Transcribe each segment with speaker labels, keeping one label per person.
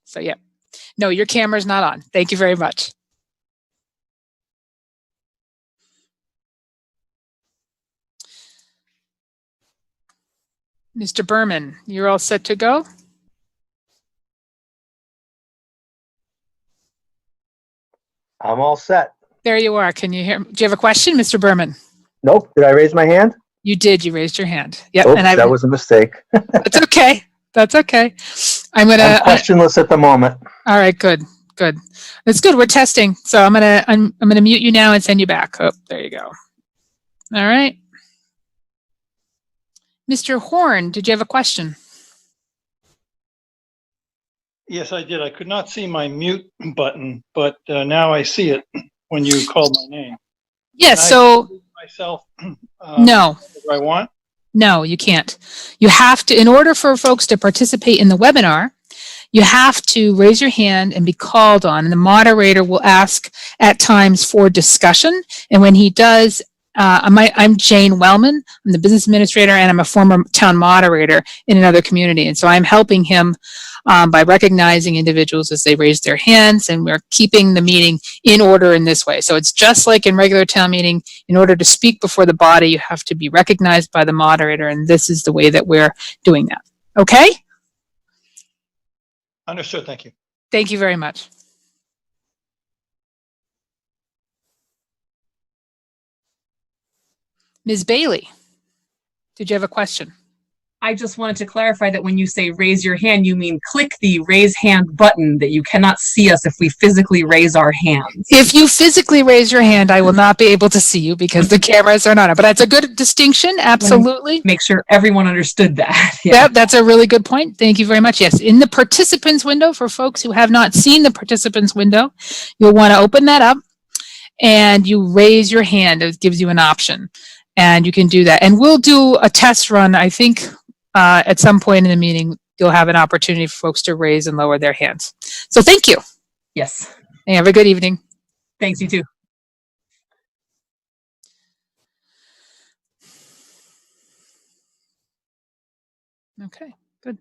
Speaker 1: So yeah. No, your camera's not on. Thank you very much. Mr. Berman, you're all set to go?
Speaker 2: I'm all set.
Speaker 1: There you are. Can you hear? Do you have a question, Mr. Berman?
Speaker 2: Nope. Did I raise my hand?
Speaker 1: You did. You raised your hand. Yep.
Speaker 2: Oops, that was a mistake.
Speaker 1: That's okay. That's okay. I'm
Speaker 2: questionless at the moment.
Speaker 1: All right. Good. Good. That's good. We're testing. So I'm gonna mute you now and send you back. Oh, there you go. All right. Mr. Horn, did you have a question?
Speaker 3: Yes, I did. I could not see my mute button, but now I see it when you called my name.
Speaker 1: Yes. So
Speaker 3: myself.
Speaker 1: No.
Speaker 3: Do I want?
Speaker 1: No, you can't. You have to, in order for folks to participate in the webinar, you have to raise your hand and be called on. And the moderator will ask at times for discussion. And when he does, I'm Jane Wellman. I'm the business administrator and I'm a former town moderator in another community. And so I'm helping him by recognizing individuals as they raise their hands, and we're keeping the meeting in order in this way. So it's just like in regular town meeting. In order to speak before the body, you have to be recognized by the moderator, and this is the way that we're doing that. Okay?
Speaker 3: Understood. Thank you.
Speaker 1: Thank you very much. Ms. Bailey, did you have a question?
Speaker 4: I just wanted to clarify that when you say raise your hand, you mean click the raise hand button, that you cannot see us if we physically raise our hands.
Speaker 1: If you physically raise your hand, I will not be able to see you because the cameras are not on. But that's a good distinction. Absolutely.
Speaker 4: Make sure everyone understood that.
Speaker 1: Yeah. Yep, that's a really good point. Thank you very much. Yes, in the participants window, for folks who have not seen the participants window, you'll want to open that up and you raise your hand. It gives you an option and you can do that. And we'll do a test run, I think, at some point in the meeting. You'll have an opportunity for folks to raise and lower their hands. So thank you.
Speaker 4: Yes.
Speaker 1: And have a good evening.
Speaker 4: Thanks, you too.
Speaker 1: Okay, good.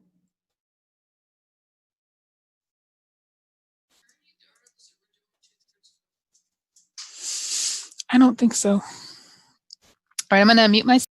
Speaker 1: I don't think so. All right, I'm going to mute myself.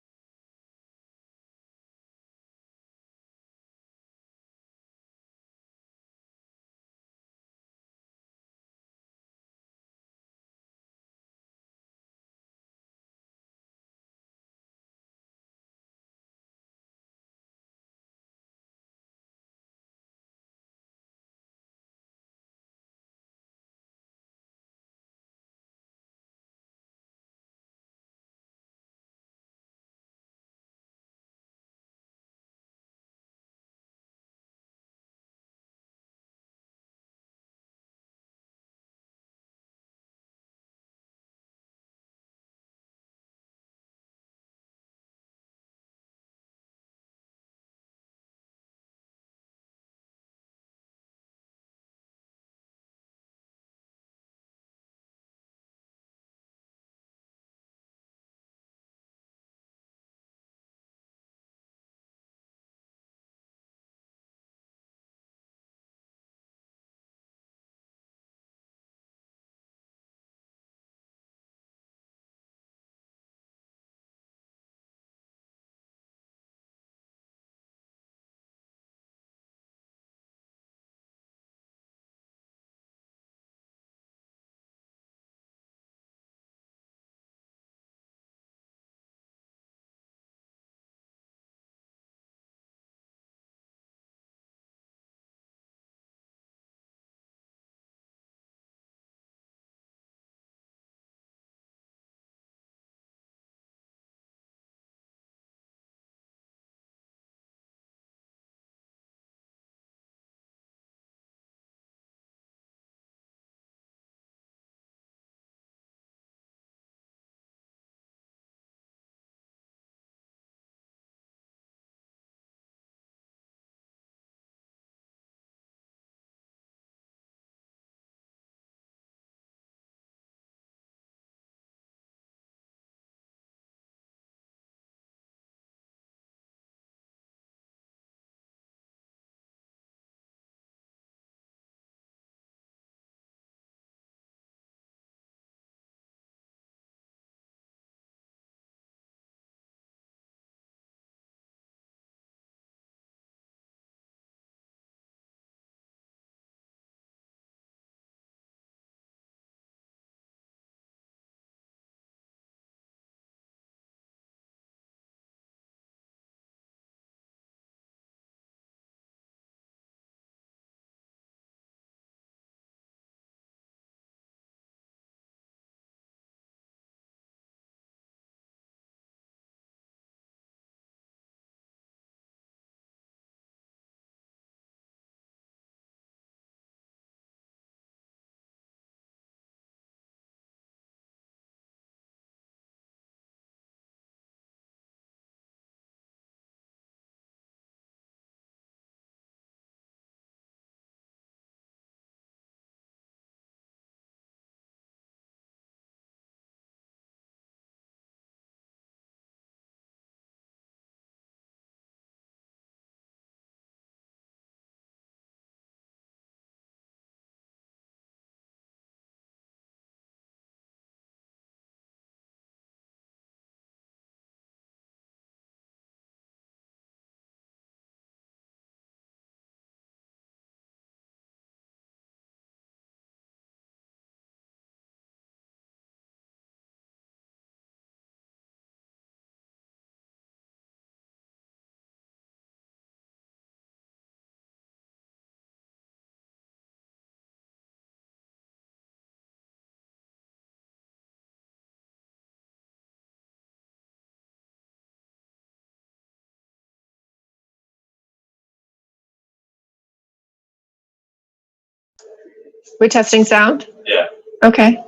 Speaker 5: We're testing sound?
Speaker 3: Yeah.
Speaker 5: Okay.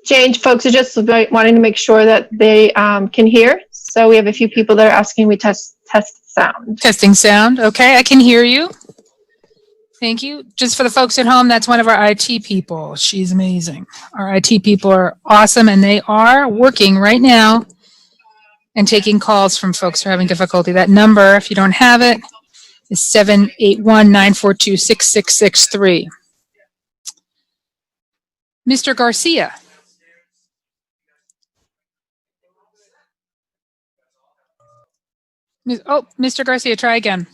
Speaker 5: Jane, folks are just wanting to make sure that they can hear. So we have a few people that are asking we test sound.
Speaker 1: Testing sound. Okay, I can hear you. Thank you. Just for the folks at home, that's one of our IT people. She's amazing. Our IT people are awesome, and they are working right now and taking calls from folks who are having difficulty. That number, if you don't have it, is 781-942-6663. Mr. Garcia. Oh, Mr. Garcia, try again.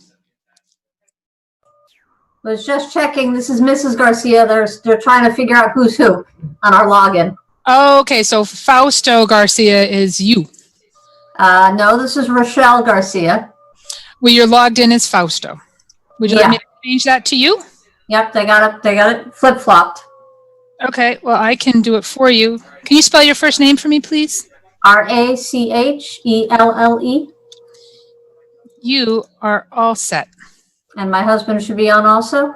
Speaker 6: Was just checking. This is Mrs. Garcia. They're trying to figure out who's who on our login.
Speaker 1: Oh, okay, so Fausto Garcia is you.
Speaker 6: No, this is Rochelle Garcia.
Speaker 1: Well, you're logged in as Fausto. Would you like me to change that to you?
Speaker 6: Yep, they got it flip flopped.
Speaker 1: Okay, well, I can do it for you. Can you spell your first name for me, please?
Speaker 6: Rachelle.
Speaker 1: You are all set.
Speaker 6: And my husband should be on also.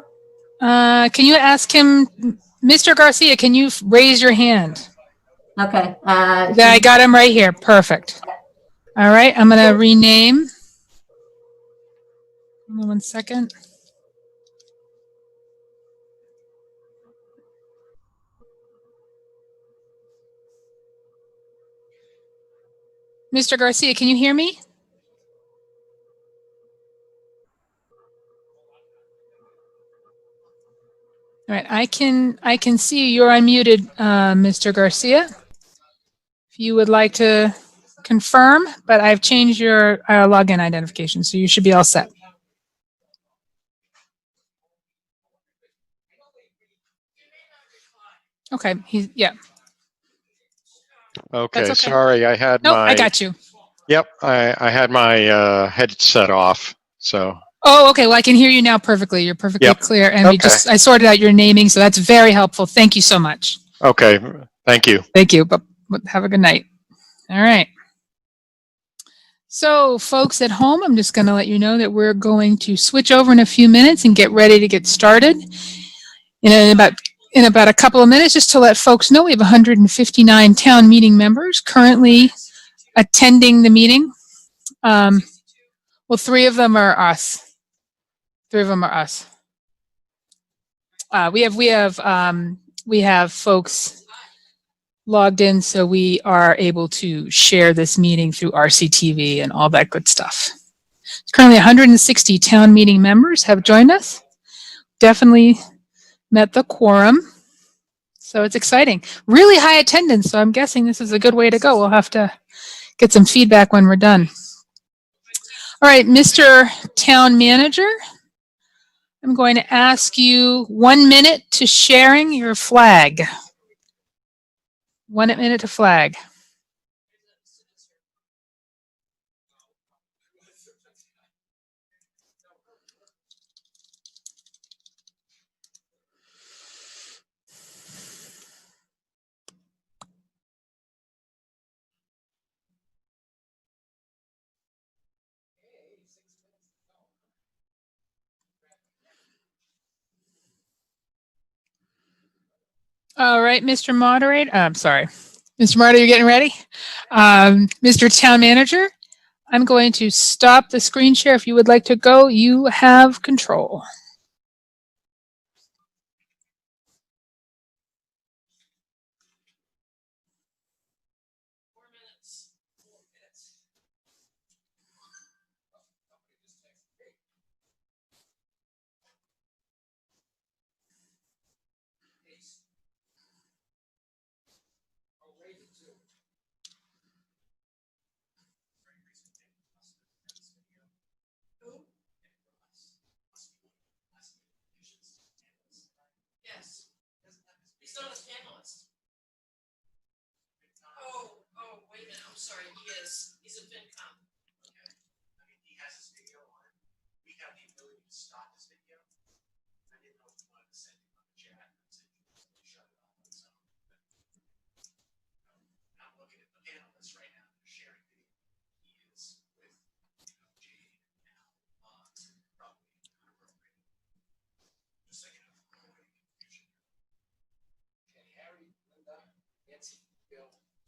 Speaker 1: Can you ask him, Mr. Garcia, can you raise your hand?
Speaker 6: Okay.
Speaker 1: I got him right here. Perfect. All right, I'm going to rename. Hold on 1 second. Mr. Garcia, can you hear me? All right, I can see you're unmuted, Mr. Garcia. If you would like to confirm, but I've changed your login identification, so you should be all set. Okay, yeah.
Speaker 7: Okay,
Speaker 1: okay.
Speaker 7: sorry, I had
Speaker 1: Nope,
Speaker 7: my.
Speaker 1: I got you.
Speaker 7: Yep, I had my headset off, so.
Speaker 1: Oh, okay. Well, I can hear you now perfectly. You're perfectly clear, and
Speaker 7: Okay.
Speaker 1: I sorted out your naming, so that's very helpful. Thank you so much.
Speaker 7: Okay, thank you.
Speaker 1: Thank you. But have a good night. All right. So, folks at home, I'm just going to let you know that we're going to switch over in a few minutes and get ready to get started. In about a couple of minutes, just to let folks know, we have 159 town meeting members currently attending the meeting. Well, 3 of them are us. 3 of them are us. We have folks logged in, so we are able to share this meeting through RCTV and all that good stuff. Currently, 160 town meeting members have joined us. Definitely met the quorum, so it's exciting. Really high attendance, so I'm guessing this is a good way to go. We'll have to get some feedback when we're done. All right, Mr. Town Manager, I'm going to ask you 1 minute to sharing your flag. 1 minute to flag. All right, Mr. Moderator, I'm sorry. Mr. Moderator, you're getting ready? Mr. Town Manager, I'm going to stop the screen share. If you would like to go, you have control.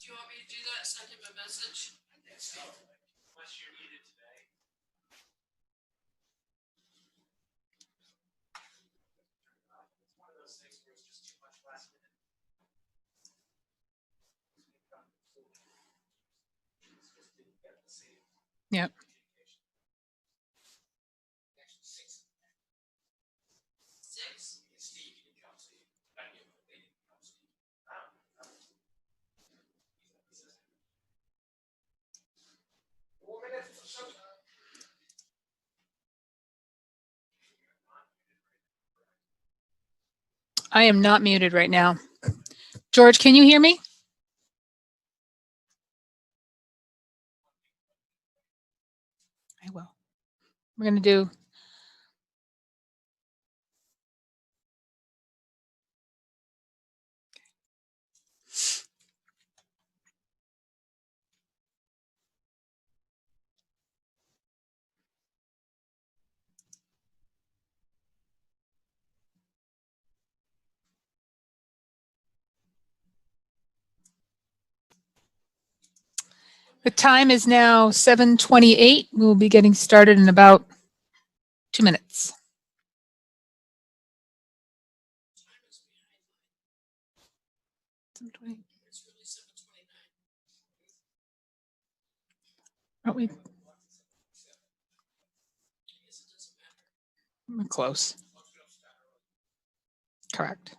Speaker 8: Do you want me to do that? Send him a message?
Speaker 9: Unless you're needed today. It's one of those things where it's just too much last minute. Just didn't get the same.
Speaker 1: Yep.
Speaker 8: Six?
Speaker 9: Steve didn't come, Steve. They didn't come, Steve.
Speaker 1: I am not muted right now. George, can you hear me? I will. We're going to do. The time is now 7:28. We will be getting started in about 2 minutes.
Speaker 8: It's really 7:29.
Speaker 1: Aren't we?
Speaker 8: I guess it doesn't matter.
Speaker 1: We're close. Correct.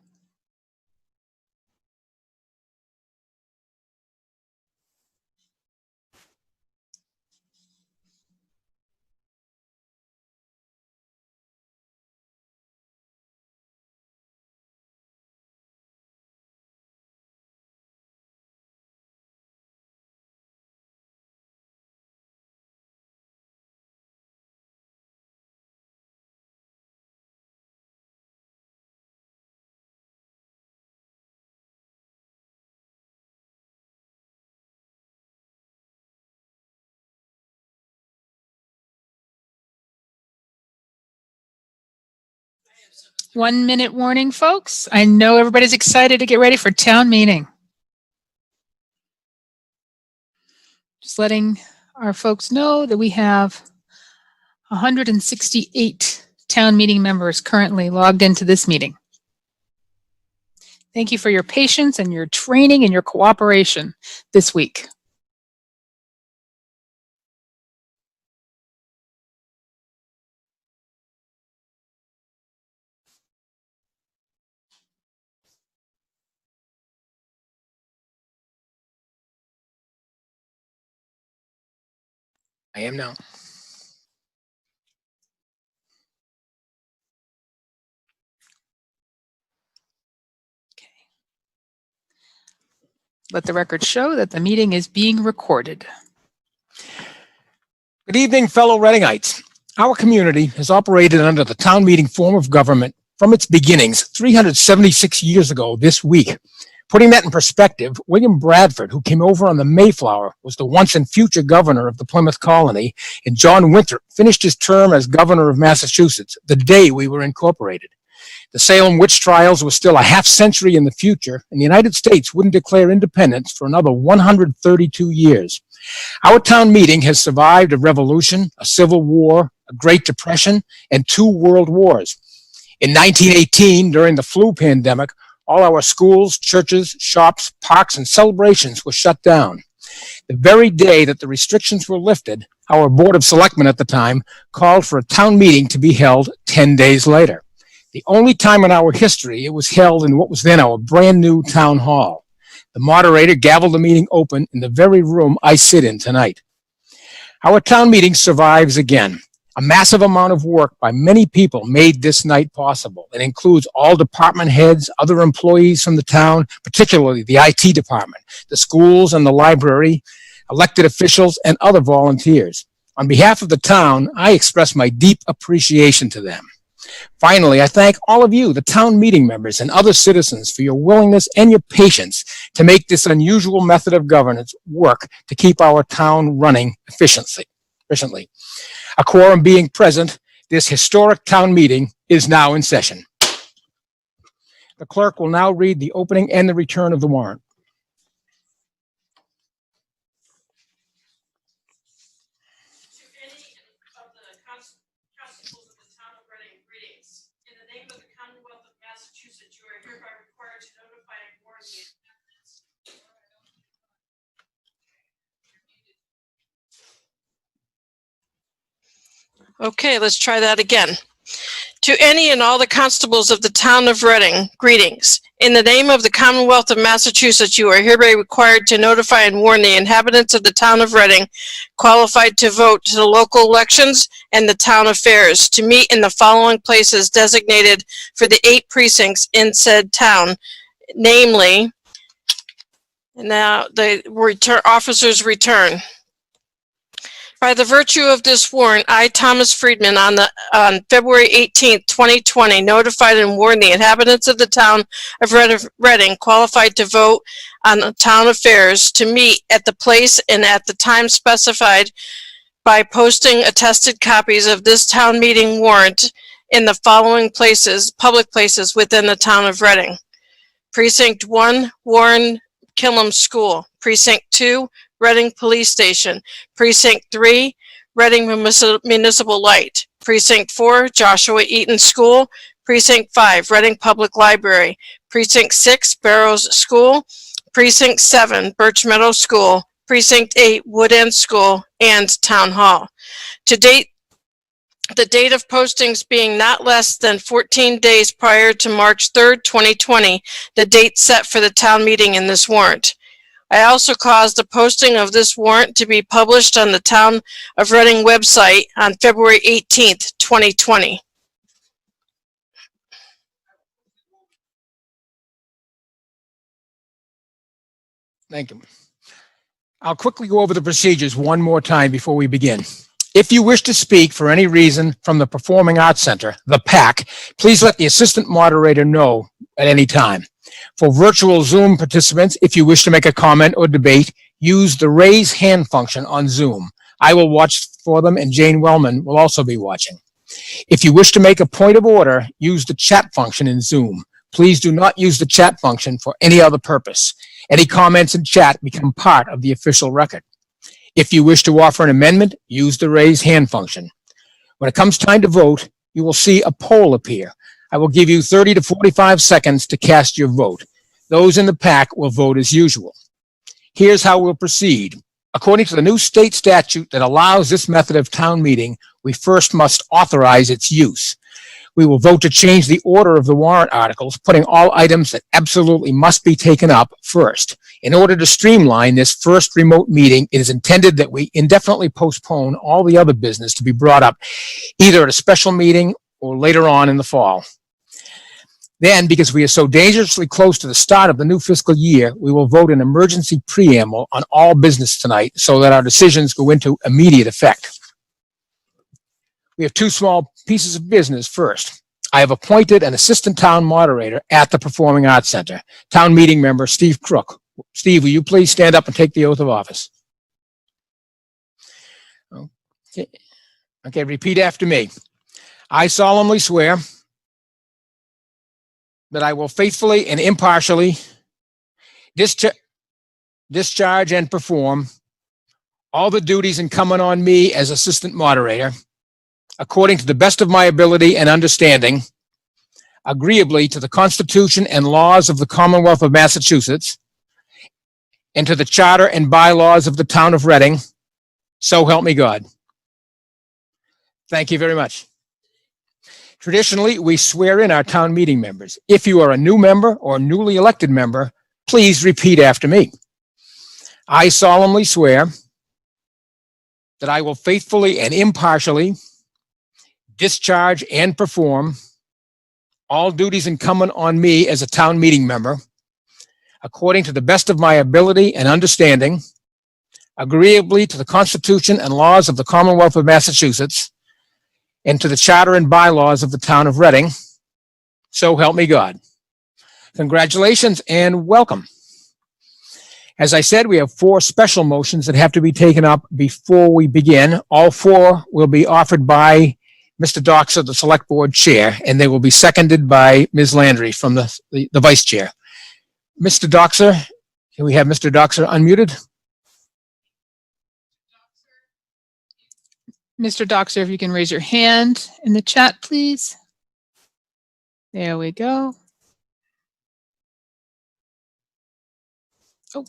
Speaker 8: I have some.
Speaker 1: 1 minute warning, folks. I know everybody's excited to get ready for town meeting. Just letting our folks know that we have 168 town meeting members currently logged into this meeting. Thank you for your patience and your training and your cooperation this week.
Speaker 9: I am now.
Speaker 1: Let the record show that the meeting is being recorded.
Speaker 9: Good evening, fellow Readingites. Our community has operated under the town meeting form of government from its beginnings 376 years ago this week. Putting that in perspective, William Bradford, who came over on the Mayflower, was the once and future governor of the Plymouth colony, and John Winthrop finished his term as governor of Massachusetts the day we were incorporated. The Salem witch trials were still a half century in the future, and the United States wouldn't declare independence for another 132 years. Our town meeting has survived a revolution, a civil war, a Great Depression, and 2 world wars. In 1918, during the flu pandemic, all our schools, churches, shops, parks, and celebrations were shut down. The very day that the restrictions were lifted, our Board of Selectmen at the time called for a town meeting to be held 10 days later. The only time in our history it was held in what was then our brand new town hall. The moderator gavelled the meeting open in the very room I sit in tonight. Our town meeting survives again. A massive amount of work by many people made this night possible. It includes all department heads, other employees from the town, particularly the IT department, the schools and the library, elected officials, and other volunteers. On behalf of the town, I express my deep appreciation to them. Finally, I thank all of you, the town meeting members and other citizens, for your willingness and your patience to make this unusual method of governance work to keep our town running efficiently. A quorum being present, this historic town meeting is now in session. The clerk will now read the opening and the return of the warrant.
Speaker 10: Okay, let's try that again. To any and all the constables of the town of Reading, greetings. In the name of the Commonwealth of Massachusetts, you are hereby required to notify and warn the inhabitants of the town of Reading qualified to vote to the local elections and the town affairs to meet in the following places designated for the 8 precincts in said town, namely, now the officers return. By the virtue of this warrant, I, Thomas Friedman, on February 18th, 2020, notified and warned the inhabitants of the town of Reading qualified to vote on the town affairs to meet at the place and at the time specified by posting attested copies of this town meeting warrant in the following places, public places within the town of Reading. Precinct 1, Warren Killam School. Precinct 2, Reading Police Station. Precinct 3, Reading Municipal Light. Precinct 4, Joshua Eaton School. Precinct 5, Reading Public Library. Precinct 6, Barrows School. Precinct 7, Birch Meadow School. Precinct 8, Wood End School, and Town Hall. To date, the date of postings being not less than 14 days prior to March 3rd, 2020, the date set for the town meeting in this warrant. I also caused the posting of this warrant to be published on the Town of Reading website on February 18th, 2020.
Speaker 9: Thank you. I'll quickly go over the procedures one more time before we begin. If you wish to speak for any reason from the Performing Arts Center, the PAC, please let the assistant moderator know at any time. For virtual Zoom participants, if you wish to make a comment or debate, use the raise hand function on Zoom. I will watch for them and Jane Wellman will also be watching. If you wish to make a point of order, use the chat function in Zoom. Please do not use the chat function for any other purpose. Any comments in chat become part of the official record. If you wish to offer an amendment, use the raise hand function. When it comes time to vote, you will see a poll appear. I will give you 30 to 45 seconds to cast your vote. Those in the PAC will vote as usual. Here's how we'll proceed. According to the new state statute that allows this method of town meeting, we first must authorize its use. We will vote to change the order of the warrant articles, putting all items that absolutely must be taken up first. In order to streamline this first remote meeting, it is intended that we indefinitely postpone all the other business to be brought up either at a special meeting or later on in the fall. Then, because we are so dangerously close to the start of the new fiscal year, we will vote an emergency preamble on all business tonight so that our decisions go into immediate effect. We have 2 small pieces of business first. I have appointed an assistant town moderator at the Performing Arts Center, town meeting member Steve Crook. Steve, will you please stand up and take the oath of office? Okay, repeat after me. I solemnly swear that I will faithfully and impartially discharge and perform all the duties incumbent on me as assistant moderator, according to the best of my ability and understanding, agreeably to the Constitution and laws of the Commonwealth of Massachusetts, and to the charter and bylaws of the town of Reading, so help me God. Thank you very much. Traditionally, we swear in our town meeting members. If you are a new member or newly elected member, please repeat after me. I solemnly swear that I will faithfully and impartially discharge and perform all duties incumbent on me as a town meeting member, according to the best of my ability and understanding, agreeably to the Constitution and laws of the Commonwealth of Massachusetts, and to the charter and bylaws of the town of Reading, so help me God. Congratulations and welcome. As I said, we have 4 special motions that have to be taken up before we begin. All 4 will be offered by Mr. Doxer, the Select Board Chair, and they will be seconded by Ms. Landry from the Vice Chair. Mr. Doxer, can we have Mr. Doxer unmuted?
Speaker 1: Mr. Doxer, if you can raise your hand in the chat, please. There we go. Oh,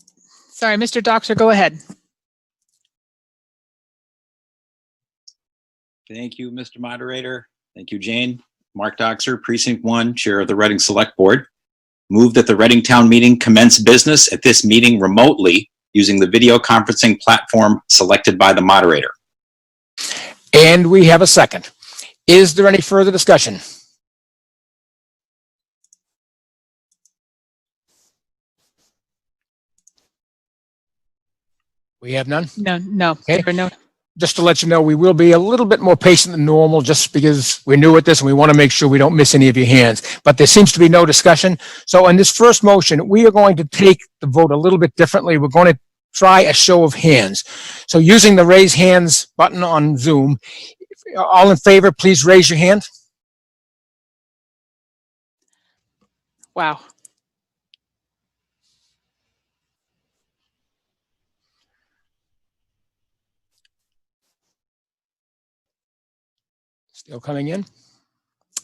Speaker 1: sorry, Mr. Doxer, go ahead.
Speaker 11: Thank you, Mr. Moderator. Thank you, Jane. Mark Doxer, Precinct 1, Chair of the Reading Select Board. Move that the Reading Town Meeting commence business at this meeting remotely using the video conferencing platform selected by the moderator.
Speaker 9: And we have a second. Is there any further discussion? We have none?
Speaker 1: No.
Speaker 9: Okay.
Speaker 1: There are no.
Speaker 9: Just to let you know, we will be a little bit more patient than normal just because we're new at this and we want to make sure we don't miss any of your hands. But there seems to be no discussion. So in this first motion, we are going to take the vote a little bit differently. We're going to try a show of hands. So using the raise hands button on Zoom, all in favor, please raise your hand.
Speaker 1: Wow.
Speaker 9: Still coming in.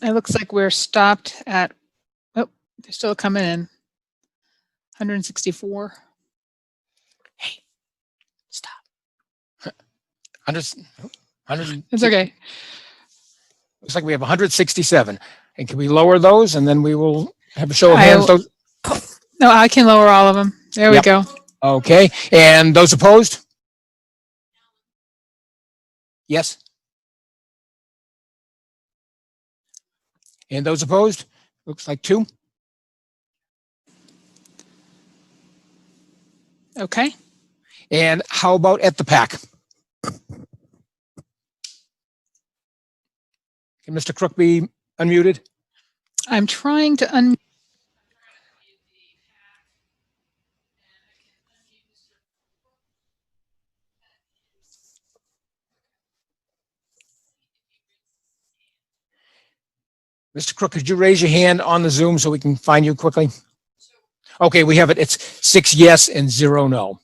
Speaker 1: It looks like we're stopped at, oh, they're still coming in. 164. Hey, stop.
Speaker 9: 100.
Speaker 1: It's okay.
Speaker 9: Looks like we have 167. And can we lower those and then we will have a show of hands?
Speaker 1: No, I can lower all of them. There we
Speaker 9: Yep.
Speaker 1: go.
Speaker 9: Okay. And those opposed? Yes. And those opposed? Looks like 2.
Speaker 1: Okay.
Speaker 9: And how about at the PAC? Can Mr. Crook be unmuted?
Speaker 1: I'm trying to unmute.
Speaker 9: Mr. Crook, could you raise your hand on the Zoom so we can find you quickly? Okay, we have it. It's 6 yes and 0 no.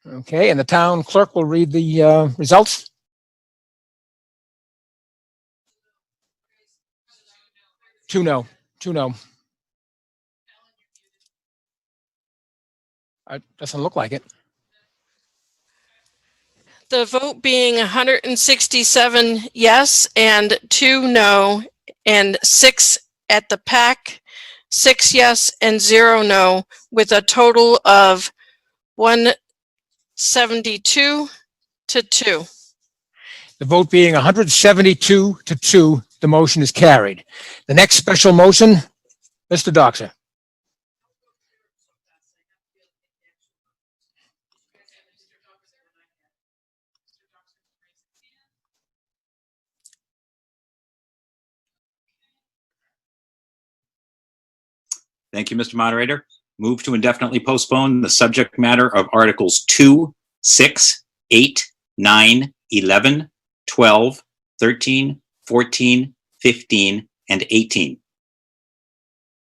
Speaker 9: Okay, and the town clerk will read the results. Two no. It doesn't look like it.
Speaker 10: The vote being 167 yes and 2 no, and 6 at the PAC, 6 yes and 0 no, with a total of 172 to 2.
Speaker 9: The vote being 172 to 2, the motion is carried. The next special motion, Mr. Doxer.
Speaker 11: Thank you, Mr. Moderator. Move to indefinitely postpone the subject matter of Articles 2, 6, 8, 9, 11, 12, 13, 14, 15, and 18.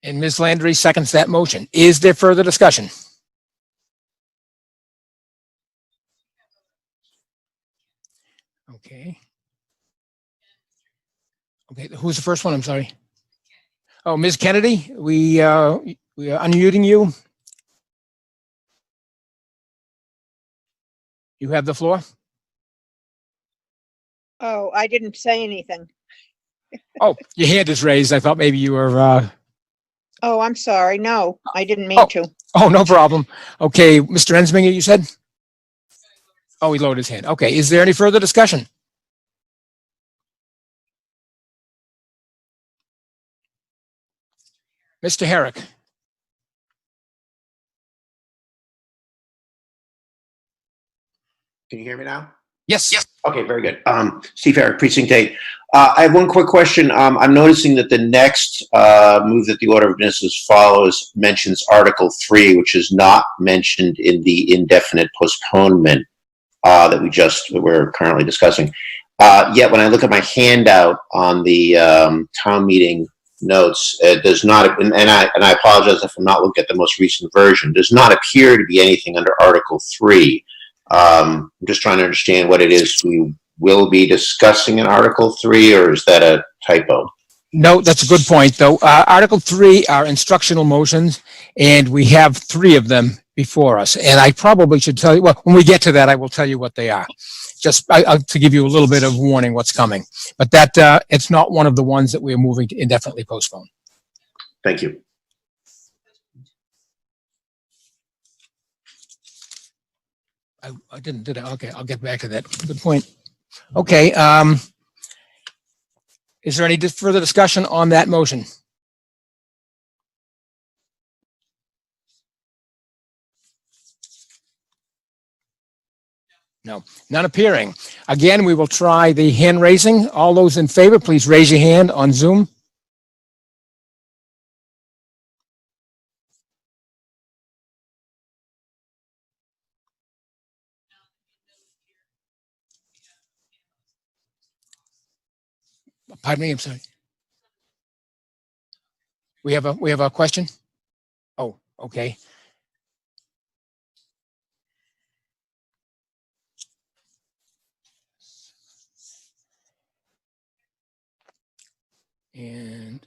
Speaker 9: And Ms. Landry seconds that motion. Is there further discussion? Okay. Okay, who's the first one? I'm sorry. Oh, Ms. Kennedy, we are unmuting you. You have the floor.
Speaker 12: Oh, I didn't say anything.
Speaker 9: Oh, your hand is raised. I thought maybe you were.
Speaker 12: Oh, I'm sorry. No, I didn't mean to.
Speaker 9: Oh, no problem. Okay, Mr. Ensminger, you said? Oh, he lowered his hand. Okay, is there any further discussion? Mr. Herrick.
Speaker 13: Can you hear me now?
Speaker 9: Yes.
Speaker 13: Okay, very good. Steve Herrick, Precinct 8. I have one quick question. I'm noticing that the next move that the order of business follows mentions Article 3, which is not mentioned in the indefinite postponement that we're currently discussing. Yet when I look at my handout on the town meeting notes, it does not, and I apologize if I'm not looking at the most recent version, does not appear to be anything under Article 3. I'm just trying to understand what it is we will be discussing in Article 3, or is that a typo?
Speaker 9: No, that's a good point, though. Article 3 are instructional motions, and we have 3 of them before us. And I probably should tell you, well, when we get to that, I will tell you what they are. just to give you a little bit of warning what's coming. But that, it's not one of the ones that we're moving to indefinitely postpone.
Speaker 13: Thank you.
Speaker 9: I didn't, did I? Okay, I'll get back to that. Good point. Okay, is there any further discussion on that motion? No, none appearing. Again, we will try the hand raising. All those in favor, please raise your hand on Zoom. Pardon me, I'm sorry. We have a question? Oh, okay. And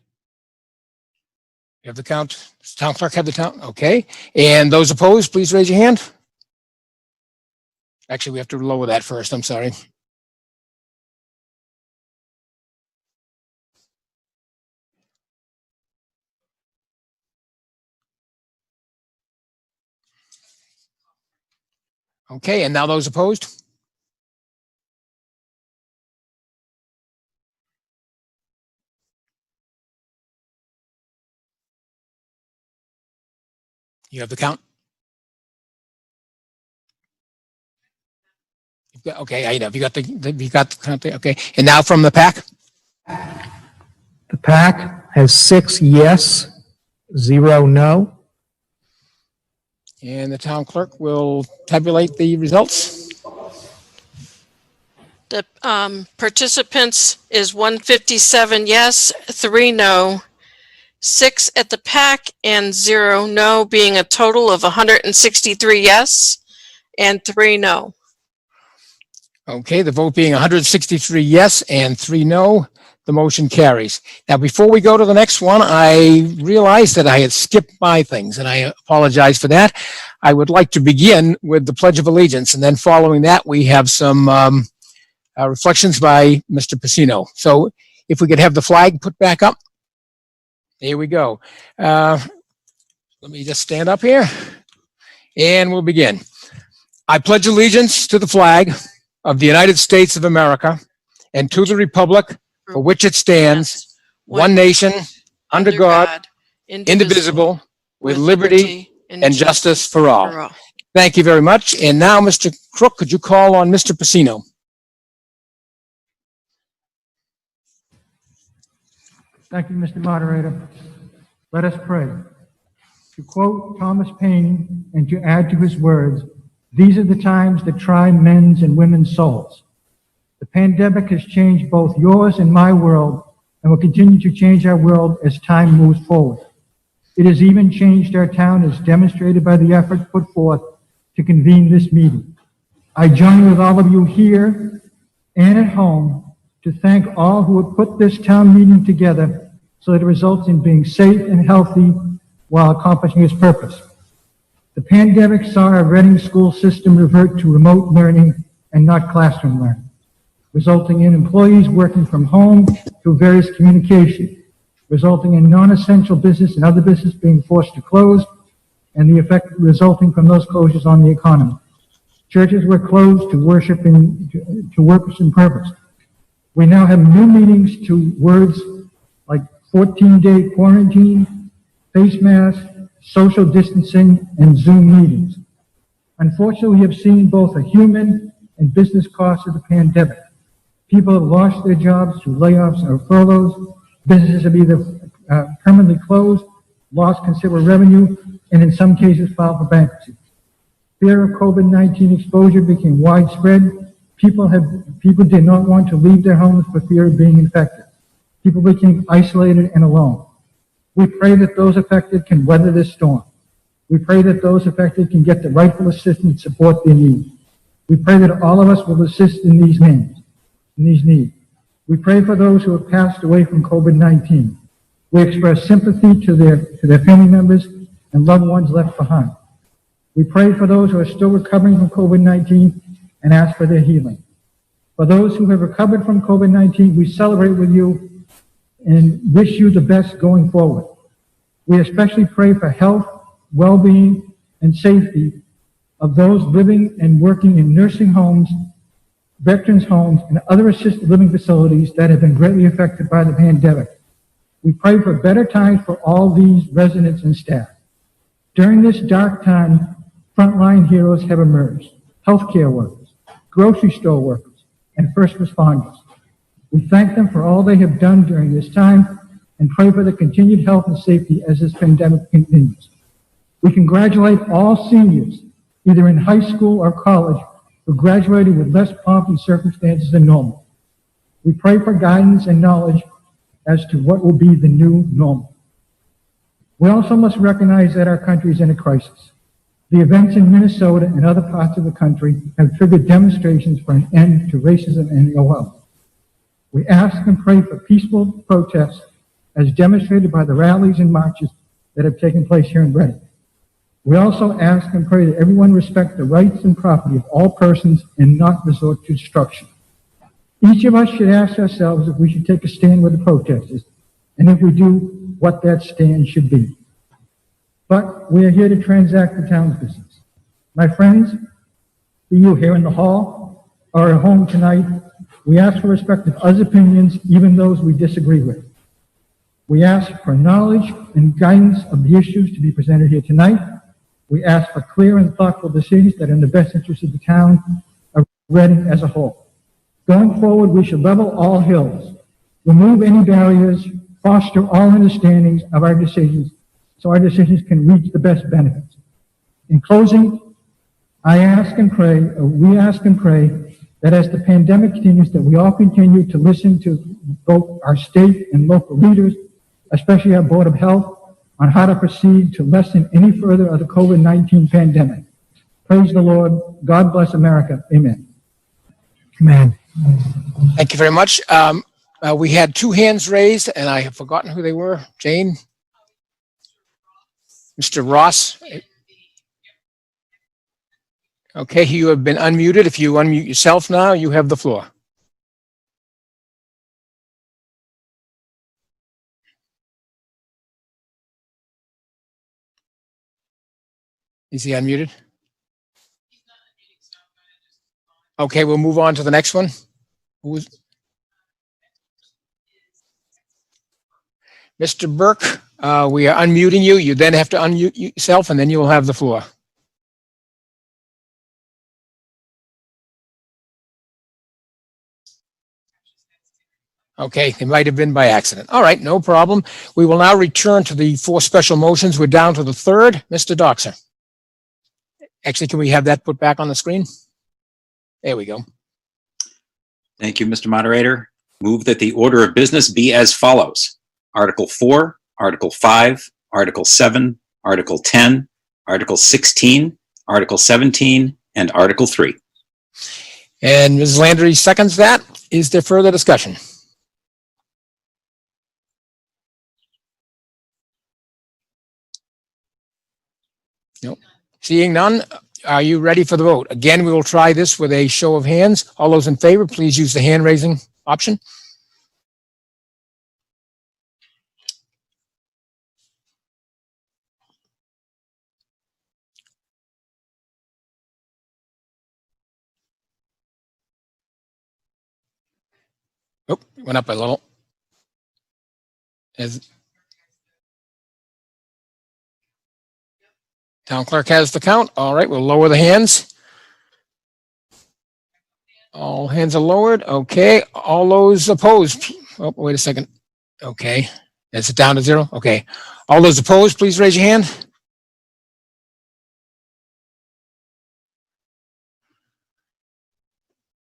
Speaker 9: you have the count. Does the town clerk have the count? Okay. And those opposed, please raise your hand. Actually, we have to lower that first. I'm sorry. Okay, and now those opposed? You have the count? You've got, okay, I know. You got you got the count there? Okay. And now from the PAC?
Speaker 14: The PAC has 6 yes, 0 no.
Speaker 9: And the town clerk will tabulate the results.
Speaker 10: The participants is 157 yes, 3 no, 6 at the PAC, and 0 no, being a total of 163 yes and 3 no.
Speaker 9: Okay, the vote being 163 yes and 3 no, the motion carries. Now, before we go to the next one, I realized that I had skipped by things, and I apologize for that. I would like to begin with the Pledge of Allegiance, and then following that, we have some reflections by Mr. Pacino. So if we could have the flag put back up. There we go. Let me just stand up here, and we'll begin. I pledge allegiance to the flag of the United States of America and to the republic for which it stands, one nation, under God, indivisible, with liberty and justice for all. Thank you very much. And now, Mr. Crook, could you call on Mr. Pacino?
Speaker 14: Thank you, Mr. Moderator. Let us pray. To quote Thomas Paine and to add to his words, these are the times that try men's and women's souls. The pandemic has changed both yours and my world and will continue to change our world as time moves forward. It has even changed our town as demonstrated by the effort put forth to convene this meeting. I join with all of you here and at home to thank all who have put this town meeting together so that it results in being safe and healthy while accomplishing its purpose. The pandemic saw our Reading school system revert to remote learning and not classroom learning, resulting in employees working from home through various communication, resulting in non-essential business and other business being forced to close, and the effect resulting from those closures on the economy. Churches were closed to worship and to workers in purpose. We now have new meanings to words like 14-day quarantine, face mask, social distancing, and Zoom meetings. Unfortunately, we have seen both a human and business cost of the pandemic. People have lost their jobs through layoffs or furloughs. Businesses have either permanently closed, lost considerable revenue, and in some cases filed for bankruptcy. Fear of COVID-19 exposure became widespread. People did not want to leave their homes for fear of being infected. People became isolated and alone. We pray that those affected can weather this storm. We pray that those affected can get the rightful assistance and support they need. We pray that all of us will assist in these needs. We pray for those who have passed away from COVID-19. We express sympathy to their family members and loved ones left behind. We pray for those who are still recovering from COVID-19 and ask for their healing. For those who have recovered from COVID-19, we celebrate with you and wish you the best going forward. We especially pray for health, well-being, and safety of those living and working in nursing homes, veterans homes, and other assisted living facilities that have been greatly affected by the pandemic. We pray for better times for all these residents and staff. During this dark time, frontline heroes have emerged: healthcare workers, grocery store workers, and first responders. We thank them for all they have done during this time and pray for the continued health and safety as this pandemic continues. We congratulate all seniors, either in high school or college, who graduated with less pomp and circumstances than normal. We pray for guidance and knowledge as to what will be the new normal. We also must recognize that our country is in a crisis. The events in Minnesota and other parts of the country have triggered demonstrations for an end to racism and ill health. We ask and pray for peaceful protests as demonstrated by the rallies and marches that have taken place here in Reading. We also ask and pray that everyone respect the rights and property of all persons and not resort to destruction. Each of us should ask ourselves if we should take a stand with the protesters, and if we do, what that stand should be. But we are here to transact the town's business. My friends, be you here in the hall or at home tonight, we ask for respect of others' opinions, even those we disagree with. We ask for knowledge and guidance of the issues to be presented here tonight. We ask for clear and thoughtful decisions that are in the best interest of the town of Reading as a whole. Going forward, we should level all hills, remove any barriers, foster all understandings of our decisions so our decisions can reach the best benefits. In closing, we ask and pray that as the pandemic continues, that we all continue to listen to both our state and local leaders, especially our Board of Health, on how to proceed to lessen any further of the COVID-19 pandemic. Praise the Lord. God bless America. Amen.
Speaker 9: Amen. Thank you very much. We had two hands raised, and I have forgotten who they were. Jane? Mr. Ross? Okay, you have been unmuted. If you unmute yourself now, you have the floor. Is he unmuted? Okay, we'll move on to the next one. Who's Mr. Burke? We are unmuting you. You then have to unmute yourself, and then you will have the floor. Okay, it might have been by accident. All right, no problem. We will now return to the four special motions. We're down to the third. Mr. Doxer. Actually, can we have that put back on the screen? There we go.
Speaker 11: Thank you, Mr. Moderator. Move that the order of business be as follows: Article 4, Article 5, Article 7, Article 10, Article 16, Article 17, and Article 3.
Speaker 9: And Ms. Landry seconds that. Is there further discussion? Nope. Seeing none, are you ready for the vote? Again, we will try this with a show of hands. All those in favor, please use the hand raising option. Oh, went up a little. As town clerk has the count. All right, we'll lower the hands. All hands are lowered. Okay. All those opposed. Oh, wait a second. Okay. Is it down to 0? Okay. All those opposed, please raise your hand.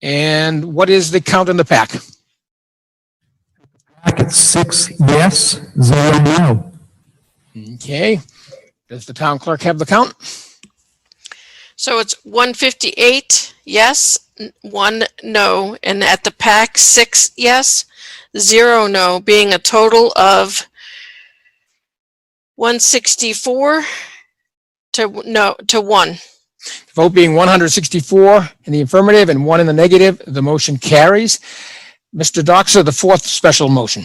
Speaker 9: And what is the count in the pack?
Speaker 15: Packet 6 yes, 0 no.
Speaker 9: Okay. Does the town clerk have the count?
Speaker 10: So it's 158 yes, 1 no, and at the pack 6 yes, 0 no, being a total of 164 to 1.
Speaker 9: The vote being 164 in the affirmative and 1 in the negative, the motion carries. Mr. Doxer, the fourth special motion.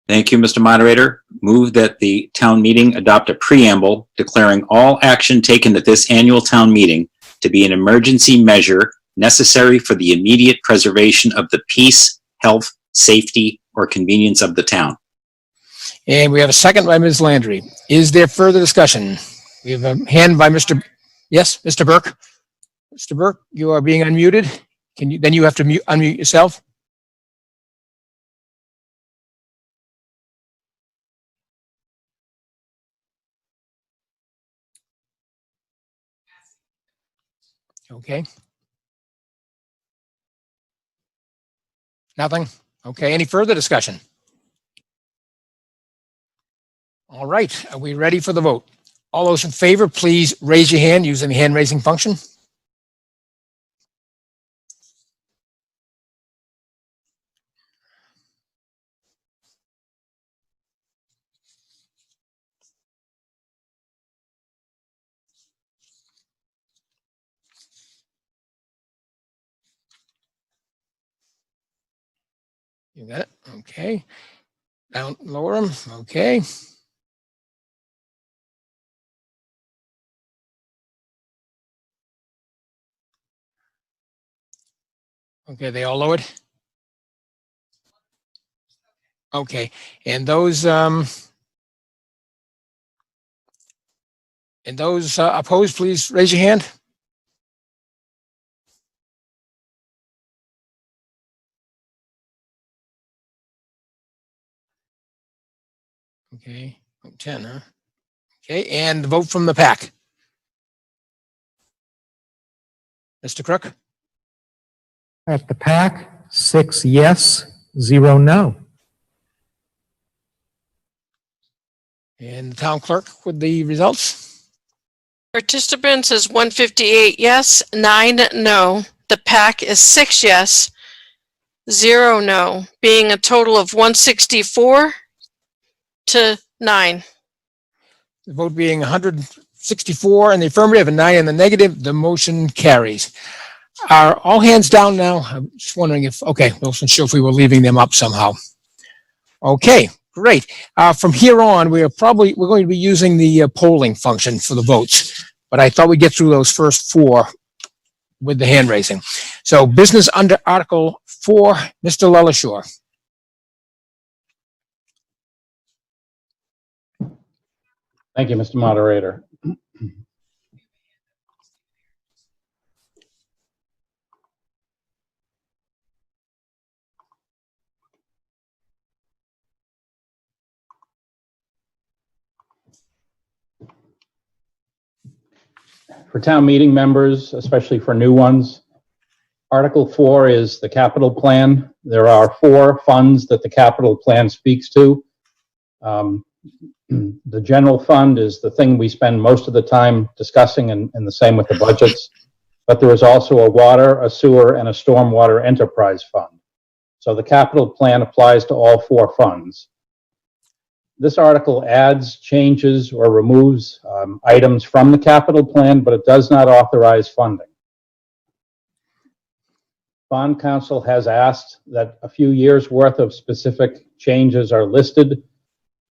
Speaker 11: Thank you, Mr. Moderator. Move that the town meeting adopt a preamble declaring all action taken at this annual town meeting to be an emergency measure necessary for the immediate preservation of the peace, health, safety, or convenience of the town.
Speaker 9: And we have a second by Ms. Landry. Is there further discussion? We have a hand by Mr. Yes, Mr. Burke. Mr. Burke, you are being unmuted. Then you have to unmute yourself. Okay. Nothing? Okay, any further discussion? All right, are we ready for the vote? All those in favor, please raise your hand using the hand raising function. You got it? Okay. Down, lower them. Okay. Okay, they all lowered? Okay, and those opposed, please raise your hand. Okay, 10, huh? Okay, and the vote from the pack. Mr. Crook?
Speaker 15: At the pack, 6 yes, 0 no.
Speaker 9: And the town clerk with the results?
Speaker 10: Participants is 158 yes, 9 no. The pack is 6 yes, 0 no, being a total of 164 to 9.
Speaker 9: The vote being 164 in the affirmative and 9 in the negative, the motion carries. Are all hands down now? I'm just wondering if, okay, I wasn't sure if we were leaving them up somehow. Okay, great. From here on, we're going to be using the polling function for the votes, but I thought we'd get through those first 4 with the hand raising. So business under Article 4, Mr. Lelashore.
Speaker 16: Thank you, Mr. Moderator. For town meeting members, especially for new ones, Article 4 is the capital plan. There are 4 funds that the capital plan speaks to. The general fund is the thing we spend most of the time discussing, and the same with the budgets. But there is also a water, a sewer, and a stormwater enterprise fund. So the capital plan applies to all 4 funds. This article adds, changes, or removes items from the capital plan, but it does not authorize funding. Bond Council has asked that a few years' worth of specific changes are listed,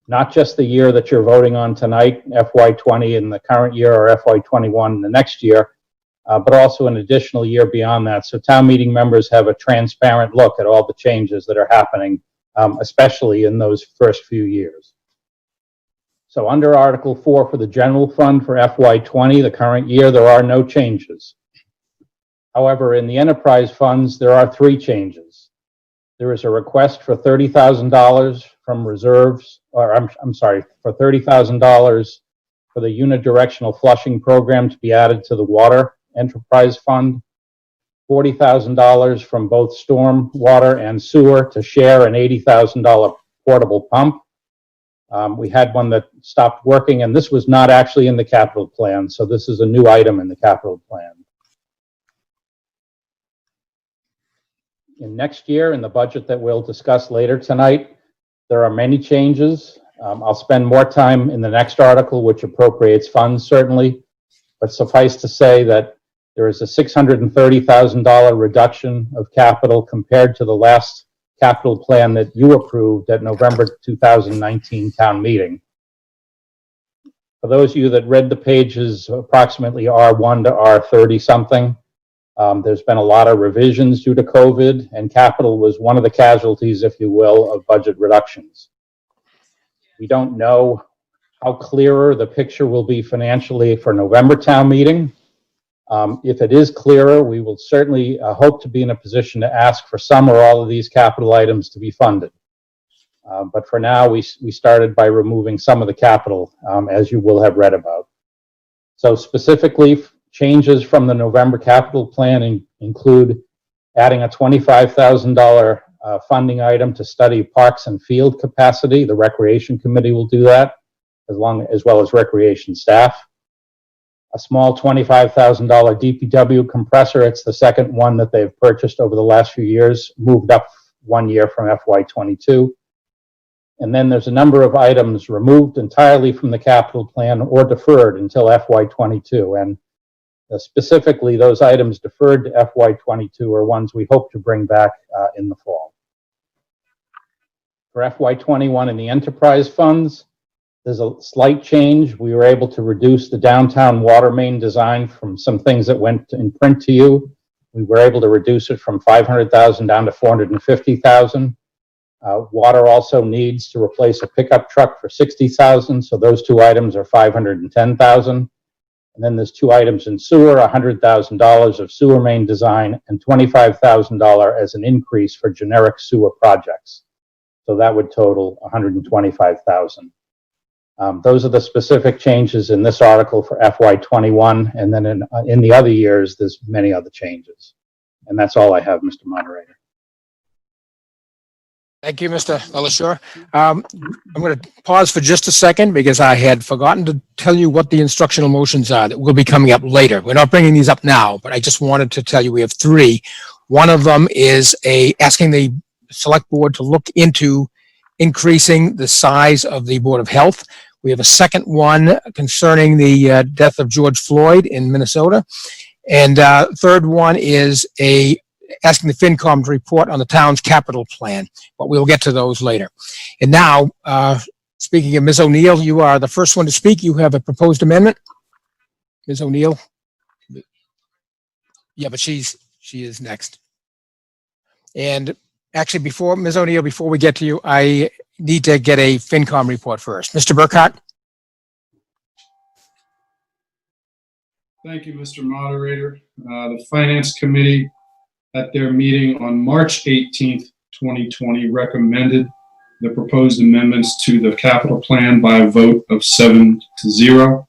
Speaker 16: not just the year that you're voting on tonight, FY20 in the current year, or FY21 in the next year, but also an additional year beyond that. So town meeting members have a transparent look at all the changes that are happening, especially in those first few years. So under Article 4 for the general fund for FY20, the current year, there are no changes. However, in the enterprise funds, there are 3 changes. There is a request for $30,000 from reserves, or I'm sorry, for $30,000 for the unidirectional flushing program to be added to the water enterprise fund, $40,000 from both storm, water, and sewer to share an $80,000 portable pump. We had one that stopped working, and this was not actually in the capital plan, so this is a new item in the capital plan. In next year, in the budget that we'll discuss later tonight, there are many changes. I'll spend more time in the next article, which appropriates funds, certainly. but suffice to say that there is a $630,000 reduction of capital compared to the last capital plan that you approved at November 2019 town meeting. For those of you that read the pages, approximately R1 to R30 something, there's been a lot of revisions due to COVID, and capital was one of the casualties, if you will, of budget reductions. We don't know how clearer the picture will be financially for November town meeting. If it is clearer, we will certainly hope to be in a position to ask for some or all of these capital items to be funded. But for now, we started by removing some of the capital, as you will have read about. So specifically, changes from the November capital plan include adding a $25,000 funding item to study parks and field capacity. The Recreation Committee will do that, as well as recreation staff. A small $25,000 DPW compressor. It's the second one that they've purchased over the last few years, moved up 1 year from FY22. And then there's a number of items removed entirely from the capital plan or deferred until FY22. And specifically, those items deferred to FY22 are ones we hope to bring back in the fall. For FY21 in the enterprise funds, there's a slight change. We were able to reduce the downtown water main design from some things that went in print to you. We were able to reduce it from $500,000 down to $450,000. Water also needs to replace a pickup truck for $60,000, so those two items are $510,000. And then there's two items in sewer, $100,000 of sewer main design and $25,000 as an increase for generic sewer projects. So that would total $125,000. Those are the specific changes in this article for FY21, and then in the other years, there's many other changes. And that's all I have, Mr. Moderator.
Speaker 9: Thank you, Mr. LaSure. I'm going to pause for just a second because I had forgotten to tell you what the instructional motions are that will be coming up later. We're not bringing these up now, but I just wanted to tell you we have three. One of them is asking the select board to look into increasing the size of the Board of Health. We have a second one concerning the death of George Floyd in Minnesota. And third one is asking the FinCom to report on the town's capital plan, but we'll get to those later. And now, speaking of Ms. O'Neill, you are the first one to speak. You have a proposed amendment. Ms. O'Neill? Yeah, but she is next. And actually, before Ms. O'Neill, before we get to you, I need to get a FinCom report first. Mr. Burkhart?
Speaker 17: Thank you, Mr. Moderator. The Finance Committee at their meeting on March 18th, 2020, recommended the proposed amendments to the capital plan by a vote of 7-0.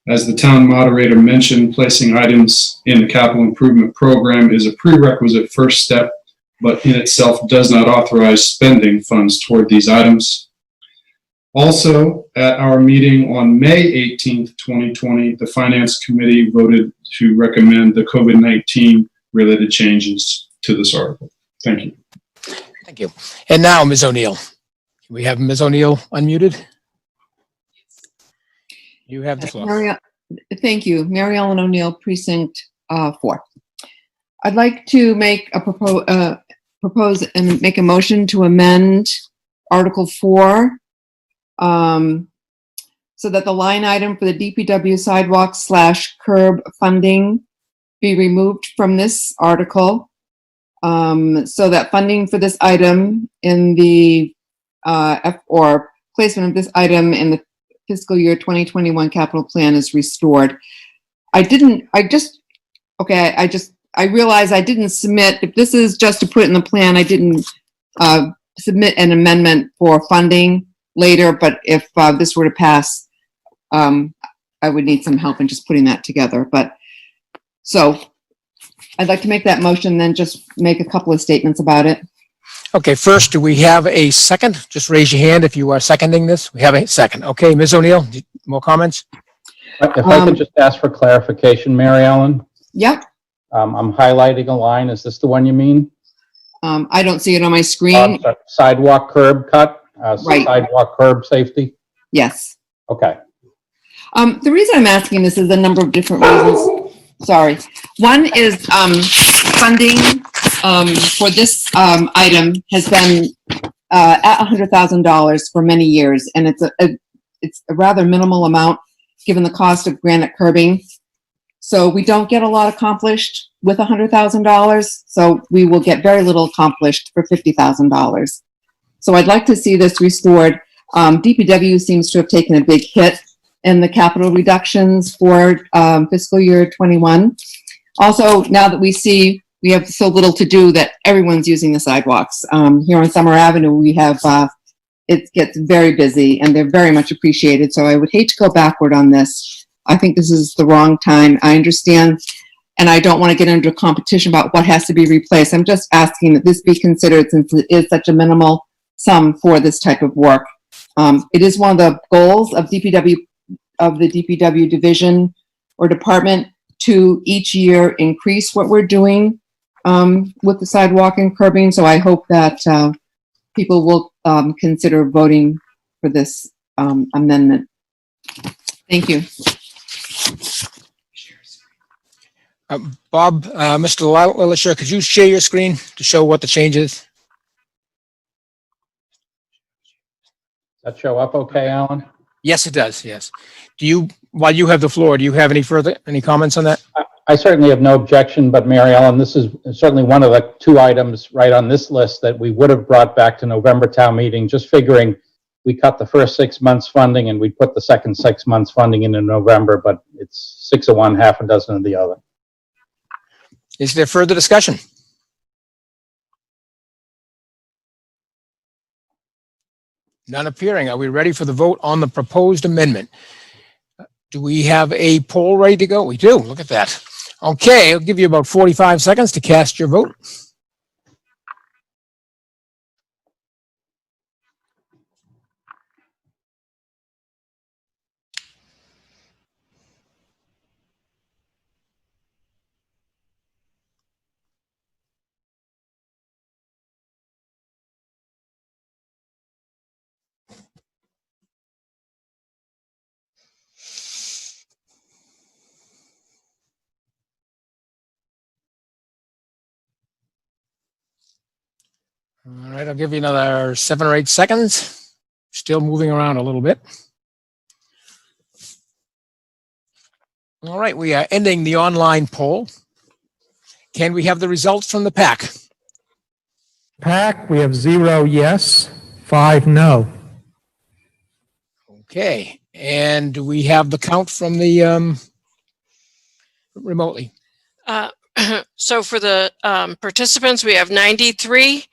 Speaker 17: As the town moderator mentioned, placing items in the capital improvement program is a prerequisite first step, but in itself does not authorize spending funds toward these items. Also, at our meeting on May 18th, 2020, the Finance Committee voted to recommend the COVID-19 related changes to this article. Thank you.
Speaker 9: Thank you. And now, Ms. O'Neill. Can we have Ms. O'Neill unmuted? You have the floor.
Speaker 18: Thank you. Mary Ellen O'Neill, Precinct 4. I'd like to make a propose and make a motion to amend Article 4 so that the line item for the DPW sidewalk/curb funding be removed from this article, so that funding for this item in the or placement of this item in the fiscal year 2021 capital plan is restored. I realize I didn't submit, if this is just to put it in the plan, I didn't submit an amendment for funding later, but if this were to pass, I would need some help in just putting that together. So I'd like to make that motion, then just make a couple of statements about it.
Speaker 9: Okay, first, do we have a second? Just raise your hand if you are seconding this. We have a second. Okay, Ms. O'Neill, more comments?
Speaker 16: If I could just ask for clarification, Mary Ellen?
Speaker 18: Yep.
Speaker 16: I'm highlighting a line. Is this the one you mean?
Speaker 18: I don't see it on my screen.
Speaker 16: Sidewalk curb cut?
Speaker 18: Right.
Speaker 16: Sidewalk curb safety?
Speaker 18: Yes.
Speaker 16: Okay.
Speaker 18: The reason I'm asking this is a number of different reasons. Sorry. One is funding for this item has been at $100,000 for many years, and it's a rather minimal amount given the cost of granite curbing. So we don't get a lot accomplished with $100,000. So we will get very little accomplished for $50,000. So I'd like to see this restored. DPW seems to have taken a big hit in the capital reductions for fiscal year 21. Also, now that we see we have so little to do that everyone's using the sidewalks. Here on Summer Avenue, we have, it gets very busy and they're very much appreciated. So I would hate to go backward on this. I think this is the wrong time. I understand, and I don't want to get into a competition about what has to be replaced. I'm just asking that this be considered since it is such a minimal sum for this type of work. It is one of the goals of DPW, of the DPW division or department, to each year increase what we're doing with the sidewalk and curbing. So I hope that people will consider voting for this amendment. Thank you.
Speaker 9: Bob, Mr. Lilisher, could you share your screen to show what the change is?
Speaker 16: That show up okay, Alan?
Speaker 9: Yes, it does. Yes. Do you, while you have the floor, do you have any comments on that?
Speaker 16: I certainly have no objection, but Mary Ellen, this is certainly one of the two items right on this list that we would have brought back to November town meeting, just figuring we cut the first 6 months funding and we put the second 6 months funding into November, but it's 6 of one, half a dozen of the other.
Speaker 9: Is there further discussion? None appearing. Are we ready for the vote on the proposed amendment? Do we have a poll ready to go? We do. Look at that. Okay, I'll give you about 45 seconds to cast your vote. All right, I'll give you another 7 or 8 seconds. Still moving around a little bit. All right, we are ending the online poll. Can we have the results from the PAC?
Speaker 15: PAC, we have 0 yes, 5 no.
Speaker 9: Okay, and do we have the count from the remotely?
Speaker 10: So for the participants, we have 93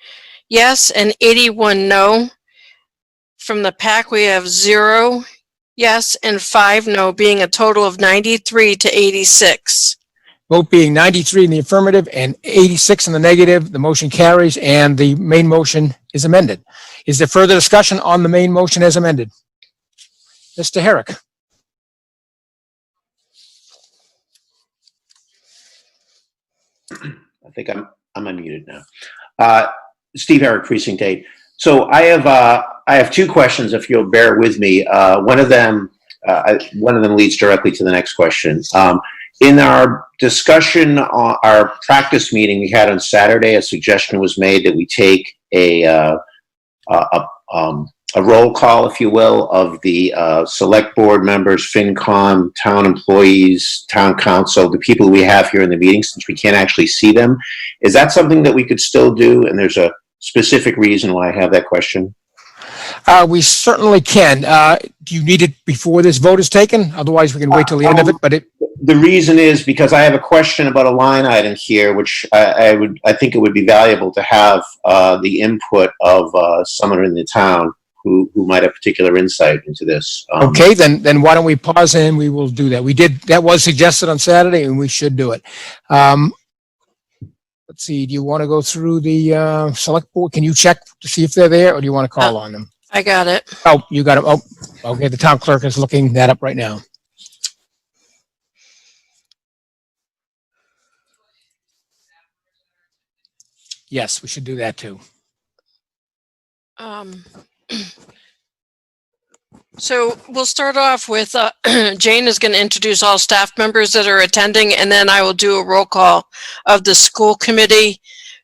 Speaker 10: yes and 81 no. From the PAC, we have 0 yes and 5 no, being a total of 93 to 86.
Speaker 9: Vote being 93 in the affirmative and 86 in the negative, the motion carries and the main motion is amended. Is there further discussion on the main motion as amended? Mr. Herrick.
Speaker 13: I think I'm unmuted now. Steve Herrick, Precinct 8. So I have 2 questions, if you'll bear with me. One of them leads directly to the next question. In our discussion, our practice meeting we had on Saturday, a suggestion was made that we take a roll call, if you will, of the select board members, FinCom, town employees, town council, the people we have here in the meeting, since we can't actually see them. Is that something that we could still do? And there's a specific reason why I have that question.
Speaker 9: We certainly can. Do you need it before this vote is taken? Otherwise, we can wait till the end of it. But
Speaker 13: the reason is because I have a question about a line item here, which I think it would be valuable to have the input of someone in the town who might have particular insight into this.
Speaker 9: Okay, then why don't we pause and we will do that. That was suggested on Saturday and we should do it. Let's see, do you want to go through the select board? Can you check to see if they're there or do you want to call on them?
Speaker 10: I got it.
Speaker 9: Oh, you got it. Oh, okay, the town clerk is looking that up right now. Yes, we should do that too.
Speaker 10: So we'll start off with Jane is going to introduce all staff members that are attending, and then I will do a roll call of the school committee,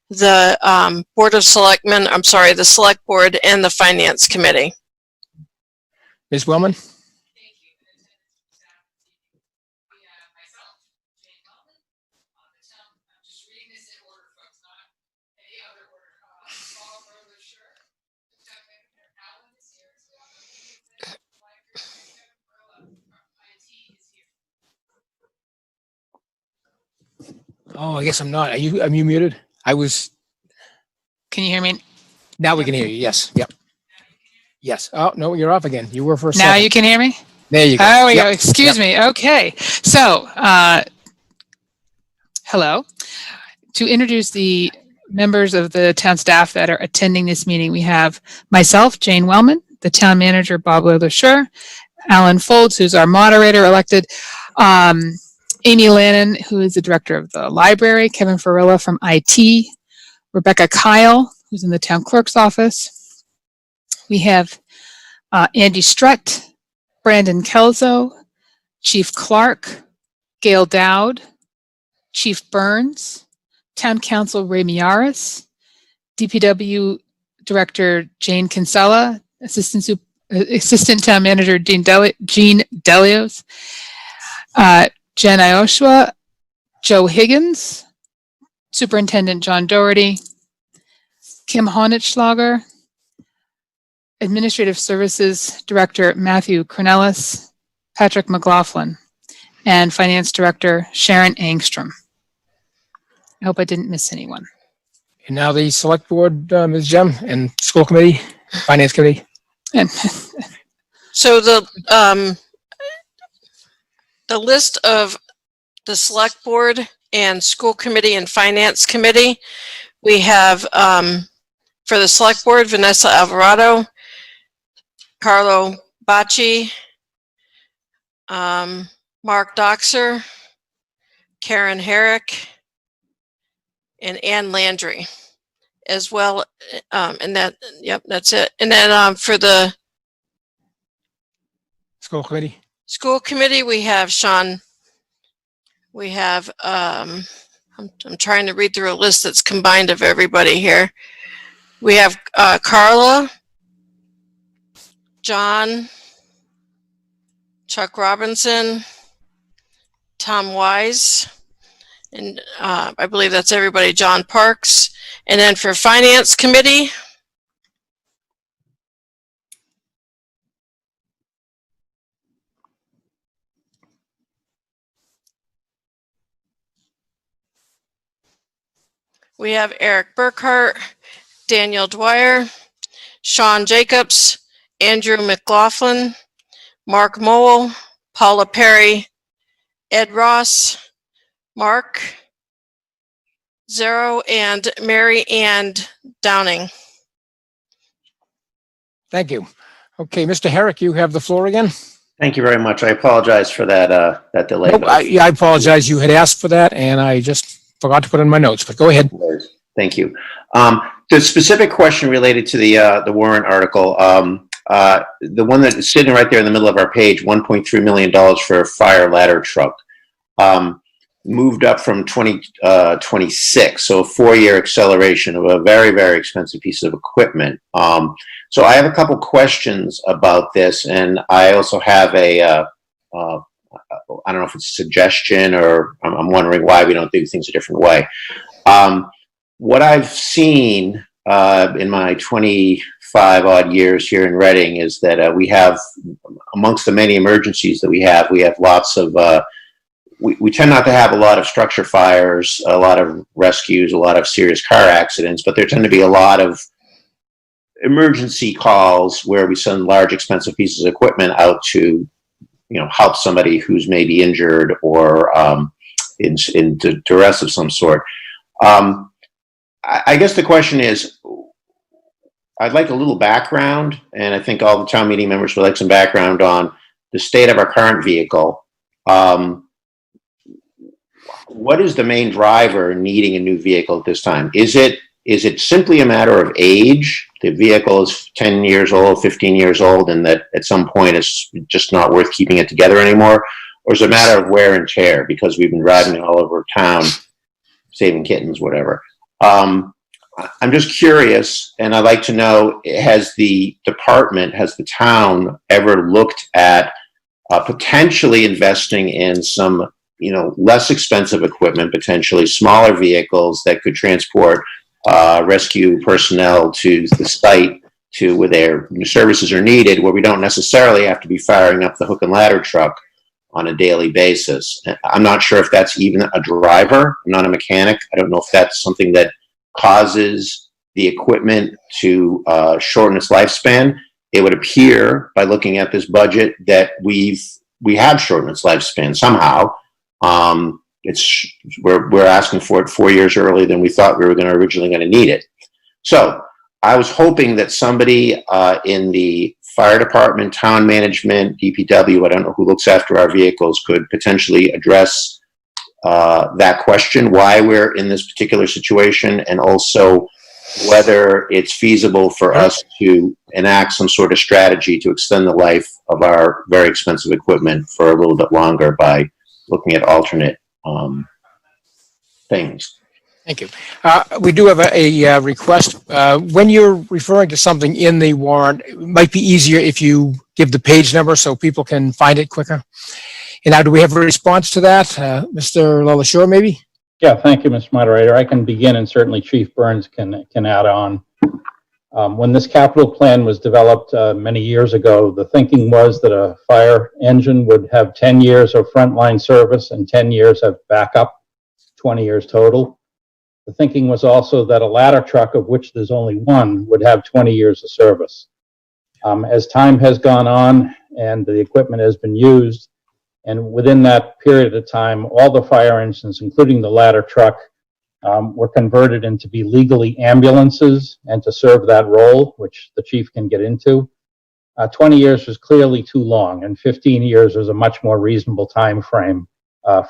Speaker 10: the Board of Selectmen, I'm sorry, the Select Board, and the Finance Committee.
Speaker 9: Ms. Wellman? Oh, I guess I'm not. Are you muted? I was.
Speaker 1: Can you hear me?
Speaker 9: Now we can hear you. Yes. Yep. Yes. Oh, no, you're off again. You were for a
Speaker 1: Now
Speaker 9: second.
Speaker 1: you can hear me?
Speaker 9: There you go.
Speaker 1: There we
Speaker 9: Yep.
Speaker 1: go. Excuse me. Okay. So, hello. To introduce the members of the town staff that are attending this meeting, we have myself, Jane Wellman, the town manager, Bob LeSure, Alan Folds, who's our moderator elected, Amy Lannon, who is the director of the library, Kevin Farilla from IT, Rebecca Kyle, who's in the town clerk's office. We have Andy Strutt, Brandon Kelso, Chief Clark, Gail Dowd, Chief Burns, Town Council Ray Miaris, DPW Director Jane Kinsella, Assistant Town Manager Jean Delios, Jen Ioshua, Joe Higgins, Superintendent John Doherty, Kim Honitschlager, Administrative Services Director Matthew Cornelis, Patrick McLaughlin, and Finance Director Sharon Angstrom. I hope I didn't miss anyone.
Speaker 9: And now the select board, Ms. Jem, and school committee, finance committee.
Speaker 1: And
Speaker 10: So the list of the select board and school committee and finance committee, we have for the select board, Vanessa Alvarado, Carlo Bacci, Mark Doxer, Karen Herrick, and Ann Landry, as well. And that, yep, that's it. And then for the
Speaker 9: School committee.
Speaker 10: school committee, we have Sean. We have, I'm trying to read through a list that's combined of everybody here. We have Carla, John, Chuck Robinson, Tom Wise, and I believe that's everybody, John Parks. And then for finance committee, we have Eric Burkhart, Daniel Dwyer, Sean Jacobs, Andrew McLaughlin, Mark Mowell, Paula Perry, Ed Ross, Mark Zero, and Mary Ann Downing.
Speaker 9: Thank you. Okay, Mr. Herrick, you have the floor again.
Speaker 13: Thank you very much. I apologize for that, that delay.
Speaker 9: Nope, I apologize. You had asked for that, and I just forgot to put it in my notes, but go ahead.
Speaker 13: Thank you. The specific question related to the warrant article, the one that is sitting right there in the middle of our page, $1.3 million for a fire ladder truck, moved up from 2026, so a 4-year acceleration of a very, very expensive piece of equipment. So I have a couple questions about this, and I also have a, I don't know if it's a suggestion or I'm wondering why we don't do things a different way. What I've seen in my 25 odd years here in Reading is that we have, amongst the many emergencies that we have lots of, we tend not to have a lot of structure fires, a lot of rescues, a lot of serious car accidents, but there tend to be a lot of emergency calls where we send large expensive pieces of equipment out to, help somebody who's maybe injured or in duress of some sort. I guess the question is, I'd like a little background, and I think all the town meeting members would like some background on the state of our current vehicle. What is the main driver needing a new vehicle at this time? Is it Is it simply a matter of age? The vehicle is 10 years old, 15 years old, and that at some point it's just not worth keeping it together anymore? Or is it a matter of wear and tear because we've been driving it all over town, saving kittens, whatever? I'm just curious, and I'd like to know, has the department, has the town ever looked at potentially investing in some, less expensive equipment, potentially smaller vehicles that could transport rescue personnel to the site where their services are needed, where we don't necessarily have to be firing up the hook and ladder truck on a daily basis? I'm not sure if that's even a driver. I'm not a mechanic. I don't know if that's something that causes the equipment to shorten its lifespan. It would appear by looking at this budget that we have shortened its lifespan somehow. We're asking for it 4 years earlier than we thought we were originally going to need it. So I was hoping that somebody in the fire department, town management, DPW, I don't know who looks after our vehicles, could potentially address that question, why we're in this particular situation, and also whether it's feasible for us to enact some sort of strategy to extend the life of our very expensive equipment for a little bit longer by looking at alternate things.
Speaker 9: Thank you. We do have a request. When you're referring to something in the warrant, it might be easier if you give the page number so people can find it quicker. And now, do we have a response to that? Mr. LaLashore, maybe?
Speaker 16: Yeah, thank you, Mr. Moderator. I can begin, and certainly Chief Burns can add on. When this capital plan was developed many years ago, the thinking was that a fire engine would have 10 years of frontline service and 10 years of backup, 20 years total. The thinking was also that a ladder truck, of which there's only one, would have 20 years of service. As time has gone on and the equipment has been used, and within that period of time, all the fire engines, including the ladder truck, were converted into be legally ambulances and to serve that role, which the chief can get into. 20 years was clearly too long, and 15 years was a much more reasonable time frame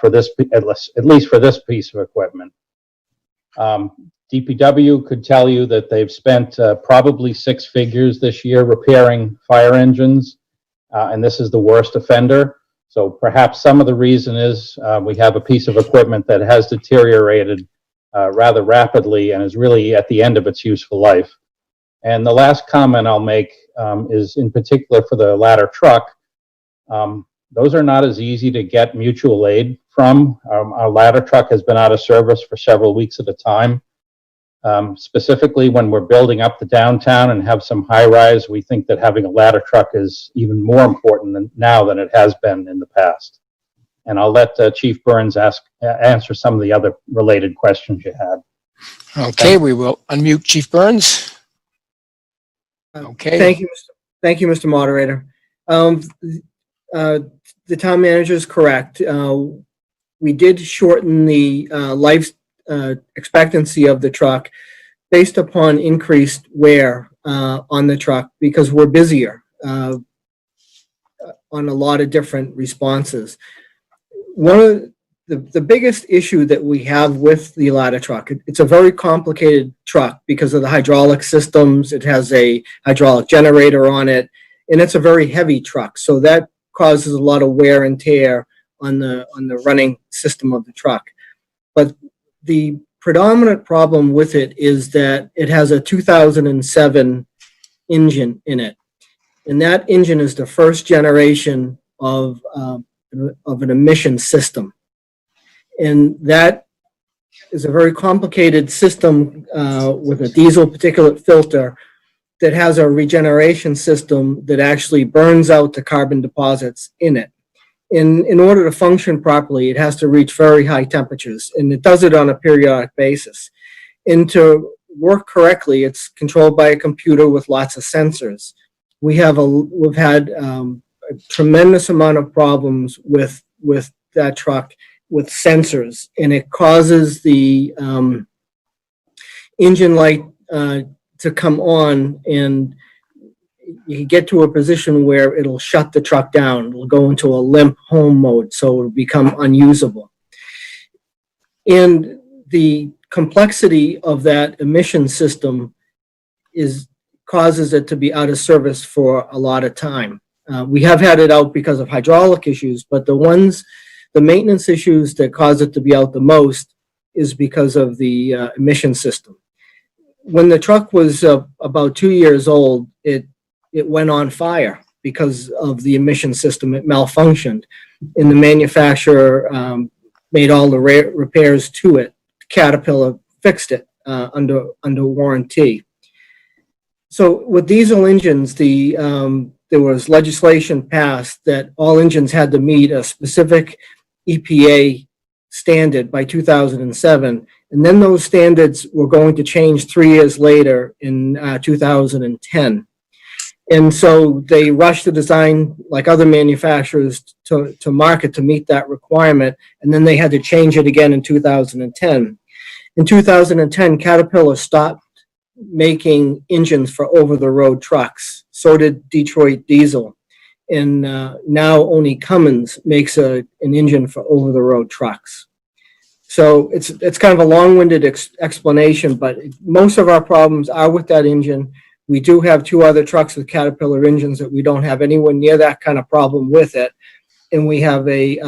Speaker 16: for this, at least for this piece of equipment. DPW could tell you that they've spent probably 6 figures this year repairing fire engines, and this is the worst offender. So perhaps some of the reason is we have a piece of equipment that has deteriorated rather rapidly and is really at the end of its useful life. And the last comment I'll make is in particular for the ladder truck. Those are not as easy to get mutual aid from. Our ladder truck has been out of service for several weeks at a time. Specifically when we're building up the downtown and have some high rise, we think that having a ladder truck is even more important now than it has been in the past. And I'll let Chief Burns answer some of the other related questions you had.
Speaker 9: Okay, we will unmute Chief Burns. Okay.
Speaker 19: Thank you, Mr. Moderator. The town manager is correct. We did shorten the life expectancy of the truck based upon increased wear on the truck because we're busier on a lot of different responses. One of the biggest issue that we have with the ladder truck, it's a very complicated truck because of the hydraulic systems. It has a hydraulic generator on it, and it's a very heavy truck. So that causes a lot of wear and tear on the running system of the truck. But the predominant problem with it is that it has a 2007 engine in it. And that engine is the first generation of an emission system. And that is a very complicated system with a diesel particulate filter that has a regeneration system that actually burns out the carbon deposits in it. In order to function properly, it has to reach very high temperatures, and it does it on a periodic basis. And to work correctly, it's controlled by a computer with lots of sensors. We've had a tremendous amount of problems with that truck with sensors, and it causes the engine light to come on, and you get to a position where it'll shut the truck down. It'll go into a limp home mode, so it'll become unusable. And the complexity of that emission system causes it to be out of service for a lot of time. We have had it out because of hydraulic issues, but the maintenance issues that cause it to be out the most is because of the emission system. When the truck was about 2 years old, it went on fire because of the emission system. It malfunctioned, and the manufacturer made all the repairs to it. Caterpillar fixed it under warranty. So with diesel engines, there was legislation passed that all engines had to meet a specific EPA standard by 2007, and then those standards were going to change 3 years later in 2010. And so they rushed to design, like other manufacturers, to market to meet that requirement, and then they had to change it again in 2010. In 2010, Caterpillar stopped making engines for over-the-road trucks. So did Detroit Diesel. And now only Cummins makes an engine for over-the-road trucks. So it's kind of a long-winded explanation, but most of our problems are with that engine. We do have 2 other trucks with Caterpillar engines that we don't have anywhere near that kind of problem with it. And we have a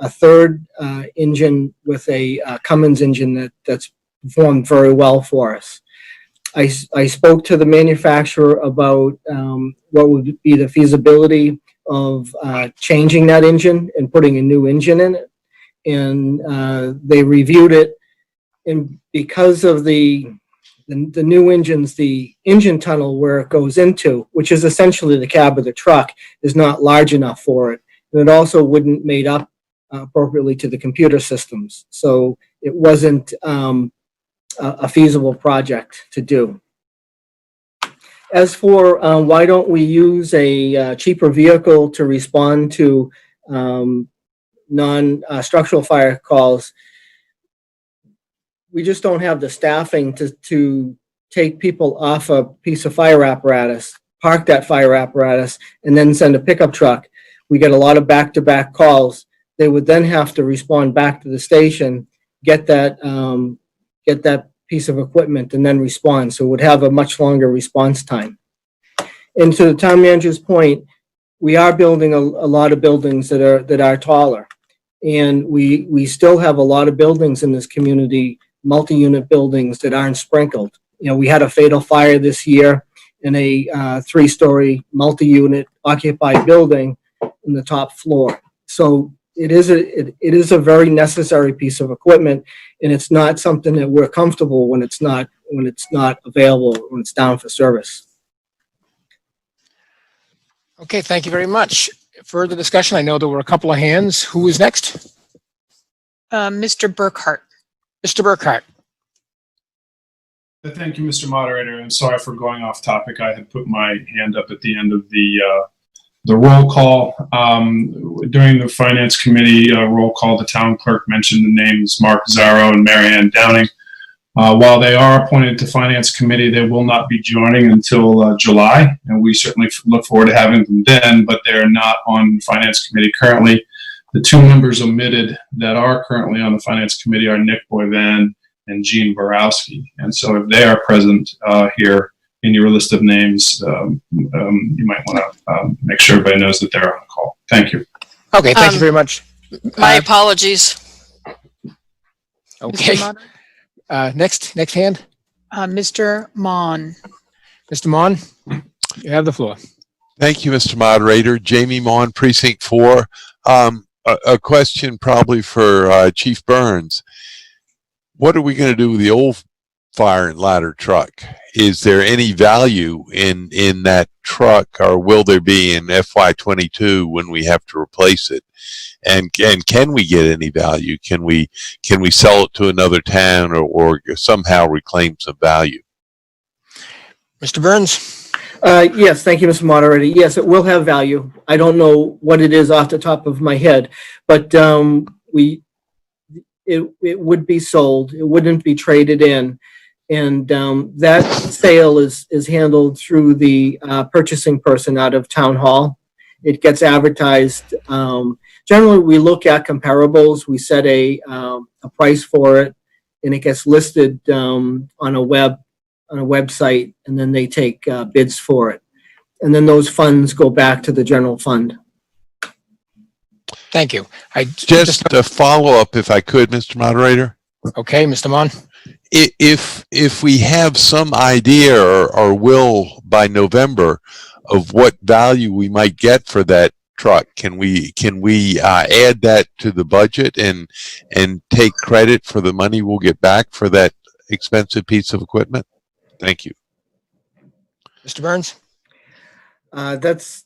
Speaker 19: third engine with a Cummins engine that's performed very well for us. I spoke to the manufacturer about what would be the feasibility of changing that engine and putting a new engine in it. And they reviewed it. And because of the new engines, the engine tunnel where it goes into, which is essentially the cab of the truck, is not large enough for it. And it also wouldn't mate up appropriately to the computer systems. So it wasn't a feasible project to do. As for why don't we use a cheaper vehicle to respond to non-structural fire calls, we just don't have the staffing to take people off a piece of fire apparatus, park that fire apparatus, and then send a pickup truck. We get a lot of back-to-back calls. They would then have to respond back to the station, get that piece of equipment, and then respond. So it would have a much longer response time. And to the town manager's point, we are building a lot of buildings that are taller. And we still have a lot of buildings in this community, multi-unit buildings that aren't sprinkled. You know, we had a fatal fire this year in a 3-story multi-unit occupied building in the top floor. So it is a very necessary piece of equipment, and it's not something that we're comfortable when it's not available, when it's down for service.
Speaker 9: Okay, thank you very much. Further discussion? I know there were a couple of hands. Who is next?
Speaker 1: Mr. Burkhart.
Speaker 9: Mr. Burkhart.
Speaker 17: Thank you, Mr. Moderator, and sorry for going off topic. I had put my hand up at the end of the roll call. During the Finance Committee roll call, the town clerk mentioned the names Mark Zarro and Marianne Downing. While they are appointed to Finance Committee, they will not be joining until July, and we certainly look forward to having them then, but they're not on Finance Committee currently. The 2 members omitted that are currently on the Finance Committee are Nick Boyvan and Jean Borowski. And so if they are present here in your list of names, you might want to make sure everybody knows that they're on the call. Thank you.
Speaker 9: Okay, thank you very much.
Speaker 10: My apologies.
Speaker 9: Okay. Next hand.
Speaker 1: Mr. Mon.
Speaker 9: Mr. Mon, you have the floor.
Speaker 20: Thank you, Mr. Moderator. Jamie Mon, Precinct 4. A question probably for Chief Burns. What are we going to do with the old fire and ladder truck? Is there any value in that truck, or will there be in FY22 when we have to replace it? And can we get any value? Can we sell it to another town or somehow reclaim some value?
Speaker 9: Mr. Burns?
Speaker 19: Yes, thank you, Mr. Moderator. Yes, it will have value. I don't know what it is off the top of my head, but it would be sold. It wouldn't be traded in. And that sale is handled through the purchasing person out of Town Hall. It gets advertised. Generally, we look at comparables. We set a price for it, and it gets listed on a website, and then they take bids for it. And then those funds go back to the general fund.
Speaker 9: Thank you.
Speaker 20: Just a follow-up, if I could, Mr. Moderator.
Speaker 9: Okay, Mr. Mon.
Speaker 20: If we have some idea or will by November of what value we might get for that truck, can we add that to the budget and take credit for the money we'll get back for that expensive piece of equipment? Thank you.
Speaker 9: Mr. Burns?
Speaker 19: That's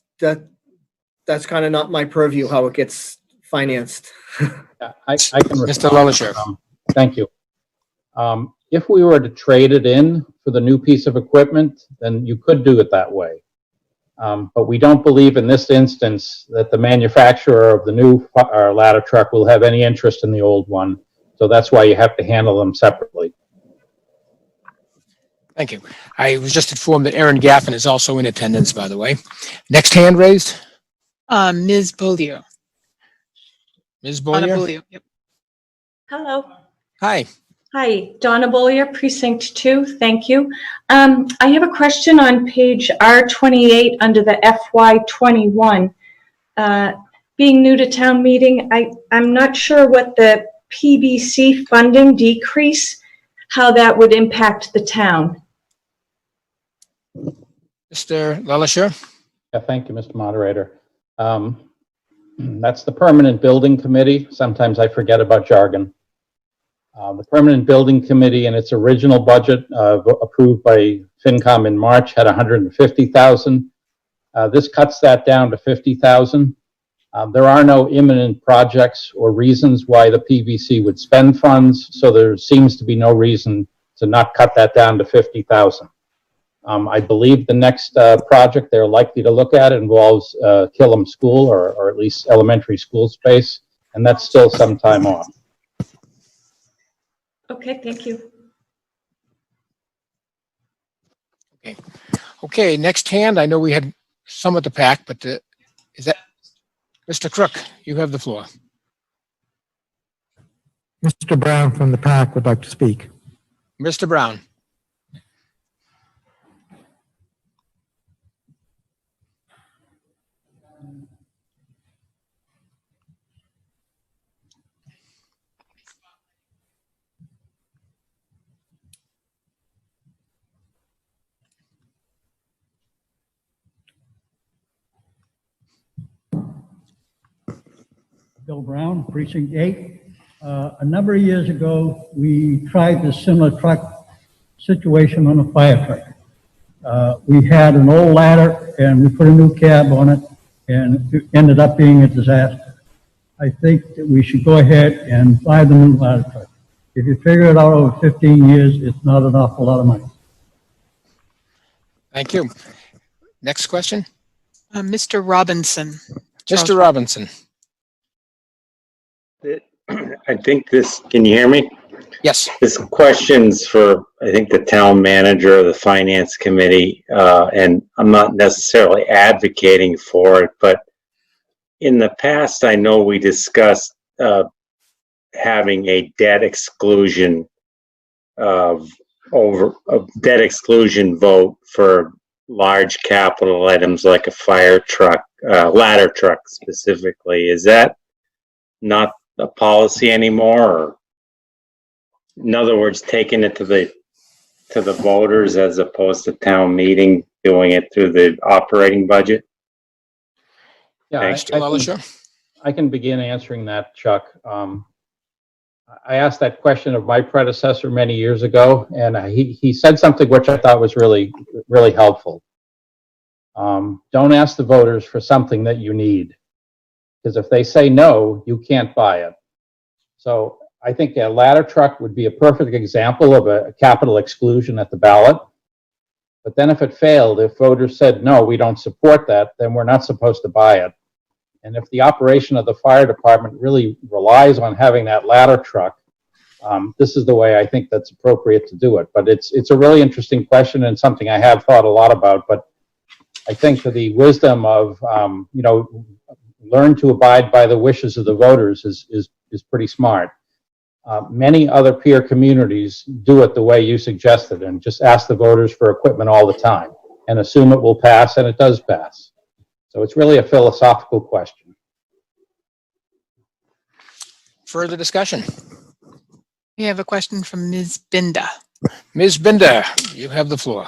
Speaker 19: kind of not my purview, how it gets financed.
Speaker 16: I can respond.
Speaker 9: Mr. LaLachère.
Speaker 16: Thank you. If we were to trade it in for the new piece of equipment, then you could do it that way. But we don't believe in this instance that the manufacturer of the new ladder truck will have any interest in the old one. So that's why you have to handle them separately.
Speaker 9: Thank you. I was just informed that Aaron Gaffin is also in attendance, by the way. Next hand raised?
Speaker 1: Ms. Bolio.
Speaker 9: Ms.
Speaker 1: Donna
Speaker 9: Bollier?
Speaker 1: Bolio, yep.
Speaker 21: Hello.
Speaker 9: Hi.
Speaker 21: Hi, Donna Bollier, Precinct 2. Thank you. I have a question on page R28 under the FY21. Being new to town meeting, I'm not sure what the PBC funding decrease, how that would impact the town.
Speaker 9: Mr. LaLachère?
Speaker 16: Yeah, thank you, Mr. Moderator. That's the Permanent Building Committee. Sometimes I forget about jargon. The Permanent Building Committee in its original budget approved by FinCom in March had $150,000. This cuts that down to $50,000. There are no imminent projects or reasons why the PBC would spend funds, so there seems to be no reason to not cut that down to $50,000. I believe the next project they're likely to look at involves Killam School, or at least elementary school space, and that's still some time off.
Speaker 21: Okay, thank you.
Speaker 9: Okay, next hand. I know we had some at the pack, but is that Mr. Crook? You have the floor.
Speaker 15: Mr. Brown from the PAC would like to speak.
Speaker 9: Mr. Brown.
Speaker 14: Bill Brown, Precinct 8. A number of years ago, we tried this similar truck situation on a fire truck. We had an old ladder and we put a new cab on it, and it ended up being a disaster. I think that we should go ahead and buy the new ladder truck. If you figure it out over 15 years, it's not an awful lot of money.
Speaker 9: Thank you. Next question.
Speaker 1: Mr. Robinson.
Speaker 9: Mr. Robinson.
Speaker 22: I think this, can you hear me?
Speaker 9: Yes.
Speaker 22: This question's for, I think, the town manager or the finance committee, and I'm not necessarily advocating for it, but in the past, I know we discussed having a debt exclusion debt exclusion vote for large capital items like a fire truck, ladder truck specifically. Is that not a policy anymore? Or, in other words, taking it to the voters as opposed to town meeting doing it through the operating budget?
Speaker 16: Yeah, I can begin answering that, Chuck. I asked that question of my predecessor many years ago, and he said something which I thought was really, really helpful. Don't ask the voters for something that you need, because if they say no, you can't buy it. So I think a ladder truck would be a perfect example of a capital exclusion at the ballot. But then if it failed, if voters said, no, we don't support that, then we're not supposed to buy it. And if the operation of the fire department really relies on having that ladder truck, this is the way I think that's appropriate to do it. But it's a really interesting question and something I have thought a lot about. But I think that the wisdom of, learn to abide by the wishes of the voters is pretty smart. Many other peer communities do it the way you suggested and just ask the voters for equipment all the time and assume it will pass, and it does pass. So it's really a philosophical question.
Speaker 9: Further discussion?
Speaker 1: We have a question from Ms. Binda.
Speaker 9: Ms. Binder, you have the floor.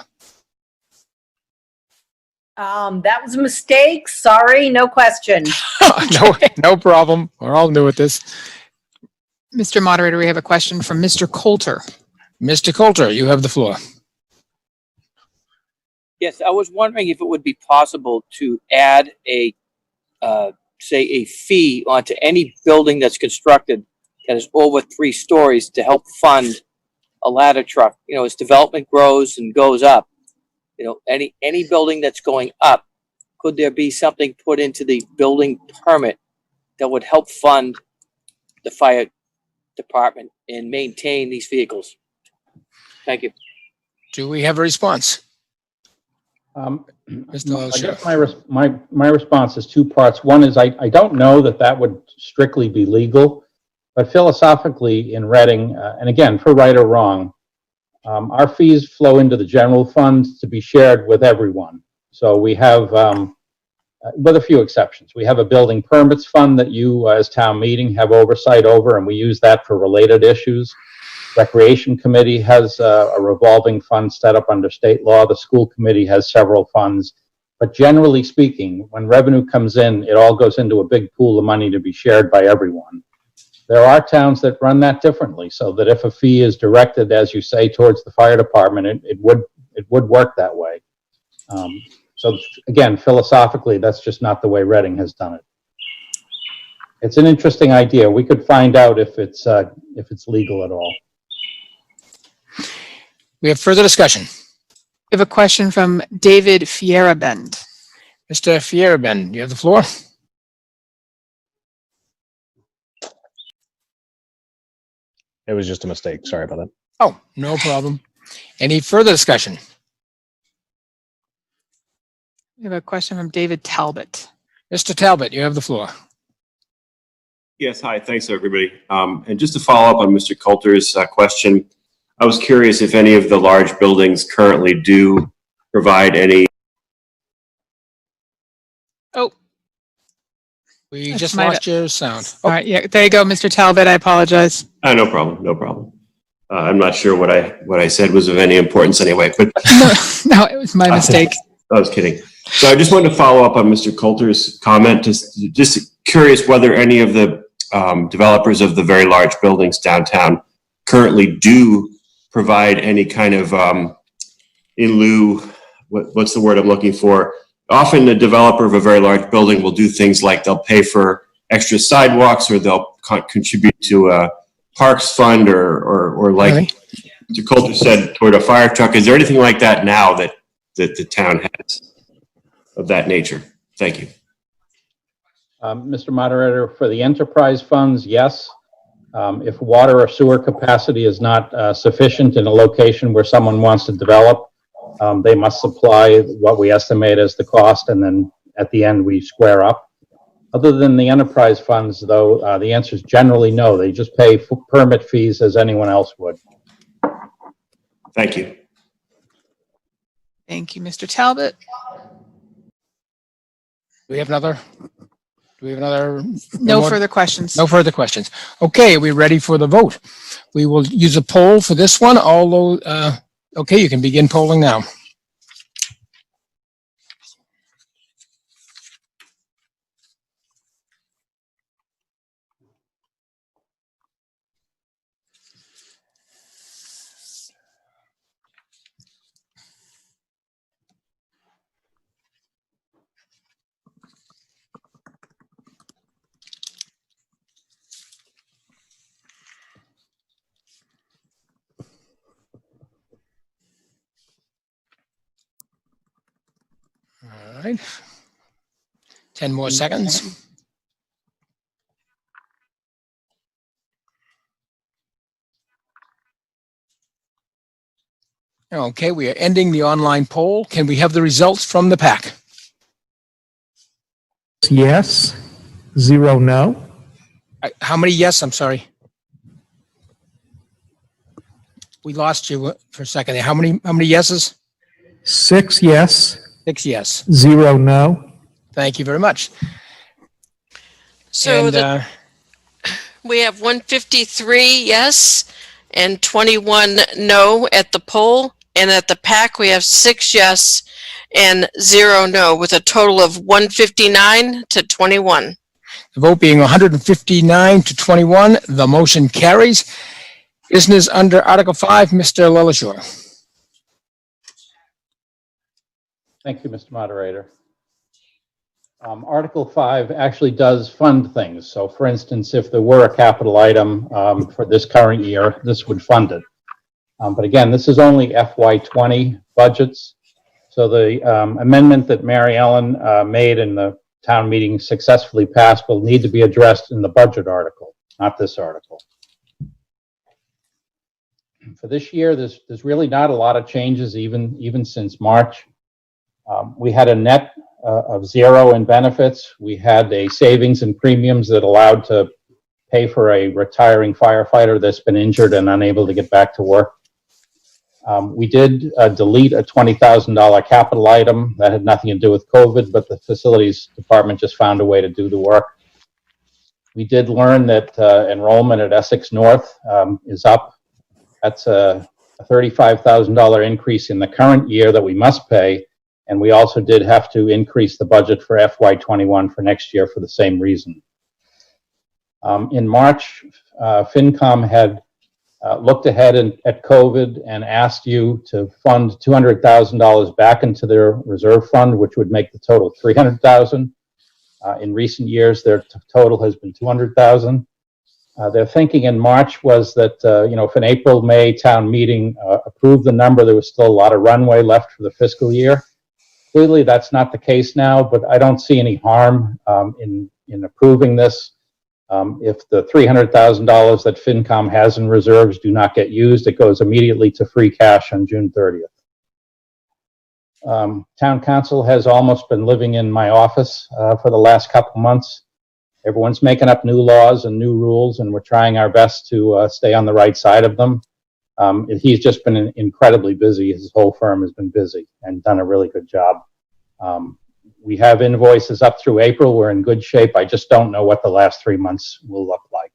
Speaker 2: That was a mistake. Sorry, no question.
Speaker 9: No problem. We're all new at this.
Speaker 1: Mr. Moderator, we have a question from Mr. Coulter.
Speaker 9: Mr. Coulter, you have the floor.
Speaker 4: Yes, I was wondering if it would be possible to add a, say, a fee onto any building that's constructed that is over 3 stories to help fund a ladder truck. You know, as development grows and goes up, you know, any building that's going up, could there be something put into the building permit that would help fund the fire department and maintain these vehicles? Thank you.
Speaker 9: Do we have a response?
Speaker 16: I guess my response is 2 parts. One is I don't know that would strictly be legal, but philosophically in Reading, and again, for right or wrong, our fees flow into the general fund to be shared with everyone. So we have, with a few exceptions, we have a building permits fund that you as town meeting have oversight over, and we use that for related issues. Recreation Committee has a revolving fund set up under state law. The school committee has several funds. But generally speaking, when revenue comes in, it all goes into a big pool of money to be shared by everyone. There are towns that run that differently, so that if a fee is directed, as you say, towards the fire department, it would work that way. So again, philosophically, that's just not the way Reading has done it. It's an interesting idea. We could find out if it's legal at all.
Speaker 9: We have further discussion.
Speaker 1: We have a question from David Fierabend.
Speaker 9: Mr. Fierabend, you have the floor.
Speaker 23: It was just a mistake. Sorry about that.
Speaker 9: Oh, no problem. Any further discussion?
Speaker 1: We have a question from David Talbot.
Speaker 9: Mr. Talbot, you have the floor.
Speaker 24: Yes, hi. Thanks, everybody. And just to follow up on Mr. Coulter's question, I was curious if any of the large buildings currently do provide any.
Speaker 1: Oh.
Speaker 9: We just lost your sound.
Speaker 1: All right, yeah, there you go, Mr. Talbot. I apologize.
Speaker 24: No problem. No problem. I'm not sure what I said was of any importance anyway, but
Speaker 1: no, it was my mistake.
Speaker 24: I was kidding. So I just wanted to follow up on Mr. Coulter's comment. Just curious whether any of the developers of the very large buildings downtown currently do provide any kind of in lieu. What's the word I'm looking for? Often the developer of a very large building will do things like they'll pay for extra sidewalks, or they'll contribute to a parks fund, or like Mr. Coulter said, toward a fire truck. Is there anything like that now that the town has of that nature? Thank you.
Speaker 16: Mr. Moderator, for the enterprise funds, yes. If water or sewer capacity is not sufficient in a location where someone wants to develop, they must supply what we estimate as the cost, and then at the end we square up. Other than the enterprise funds, though, the answer is generally no. They just pay permit fees as anyone else would.
Speaker 24: Thank you.
Speaker 1: Thank you, Mr. Talbot.
Speaker 9: Do we have another?
Speaker 1: No further questions.
Speaker 9: No further questions. Okay, are we ready for the vote? We will use a poll for this one, although, okay, you can begin polling now. All right. 10 more seconds. Okay, we are ending the online poll. Can we have the results from the PAC?
Speaker 15: Yes, 0 no.
Speaker 9: How many yes? I'm sorry. We lost you for a second. How many yeses?
Speaker 15: 6 yes,
Speaker 9: 6 yes.
Speaker 15: 0 no.
Speaker 9: Thank you very much.
Speaker 10: So
Speaker 9: And,
Speaker 10: we have 153 yes and 21 no at the poll. And at the PAC, we have 6 yes and 0 no, with a total of 159 to 21.
Speaker 9: the vote being 159 to 21, the motion carries. Business under Article 5, Mr. Lelashore.
Speaker 16: Thank you, Mr. Moderator. Article 5 actually does fund things. So for instance, if there were a capital item for this current year, this would fund it. But again, this is only FY20 budgets. So the amendment that Mary Ellen made in the town meeting successfully passed will need to be addressed in the budget article, not this article. For this year, there's really not a lot of changes even since March. We had a net of 0 in benefits. We had a savings in premiums that allowed to pay for a retiring firefighter that's been injured and unable to get back to work. We did delete a $20,000 capital item that had nothing to do with COVID, but the facilities department just found a way to do the work. We did learn that enrollment at Essex North is up. That's a $35,000 increase in the current year that we must pay. And we also did have to increase the budget for FY21 for next year for the same reason. In March, FinCom had looked ahead at COVID and asked you to fund $200,000 back into their reserve fund, which would make the total $300,000. In recent years, their total has been $200,000. Their thinking in March was that, if an April, May town meeting approved the number, there was still a lot of runway left for the fiscal year. Clearly, that's not the case now, but I don't see any harm in approving this. If the $300,000 that FinCom has in reserves do not get used, it goes immediately to free cash on June 30th. Town council has almost been living in my office for the last couple months. Everyone's making up new laws and new rules, and we're trying our best to stay on the right side of them. He's just been incredibly busy. His whole firm has been busy and done a really good job. We have invoices up through April. We're in good shape. I just don't know what the last 3 months will look like.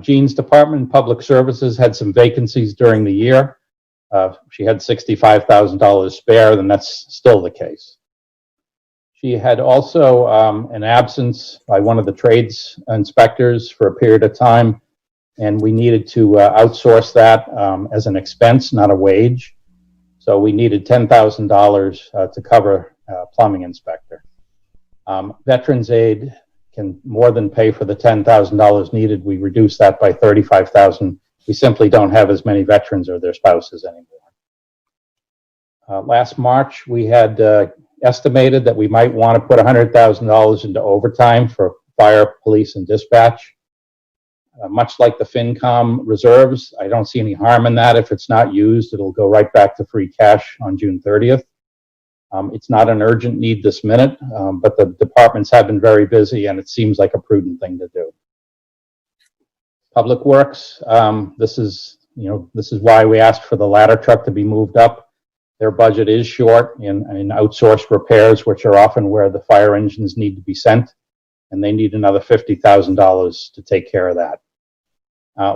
Speaker 16: Jean's Department, Public Services, had some vacancies during the year. She had $65,000 spare, and that's still the case. She had also an absence by one of the trades inspectors for a period of time, and we needed to outsource that as an expense, not a wage. So we needed $10,000 to cover plumbing inspector. Veterans Aid can more than pay for the $10,000 needed. We reduced that by $35,000. We simply don't have as many veterans or their spouses anymore. Last March, we had estimated that we might want to put $100,000 into overtime for fire, police, and dispatch. Much like the FinCom reserves, I don't see any harm in that. If it's not used, it'll go right back to free cash on June 30th. It's not an urgent need this minute, but the departments have been very busy, and it seems like a prudent thing to do. Public Works, this is why we asked for the ladder truck to be moved up. Their budget is short in outsourced repairs, which are often where the fire engines need to be sent, and they need another $50,000 to take care of that.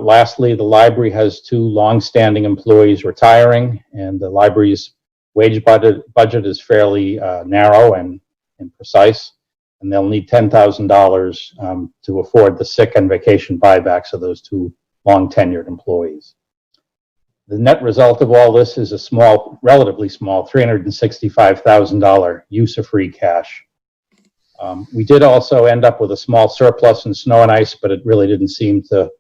Speaker 16: Lastly, the library has 2 long-standing employees retiring, and the library's wage budget is fairly narrow and precise, and they'll need $10,000 to afford the sick and vacation buybacks of those 2 long-tenured employees. The net result of all this is a small, relatively small, $365,000 use of free cash. We did also end up with a small surplus in snow and ice, but it really didn't seem to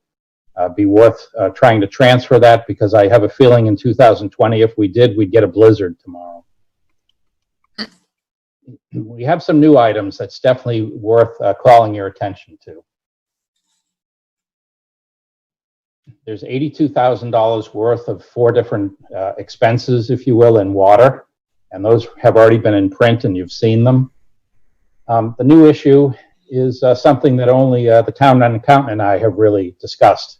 Speaker 16: be worth trying to transfer that, because I have a feeling in 2020, if we did, we'd get a blizzard tomorrow. We have some new items that's definitely worth calling your attention to. There's $82,000 worth of 4 different expenses, if you will, in water, and those have already been in print and you've seen them. The new issue is something that only the town accountant and I have really discussed.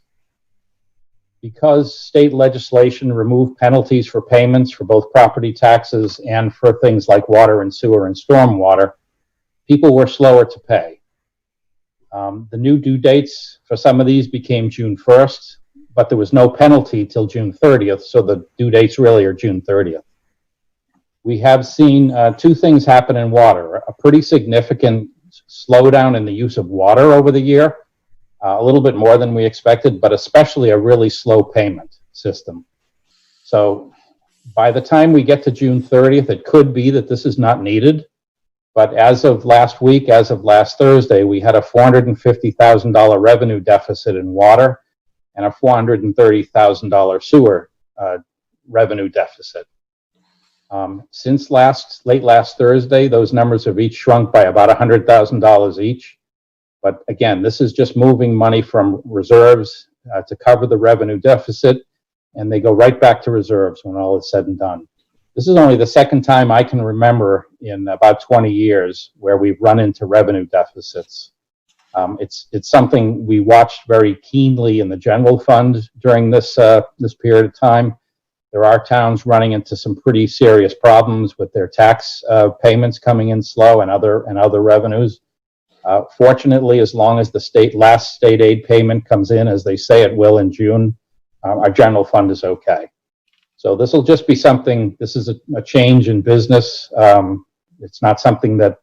Speaker 16: Because state legislation removed penalties for payments for both property taxes and for things like water and sewer and stormwater, people were slower to pay. The new due dates for some of these became June 1st, but there was no penalty till June 30th, so the due dates really are June 30th. We have seen two things happen in water: a pretty significant slowdown in the use of water over the year, a little bit more than we expected, but especially a really slow payment system. So by the time we get to June 30th, it could be that this is not needed. But as of last week, as of last Thursday, we had a $450,000 revenue deficit in water and a $430,000 sewer revenue deficit. Since late last Thursday, those numbers have each shrunk by about $100,000 each. But again, this is just moving money from reserves to cover the revenue deficit, and they go right back to reserves when all is said and done. This is only the second time I can remember in about 20 years where we've run into revenue deficits. It's something we watched very keenly in the general fund during this period of time. There are towns running into some pretty serious problems with their tax payments coming in slow and other revenues. Fortunately, as long as the last state aid payment comes in, as they say it will in June, our general fund is okay. So this will just be something, this is a change in business. It's not something that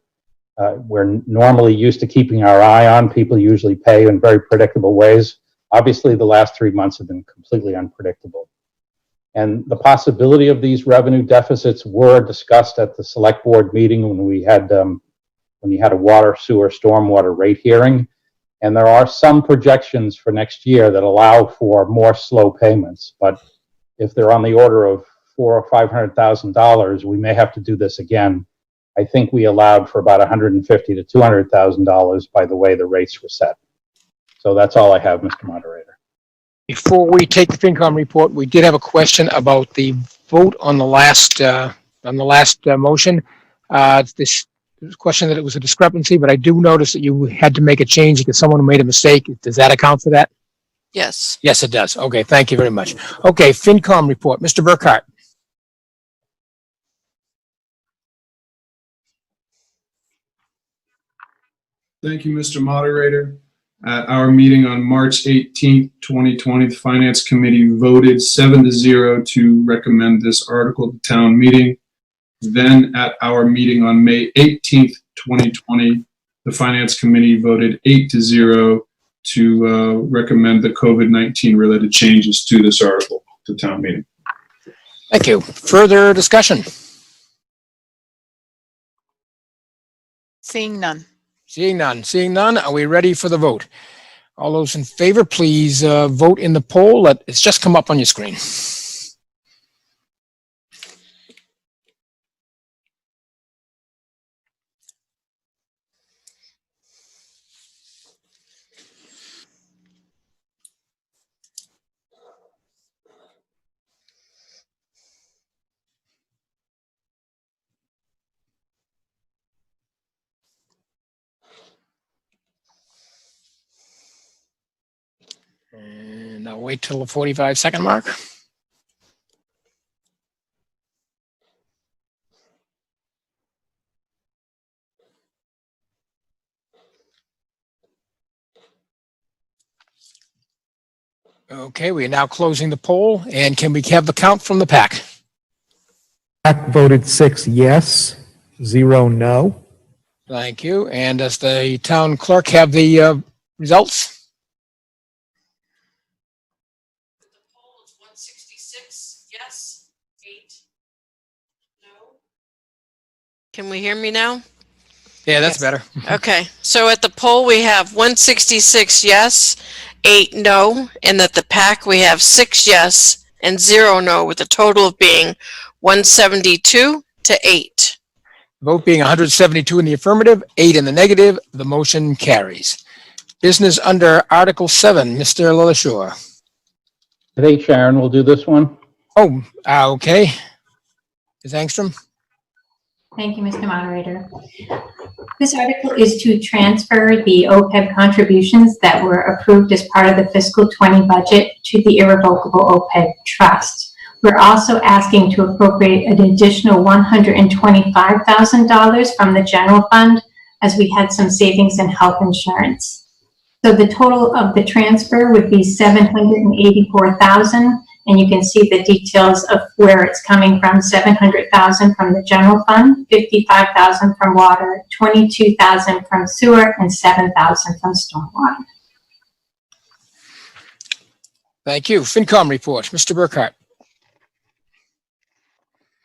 Speaker 16: we're normally used to keeping our eye on. People usually pay in very predictable ways. Obviously, the last 3 months have been completely unpredictable. And the possibility of these revenue deficits were discussed at the select board meeting when you had a water, sewer, stormwater rate hearing. And there are some projections for next year that allow for more slow payments. But if they're on the order of $400,000 or $500,000, we may have to do this again. I think we allowed for about $150,000 to $200,000 by the way the rates were set. So that's all I have, Mr. Moderator.
Speaker 9: Before we take the FinCom report, we did have a question about the vote on the last motion. This question that it was a discrepancy, but I do notice that you had to make a change because someone made a mistake. Does that account for that?
Speaker 10: Yes.
Speaker 9: Yes, it does. Okay, thank you very much. Okay, FinCom report, Mr. Burkhart.
Speaker 17: Thank you, Mr. Moderator. At our meeting on March 18th, 2020, the Finance Committee voted 7-0 to recommend this article to town meeting. Then at our meeting on May 18th, 2020, the Finance Committee voted 8-0 to recommend the COVID-19 related changes to this article to town meeting.
Speaker 9: Thank you. Further discussion?
Speaker 1: Seeing none.
Speaker 9: Seeing none. Are we ready for the vote? All those in favor, please vote in the poll. It's just come up on your screen. And I'll wait till the 45-second mark. Okay, we are now closing the poll, and can we have the count from the PAC?
Speaker 15: PAC voted 6 yes, 0 no.
Speaker 9: Thank you. And does the town clerk have the results?
Speaker 8: The poll is 166 yes, 8 no.
Speaker 10: Can we hear me now?
Speaker 9: Yeah, that's better.
Speaker 10: Okay, so at the poll, we have 166 yes, 8 no, and at the PAC, we have 6 yes and 0 no, with a total of being 172 to 8.
Speaker 9: Vote being 172 in the affirmative, 8 in the negative, the motion carries. Business under Article 7, Mr. LaLashore.
Speaker 16: Today, Sharon will do this one.
Speaker 9: Oh, okay. Ms. Angstrom?
Speaker 3: Thank you, Mr. Moderator. This article is to transfer the OPEB contributions that were approved as part of the fiscal 20 budget to the irrevocable OPEB trust. We're also asking to appropriate an additional $125,000 from the general fund, as we had some savings in health insurance. So the total of the transfer would be $784,000, and you can see the details of where it's coming from. $700,000 from the general fund, $55,000 from water, $22,000 from sewer, and $7,000 from stormwater.
Speaker 9: Thank you. FinCom report, Mr. Burkhart.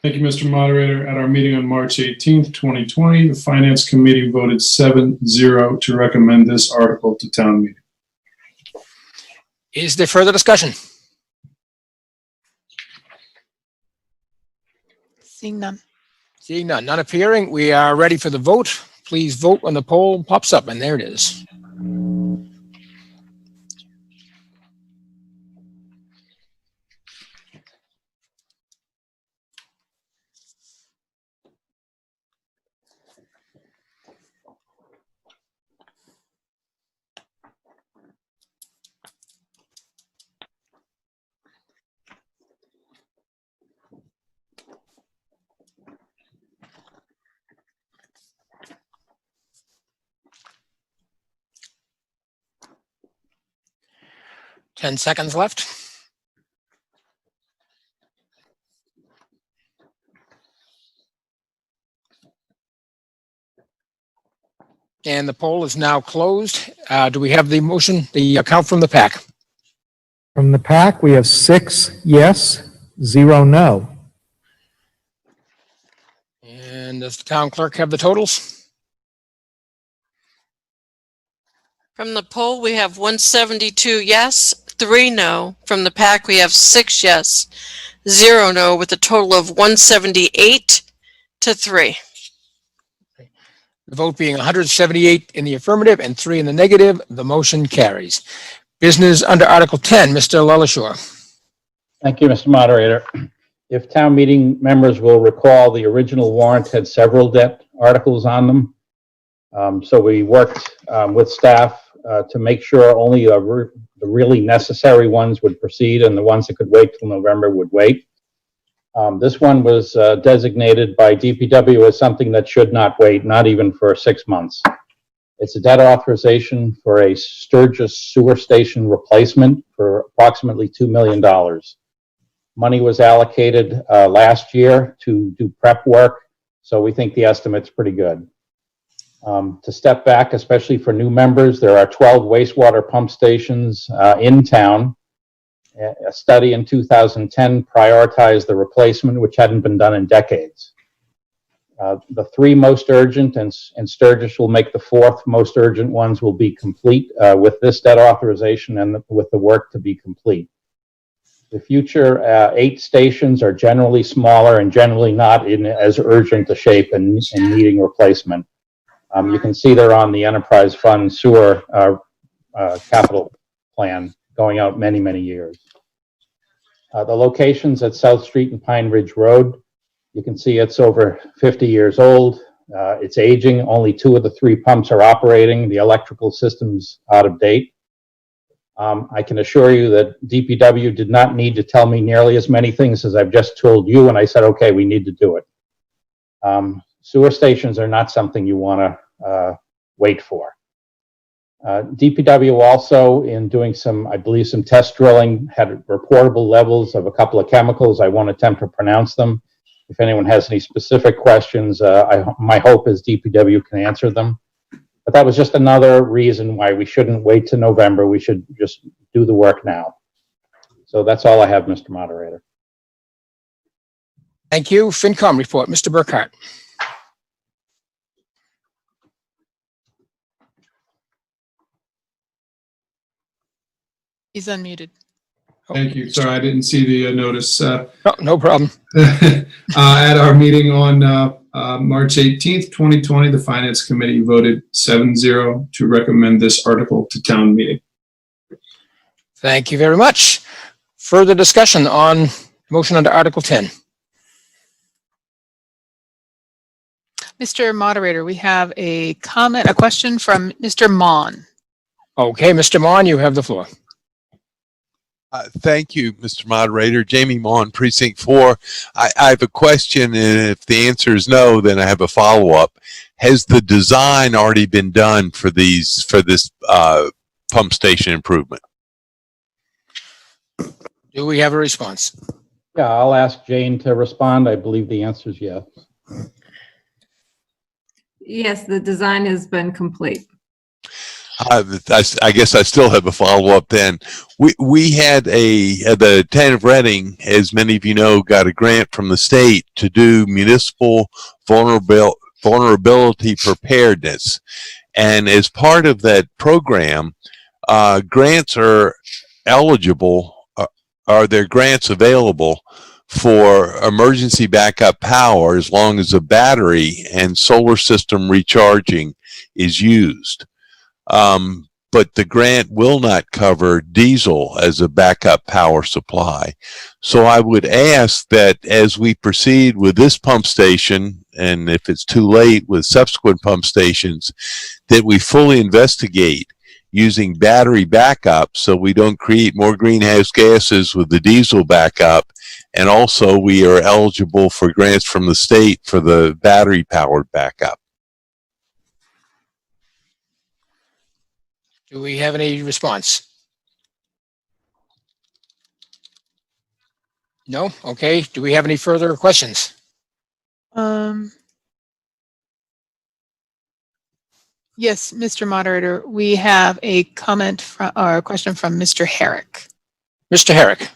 Speaker 17: Thank you, Mr. Moderator. At our meeting on March 18th, 2020, the Finance Committee voted 7-0 to recommend this article to town meeting.
Speaker 9: Is there further discussion?
Speaker 1: Seeing none.
Speaker 9: Seeing none, none appearing. We are ready for the vote. Please vote when the poll pops up, and there it is. Ten seconds left. And the poll is now closed. Do we have the motion, the count from the PAC?
Speaker 15: From the PAC, we have 6 yes, 0 no.
Speaker 9: And does the town clerk have the totals?
Speaker 10: From the poll, we have 172 yes, 3 no. From the PAC, we have 6 yes, 0 no, with a total of 178 to 3.
Speaker 9: The vote being 178 in the affirmative and 3 in the negative, the motion carries. Business under Article 10, Mr. Lelishore.
Speaker 16: Thank you, Mr. Moderator. If town meeting members will recall, the original warrant had several debt articles on them. So we worked with staff to make sure only the really necessary ones would proceed, and the ones that could wait till November would wait. This one was designated by DPW as something that should not wait, not even for 6 months. It's a debt authorization for a Sturgis sewer station replacement for approximately $2 million. Money was allocated last year to do prep work, so we think the estimate's pretty good. To step back, especially for new members, there are 12 wastewater pump stations in town. A study in 2010 prioritized the replacement, which hadn't been done in decades. The 3 most urgent, and Sturgis will make the 4th most urgent ones, will be complete with this debt authorization and with the work to be complete. The future 8 stations are generally smaller and generally not in as urgent a shape and needing replacement. You can see they're on the enterprise fund sewer capital plan going out many, many years. The locations at South Street and Pine Ridge Road, you can see it's over 50 years old. It's aging. Only 2 of the 3 pumps are operating. The electrical system's out of date. I can assure you that DPW did not need to tell me nearly as many things as I've just told you, and I said, okay, we need to do it. Sewer stations are not something you want to wait for. DPW also, in doing some, I believe, some test drilling, had reportable levels of a couple of chemicals. I won't attempt to pronounce them. If anyone has any specific questions, my hope is DPW can answer them. But that was just another reason why we shouldn't wait to November. We should just do the work now. So that's all I have, Mr. Moderator.
Speaker 9: Thank you. FinCom report, Mr. Burkhart.
Speaker 1: He's unmuted.
Speaker 17: Thank you. Sorry, I didn't see the notice.
Speaker 9: No problem.
Speaker 17: At our meeting on March 18th, 2020, the Finance Committee voted 7-0 to recommend this article to town meeting.
Speaker 9: Thank you very much. Further discussion on motion under Article 10.
Speaker 1: Mr. Moderator, we have a question from Mr. Mon.
Speaker 9: Okay, Mr. Mon, you have the floor.
Speaker 20: Thank you, Mr. Moderator. Jamie Mon, Precinct 4. I have a question, and if the answer is no, then I have a follow-up. Has the design already been done for this pump station improvement?
Speaker 9: Do we have a response?
Speaker 16: Yeah, I'll ask Jane to respond. I believe the answer is yes.
Speaker 18: Yes, the design has been complete.
Speaker 20: I guess I still have a follow-up then. We had the town of Reading, as many of you know, got a grant from the state to do municipal vulnerability preparedness. And as part of that program, grants are eligible. Are there grants available for emergency backup power as long as a battery and solar system recharging is used? But the grant will not cover diesel as a backup power supply. So I would ask that as we proceed with this pump station, and if it's too late with subsequent pump stations, that we fully investigate using battery backup so we don't create more greenhouse gases with the diesel backup. And also we are eligible for grants from the state for the battery powered backup.
Speaker 9: Do we have any response? No? Okay. Do we have any further questions?
Speaker 1: Yes, Mr. Moderator, we have a or a question from Mr. Herrick.
Speaker 9: Mr. Herrick.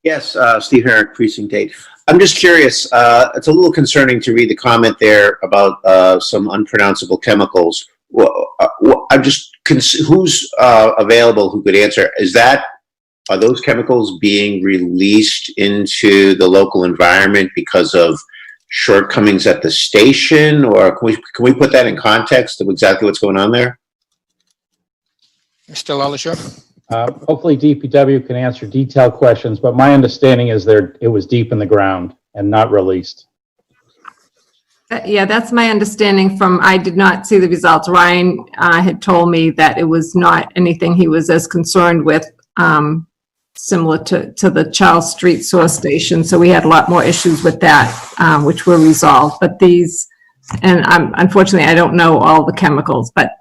Speaker 13: Yes, Steve Herrick, Precinct 8. I'm just curious, it's a little concerning to read the comment there about some unpronounceable chemicals. I'm just, who's available who could answer? Are those chemicals being released into the local environment because of shortcomings at the station? Or can we put that in context of exactly what's going on there?
Speaker 9: Mr. LaLacheur?
Speaker 16: Hopefully DPW can answer detailed questions, but my understanding is it was deep in the ground and not released.
Speaker 18: Yeah, that's my understanding I did not see the results. Ryan had told me that it was not anything he was as concerned with, similar to the Charles Street source station. So we had a lot more issues with that, which were resolved. But unfortunately, I don't know all the chemicals, but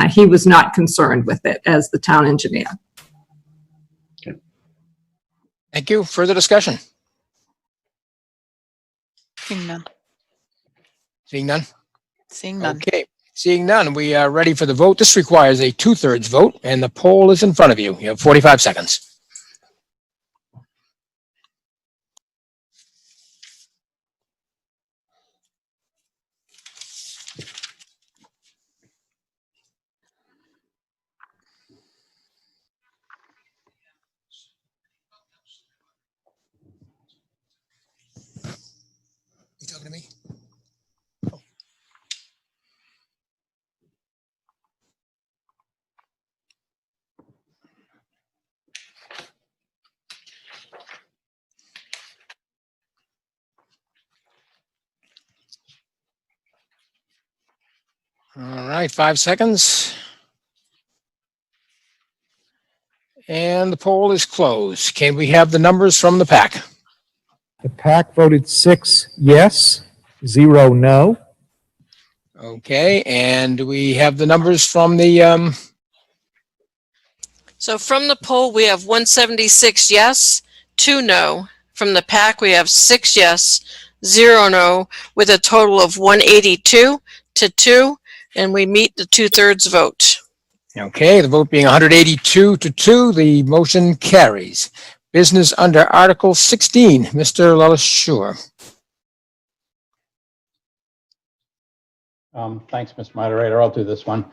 Speaker 18: he was not concerned with it as the town engineer.
Speaker 13: Okay.
Speaker 9: Thank you. Further discussion?
Speaker 1: Seeing none.
Speaker 9: Seeing none?
Speaker 1: Seeing none.
Speaker 9: Okay. Seeing none, we are ready for the vote. This requires a 2/3 vote, and the poll is in front of you. You have 45 seconds. You talking to me? All right, 5 seconds. And the poll is closed. Can we have the numbers from the PAC?
Speaker 15: The PAC voted 6 yes, 0 no.
Speaker 9: Okay, and do we have the numbers from the,
Speaker 10: So from the poll, we have 176 yes, 2 no. From the PAC, we have 6 yes, 0 no, with a total of 182 to 2, and we meet the 2/3 vote.
Speaker 9: okay, the vote being 182 to 2, the motion carries. Business under Article 16, Mr. LaLacheur.
Speaker 16: Thanks, Mr. Moderator. I'll do this one.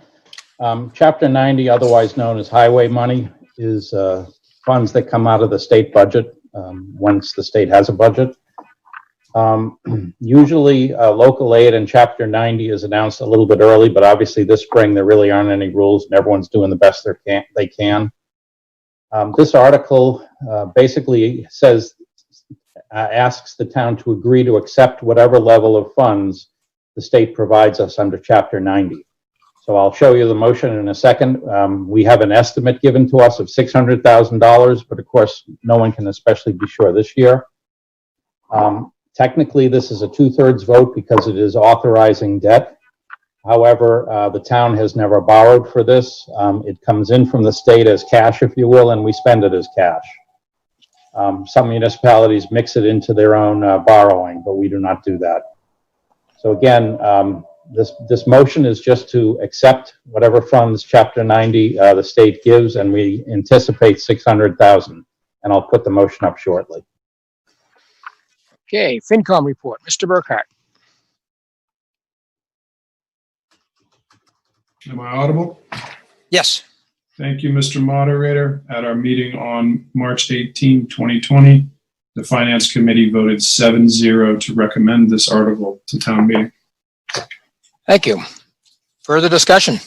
Speaker 16: Chapter 90, otherwise known as highway money, is funds that come out of the state budget once the state has a budget. Usually local aid in Chapter 90 is announced a little bit early, but obviously this spring there really aren't any rules and everyone's doing the best they can. This article basically says, asks the town to agree to accept whatever level of funds the state provides us under Chapter 90. So I'll show you the motion in a second. We have an estimate given to us of $600,000, but of course, no one can especially be sure this year. Technically, this is a 2/3 vote because it is authorizing debt. However, the town has never borrowed for this. It comes in from the state as cash, if you will, and we spend it as cash. Some municipalities mix it into their own borrowing, but we do not do that. So again, this motion is just to accept whatever funds Chapter 90 the state gives, and we anticipate $600,000. And I'll put the motion up shortly.
Speaker 9: Okay, FinCom report, Mr. Burkhart.
Speaker 17: Am I audible?
Speaker 9: Yes.
Speaker 17: Thank you, Mr. Moderator. At our meeting on March 18, 2020, the Finance Committee voted 7-0 to recommend this article to town meeting.
Speaker 9: Thank you. Further discussion?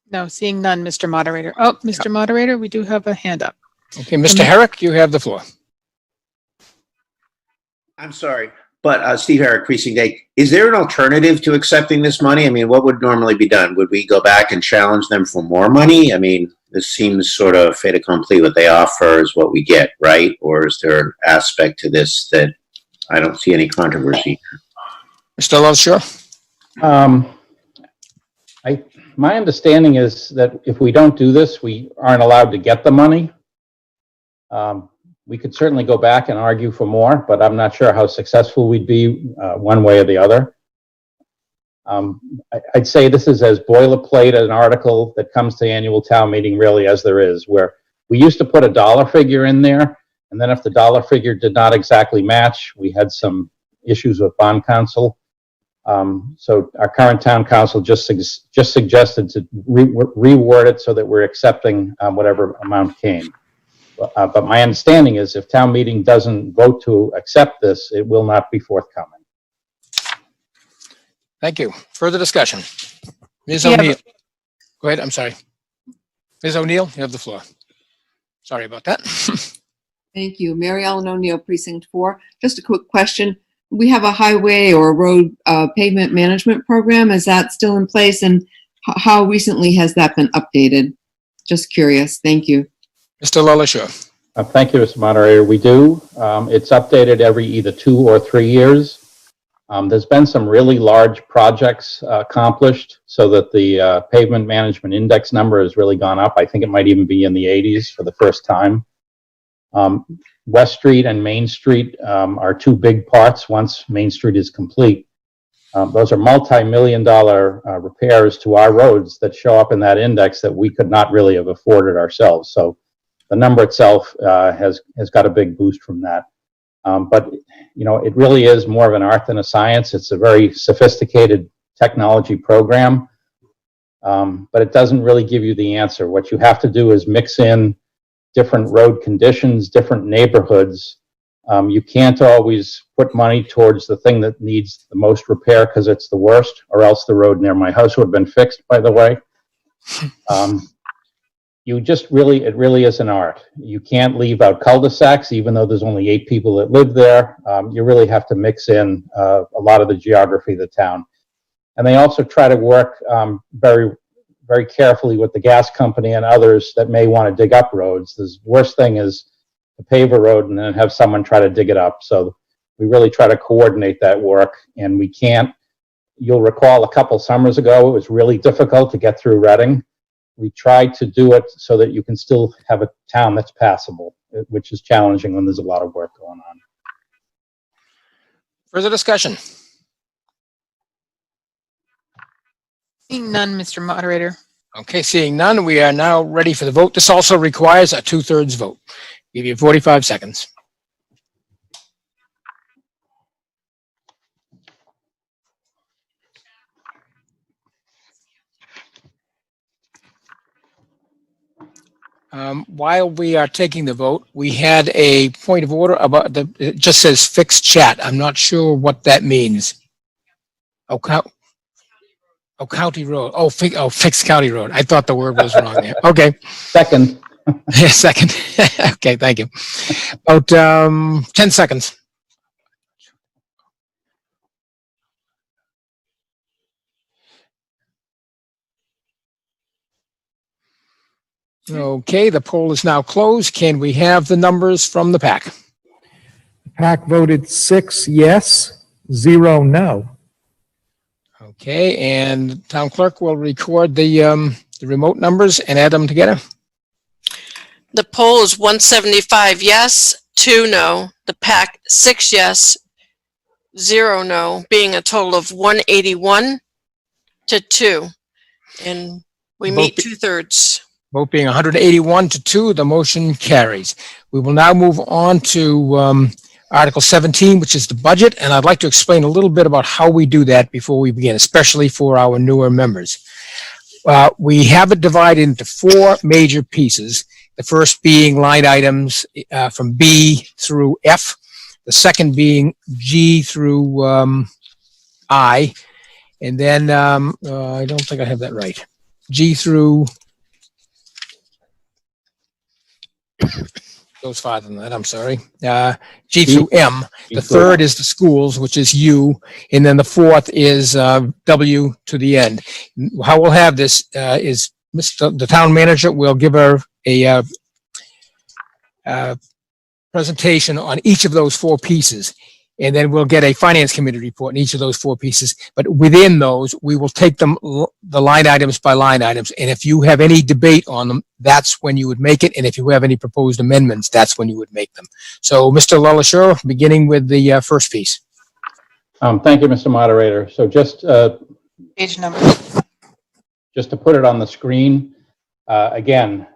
Speaker 1: No, seeing none, Mr. Moderator. Oh, Mr. Moderator, we do have a hand up.
Speaker 9: Okay, Mr. Herrick, you have the floor.
Speaker 13: I'm sorry, but Steve Herrick, Precinct 8, is there an alternative to accepting this money? I mean, what would normally be done? Would we go back and challenge them for more money? I mean, this seems sort of fait accompli. What they offer is what we get, right? Or is there an aspect to this that I don't see any controversy?
Speaker 9: Mr. LaSure?
Speaker 16: My understanding is that if we don't do this, we aren't allowed to get the money. We could certainly go back and argue for more, but I'm not sure how successful we'd be one way or the other. I'd say this is as boilerplate an article that comes to annual town meeting really as there is, where we used to put a dollar figure in there, and then if the dollar figure did not exactly match, we had some issues with bond counsel. So our current town council just suggested to reword it so that we're accepting whatever amount came. But my understanding is if town meeting doesn't vote to accept this, it will not be forthcoming.
Speaker 9: Thank you. Further discussion? Ms.
Speaker 1: Yeah,
Speaker 9: O'Neill. Go ahead, I'm sorry. Ms. O'Neill, you have the floor. Sorry about that.
Speaker 18: Thank you. Mary Ellen O'Neill, Precinct 4. Just a quick question. We have a highway or road pavement management program. Is that still in place? And how recently has that been updated? Just curious. Thank you.
Speaker 9: Mr. LaSure.
Speaker 16: Thank you, Mr. Moderator. We do. It's updated every either 2 or 3 years. There's been some really large projects accomplished so that the pavement management index number has really gone up. I think it might even be in the 80s for the first time. West Street and Main Street are 2 big parts once Main Street is complete. Those are multi-million-dollar repairs to our roads that show up in that index that we could not really have afforded ourselves. So the number itself has got a big boost from that. But, you know, it really is more of an art than a science. It's a very sophisticated technology program, but it doesn't really give you the answer. What you have to do is mix in different road conditions, different neighborhoods. You can't always put money towards the thing that needs the most repair because it's the worst, or else the road near my house would have been fixed, by the way. It really is an art. You can't leave out cul-de-sacs, even though there's only 8 people that live there. You really have to mix in a lot of the geography of the town. And they also try to work very, very carefully with the gas company and others that may want to dig up roads. The worst thing is to pave a road and then have someone try to dig it up. So we really try to coordinate that work, and we can't. You'll recall a couple summers ago, it was really difficult to get through Reading. We tried to do it so that you can still have a town that's passable, which is challenging when there's a lot of work going on.
Speaker 9: Further discussion?
Speaker 1: Seeing none, Mr. Moderator.
Speaker 9: Okay, seeing none, we are now ready for the vote. This also requires a 2/3 vote. Give you 45 seconds. While we are taking the vote, we had a point of order about it just says fixed chat. I'm not sure what that means. County Road. Fixed County Road. I thought the word was wrong there. Okay.
Speaker 16: Second.
Speaker 9: Second. Okay, thank you. About 10 seconds. Okay, the poll is now closed. Can we have the numbers from the PAC?
Speaker 15: The PAC voted 6 yes, 0 no.
Speaker 9: Okay, and town clerk will record the remote numbers and add them together.
Speaker 10: The poll is 175 yes, 2 no. The PAC 6 yes, 0 no, being a total of 181 to 2. And we meet 2/3.
Speaker 9: Vote being 181 to 2, the motion carries. We will now move on to Article 17, which is the budget, and I'd like to explain a little bit about how we do that before we begin, especially for our newer members. We have it divided into 4 major pieces. The first being line items from B through F. The second being G through I. And then, I don't think I have that right. G through, goes farther than that, I'm sorry. G through M. The third is the schools, which is U. And then the fourth is W to the end. How we'll have this is the town manager will give her a presentation on each of those 4 pieces. And then we'll get a finance committee report in each of those 4 pieces. But within those, we will take them the line items by line items. And if you have any debate on them, that's when you would make it. And if you have any proposed amendments, that's when you would make them. So, Mr. LaLacheur, beginning with the first piece.
Speaker 16: Thank you, Mr. Moderator. So just
Speaker 1: Page number.
Speaker 16: just to put it on the screen, again,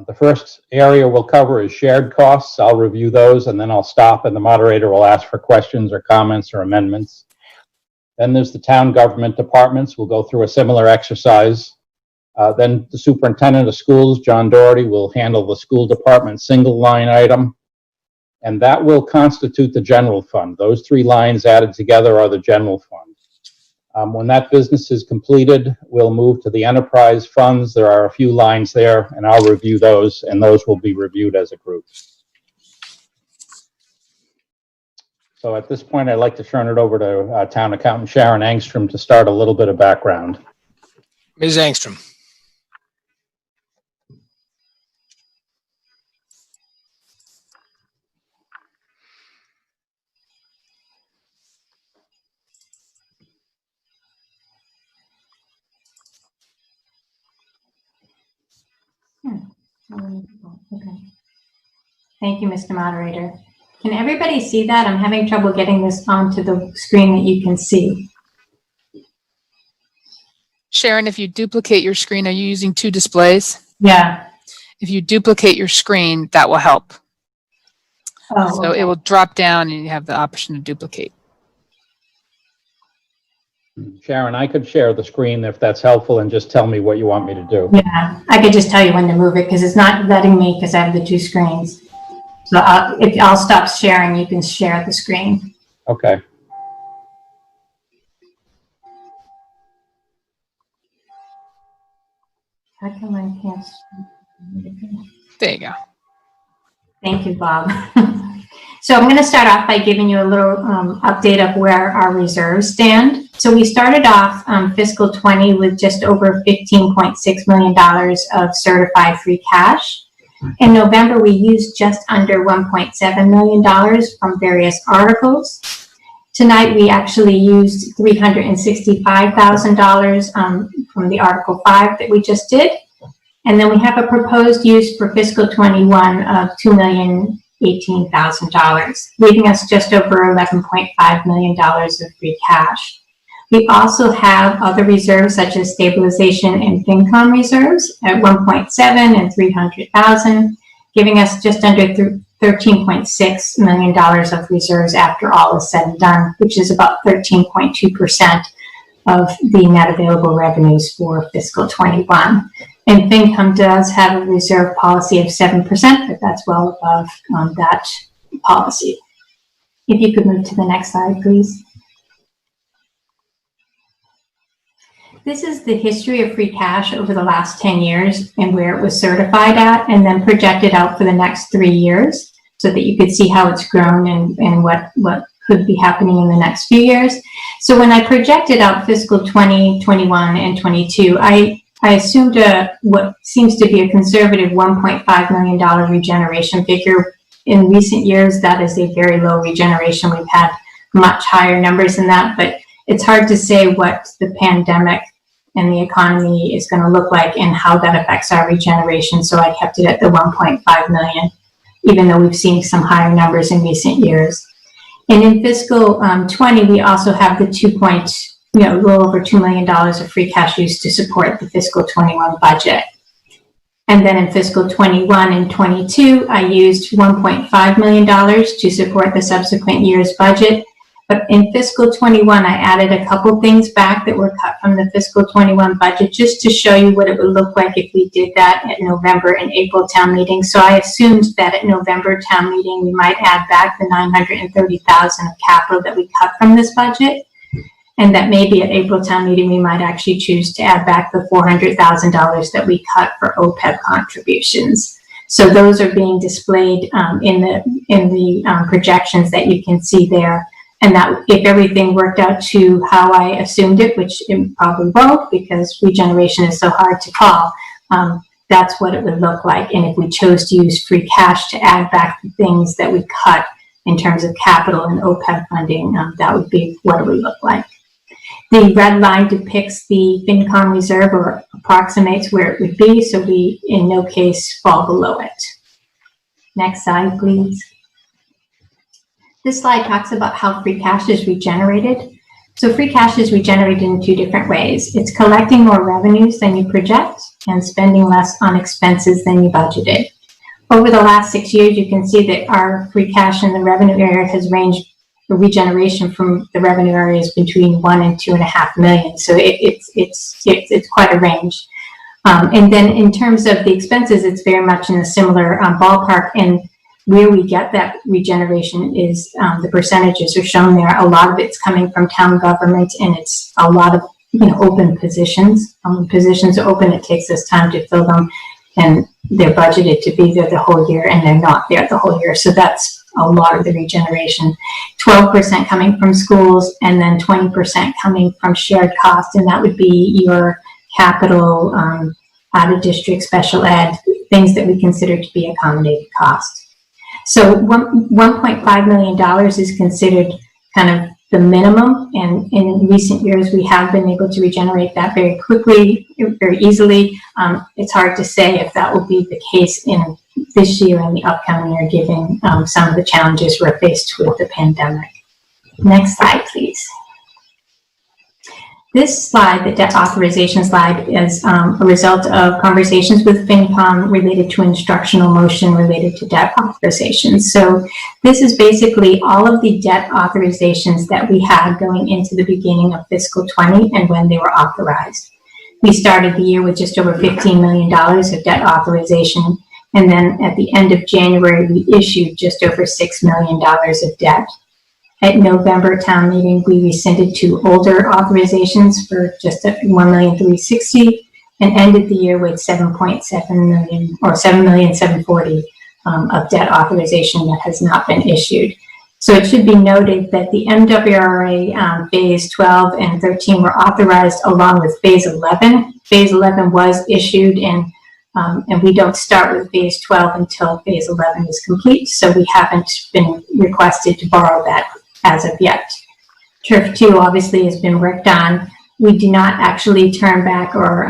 Speaker 16: the first area we'll cover is shared costs. I'll review those and then I'll stop and the moderator will ask for questions or comments or amendments. Then there's the town government departments. We'll go through a similar exercise. Then the superintendent of schools, John Doherty, will handle the school department single line item. And that will constitute the general fund. Those 3 lines added together are the general fund. When that business is completed, we'll move to the enterprise funds. There are a few lines there, and I'll review those, and those will be reviewed as a group. So at this point, I'd like to turn it over to Town Accountant Sharon Angstrom to start a little bit of background.
Speaker 9: Ms. Angstrom.
Speaker 3: Okay. Thank you, Mr. Moderator. Can everybody see that? I'm having trouble getting this onto the screen that you can see.
Speaker 1: Sharon, if you duplicate your screen, are you using 2 displays?
Speaker 3: Yeah.
Speaker 1: If you duplicate your screen, that will help.
Speaker 3: Oh,
Speaker 1: So
Speaker 3: okay.
Speaker 1: it will drop down and you have the option to duplicate.
Speaker 16: Sharon, I could share the screen if that's helpful and just tell me what you want me to do.
Speaker 3: Yeah, I could just tell you when to move it because it's not letting me because I have the 2 screens. So if I'll stop sharing, you can share the screen.
Speaker 16: Okay.
Speaker 3: How come I can't?
Speaker 1: There you go.
Speaker 3: Thank you, Bob. So I'm going to start off by giving you a little update of where our reserves stand. So we started off fiscal 20 with just over $15.6 million of certified free cash. In November, we used just under $1.7 million from various articles. Tonight, we actually used $365,000 from the Article 5 that we just did. And then we have a proposed use for fiscal 21 of $2,018,000, leaving us just over $11.5 million of free cash. We also have other reserves such as stabilization and FinCom reserves at 1.7 and 300,000, giving us just under $13.6 million of reserves after all is said and done, which is about 13.2% of the net available revenues for fiscal 21. And FinCom does have a reserve policy of 7%, but that's well above that policy. If you could move to the next slide, please. This is the history of free cash over the last 10 years and where it was certified at, and then projected out for the next 3 years so that you could see how it's grown and what could be happening in the next few years. So when I projected out fiscal 20, 21, and 22, I I assumed what seems to be a conservative $1.5 million regeneration figure. In recent years, that is a very low regeneration. We've had much higher numbers than that, but it's hard to say what the pandemic and the economy is going to look like and how that affects our regeneration. So I kept it at the 1.5 million, even though we've seen some higher numbers in recent years. And in fiscal 20, we also have the a little over $2 million of free cash used to support the fiscal 21 budget. And then in fiscal 21 and 22, I used $1.5 million to support the subsequent year's budget. But in fiscal 21, I added a couple things back that were cut from the fiscal 21 budget just to show you what it would look like if we did that at November and April town meeting. So I assumed that at November town meeting, we might add back the $930,000 of capital that we cut from this budget. And that maybe at April town meeting, we might actually choose to add back the $400,000 that we cut for OPEB contributions. So those are being displayed in the projections that you can see there. And that if everything worked out to how I assumed it, which it probably won't because regeneration is so hard to call, that's what it would look like. And if we chose to use free cash to add back the things that we cut in terms of capital and OPEB funding, that would be what it would look like. The red line depicts the FinCom reserve or approximates where it would be, so we in no case fall below it. Next slide, please. This slide talks about how free cash is regenerated. So free cash is regenerated in two different ways. It's collecting more revenues than you project and spending less on expenses than you budgeted. Over the last 6 years, you can see that our free cash in the revenue area has ranged the regeneration from the revenue areas between 1 and 2.5 million. So it's quite a range. And then in terms of the expenses, it's very much in a similar ballpark. And where we get that regeneration is the percentages are shown there. A lot of it's coming from town government, and it's a lot of open positions. Positions are open. It takes us time to fill them, and they're budgeted to be there the whole year, and they're not there the whole year. So that's a lot of the regeneration. 12% coming from schools, and then 20% coming from shared costs, and that would be your capital, out of district special ed, things that we consider to be accommodated costs. So $1.5 million is considered kind of the minimum, and in recent years we have been able to regenerate that very quickly, very easily. It's hard to say if that will be the case in this year and the upcoming year, given some of the challenges we're faced with the pandemic. Next slide, please. This slide, the debt authorization slide, is a result of conversations with FinCom related to instructional motion related to debt authorizations. So this is basically all of the debt authorizations that we had going into the beginning of fiscal 20 and when they were authorized. We started the year with just over $15 million of debt authorization. And then at the end of January, we issued just over $6 million of debt. At November town meeting, we rescinded two older authorizations for just $1,360,000 and ended the year with $7.7 million or $7,740,000 of debt authorization that has not been issued. So it should be noted that the MWRA phase 12 and 13 were authorized along with phase 11. Phase 11 was issued, and we don't start with phase 12 until phase 11 is complete. So we haven't been requested to borrow that as of yet. Turf 2 obviously has been worked on. We do not actually turn back or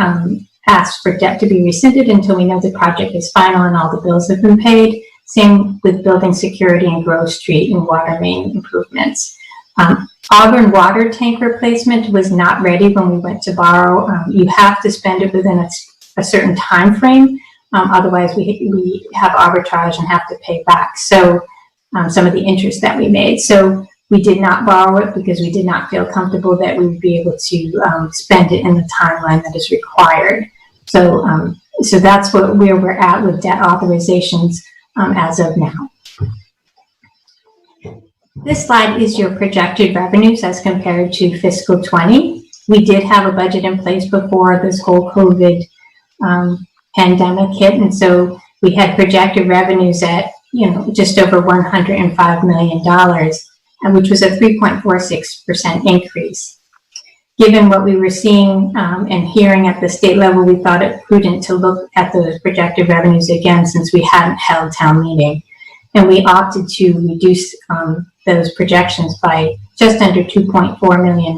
Speaker 3: ask for debt to be rescinded until we know the project is final and all the bills have been paid. Same with building security and Grove Street and water main improvements. Auburn water tank replacement was not ready when we went to borrow. You have to spend it within a certain time frame. Otherwise we have arbitrage and have to pay back. So some of the interest that we made. So we did not borrow it because we did not feel comfortable that we would be able to spend it in the timeline that is required. So so that's where we're at with debt authorizations as of now. This slide is your projected revenues as compared to fiscal 20. We did have a budget in place before this whole COVID pandemic hit, and so we had projected revenues at just over $105 million, which was a 3.46% increase. given what we were seeing and hearing at the state level, we thought it prudent to look at those projected revenues again since we hadn't held town meeting. And we opted to reduce those projections by just under $2.4 million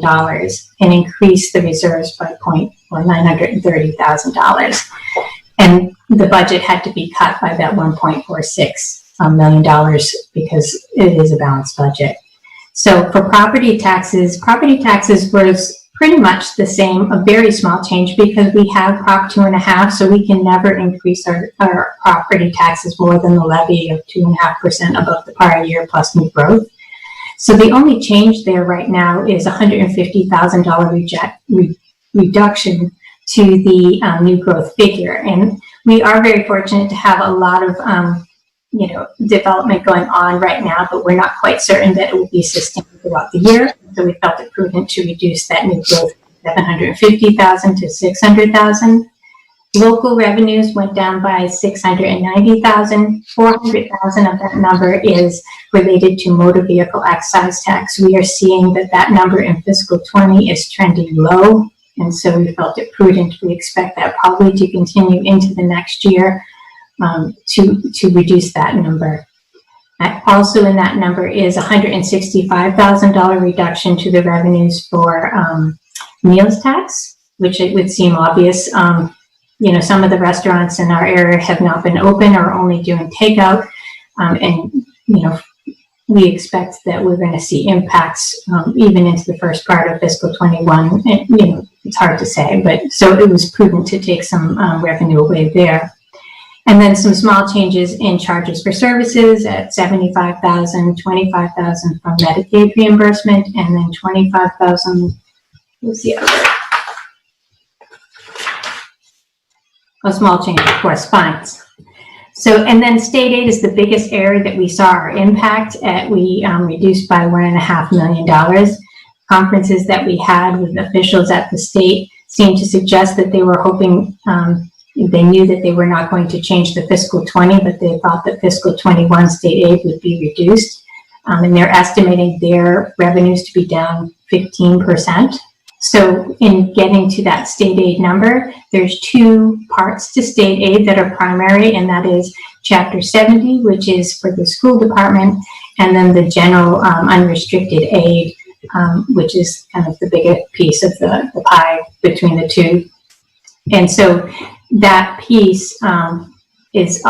Speaker 3: and increase the reserves by $930,000. And the budget had to be cut by that $1.46 million because it is a balanced budget. So for property taxes was pretty much the same, a very small change because we have Prop 2.5, so we can never increase our property taxes more than the levy of 2.5% above the prior year plus new growth. So the only change there right now is $150,000 reduction to the new growth figure. And we are very fortunate to have a lot of development going on right now, but we're not quite certain that it will be sustained throughout the year. So we felt it prudent to reduce that new growth from $750,000 to $600,000. Local revenues went down by $690,000. $400,000 of that number is related to motor vehicle excise tax. We are seeing that number in fiscal 20 is trending low, and so we felt it prudent. We expect that probably to continue into the next year to reduce that number. Also in that number is $165,000 reduction to the revenues for meals tax, which it would seem obvious. Some of the restaurants in our area have not been open or only doing takeout. We expect that we're going to see impacts even into the first part of fiscal 21. It's hard to say, but so it was prudent to take some revenue away there. And then some small changes in charges for services at $75,000, $25,000 from Medicaid reimbursement, and then $25,000. What's the other? A small change, of course, fines. So, and then state aid is the biggest area that we saw our impact at. We reduced by $1.5 million. Conferences that we had with officials at the state seemed to suggest that they were hoping, they knew that they were not going to change the fiscal 20, but they thought that fiscal 21 state aid would be reduced. And they're estimating their revenues to be down 15%. So in getting to that state aid number, there's two parts to state aid that are primary, and that is Chapter 70, which is for the school department, and then the general unrestricted aid, which is kind of the bigger piece of the pie between the two. And so that piece is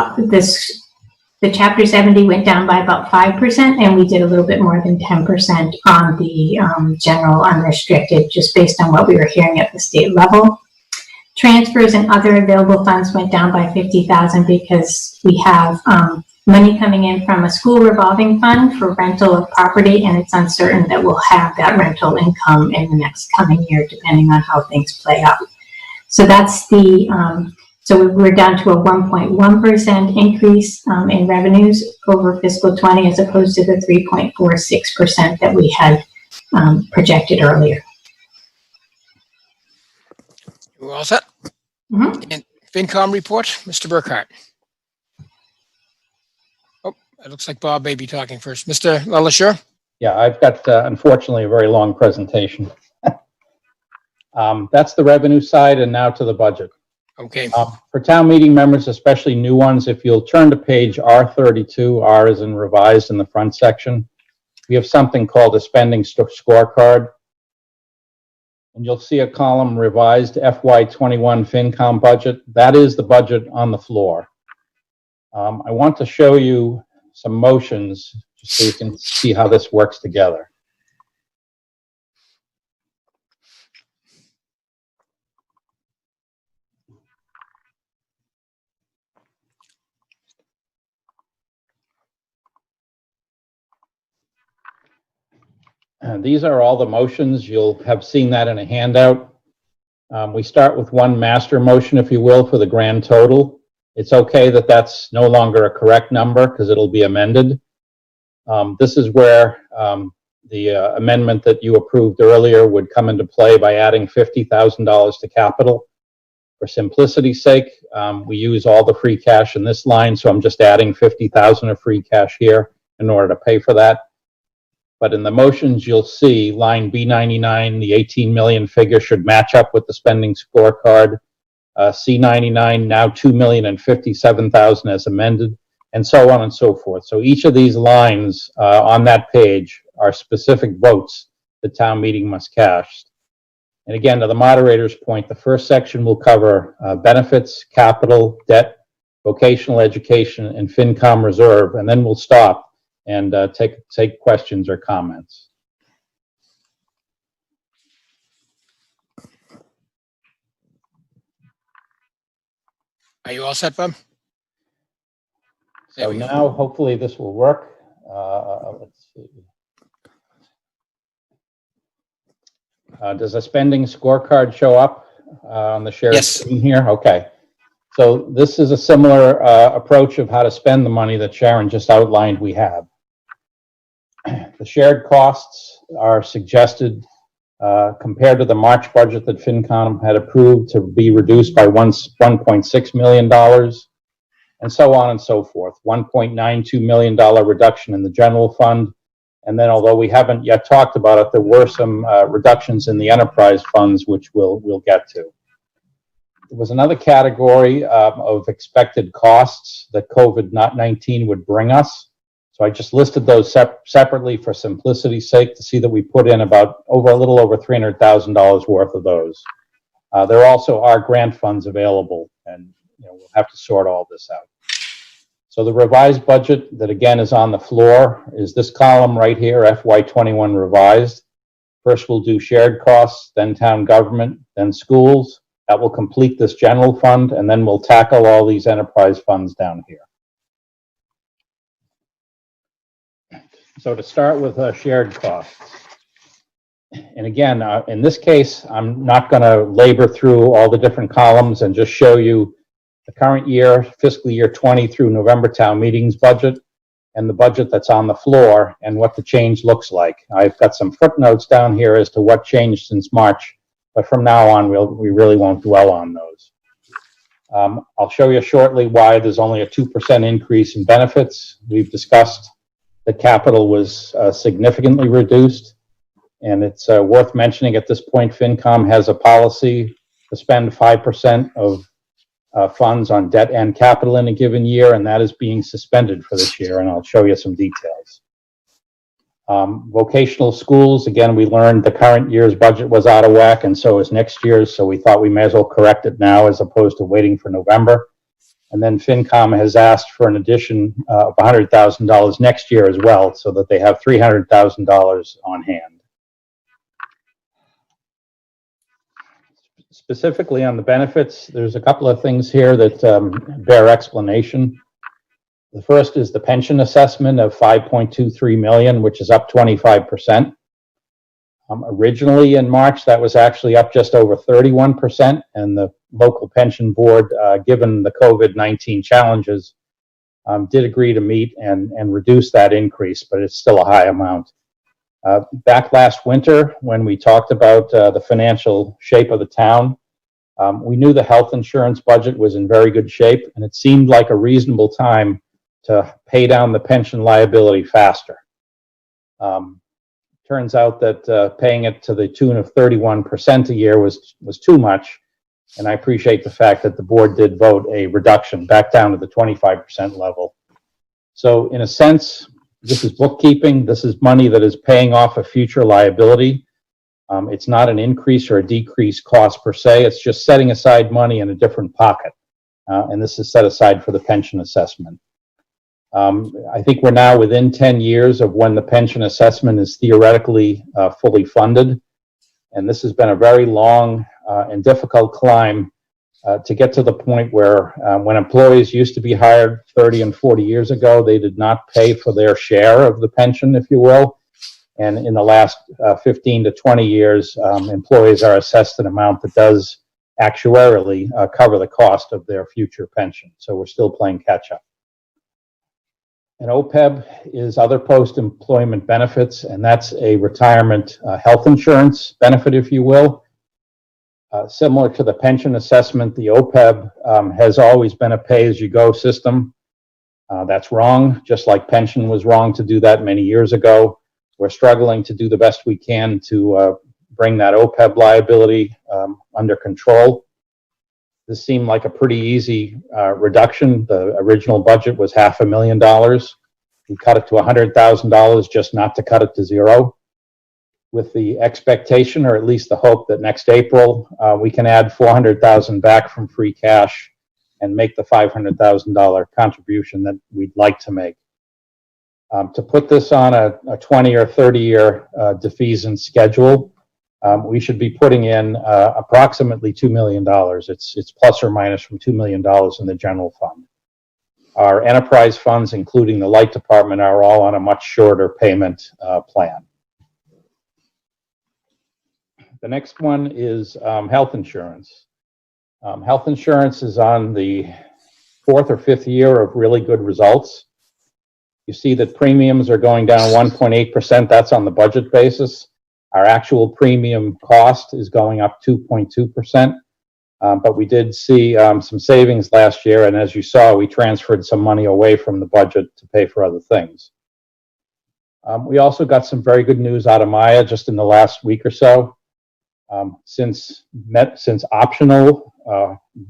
Speaker 3: the Chapter 70 went down by about 5%, and we did a little bit more than 10% on the general unrestricted, just based on what we were hearing at the state level. Transfers and other available funds went down by $50,000 because we have money coming in from a school revolving fund for rental of property, and it's uncertain that we'll have that rental income in the next coming year, depending on how things play out. So that's the so we're down to a 1.1% increase in revenues over fiscal 20, as opposed to the 3.46% that we had projected earlier.
Speaker 9: We're all set?
Speaker 3: Mm-hmm.
Speaker 9: And FinCom report, Mr. Burkhart. Oh, it looks like Bob may be talking first. Mr. LaLacheur?
Speaker 16: Yeah, I've got, unfortunately, a very long presentation. That's the revenue side, and now to the budget.
Speaker 9: Okay.
Speaker 16: For town meeting members, especially new ones, if you'll turn to page R32, R is in revised in the front section, we have something called a spending scorecard. And you'll see a column revised FY21 FinCom budget. That is the budget on the floor. I want to show you some motions just so you can see how this works together. These are all the motions. You'll have seen that in a handout. We start with one master motion, if you will, for the grand total. It's okay that that's no longer a correct number because it'll be amended. This is where the amendment that you approved earlier would come into play by adding $50,000 to capital. For simplicity's sake, we use all the free cash in this line, so I'm just adding $50,000 of free cash here in order to pay for that. But in the motions, you'll see line B99, the 18 million figure should match up with the spending scorecard. C99, now 2,057,000 as amended, and so on and so forth. So each of these lines on that page are specific votes the town meeting must cast. And again, to the moderator's point, the first section will cover benefits, capital, debt, vocational education, and FinCom reserve, and then we'll stop and take questions or comments.
Speaker 9: Are you all set, Bob?
Speaker 16: So now, hopefully, this will work. Let's see. Does a spending scorecard show up on the shared screen here? Okay. So this is a similar approach of how to spend the money that Sharon just outlined we have. The shared costs are suggested compared to the March budget that FinCom had approved to be reduced by $1.6 million, and so on and so forth. $1.92 million reduction in the general fund. And then, although we haven't yet talked about it, there were some reductions in the enterprise funds, which we'll get to. There was another category of expected costs that COVID-19 would bring us. So I just listed those separately for simplicity's sake to see that we put in about a little over $300,000 worth of those. There also are grant funds available, and we'll have to sort all this out. So the revised budget that again is on the floor is this column right here, FY21 revised. First we'll do shared costs, then town government, then schools. That will complete this general fund, and then we'll tackle all these enterprise funds down here. So to start with shared costs. And again, in this case, I'm not going to labor through all the different columns and just show you the current year, fiscal year 20 through November town meetings budget and the budget that's on the floor and what the change looks like. I've got some footnotes down here as to what changed since March, but from now on, we really won't dwell on those. I'll show you shortly why there's only a 2% increase in benefits. We've discussed that capital was significantly reduced, and it's worth mentioning at this point, FinCom has a policy to spend 5% of funds on debt and capital in a given year, and that is being suspended for this year, and I'll show you some details. Vocational schools, again, we learned the current year's budget was out of whack, and so is next year's, so we thought we may as well correct it now as opposed to waiting for November. And then FinCom has asked for an addition of $100,000 next year as well, so that they have $300,000 on hand. Specifically on the benefits, there's a couple of things here that bear explanation. The first is the pension assessment of $5.23 million, which is up 25%. Originally in March, that was actually up just over 31%, and the local pension board, given the COVID-19 challenges, did agree to meet and reduce that increase, but it's still a high amount. Back last winter, when we talked about the financial shape of the town, we knew the health insurance budget was in very good shape, and it seemed like a reasonable time to pay down the pension liability faster. Turns out that paying it to the tune of 31% a year was too much, and I appreciate the fact that the board did vote a reduction back down to the 25% level. So in a sense, this is bookkeeping. This is money that is paying off a future liability. It's not an increase or a decrease cost per se. It's just setting aside money in a different pocket, and this is set aside for the pension assessment. I think we're now within 10 years of when the pension assessment is theoretically fully funded. And this has been a very long and difficult climb to get to the point where when employees used to be hired 30 and 40 years ago, they did not pay for their share of the pension, if you will. And in the last 15 to 20 years, employees are assessed an amount that does actuarially cover the cost of their future pension. So we're still playing catch up. And OPEB is other post-employment benefits, and that's a retirement health insurance benefit, if you will. Similar to the pension assessment, the OPEB has always been a pay-as-you-go system. That's wrong, just like pension was wrong to do that many years ago. We're struggling to do the best we can to bring that OPEB liability under control. This seemed like a pretty easy reduction. The original budget was $500,000. We cut it to $100,000 just not to cut it to zero, with the expectation, or at least the hope, that next April we can add $400,000 back from free cash and make the $500,000 contribution that we'd like to make. To put this on a 20 or 30-year defeasance schedule, we should be putting in approximately $2 million. It's plus or minus from $2 million in the general fund. Our enterprise funds, including the light department, are all on a much shorter payment plan. The next one is health insurance. Health insurance is on the 4th or 5th year of really good results. You see that premiums are going down 1.8%. That's on the budget basis. Our actual premium cost is going up 2.2%. But we did see some savings last year. And as you saw, we transferred some money away from the budget to pay for other things. We also got some very good news out of Maya just in the last week or so. Since optional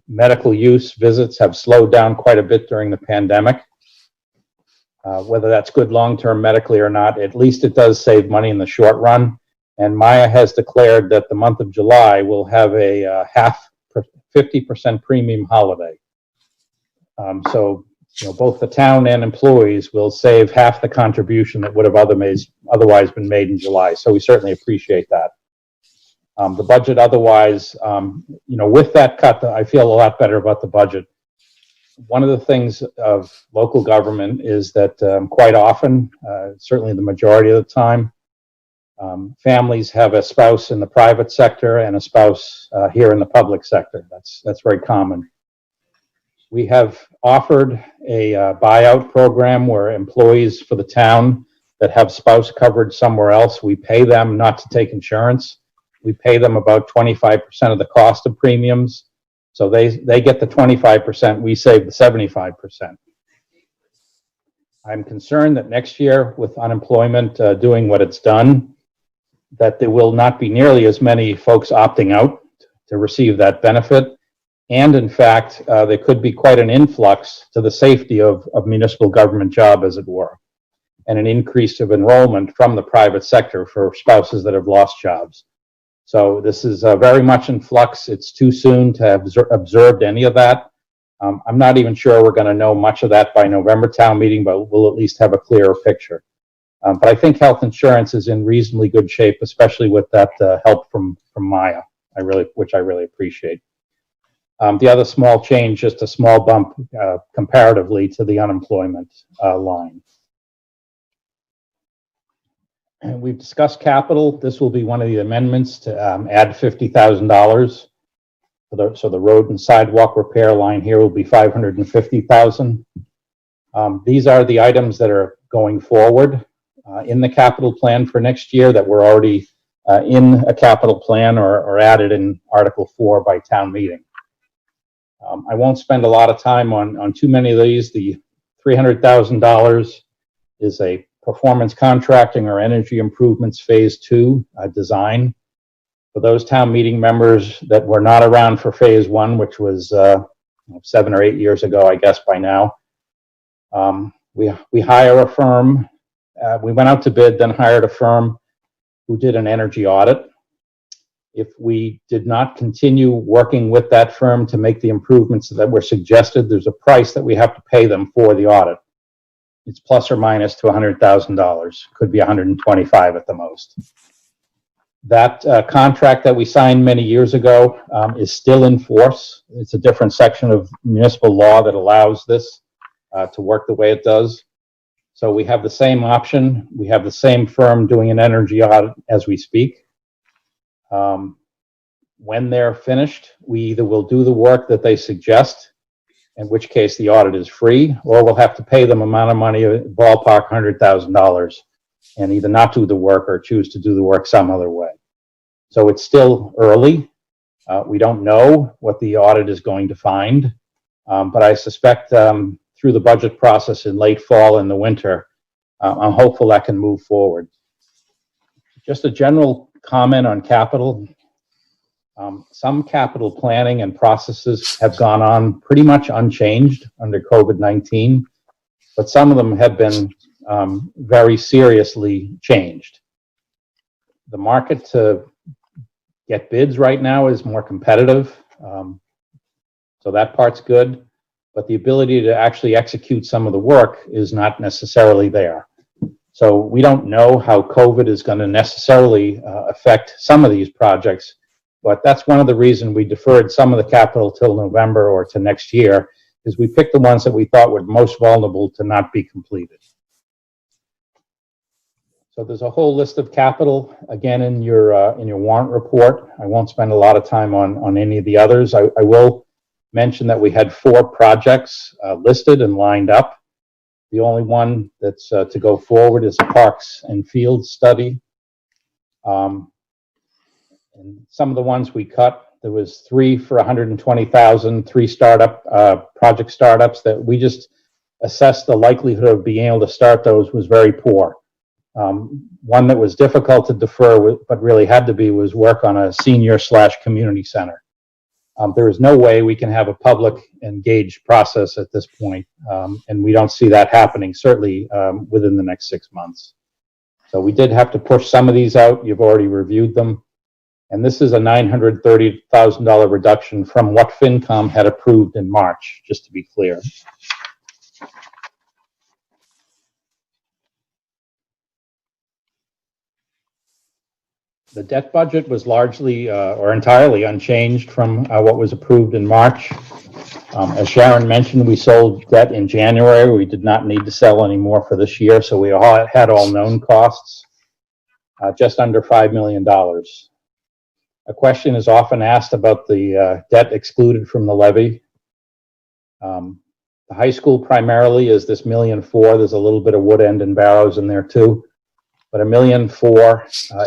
Speaker 16: medical use visits have slowed down quite a bit during the pandemic, whether that's good long-term medically or not, at least it does save money in the short run. And Maya has declared that the month of July will have a 50% premium holiday. So both the town and employees will save half the contribution that would have otherwise been made in July. So we certainly appreciate that. The budget otherwise, with that cut, I feel a lot better about the budget. One of the things of local government is that quite often, certainly the majority of the time, families have a spouse in the private sector and a spouse here in the public sector. That's very common. We have offered a buyout program where employees for the town that have spouse coverage somewhere else, we pay them not to take insurance. We pay them about 25% of the cost of premiums. So they get the 25%, we save the 75%. I'm concerned that next year, with unemployment doing what it's done, that there will not be nearly as many folks opting out to receive that benefit. And in fact, there could be quite an influx to the safety of municipal government job, as it were, and an increase of enrollment from the private sector for spouses that have lost jobs. So this is very much in flux. It's too soon to have observed any of that. I'm not even sure we're going to know much of that by November town meeting, but we'll at least have a clearer picture. But I think health insurance is in reasonably good shape, especially with that help from Maya, which I really appreciate. The other small change, just a small bump comparatively to the unemployment line. And we've discussed capital. This will be one of the amendments to add $50,000. So the road and sidewalk repair line here will be $550,000. These are the items that are going forward in the capital plan for next year that were already in a capital plan or added in Article 4 by town meeting. I won't spend a lot of time on too many of these. The $300,000 is a performance contracting or energy improvements phase 2 design. For those town meeting members that were not around for phase 1, which was 7 or 8 years ago, I guess by now, we hire a firm. We went out to bid, then hired a firm who did an energy audit. If we did not continue working with that firm to make the improvements that were suggested, there's a price that we have to pay them for the audit. It's plus or minus to $100,000. Could be 125 at the most. That contract that we signed many years ago is still in force. It's a different section of municipal law that allows this to work the way it does. So we have the same option. We have the same firm doing an energy audit as we speak. When they're finished, we either will do the work that they suggest, in which case the audit is free, or we'll have to pay them amount of money, ballpark $100,000, and either not do the work or choose to do the work some other way. So it's still early. We don't know what the audit is going to find, but I suspect through the budget process in late fall and the winter, I'm hopeful that can move forward. Just a general comment on capital. Some capital planning and processes have gone on pretty much unchanged under COVID-19, but some of them have been very seriously changed. The market to get bids right now is more competitive, so that part's good, but the ability to actually execute some of the work is not necessarily there. So we don't know how COVID is going to necessarily affect some of these projects, but that's one of the reasons we deferred some of the capital till November or to next year, is we picked the ones that we thought were most vulnerable to not be completed. So there's a whole list of capital, again, in your warrant report. I won't spend a lot of time on any of the others. I will mention that we had 4 projects listed and lined up. The only one that's to go forward is a Parks and Fields study. And some of the ones we cut, there was 3 for 120,000, 3 project startups that we just assessed the likelihood of being able to start those was very poor. One that was difficult to defer, but really had to be, was work on a senior/community center. There is no way we can have a public engaged process at this point, and we don't see that happening, certainly within the next 6 months. So we did have to push some of these out. You've already reviewed them. And this is a $930,000 reduction from what FinCom had approved in March, just to be clear. The debt budget was largely or entirely unchanged from what was approved in March. As Sharon mentioned, we sold debt in January. We did not need to sell any more for this year, so we had all known costs, just under $5 million. A question is often asked about the debt excluded from the levy. The high school primarily is this $1.4 million. There's a little bit of Wood End and Barrows in there too. But $1.4 million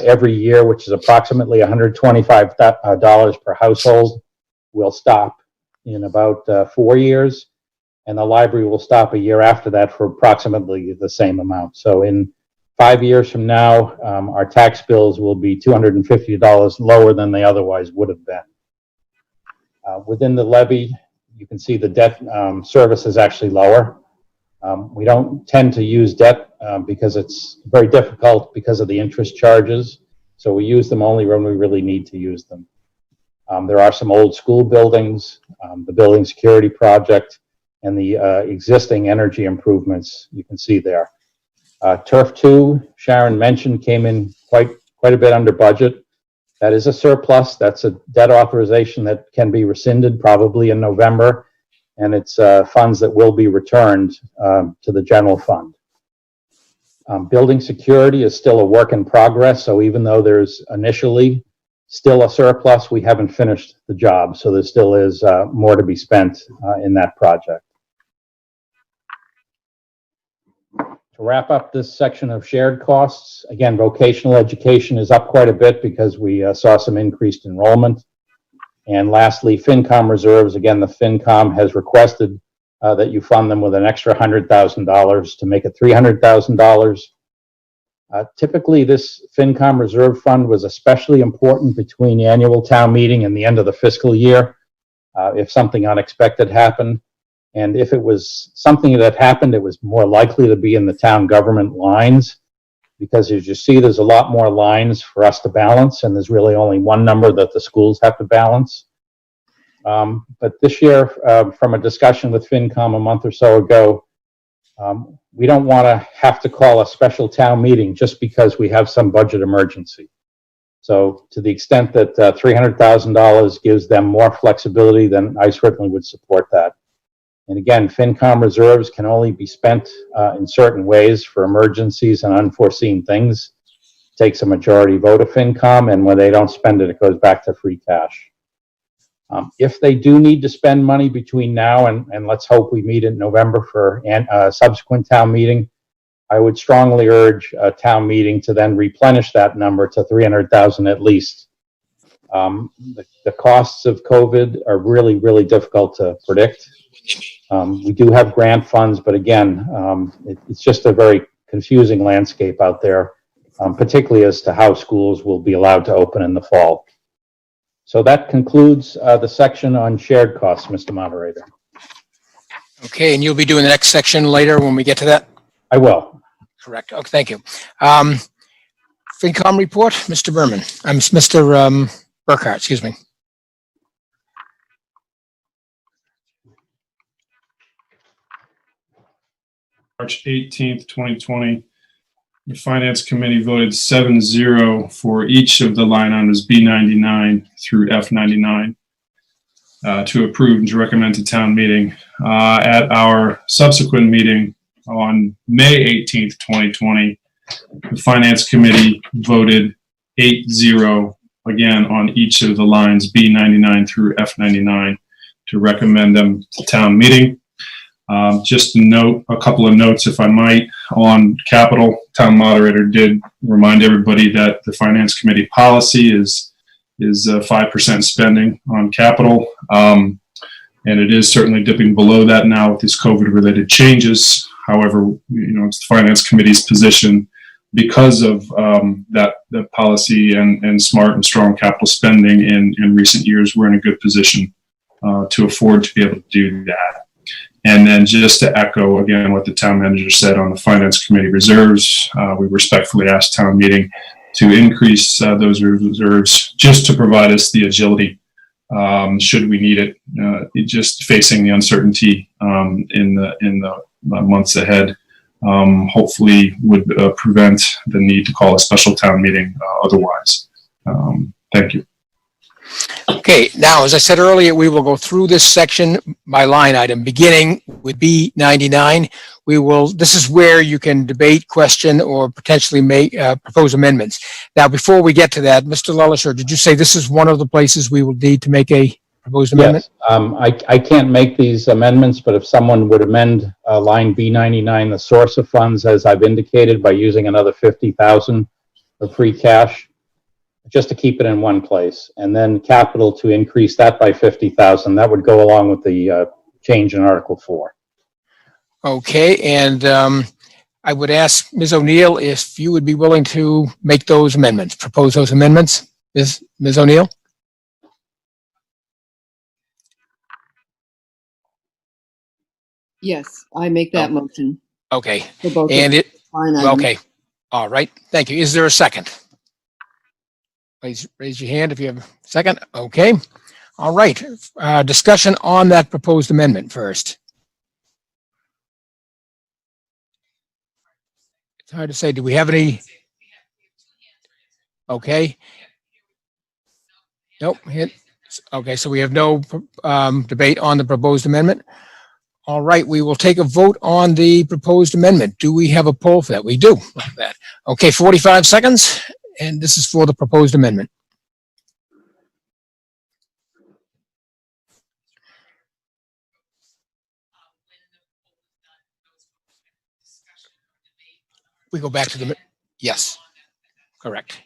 Speaker 16: every year, which is approximately $125 per household, will stop in about 4 years, and the library will stop a year after that for approximately the same amount. So in 5 years from now, our tax bills will be $250 lower than they otherwise would have been. Within the levy, you can see the debt service is actually lower. We don't tend to use debt because it's very difficult because of the interest charges. So we use them only when we really need to use them. There are some old school buildings, the building security project, and the existing energy improvements you can see there. Turf 2, Sharon mentioned, came in quite a bit under budget. That is a surplus. That's a debt authorization that can be rescinded probably in November, and it's funds that will be returned to the general fund. Building security is still a work in progress, so even though there's initially still a surplus, we haven't finished the job, so there still is more to be spent in that project. To wrap up this section of shared costs, again, vocational education is up quite a bit because we saw some increased enrollment. And lastly, FinCom reserves, again, the FinCom has requested that you fund them with an extra $100,000 to make it $300,000. Typically, this FinCom reserve fund was especially important between the annual town meeting and the end of the fiscal year, if something unexpected happened. And if it was something that happened, it was more likely to be in the town government lines, because as you see, there's a lot more lines for us to balance, and there's really only one number that the schools have to balance. But this year, from a discussion with FinCom a month or so ago, we don't want to have to call a special town meeting just because we have some budget emergency. So to the extent that $300,000 gives them more flexibility, then I certainly would support that. And again, FinCom reserves can only be spent in certain ways for emergencies and unforeseen things. It takes a majority vote of FinCom, and when they don't spend it, it goes back to free cash. If they do need to spend money between now and let's hope we meet in November for a subsequent town meeting, I would strongly urge a town meeting to then replenish that number to $300,000 at least. The costs of COVID are really, really difficult to predict. We do have grant funds, but again, it's just a very confusing landscape out there particularly as to how schools will be allowed to open in the fall. So that concludes the section on shared costs, Mr. Moderator.
Speaker 9: Okay, and you'll be doing the next section later when we get to that?
Speaker 16: I will.
Speaker 9: Correct. Okay, thank you. FinCom report, Mr. Berman. Mr. Burkhart, excuse me.
Speaker 17: March 18th, 2020, the Finance Committee voted 7-0 for each of the line items B99 through F99 to approve and to recommend to town meeting. At our subsequent meeting on May 18th, 2020, the Finance Committee voted 8-0 again on each of the lines B99 through F99 to recommend them to town meeting. Just a note, a couple of notes, if I might, on capital. Town moderator did remind everybody that the Finance Committee policy is 5% spending on capital. And it is certainly dipping below that now with these COVID-related changes. However, it's the Finance Committee's position because of that policy and smart and strong capital spending in recent years. We're in a good position to afford to be able to do that. And then just to echo again what the town manager said on the Finance Committee reserves, we respectfully ask town meeting to increase those reserves just to provide us the agility should we need it. Just facing the uncertainty in the months ahead, hopefully would prevent the need to call a special town meeting otherwise. Thank you.
Speaker 9: Okay, now, as I said earlier, we will go through this section by line item, beginning with B99. This is where you can debate, question, or potentially make propose amendments. Now, before we get to that, Mr. Lellisher, did you say this is one of the places we will need to make a proposed amendment?
Speaker 16: Yes, I can't make these amendments, but if someone would amend line B99, the source of funds, as I've indicated, by using another $50,000 of free cash, just to keep it in one place, and then capital to increase that by 50,000. That would go along with the change in Article 4.
Speaker 9: Okay, and I would ask Ms. O'Neill if you would be willing to make those amendments, propose those amendments. Ms. O'Neill?
Speaker 18: Yes, I make that motion.
Speaker 9: Okay,
Speaker 18: For both
Speaker 9: and
Speaker 18: of line items.
Speaker 9: okay, all right, thank you. Is there a second? Please raise your hand if you have a second. Okay. All right. Discussion on that proposed amendment first. It's hard to say. Do we have any? Okay. Nope. Okay. So we have no debate on the proposed amendment. All right. We will take a vote on the proposed amendment. Do we have a poll for that? We do. Look at that. Okay. 45 seconds. And this is for the proposed amendment. We go back to the, yes, correct.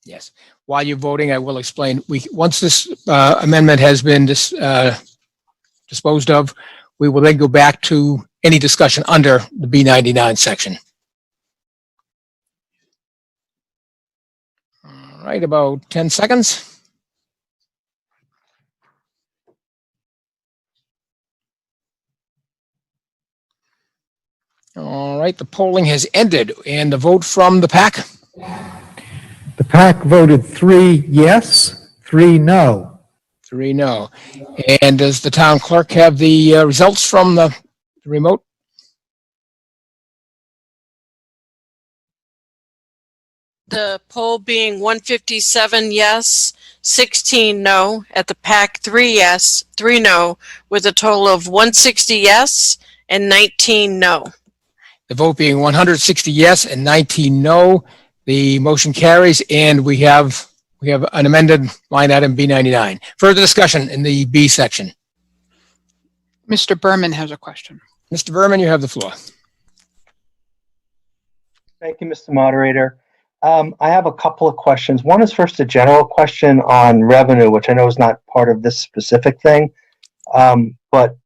Speaker 9: Yes. While you're voting, I will explain. Once this amendment has been disposed of, we will then go back to any discussion under the B99 section. All right, about 10 seconds. All right, the polling has ended, and the vote from the PAC?
Speaker 15: The PAC voted 3 yes, 3 no.
Speaker 9: 3 no. And does the town clerk have the results from the remote?
Speaker 10: The poll being 157 yes, 16 no. At the PAC, 3 yes, 3 no, with a total of 160 yes and 19 no.
Speaker 9: The vote being 160 yes and 19 no. The motion carries, and we have an amended line item B99. Further discussion in the B section.
Speaker 1: Mr. Berman has a question.
Speaker 9: Mr. Berman, you have the floor.
Speaker 5: Thank you, Mr. Moderator. I have a couple of questions. One is first a general question on revenue, which I know is not part of this specific thing. But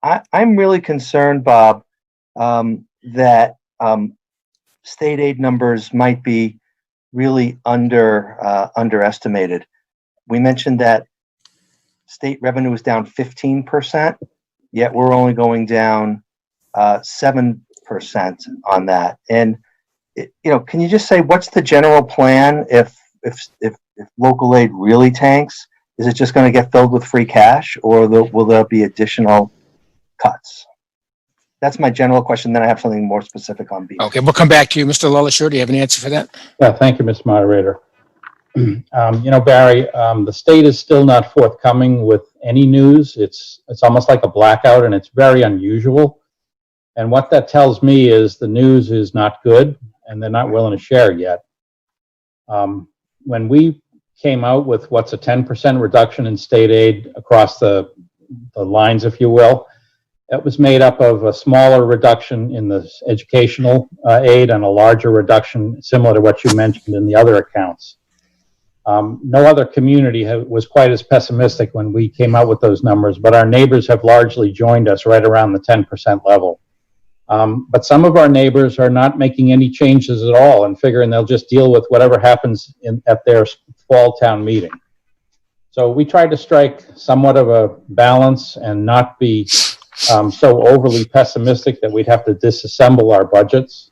Speaker 5: I'm really concerned, Bob, that state aid numbers might be really underestimated. We mentioned that state revenue is down 15%, yet we're only going down 7% on that. And can you just say what's the general plan if local aid really tanks? Is it just going to get filled with free cash, or will there be additional cuts? That's my general question. Then I have something more specific on B.
Speaker 9: Okay, we'll come back to you. Mr. LaLacheur, do you have an answer for that?
Speaker 16: Yeah, thank you, Mr. Moderator. Barry, the state is still not forthcoming with any news. It's almost like a blackout, and it's very unusual. And what that tells me is the news is not good, and they're not willing to share yet. When we came out with what's a 10% reduction in state aid across the lines, if you will, it was made up of a smaller reduction in the educational aid and a larger reduction similar to what you mentioned in the other accounts. No other community was quite as pessimistic when we came out with those numbers, but our neighbors have largely joined us right around the 10% level. But some of our neighbors are not making any changes at all and figuring they'll just deal with whatever happens at their fall town meeting. So we tried to strike somewhat of a balance and not be so overly pessimistic that we'd have to disassemble our budgets,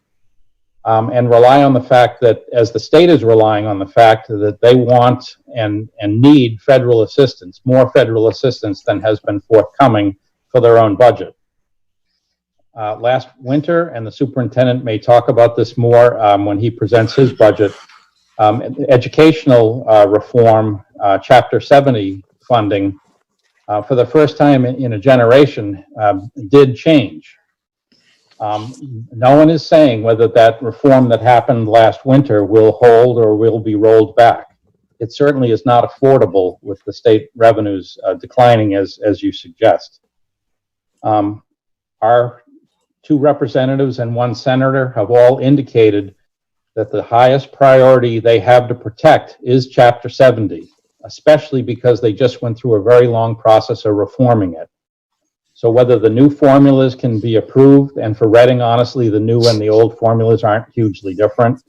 Speaker 16: and rely on the fact that, as the state is relying on the fact that they want and need federal assistance, more federal assistance than has been forthcoming for their own budget. Last winter, and the superintendent may talk about this more when he presents his budget, educational reform, Chapter 70 funding, for the first time in a generation, did change. No one is saying whether that reform that happened last winter will hold or will be rolled back. It certainly is not affordable with the state revenues declining as you suggest. Our 2 representatives and 1 senator have all indicated that the highest priority they have to protect is Chapter 70, especially because they just went through a very long process of reforming it. So whether the new formulas can be approved, and for Reading, honestly, the new and the old formulas aren't hugely different,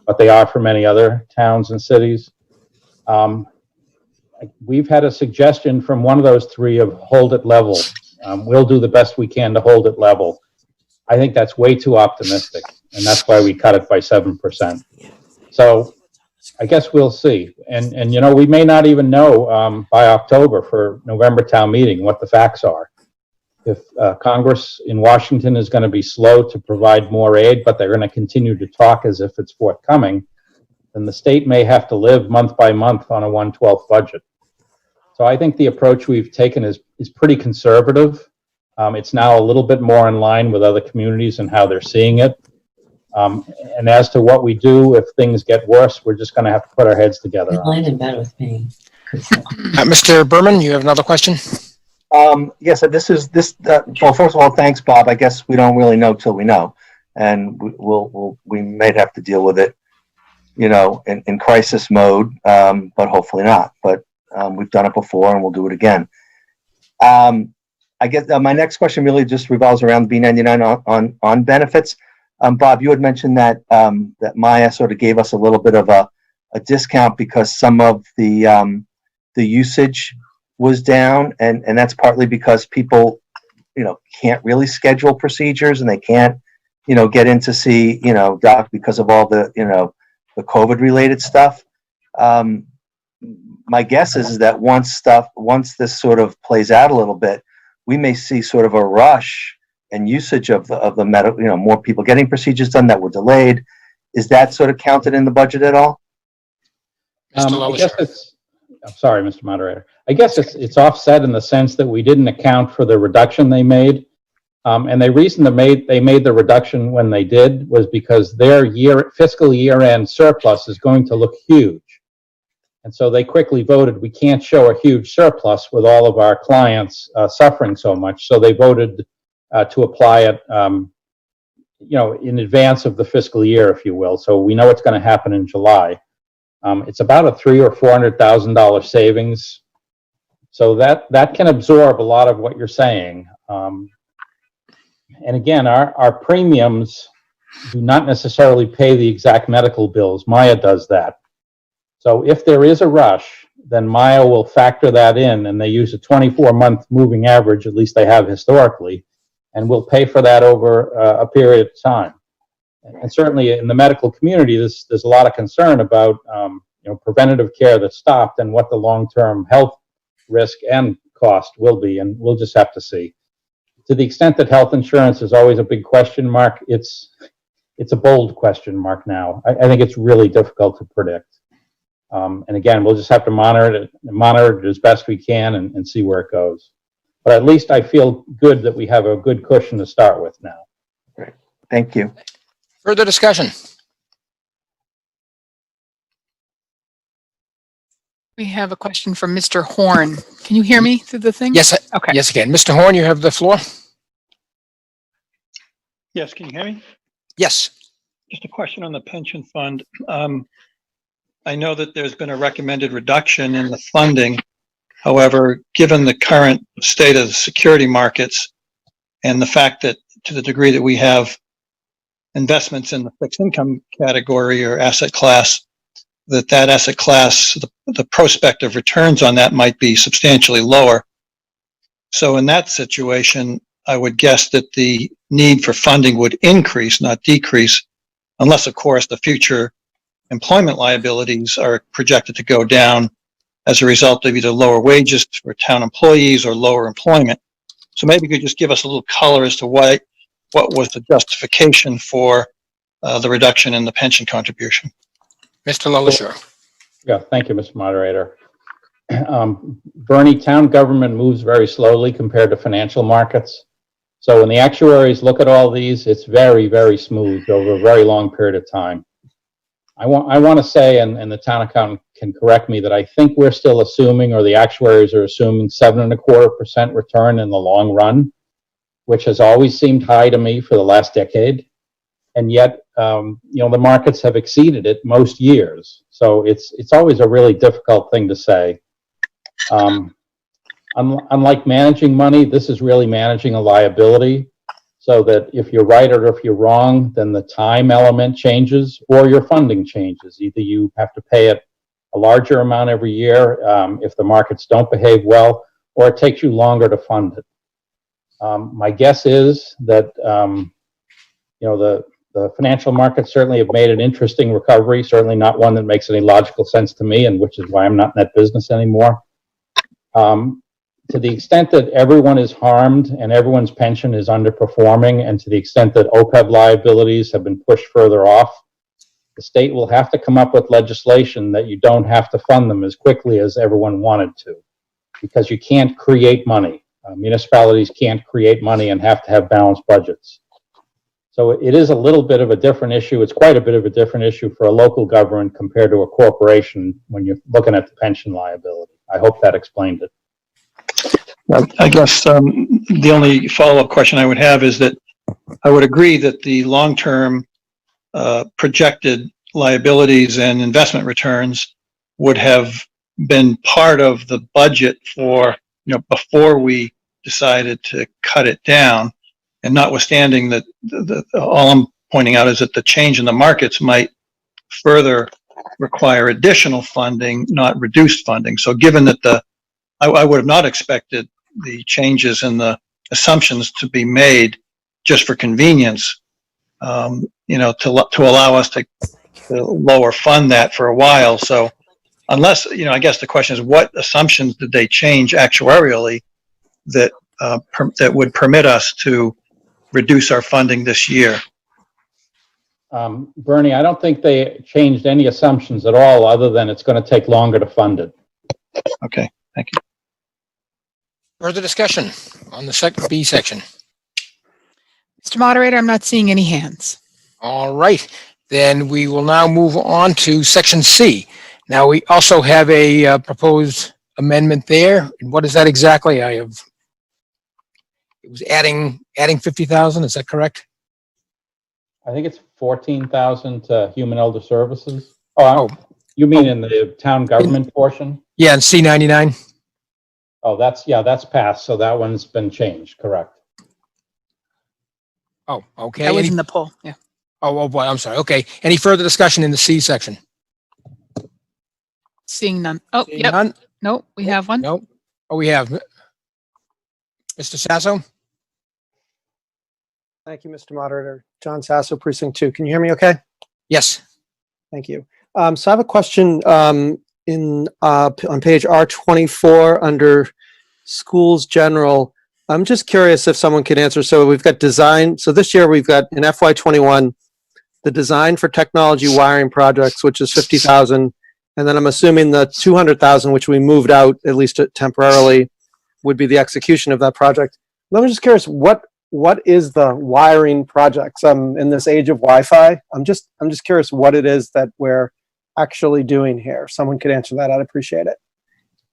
Speaker 16: but they are for many other towns and cities. We've had a suggestion from one of those 3 of hold it level. We'll do the best we can to hold it level. I think that's way too optimistic, and that's why we cut it by 7%. So I guess we'll see. And we may not even know by October for November town meeting what the facts are. If Congress in Washington is going to be slow to provide more aid, but they're going to continue to talk as if it's forthcoming, then the state may have to live month by month on a 1/12 budget. So I think the approach we've taken is pretty conservative. It's now a little bit more in line with other communities and how they're seeing it. And as to what we do if things get worse, we're just going to have to put our heads together.
Speaker 6: You're lying in bed with me.
Speaker 9: Mr. Berman, you have another question?
Speaker 5: Yes, well, first of all, thanks, Bob. I guess we don't really know till we know, and we may have to deal with it, in crisis mode, but hopefully not. But we've done it before, and we'll do it again. I guess my next question really just revolves around B99 on benefits. Bob, you had mentioned that Maya sort of gave us a little bit of a discount because some of the usage was down, and that's partly because people, can't really schedule procedures, and they can't, get in to see, doc because of all the, the COVID related stuff. My guess is that once this sort of plays out a little bit, we may see sort of a rush and usage of the medical, more people getting procedures done that were delayed. Is that sort of counted in the budget at all?
Speaker 16: I guess I'm sorry, Mr. Moderator. I guess it's offset in the sense that we didn't account for the reduction they made. And the reason they made the reduction when they did was because their fiscal year-end surplus is going to look huge. And so they quickly voted, we can't show a huge surplus with all of our clients suffering so much. So they voted to apply it, in advance of the fiscal year, if you will. So we know it's going to happen in July. It's about a $300,000 or $400,000 savings. So that can absorb a lot of what you're saying. And again, our premiums do not necessarily pay the exact medical bills. Maya does that. So if there is a rush, then Maya will factor that in, and they use a 24-month moving average, at least they have historically, and will pay for that over a period of time. And certainly in the medical community, there's a lot of concern about preventative care that's stopped and what the long-term health risk and cost will be, and we'll just have to see. To the extent that health insurance is always a big question mark, it's a bold question mark now. I think it's really difficult to predict. And again, we'll just have to monitor it as best we can and see where it goes. But at least I feel good that we have a good cushion to start with now.
Speaker 5: Great. Thank you.
Speaker 9: Further discussion?
Speaker 1: We have a question from Mr. Horn. Can you hear me through the thing?
Speaker 9: Yes,
Speaker 1: Okay.
Speaker 9: yes, again. Mr. Horn, you have the floor.
Speaker 6: Yes, can you hear me?
Speaker 9: Yes.
Speaker 6: Just a question on the pension fund. I know that there's been a recommended reduction in the funding. However, given the current state of the security markets and the fact that to the degree that we have investments in the fixed income category or asset class, that asset class, the prospective returns on that might be substantially lower. So in that situation, I would guess that the need for funding would increase, not decrease, unless, of course, the future employment liabilities are projected to go down as a result of either lower wages for town employees or lower employment. So maybe you could just give us a little color as to what was the justification for the reduction in the pension contribution.
Speaker 9: Mr. LaLashore.
Speaker 16: Yeah, thank you, Mr. Moderator. Bernie, town government moves very slowly compared to financial markets. So when the actuaries look at all these, it's very, very smooth over a very long period of time. I want to say, and the town accountant can correct me, that I think we're still assuming, or the actuaries are assuming, 7.25% return in the long run, which has always seemed high to me for the last decade. And yet, the markets have exceeded it most years. So it's always a really difficult thing to say. Unlike managing money, this is really managing a liability, so that if you're right or if you're wrong, then the time element changes or your funding changes. Either you have to pay it a larger amount every year if the markets don't behave well, or it takes you longer to fund it. My guess is that the financial markets certainly have made an interesting recovery, certainly not one that makes any logical sense to me, and which is why I'm not in that business anymore. To the extent that everyone is harmed and everyone's pension is underperforming, and to the extent that OPEB liabilities have been pushed further off, the state will have to come up with legislation that you don't have to fund them as quickly as everyone wanted to, because you can't create money. Municipalities can't create money and have to have balanced budgets. So it is a little bit of a different issue. It's quite a bit of a different issue for a local government compared to a corporation when you're looking at the pension liability. I hope that explained it.
Speaker 6: I guess the only follow-up question I would have is that I would agree that the long-term projected liabilities and investment returns would have been part of the budget for, before we decided to cut it down. And notwithstanding that, all I'm pointing out is that the change in the markets might further require additional funding, not reduced funding. So given that I would have not expected the changes in the assumptions to be made just for convenience, to allow us to lower fund that for a while. So unless, I guess the question is, what assumptions did they change actuarially that would permit us to reduce our funding this year?
Speaker 16: Bernie, I don't think they changed any assumptions at all, other than it's going to take longer to fund it.
Speaker 6: Okay, thank you.
Speaker 9: Further discussion on the B section?
Speaker 1: Mr. Moderator, I'm not seeing any hands.
Speaker 9: All right, then we will now move on to section C. Now, we also have a proposed amendment there. What is that exactly? It was adding 50,000, is that correct?
Speaker 16: I think it's 14,000 to Human Elder Services. Oh, you mean in the town government portion?
Speaker 9: Yeah, and C99.
Speaker 16: Oh, that's passed, so that one's been changed, correct.
Speaker 9: Oh, okay.
Speaker 1: That was in the poll, yeah.
Speaker 9: Oh, boy, I'm sorry. Okay. Any further discussion in the C section?
Speaker 1: Seeing none. Oh,
Speaker 9: Seeing
Speaker 1: yep.
Speaker 9: none?
Speaker 1: Nope, we have one.
Speaker 9: Nope. Oh, we have Mr. Sasso?
Speaker 7: Thank you, Mr. Moderator. John Sasso, Precinct 2. Can you hear me okay?
Speaker 9: Yes.
Speaker 7: Thank you. So I have a question on page R24 under Schools General. I'm just curious if someone can answer. So we've got design. So this year we've got in FY21, the design for technology wiring projects, which is 50,000. And then I'm assuming the 200,000, which we moved out at least temporarily, would be the execution of that project. I'm just curious, what is the wiring projects in this age of Wi-Fi? I'm just curious what it is that we're actually doing here. If someone could answer that, I'd appreciate it.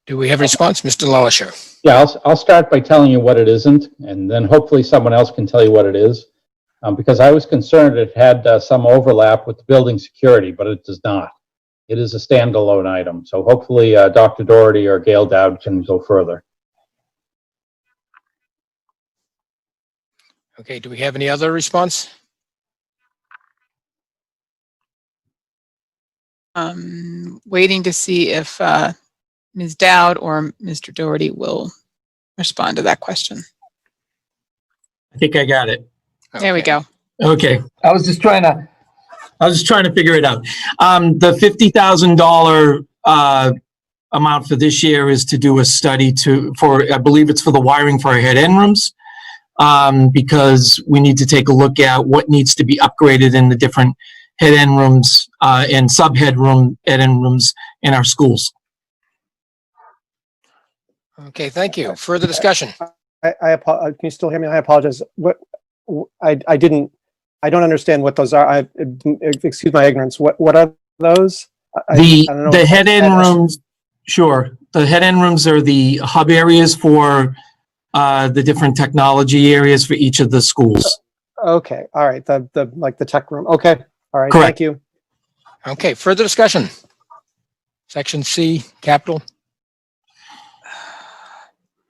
Speaker 9: Do we have a response, Mr. LaLachère?
Speaker 16: Yeah, I'll start by telling you what it isn't, and then hopefully someone else can tell you what it is. Because I was concerned it had some overlap with the building security, but it does not. It is a standalone item. So hopefully Dr. Doherty or Gail Dowd can go further.
Speaker 9: Okay, do we have any other response?
Speaker 1: Waiting to see if Ms. Dowd or Mr. Doherty will respond to that question.
Speaker 11: I think I got it.
Speaker 1: There we go.
Speaker 11: Okay. I was just trying to figure it out. The $50,000 amount for this year is to do a study I believe it's for the wiring for our head end rooms. Because we need to take a look at what needs to be upgraded in the different head end rooms and head end rooms in our schools.
Speaker 9: Okay, thank you. Further discussion?
Speaker 7: Can you still hear me? I apologize. I don't understand what those are. Excuse my ignorance. What are those?
Speaker 11: The head end rooms. Sure. The head end rooms are the hub areas for the different technology areas for each of the schools.
Speaker 7: Okay. All right. The tech room. Okay. All right.
Speaker 11: Correct.
Speaker 7: Thank you.
Speaker 9: Okay, further discussion? Section C, capital?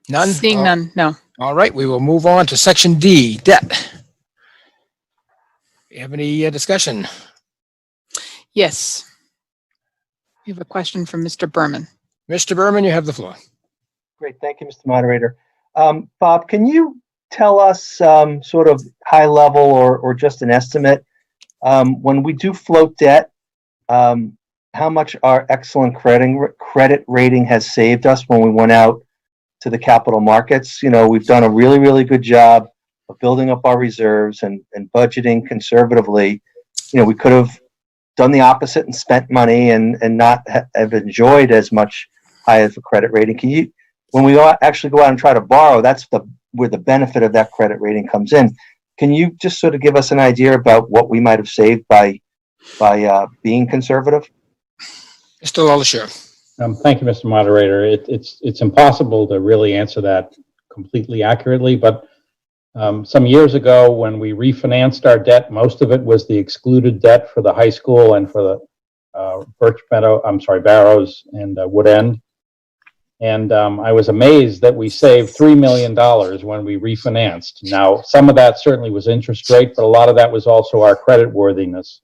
Speaker 9: None?
Speaker 1: Seeing none, no.
Speaker 9: All right, we will move on to section D, debt. You have any discussion?
Speaker 1: Yes. We have a question from Mr. Berman.
Speaker 9: Mr. Berman, you have the floor.
Speaker 5: Great. Thank you, Mr. Moderator. Bob, can you tell us sort of high level or just an estimate when we do float debt, how much our excellent credit rating has saved us when we went out to the capital markets? You know, we've done a really, really good job of building up our reserves and budgeting conservatively. You know, we could have done the opposite and spent money and not have enjoyed as much high of a credit rating. Can you, when we actually go out and try to borrow, that's where the benefit of that credit rating comes in. Can you just sort of give us an idea about what we might have saved by being conservative?
Speaker 9: Mr. LaLachère.
Speaker 16: Thank you, Mr. Moderator. It's impossible to really answer that completely accurately, but some years ago when we refinanced our debt, most of it was the excluded debt for the high school and for the Barrows and Wood End. And I was amazed that we saved $3 million when we refinanced. Now, some of that certainly was interest rate, but a lot of that was also our credit worthiness.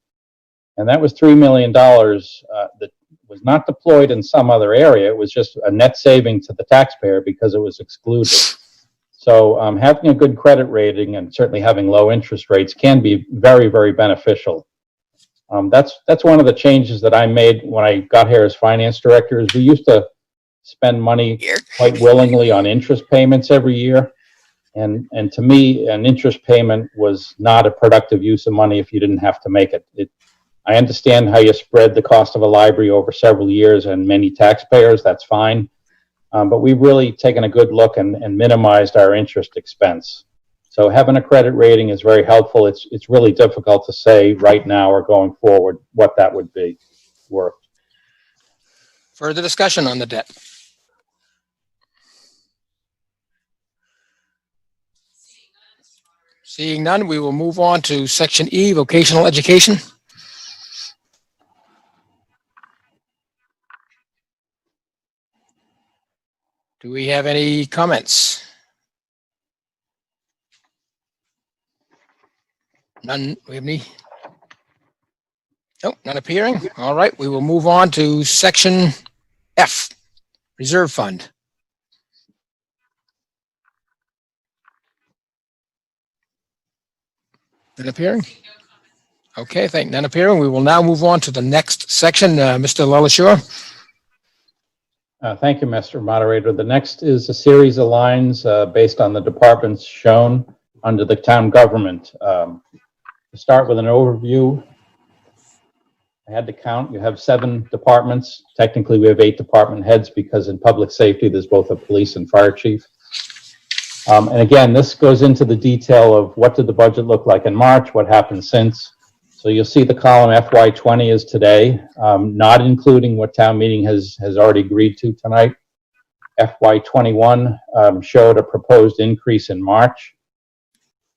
Speaker 16: And that was $3 million that was not deployed in some other area. It was just a net saving to the taxpayer because it was excluded. So having a good credit rating and certainly having low interest rates can be very, very beneficial. That's one of the changes that I made when I got here as finance director. Is we used to spend money quite willingly on interest payments every year. And to me, an interest payment was not a productive use of money if you didn't have to make it. I understand how you spread the cost of a library over several years and many taxpayers, that's fine. But we've really taken a good look and minimized our interest expense. So having a credit rating is very helpful. It's really difficult to say right now or going forward what that would be worth.
Speaker 9: Further discussion on the debt? Seeing none, we will move on to section E, vocational education. Do we have any comments? None. We have any? Nope, none appearing. All right, we will move on to section F, Reserve Fund. None appearing? Okay, none appearing. We will now move on to the next section. Mr. LaLaSure.
Speaker 16: Thank you, Mr. Moderator. The next is a series of lines based on the departments shown under the town government. To start with an overview, I had to count. You have 7 departments. Technically, we have 8 department heads because in public safety, there's both a police and fire chief. And again, this goes into the detail of what did the budget look like in March, what happened since. So you'll see the column FY20 is today, not including what town meeting has already agreed to tonight. FY21 showed a proposed increase in March.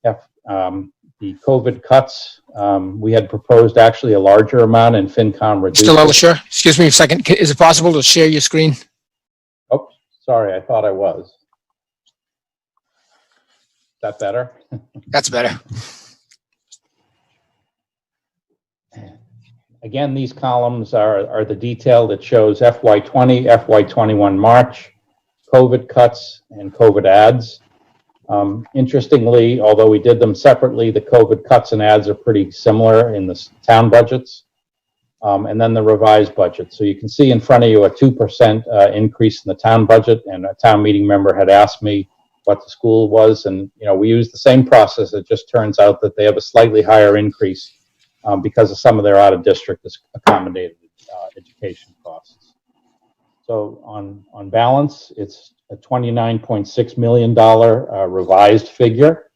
Speaker 16: The COVID cuts, we had proposed actually a larger amount and FinCom reduced.
Speaker 9: Mr. LaLaSure, excuse me a second. Is it possible to share your screen?
Speaker 16: Oh, sorry, I thought I was. Is that better?
Speaker 9: That's better.
Speaker 16: Again, these columns are the detail that shows FY20, FY21 March, COVID cuts, and COVID adds. Interestingly, although we did them separately, the COVID cuts and adds are pretty similar in the town budgets. And then the revised budget. So you can see in front of you a 2% increase in the town budget, and a town meeting member had asked me what the school was, and we used the same process. It just turns out that they have a slightly higher increase because of some of their out-of-district accommodated education costs. So on balance, it's a $29.6 million revised figure.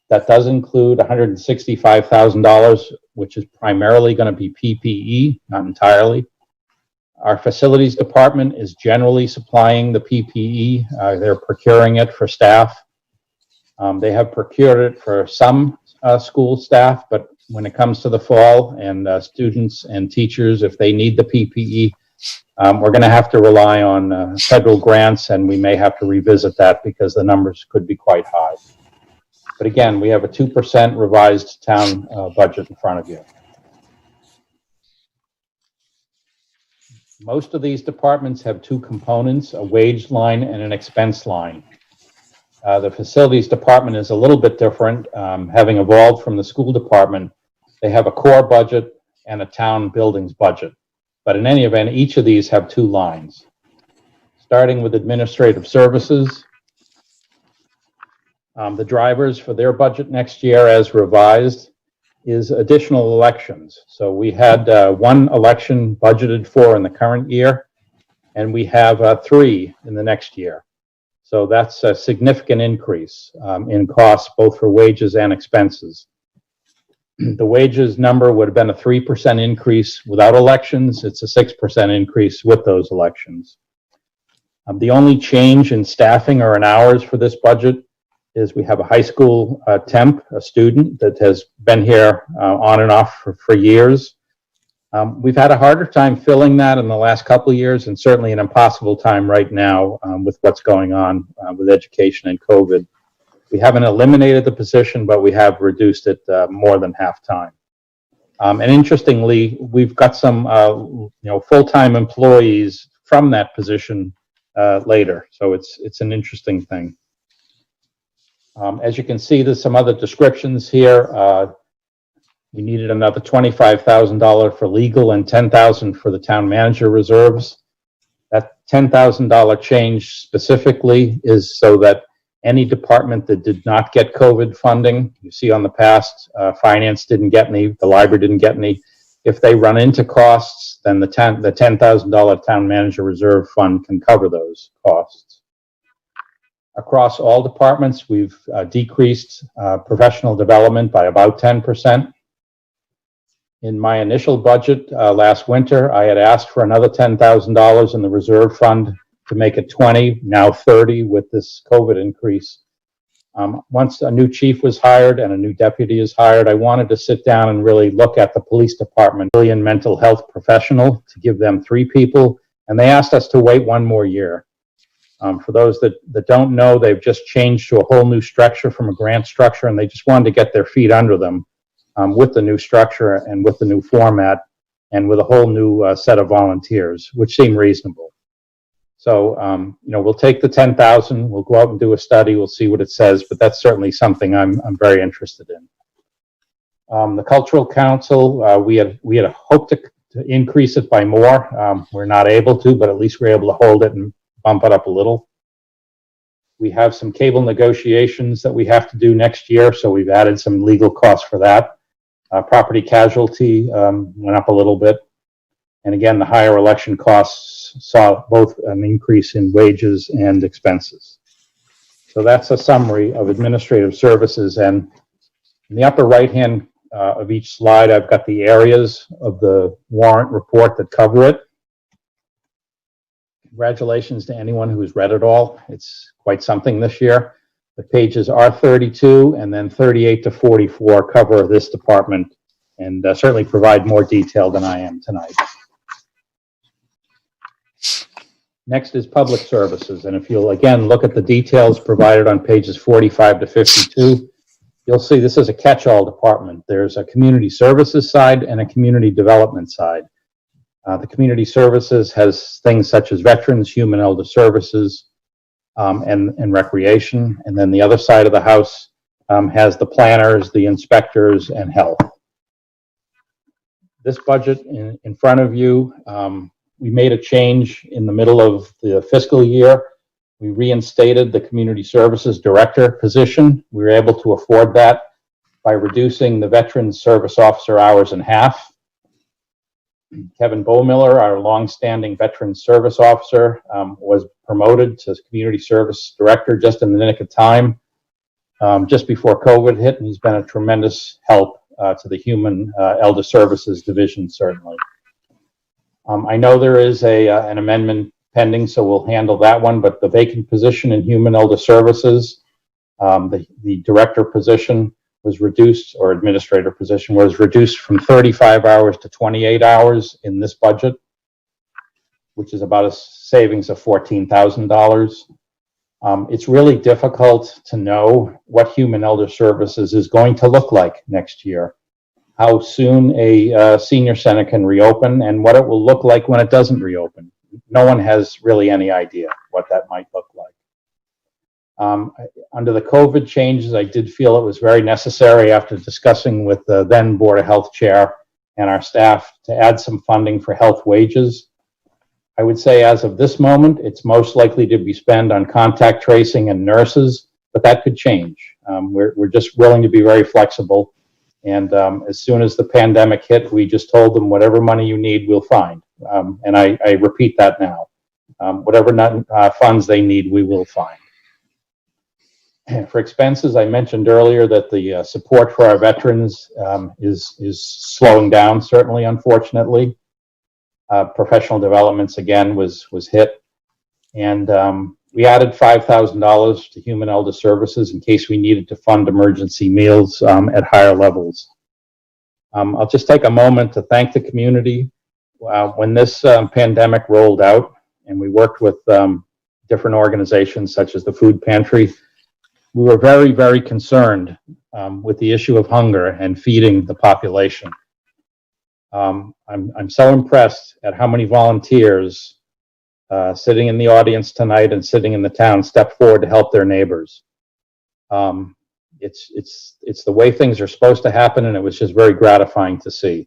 Speaker 16: That does include $165,000, which is primarily going to be PPE, not entirely. Our facilities department is generally supplying the PPE. They're procuring it for staff. They have procured it for some school staff, but when it comes to the fall and students and teachers, if they need the PPE, we're going to have to rely on federal grants, and we may have to revisit that because the numbers could be quite high. But again, we have a 2% revised town budget in front of you. Most of these departments have 2 components, a wage line and an expense line. The facilities department is a little bit different, having evolved from the school department. They have a core budget and a town buildings budget. But in any event, each of these have 2 lines. Starting with administrative services, the drivers for their budget next year as revised is additional elections. So we had 1 election budgeted for in the current year, and we have 3 in the next year. So that's a significant increase in costs, both for wages and expenses. The wages number would have been a 3% increase without elections. It's a 6% increase with those elections. The only change in staffing or in hours for this budget is we have a high school temp, a student that has been here on and off for years. We've had a harder time filling that in the last couple of years, and certainly an impossible time right now with what's going on with education and COVID. We haven't eliminated the position, but we have reduced it more than half time. And interestingly, we've got some full-time employees from that position later. So it's an interesting thing. As you can see, there's some other descriptions here. We needed another $25,000 for legal and $10,000 for the town manager reserves. That $10,000 change specifically is so that any department that did not get COVID funding, you see on the past, finance didn't get any, the library didn't get any. If they run into costs, then the $10,000 town manager reserve fund can cover those costs. Across all departments, we've decreased professional development by about 10%. In my initial budget last winter, I had asked for another $10,000 in the reserve fund to make it 20, now 30 with this COVID increase. Once a new chief was hired and a new deputy is hired, I wanted to sit down and really look at the police department, civilian mental health professional, to give them 3 people, and they asked us to wait 1 more year. For those that don't know, they've just changed to a whole new structure from a grant structure, and they just wanted to get their feet under them with the new structure and with the new format. and with a whole new set of volunteers, which seem reasonable. So, we'll take the 10,000, we'll go out and do a study, we'll see what it says, but that's certainly something I'm very interested in. The Cultural Council, we had hoped to increase it by more. We're not able to, but at least we're able to hold it and bump it up a little. We have some cable negotiations that we have to do next year, so we've added some legal costs for that. Property casualty went up a little bit. And again, the higher election costs saw both an increase in wages and expenses. So that's a summary of administrative services. And in the upper right-hand of each slide, I've got the areas of the warrant report that cover it. Congratulations to anyone who's read it all. It's quite something this year. The pages R32 and then 38 to 44 cover this department and certainly provide more detail than I am tonight. Next is public services. And if you'll again look at the details provided on pages 45 to 52, you'll see this is a catch-all department. There's a community services side and a community development side. The community services has things such as veterans, human elder services, and recreation. And then the other side of the house has the planners, the inspectors, and health. This budget in front of you, we made a change in the middle of the fiscal year. We reinstated the community services director position. We were able to afford that by reducing the veteran service officer hours in half. Kevin Bowmiller, our longstanding veteran service officer, was promoted to community service director just in the nick of time, just before COVID hit, and he's been a tremendous help to the Human Elder Services Division, certainly. I know there is an amendment pending, so we'll handle that one, but the vacant position in Human Elder Services, the director position was reduced, or administrator position was reduced from 35 hours to 28 hours in this budget, which is about a savings of $14,000. It's really difficult to know what Human Elder Services is going to look like next year, how soon a senior center can reopen, and what it will look like when it doesn't reopen. No one has really any idea what that might look like. Under the COVID changes, I did feel it was very necessary after discussing with the then Board of Health Chair and our staff to add some funding for health wages. I would say as of this moment, it's most likely to be spent on contact tracing and nurses, but that could change. We're just willing to be very flexible. And as soon as the pandemic hit, we just told them whatever money you need, we'll find. And I repeat that now. Whatever funds they need, we will find. For expenses, I mentioned earlier that the support for our veterans is slowing down, certainly, unfortunately. Professional developments, again, was hit. And we added $5,000 to Human Elder Services in case we needed to fund emergency meals at higher levels. I'll just take a moment to thank the community. When this pandemic rolled out, and we worked with different organizations such as the Food Pantry, we were very, very concerned with the issue of hunger and feeding the population. I'm so impressed at how many volunteers sitting in the audience tonight and sitting in the town stepped forward to help their neighbors. It's the way things are supposed to happen, and it was just very gratifying to see.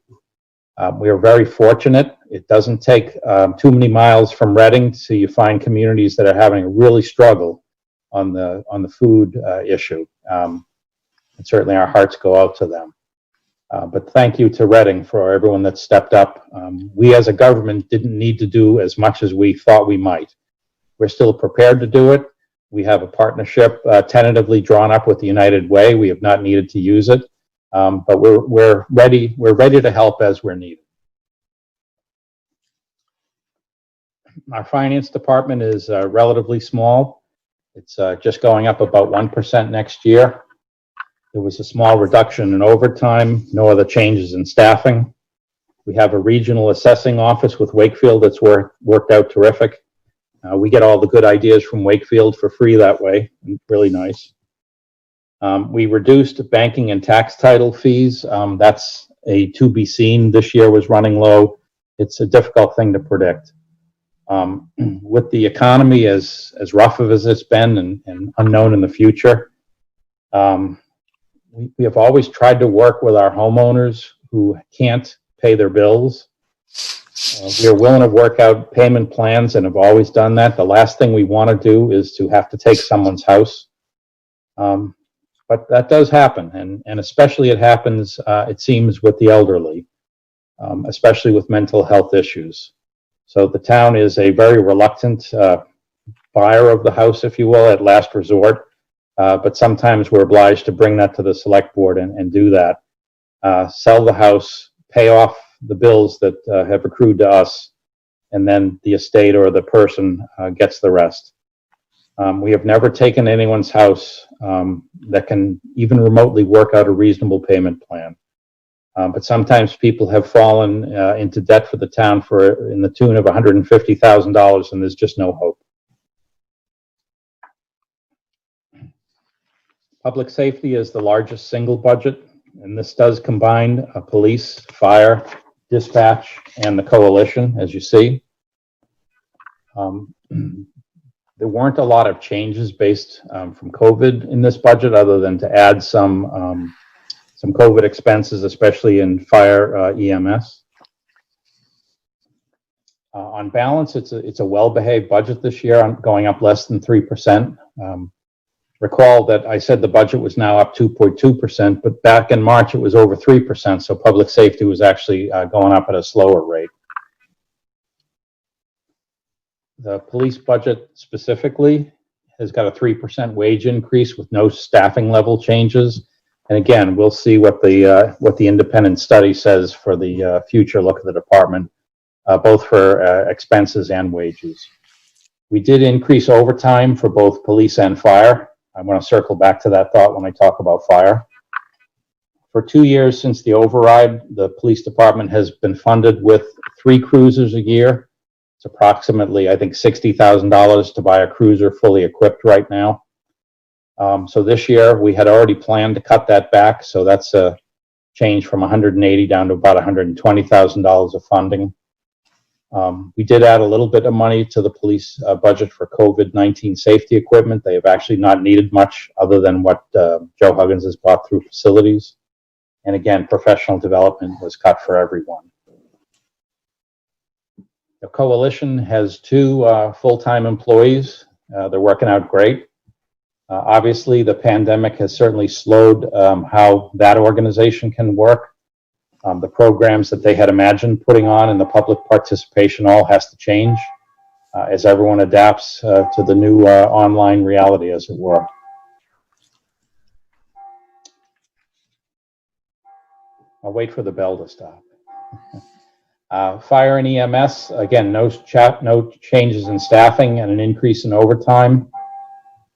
Speaker 16: We are very fortunate. It doesn't take too many miles from Reading to you find communities that are having a really struggle on the food issue. And certainly our hearts go out to them. But thank you to Reading for everyone that stepped up. We as a government didn't need to do as much as we thought we might. We're still prepared to do it. We have a partnership tentatively drawn up with the United Way. We have not needed to use it, but we're ready. We're ready to help as we're needed. Our finance department is relatively small. It's just going up about 1% next year. There was a small reduction in overtime, no other changes in staffing. We have a regional assessing office with Wakefield that's worked out terrific. We get all the good ideas from Wakefield for free that way, really nice. We reduced banking and tax title fees. That's a to be seen. This year was running low. It's a difficult thing to predict. With the economy as rough as it's been and unknown in the future, we have always tried to work with our homeowners who can't pay their bills. We are willing to work out payment plans and have always done that. The last thing we want to do is to have to take someone's house. But that does happen, and especially it happens, it seems, with the elderly, especially with mental health issues. So the town is a very reluctant buyer of the house, if you will, at last resort. But sometimes we're obliged to bring that to the select board and do that. Sell the house, pay off the bills that have accrued to us, and then the estate or the person gets the rest. We have never taken anyone's house that can even remotely work out a reasonable payment plan. But sometimes people have fallen into debt for the town in the tune of $150,000, and there's just no hope. Public safety is the largest single budget, and this does combine police, fire, dispatch, and the coalition, as you see. There weren't a lot of changes based from COVID in this budget, other than to add some COVID expenses, especially in fire EMS. On balance, it's a well-behaved budget this year, going up less than 3%. Recall that I said the budget was now up 2.2%, but back in March it was over 3%, so public safety was actually going up at a slower rate. The police budget specifically has got a 3% wage increase with no staffing level changes. And again, we'll see what the independent study says for the future look of the department, both for expenses and wages. We did increase overtime for both police and fire. I want to circle back to that thought when I talk about fire. For 2 years since the override, the police department has been funded with 3 cruisers a year. It's approximately, I think, $60,000 to buy a cruiser fully equipped right now. So this year we had already planned to cut that back, so that's a change from $180,000 down to about $120,000 of funding. We did add a little bit of money to the police budget for COVID-19 safety equipment. They have actually not needed much other than what Joe Huggins has bought through facilities. And again, professional development was cut for everyone. The coalition has 2 full-time employees. They're working out great. Obviously, the pandemic has certainly slowed how that organization can work. The programs that they had imagined putting on and the public participation all has to change as everyone adapts to the new online reality, as it were. I'll wait for the bell to stop. Fire and EMS, again, no changes in staffing and an increase in overtime.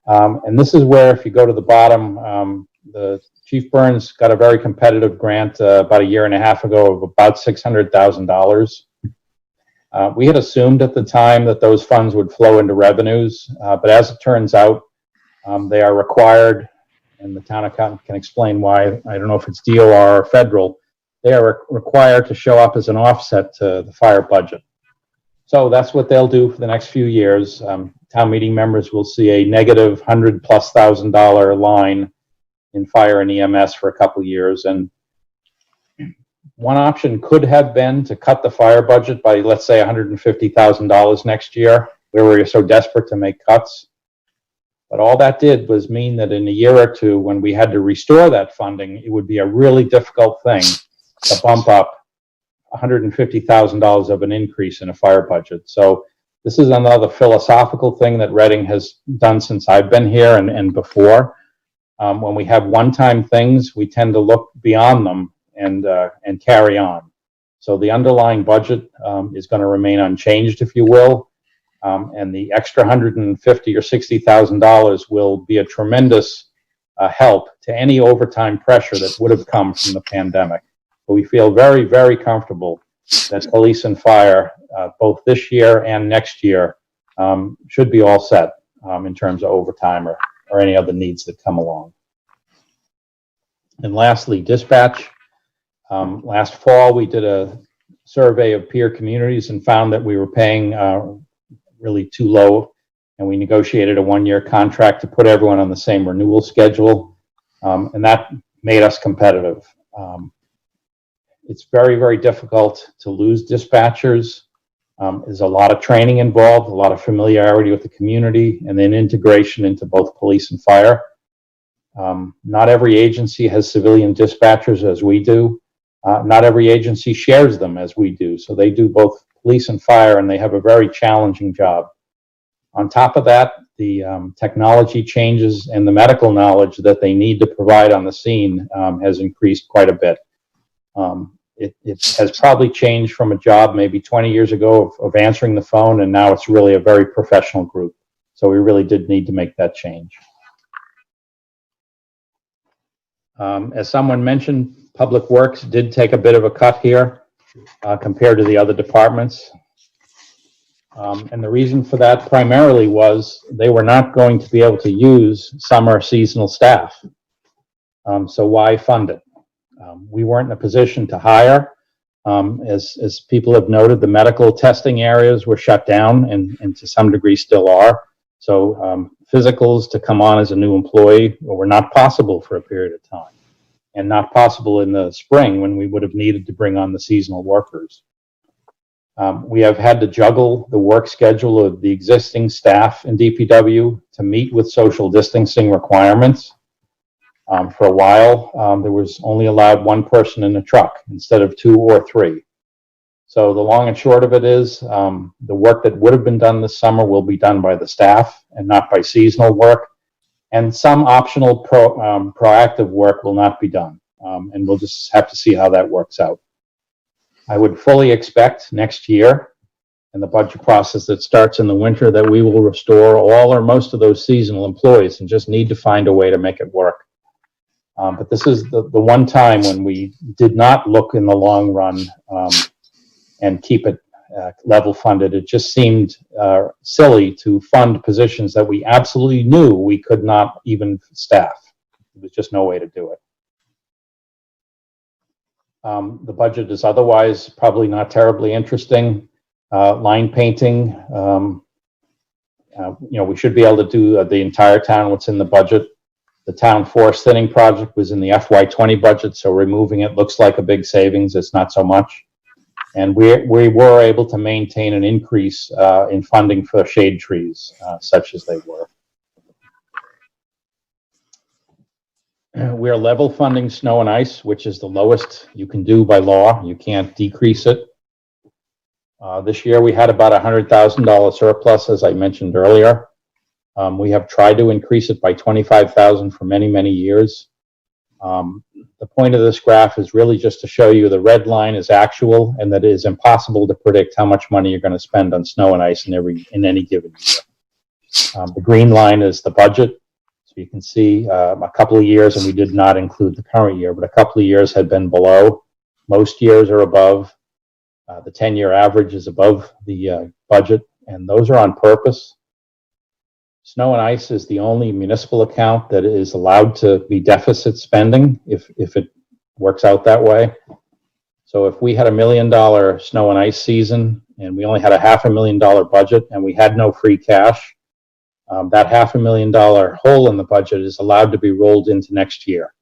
Speaker 16: And this is where, if you go to the bottom, the Chief Burns got a very competitive grant about 1.5 years ago of about $600,000. We had assumed at the time that those funds would flow into revenues, but as it turns out, they are required, and the town accountant can explain why. I don't know if it's DOR or federal. They are required to show up as an offset to the fire budget. So that's what they'll do for the next few years. Town meeting members will see a negative $100,000+ line in fire and EMS for a couple of years. And one option could have been to cut the fire budget by, let's say, $150,000 next year, where we're so desperate to make cuts. But all that did was mean that in a year or two, when we had to restore that funding, it would be a really difficult thing to bump up $150,000 of an increase in a fire budget. So this is another philosophical thing that Reading has done since I've been here and before. When we have one-time things, we tend to look beyond them and carry on. So the underlying budget is going to remain unchanged, if you will, and the extra $150,000 or $60,000 will be a tremendous help to any overtime pressure that would have come from the pandemic. But we feel very, very comfortable that police and fire, both this year and next year, should be all set in terms of overtime or any other needs that come along. And lastly, dispatch. Last fall, we did a survey of peer communities and found that we were paying really too low, and we negotiated a one-year contract to put everyone on the same renewal schedule, and that made us competitive. It's very, very difficult to lose dispatchers. There's a lot of training involved, a lot of familiarity with the community, and then integration into both police and fire. Not every agency has civilian dispatchers as we do. Not every agency shares them as we do. So they do both police and fire, and they have a very challenging job. On top of that, the technology changes and the medical knowledge that they need to provide on the scene has increased quite a bit. It has probably changed from a job maybe 20 years ago of answering the phone, and now it's really a very professional group. So we really did need to make that change. As someone mentioned, Public Works did take a bit of a cut here compared to the other departments. And the reason for that primarily was they were not going to be able to use summer seasonal staff. So why fund it? We weren't in a position to hire. As people have noted, the medical testing areas were shut down and to some degree still are. So physicals to come on as a new employee were not possible for a period of time, and not possible in the spring when we would have needed to bring on the seasonal workers. We have had to juggle the work schedule of the existing staff in DPW to meet with social distancing requirements. For a while, there was only allowed one person in a truck instead of 2 or 3. So the long and short of it is the work that would have been done this summer will be done by the staff and not by seasonal work. And some optional proactive work will not be done. And we'll just have to see how that works out. I would fully expect next year, in the budget process that starts in the winter, that we will restore all or most of those seasonal employees and just need to find a way to make it work. But this is the one time when we did not look in the long run and keep it level funded. It just seemed silly to fund positions that we absolutely knew we could not even staff. There was just no way to do it. The budget is otherwise probably not terribly interesting. Line painting, we should be able to do the entire town what's in the budget. The town forest thinning project was in the FY20 budget, so removing it looks like a big savings. It's not so much. And we were able to maintain an increase in funding for shade trees, such as they were. We are level funding snow and ice, which is the lowest you can do by law. You can't decrease it. This year we had about $100,000 surplus, as I mentioned earlier. We have tried to increase it by $25,000 for many, many years. The point of this graph is really just to show you the red line is actual, and that it is impossible to predict how much money you're going to spend on snow and ice in any given year. The green line is the budget. So you can see a couple of years, and we did not include the current year, but a couple of years had been below. Most years are above. The 10-year average is above the budget, and those are on purpose. Snow and ice is the only municipal account that is allowed to be deficit spending if it works out that way. So if we had $1 million snow and ice season and we only had a $500,000 budget and we had no free cash, that $500,000 hole in the budget is allowed to be rolled into next year.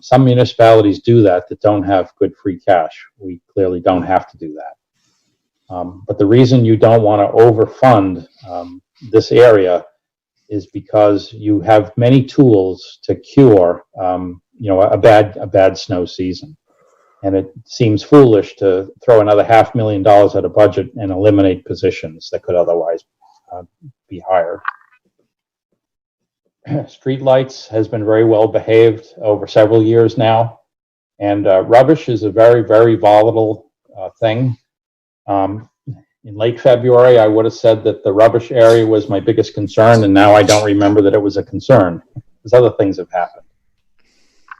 Speaker 16: Some municipalities do that don't have good free cash. We clearly don't have to do that. But the reason you don't want to overfund this area is because you have many tools to cure, a bad snow season. And it seems foolish to throw another $500,000 at a budget and eliminate positions that could otherwise be hired. Streetlights has been very well behaved over several years now. And rubbish is a very, very volatile thing. In late February, I would have said that the rubbish area was my biggest concern, and now I don't remember that it was a concern, because other things have happened.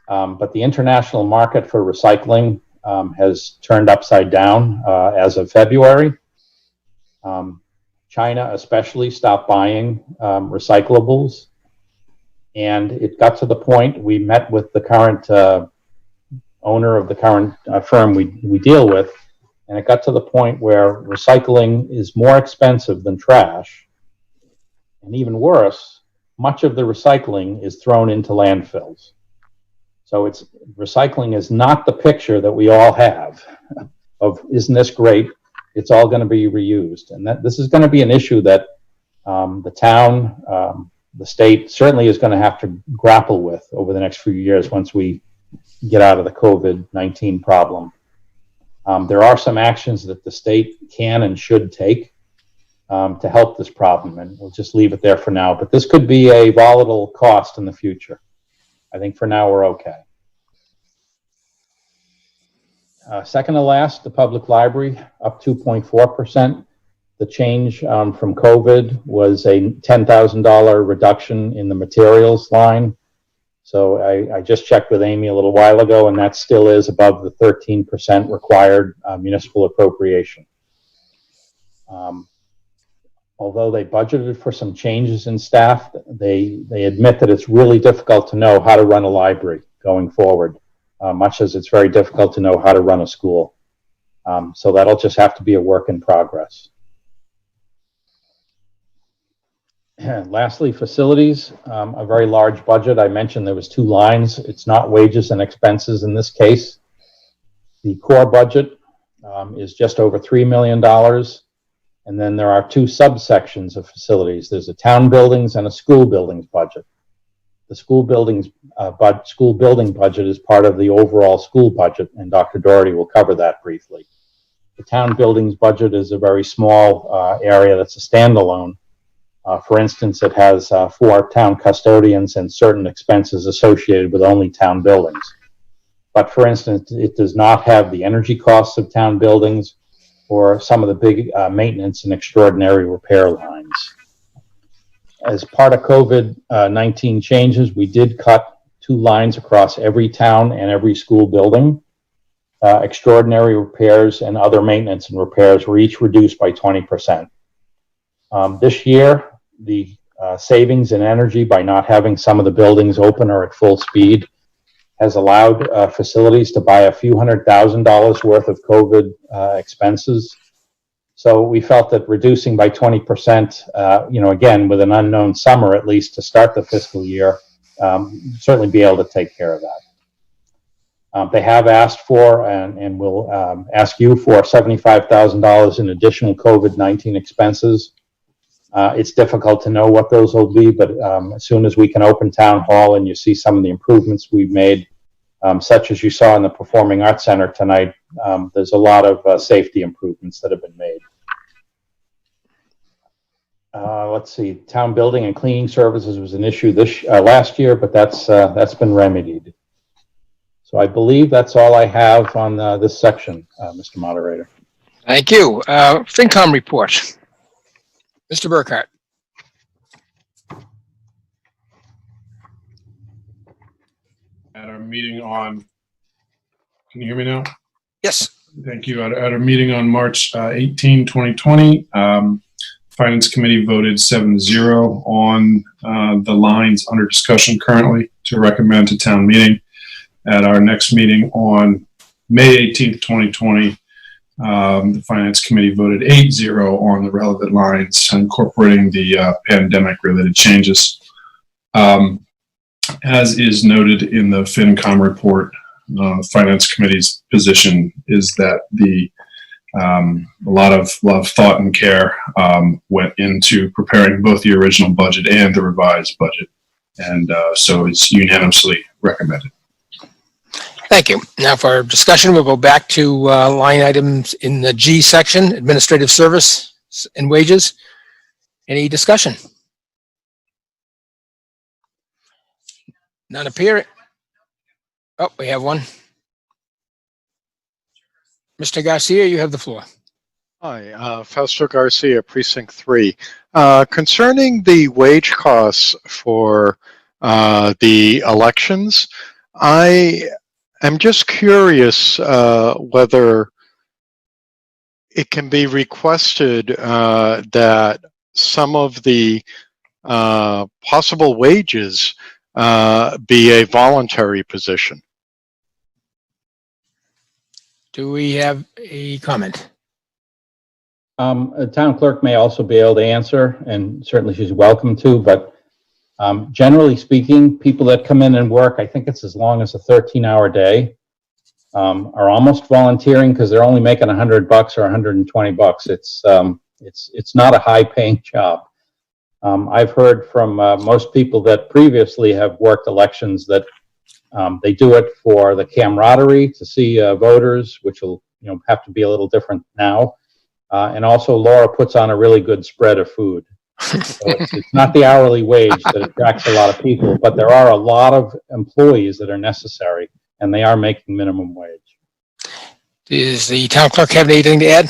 Speaker 16: But the international market for recycling has turned upside down as of February. China especially stopped buying recyclables, and it got to the point we met with the current owner of the current firm we deal with, and it got to the point where recycling is more expensive than trash. And even worse, much of the recycling is thrown into landfills. So recycling is not the picture that we all have of, isn't this great? It's all going to be reused. And this is going to be an issue that the town, the state certainly is going to have to grapple with over the next few years once we get out of the COVID-19 problem. There are some actions that the state can and should take to help this problem, and we'll just leave it there for now. But this could be a volatile cost in the future. I think for now we're okay. Second to last, the public library, up 2.4%. The change from COVID was a $10,000 reduction in the materials line. So I just checked with Amy a little while ago, and that still is above the 13% required municipal appropriation. Although they budgeted for some changes in staff, they admit that it's really difficult to know how to run a library going forward, much as it's very difficult to know how to run a school. So that'll just have to be a work in progress. Lastly, facilities, a very large budget. I mentioned there was 2 lines. It's not wages and expenses in this case. The core budget is just over $3 million. And then there are 2 subsections of facilities. There's a town buildings and a school buildings budget. The school building budget is part of the overall school budget, and Dr. Doherty will cover that briefly. The town buildings budget is a very small area that's a standalone. For instance, it has 4 town custodians and certain expenses associated with only town buildings. But for instance, it does not have the energy costs of town buildings or some of the big maintenance and extraordinary repair lines. As part of COVID-19 changes, we did cut 2 lines across every town and every school building. Extraordinary repairs and other maintenance and repairs were each reduced by 20%. This year, the savings in energy by not having some of the buildings open or at full speed has allowed facilities to buy a few $100,000 worth of COVID expenses. So we felt that reducing by 20%, again, with an unknown summer at least to start the fiscal year, certainly be able to take care of that. They have asked for and will ask you for $75,000 in additional COVID-19 expenses. It's difficult to know what those will be, but as soon as we can open town hall and you see some of the improvements we've made, such as you saw in the Performing Arts Center tonight, there's a lot of safety improvements that have been made. Let's see, town building and cleaning services was an issue last year, but that's been remedied. So I believe that's all I have on this section, Mr. Moderator.
Speaker 9: Thank you. FinCom report. Mr. Burkhart.
Speaker 17: At our meeting on, can you hear me now?
Speaker 9: Yes.
Speaker 17: Thank you. At our meeting on March 18, 2020, Finance Committee voted 7-0 on the lines under discussion currently to recommend to town meeting. At our next meeting on May 18, 2020, the Finance Committee voted 8-0 on the relevant lines, incorporating the pandemic-related changes. As is noted in the FinCom report, Finance Committee's position is that a lot of thought and care went into preparing both the original budget and the revised budget, and so it's unanimously recommended.
Speaker 9: Thank you. Now for our discussion, we'll go back to line items in the G section, administrative service and wages. Any discussion? None appear. Oh, we have one. Mr. Garcia, you have the floor.
Speaker 12: Hi, Fausto Garcia, Precinct 3. Concerning the wage costs for the elections, I am just curious whether it can be requested that some of the possible wages be a voluntary position.
Speaker 9: Do we have a comment?
Speaker 16: A town clerk may also be able to answer, and certainly she's welcome to, but generally speaking, people that come in and work, I think it's as long as a 13-hour day, are almost volunteering because they're only making $100 or $120. It's not a high-paying job. I've heard from most people that previously have worked elections that they do it for the camaraderie to see voters, which will have to be a little different now. And also Laura puts on a really good spread of food. So it's not the hourly wage that attracts a lot of people, but there are a lot of employees that are necessary, and they are making minimum wage.
Speaker 9: Does the town clerk have anything to add?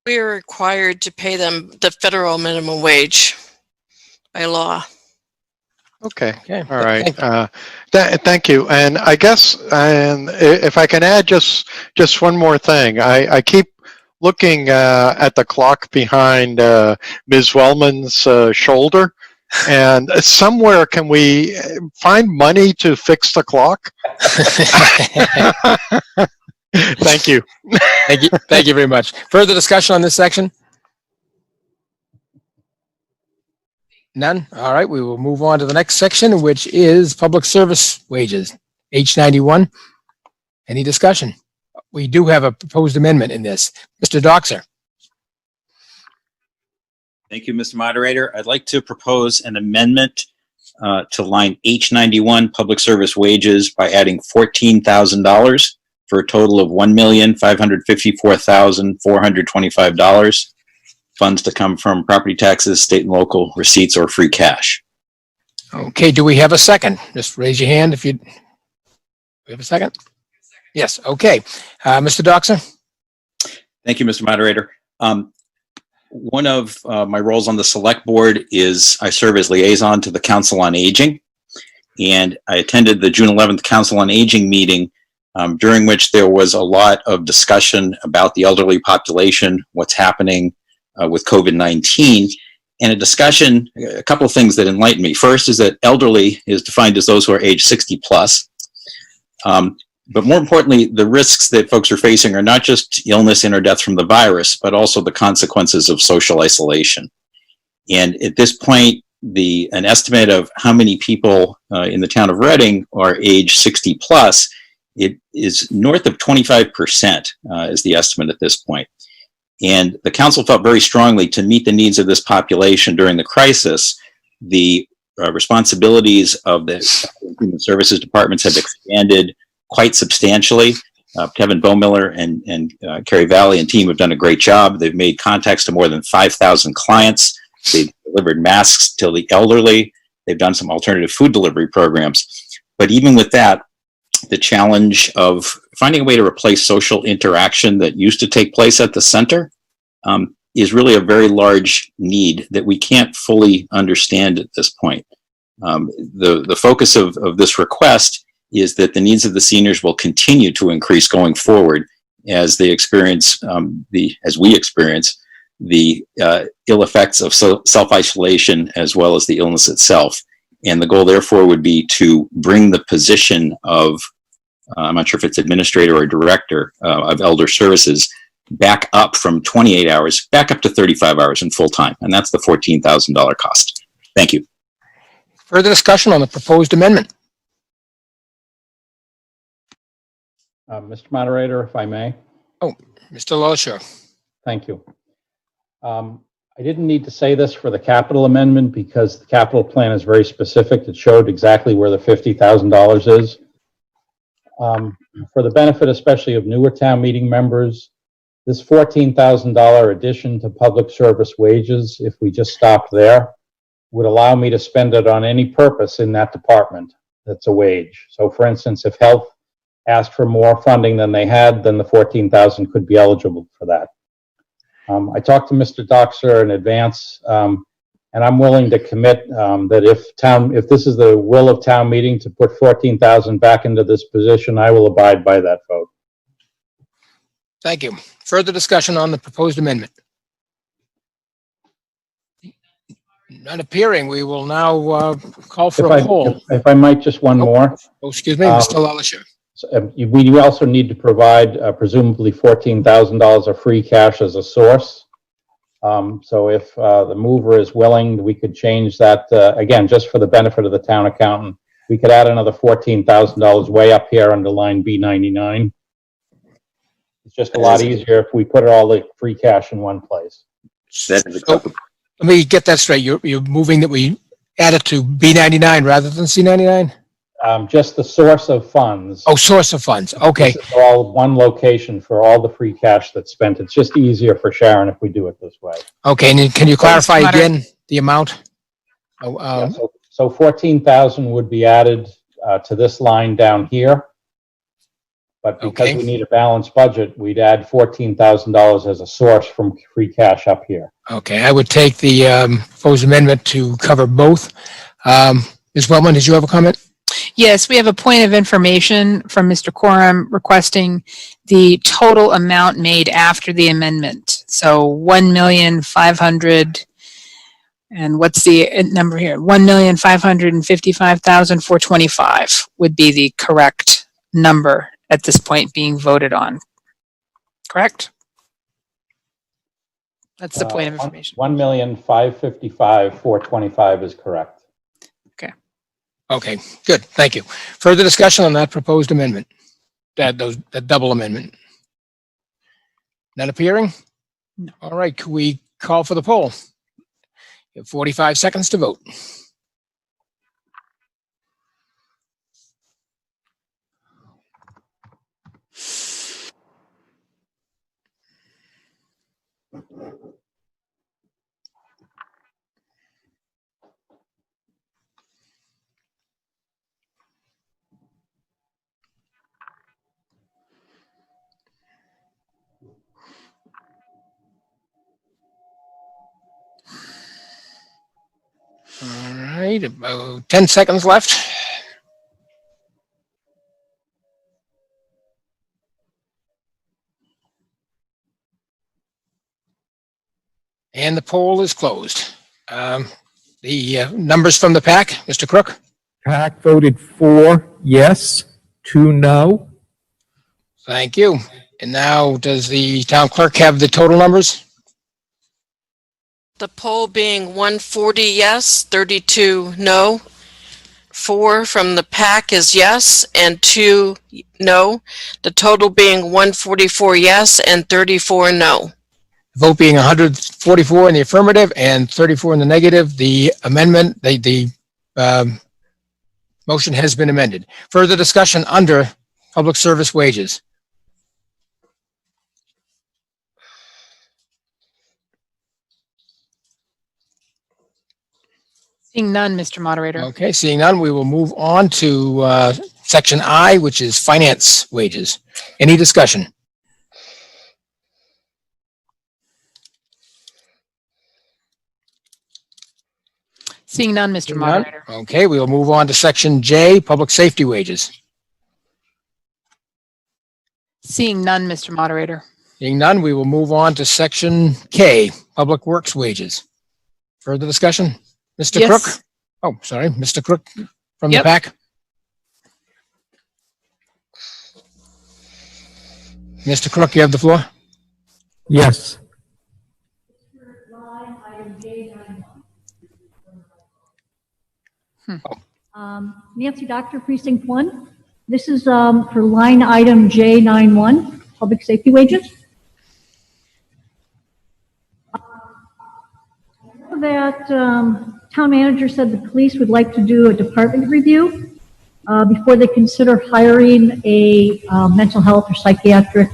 Speaker 10: We are required to pay them the federal minimum wage by law.
Speaker 12: Okay. All right. Thank you. And I guess, and if I can add just one more thing, I keep looking at the clock behind Ms. Wellman's shoulder, and somewhere can we find money to fix the clock? Thank you.
Speaker 9: Thank you. Thank you very much. Further discussion on this section? None? All right, we will move on to the next section, which is public service wages, H91. Any discussion? We do have a proposed amendment in this. Mr. Doxer.
Speaker 14: Thank you, Mr. Moderator. I'd like to propose an amendment to line H91 public service wages by adding $14,000 for a total of $1,554,425. Funds to come from property taxes, state and local receipts, or free cash.
Speaker 9: Okay, do we have a second? Just raise your hand if you... We have a second? Yes, okay. Mr. Doxer?
Speaker 14: Thank you, Mr. Moderator. One of my roles on the select board is I serve as liaison to the Council on Aging. And I attended the June 11th Council on Aging meeting, during which there was a lot of discussion about the elderly population, what's happening with COVID-19, and a discussion, a couple of things that enlightened me. First is that elderly is defined as those who are age 60 plus. But more importantly, the risks that folks are facing are not just illness and or death from the virus, but also the consequences of social isolation. And at this point, an estimate of how many people in the town of Reading are age 60 plus, it is north of 25% is the estimate at this point. And the council felt very strongly to meet the needs of this population during the crisis. The responsibilities of the human services departments have expanded quite substantially. Kevin Bowmiller and Kerry Valley and team have done a great job. They've made contacts to more than 5,000 clients. They've delivered masks to the elderly. They've done some alternative food delivery programs. But even with that, the challenge of finding a way to replace social interaction that used to take place at the center is really a very large need that we can't fully understand at this point. The focus of this request is that the needs of the seniors will continue to increase going forward as they experience as we experience the ill effects of self-isolation as well as the illness itself. And the goal therefore would be to bring the position of, I'm not sure if it's administrator or director of elder services, back up from 28 hours, back up to 35 hours in full time. And that's the $14,000 cost. Thank you.
Speaker 9: Further discussion on the proposed amendment?
Speaker 16: Mr. Moderator, if I may.
Speaker 9: Oh, Mr. LaLacheur.
Speaker 16: Thank you. I didn't need to say this for the capital amendment because the capital plan is very specific. It showed exactly where the $50,000 is. For the benefit especially of newer town meeting members, this $14,000 addition to public service wages, if we just stopped there, would allow me to spend it on any purpose in that department that's a wage. So for instance, if health asked for more funding than they had, then the $14,000 could be eligible for that. I talked to Mr. Doxer in advance, and I'm willing to commit that if this is the will of town meeting to put $14,000 back into this position, I will abide by that vote.
Speaker 9: Thank you. Further discussion on the proposed amendment? Not appearing. We will now call for a poll.
Speaker 16: If I might, just one more.
Speaker 9: Oh, excuse me, Mr. LaLacheur.
Speaker 16: We also need to provide presumably $14,000 of free cash as a source. So if the mover is willing, we could change that, again, just for the benefit of the town accountant. We could add another $14,000 way up here under line B99. It's just a lot easier if we put all the free cash in one place.
Speaker 14: That is acceptable.
Speaker 9: Let me get that straight. You're moving that we add it to B99 rather than C99?
Speaker 16: Just the source of funds.
Speaker 9: Oh, source of funds. Okay.
Speaker 16: This is all one location for all the free cash that's spent. It's just easier for Sharon if we do it this way.
Speaker 9: Okay. And can you clarify again the amount?
Speaker 16: Yeah, so 14,000 would be added to this line down here. But because we need a balanced budget, we'd add $14,000 as a source from free cash up here.
Speaker 9: Okay. I would take the proposed amendment to cover both. Ms. Wellman, did you have a comment?
Speaker 1: Yes, we have a point of information from Mr. Coram requesting the total amount made after the amendment. So 1,500,000, and what's the number here? 1,555,425 would be the correct number at this point being voted on. Correct? That's the point of information.
Speaker 16: 1,555,425 is correct.
Speaker 9: Okay, good. Thank you. Further discussion on that proposed amendment? That double amendment? Not appearing? No. All right, can we call for the poll? You have 45 seconds to vote. All right, about 10 seconds left. And the poll is closed. The numbers from the PAC, Mr. Crook?
Speaker 15: PAC voted 4 yes, 2 no.
Speaker 9: Thank you. And now, does the town clerk have the total numbers?
Speaker 10: The poll being 140 yes, 32 no. 4 from the PAC is yes and 2 no. The total being 144 yes and 34 no.
Speaker 9: Vote being 144 in the affirmative and 34 in the negative, the amendment, the motion has been amended. Further discussion under public service wages.
Speaker 1: Seeing none, Mr. Moderator.
Speaker 9: Okay, seeing none, we will move on to section I, which is finance wages. Any discussion?
Speaker 1: Seeing none, Mr. Moderator.
Speaker 9: Okay, we will move on to section J, public safety wages.
Speaker 1: Seeing none, Mr. Moderator.
Speaker 9: Seeing none, we will move on to section K, public works wages. Further discussion? Mr.
Speaker 1: Yes.
Speaker 9: Crook? Oh, sorry, Mr. Crook from the PAC. Mr. Crook, you have the floor.
Speaker 15: Yes.
Speaker 2: Nancy Doctor, Precinct 1. This is for line item J91, public safety wages. I know that town manager said the police would like to do a department review before they consider hiring a mental health or psychiatric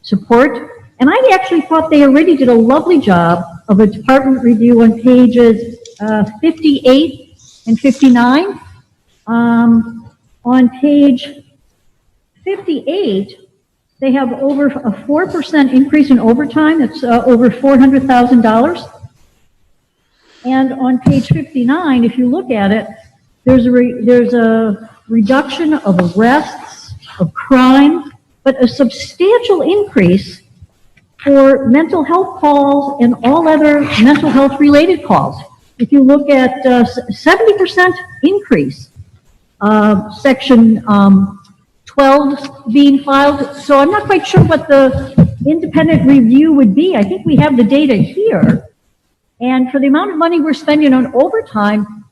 Speaker 2: support. And I actually thought they already did a lovely job of a department review on pages 58 and 59. On page 58, they have over a 4% increase in overtime. That's over $400,000. And on page 59, if you look at it, there's a reduction of arrests, of crime, but a substantial increase for mental health calls and all other mental health related calls. If you look at 70% increase, section 12 being filed, so I'm not quite sure what the independent review would be. I think we have the data here. And for the amount of money we're spending on overtime,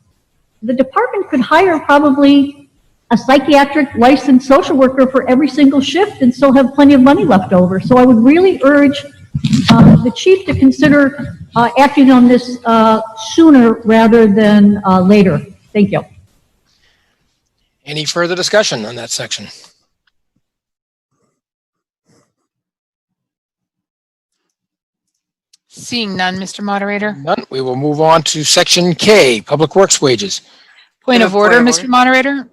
Speaker 2: the department could hire probably a psychiatric licensed social worker for every single shift and still have plenty of money left over. So I would really urge the chief to consider acting on this sooner rather than later. Thank you.
Speaker 9: Any further discussion on that section?
Speaker 1: Seeing none, Mr. Moderator.
Speaker 9: None. We will move on to section K, Public Works wages.
Speaker 1: Point of order, Mr. Moderator.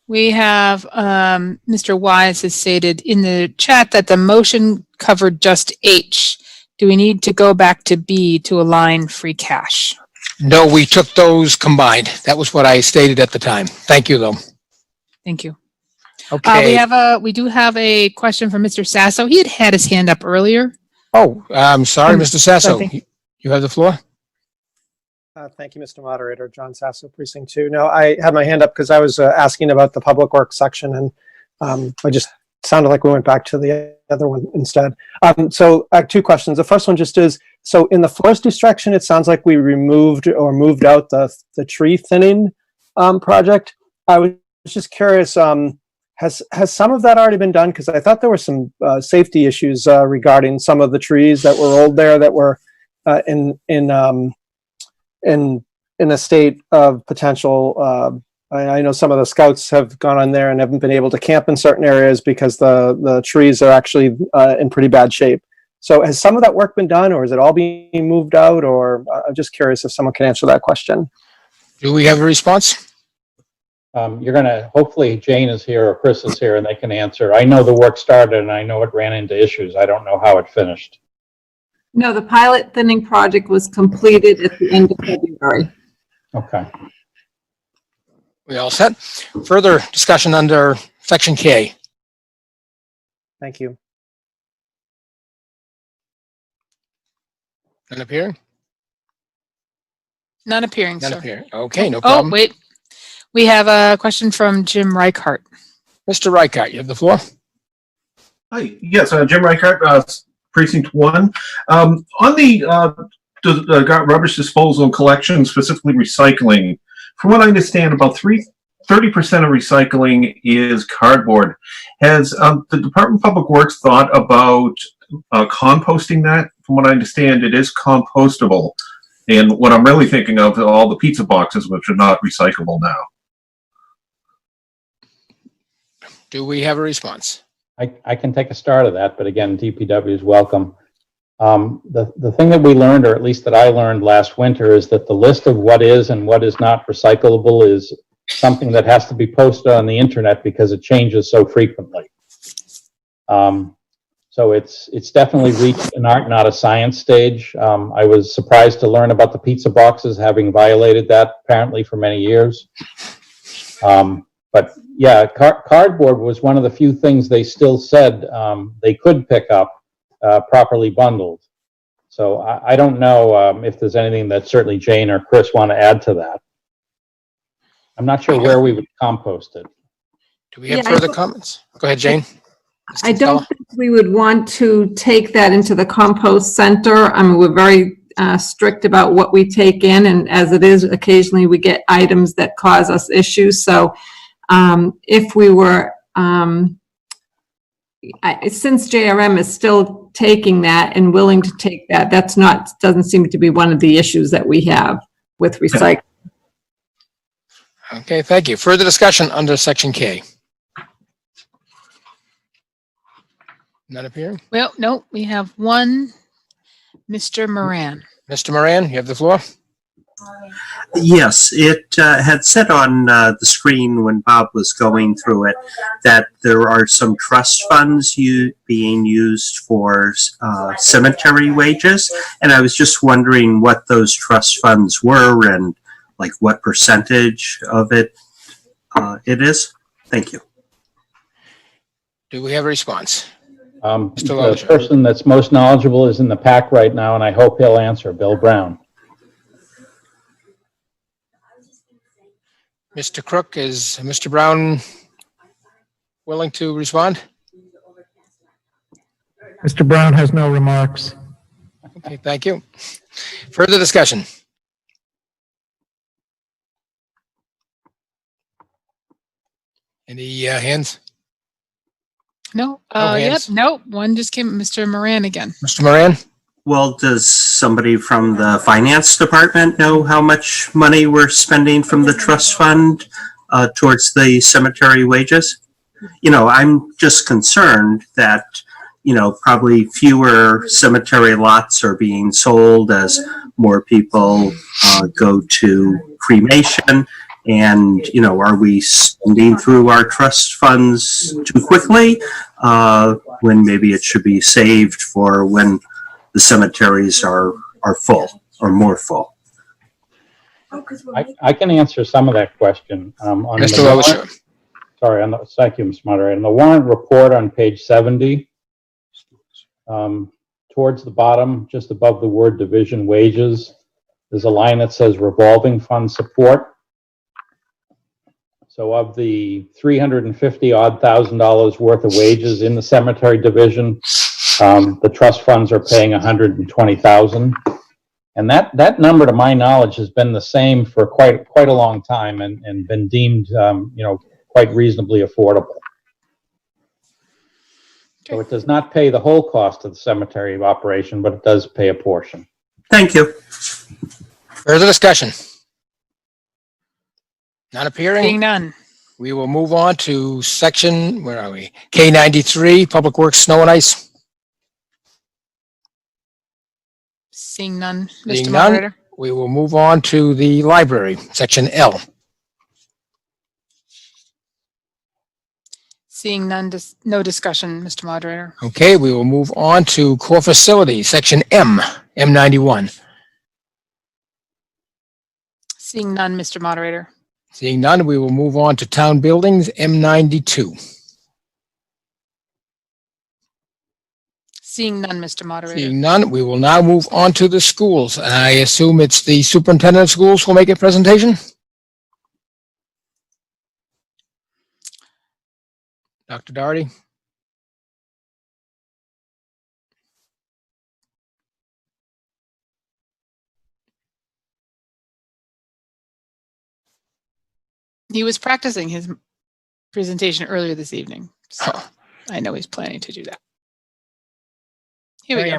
Speaker 1: We have Mr. Wise has stated in the chat that the motion covered just H. Do we need to go back to B to align free cash?
Speaker 9: No, we took those combined. That was what I stated at the time. Thank you, though.
Speaker 1: Thank you.
Speaker 9: Okay.
Speaker 1: We do have a question from Mr. Sasso. He had his hand up earlier.
Speaker 9: Oh, I'm sorry, Mr. Sasso. You have the floor.
Speaker 7: Thank you, Mr. Moderator. John Sasso, Precinct 2. No, I had my hand up because I was asking about the Public Works section, and I just sounded like we went back to the other one instead. So I have two questions. The first one just is, so in the forestry section, it sounds like we removed or moved out the tree thinning project. I was just curious, has some of that already been done? Because I thought there were some safety issues regarding some of the trees that were old there that were in a state of potential. I know some of the scouts have gone on there and haven't been able to camp in certain areas because the trees are actually in pretty bad shape. So has some of that work been done, or is it all being moved out? Or I'm just curious if someone can answer that question.
Speaker 9: Do we have a response?
Speaker 16: Hopefully Jane is here or Chris is here and they can answer. I know the work started and I know it ran into issues. I don't know how it finished.
Speaker 4: No, the pilot thinning project was completed at the end of February.
Speaker 16: Okay.
Speaker 9: We all set? Further discussion under section K.
Speaker 7: Thank you.
Speaker 9: None appearing?
Speaker 1: None appearing,
Speaker 9: None
Speaker 1: sir.
Speaker 9: appearing. Okay, no problem.
Speaker 1: Oh, wait. We have a question from Jim Reichart.
Speaker 9: Mr. Reichart, you have the floor.
Speaker 19: Hi, yes, Jim Reichart, Precinct 1. On the rubbish disposal and collection, specifically recycling, from what I understand, about 30% of recycling is cardboard. Has the Department of Public Works thought about composting that? From what I understand, it is compostable. And what I'm really thinking of are all the pizza boxes, which are not recyclable now.
Speaker 9: Do we have a response?
Speaker 16: I can take a start of that, but again, DPW is welcome. The thing that we learned, or at least that I learned last winter, is that the list of what is and what is not recyclable is something that has to be posted on the internet because it changes so frequently. So it's definitely reached an art, not a science stage. I was surprised to learn about the pizza boxes having violated that apparently for many years. But yeah, cardboard was one of the few things they still said they could pick up properly bundled. So I don't know if there's anything that certainly Jane or Chris want to add to that. I'm not sure where we would compost it.
Speaker 9: Do we have further comments? Go ahead, Jane.
Speaker 4: I don't think we would want to take that into the compost center. I mean, we're very strict about what we take in, and as it is, occasionally we get items that cause us issues. So if we were, since JRM is still taking that and willing to take that, doesn't seem to be one of the issues that we have with recycling.
Speaker 9: Okay, thank you. Further discussion under section K. None appearing?
Speaker 1: Well, no, we have one, Mr. Moran.
Speaker 9: Mr. Moran, you have the floor.
Speaker 21: Yes, it had said on the screen when Bob was going through it that there are some trust funds being used for cemetery wages, and I was just wondering what those trust funds were and like what percentage of it it is. Thank you.
Speaker 9: Do we have a response?
Speaker 16: The person that's most knowledgeable is in the pack right now, and I hope he'll answer, Bill Brown.
Speaker 9: Mr. Crook, is Mr. Brown willing to respond?
Speaker 15: Mr. Brown has no remarks.
Speaker 9: Okay, thank you. Further discussion? Any hands?
Speaker 1: No,
Speaker 21: No
Speaker 1: yep,
Speaker 21: hands.
Speaker 1: nope, one just came, Mr. Moran again.
Speaker 9: Mr. Moran?
Speaker 21: Well, does somebody from the finance department know how much money we're spending from the trust fund towards the cemetery wages? You know, I'm just concerned that, you know, probably fewer cemetery lots are being sold as more people go to cremation. And, you know, are we spending through our trust funds too quickly when maybe it should be saved for when the cemeteries are full or more full?
Speaker 16: I can answer some of that question. On
Speaker 9: Mr.
Speaker 16: the
Speaker 9: Lois.
Speaker 16: warrant- Sorry, thank you, Mr. Moderator. On the warrant report on page 70, towards the bottom, just above the word division wages, there's a line that says revolving fund support. So of the $350,000 worth of wages in the cemetery division, the trust funds are paying $120,000. And that number, to my knowledge, has been the same for quite a long time and been deemed, quite reasonably affordable. So it does not pay the whole cost of the cemetery operation, but it does pay a portion.
Speaker 21: Thank you.
Speaker 9: Further discussion? Not appearing?
Speaker 1: Seeing none.
Speaker 9: We will move on to section, where are we? K93, Public Works, Snow and Ice.
Speaker 1: Seeing none,
Speaker 9: Seeing
Speaker 1: Mr.
Speaker 9: none,
Speaker 1: Moderator.
Speaker 9: we will move on to the library, section L.
Speaker 1: Seeing none, no discussion, Mr. Moderator.
Speaker 9: Okay, we will move on to core facilities, section M, M91.
Speaker 1: Seeing none, Mr. Moderator.
Speaker 9: Seeing none, we will move on to town buildings, M92.
Speaker 1: Seeing none, Mr. Moderator.
Speaker 9: Seeing none, we will now move on to the schools. And I assume it's the superintendent of schools who will make a presentation? Dr. Doherty?
Speaker 1: He was practicing his presentation earlier this evening, so I know he's planning to do that. Here we go.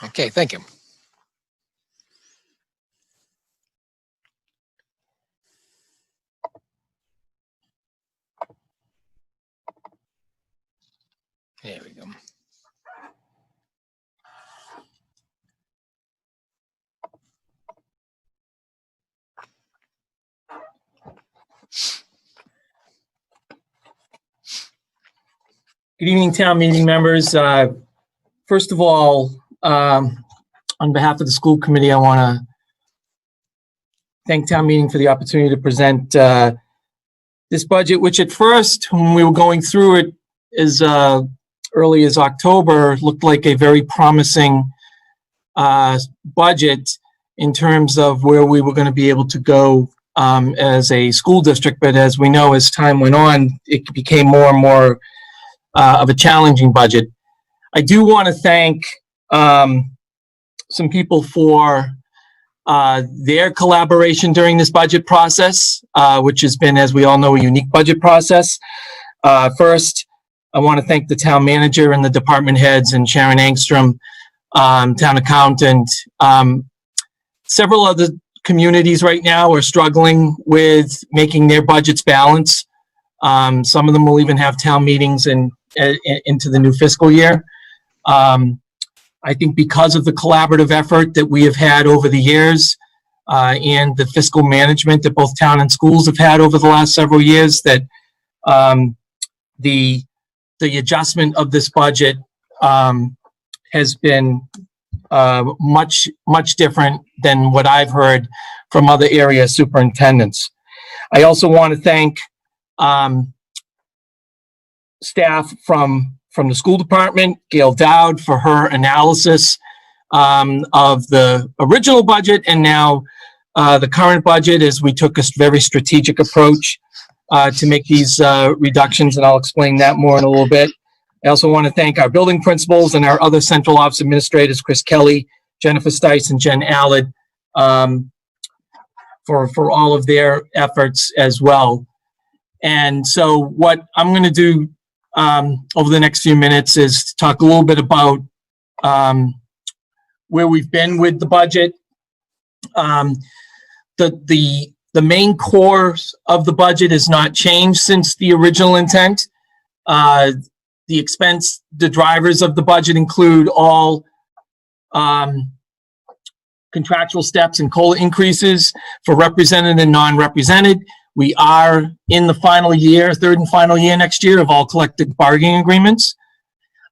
Speaker 9: Okay, thank you. There we go.
Speaker 11: Good evening, town meeting members. First of all, on behalf of the school committee, I want to thank town meeting for the opportunity to present this budget, which at first, when we were going through it as early as October, looked like a very promising budget in terms of where we were going to be able to go as a school district. But as we know, as time went on, it became more and more of a challenging budget. I do want to thank some people for their collaboration during this budget process, which has been, as we all know, a unique budget process. First, I want to thank the town manager and the department heads and Sharon Angstrom, town accountant. Several other communities right now are struggling with making their budgets balance. Some of them will even have town meetings into the new fiscal year. I think because of the collaborative effort that we have had over the years and the fiscal management that both town and schools have had over the last several years, that the adjustment of this budget has been much different than what I've heard from other area superintendents. I also want to thank staff from the school department, Gail Dowd, for her analysis of the original budget and now the current budget, as we took a very strategic approach to make these reductions, and I'll explain that more in a little bit. I also want to thank our building principals and our other central office administrators, Chris Kelly, Jennifer Stice, and Jen Allard, for all of their efforts as well. And so what I'm going to do over the next few minutes is talk a little bit about where we've been with the budget. The main core of the budget has not changed since the original intent. The drivers of the budget include all contractual steps and COLA increases for represented and non-represented. We are in the final year, third and final year next year of all collective bargaining agreements.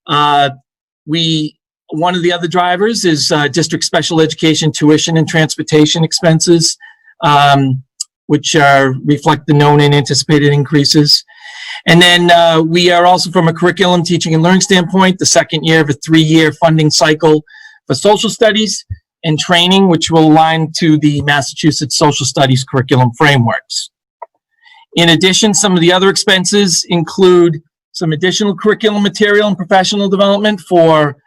Speaker 11: One of the other drivers is district special education tuition and transportation expenses, which reflect the known and anticipated increases. And then we are also, from a curriculum, teaching and learning standpoint, the second year of a 3-year funding cycle for social studies and training, which will align to the Massachusetts social studies curriculum frameworks. In addition, some of the other expenses include some additional curriculum material and professional development for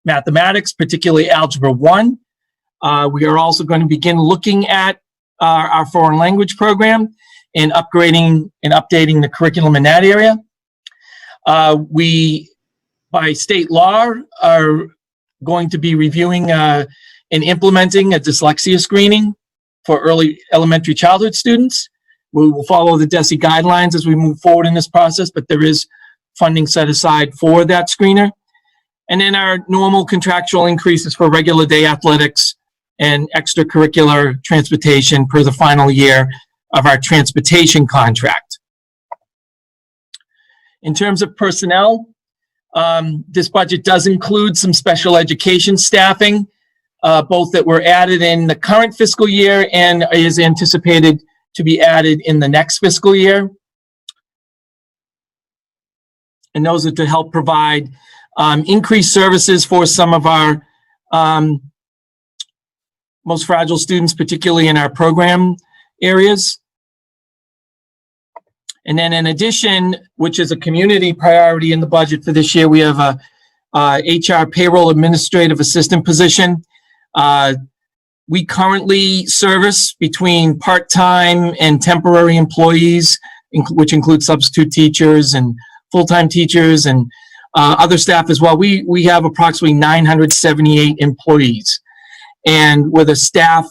Speaker 11: mathematics, particularly Algebra 1. We are also going to begin looking at our foreign language program and upgrading and updating the curriculum in that area. We, by state law, are going to be reviewing and implementing a dyslexia screening for early elementary childhood students. We will follow the DESE guidelines as we move forward in this process, but there is funding set aside for that screener. And then our normal contractual increases for regular day athletics and extracurricular transportation per the final year of our transportation contract. In terms of personnel, this budget does include some special education staffing, both that were added in the current fiscal year and is anticipated to be added in the next fiscal year. And those are to help provide increased services for some of our most fragile students, particularly in our program areas. And then in addition, which is a community priority in the budget for this year, we have a HR payroll administrative assistant position. We currently service between part-time and temporary employees, which include substitute teachers and full-time teachers and other staff as well. We have approximately 978 employees, and with a staff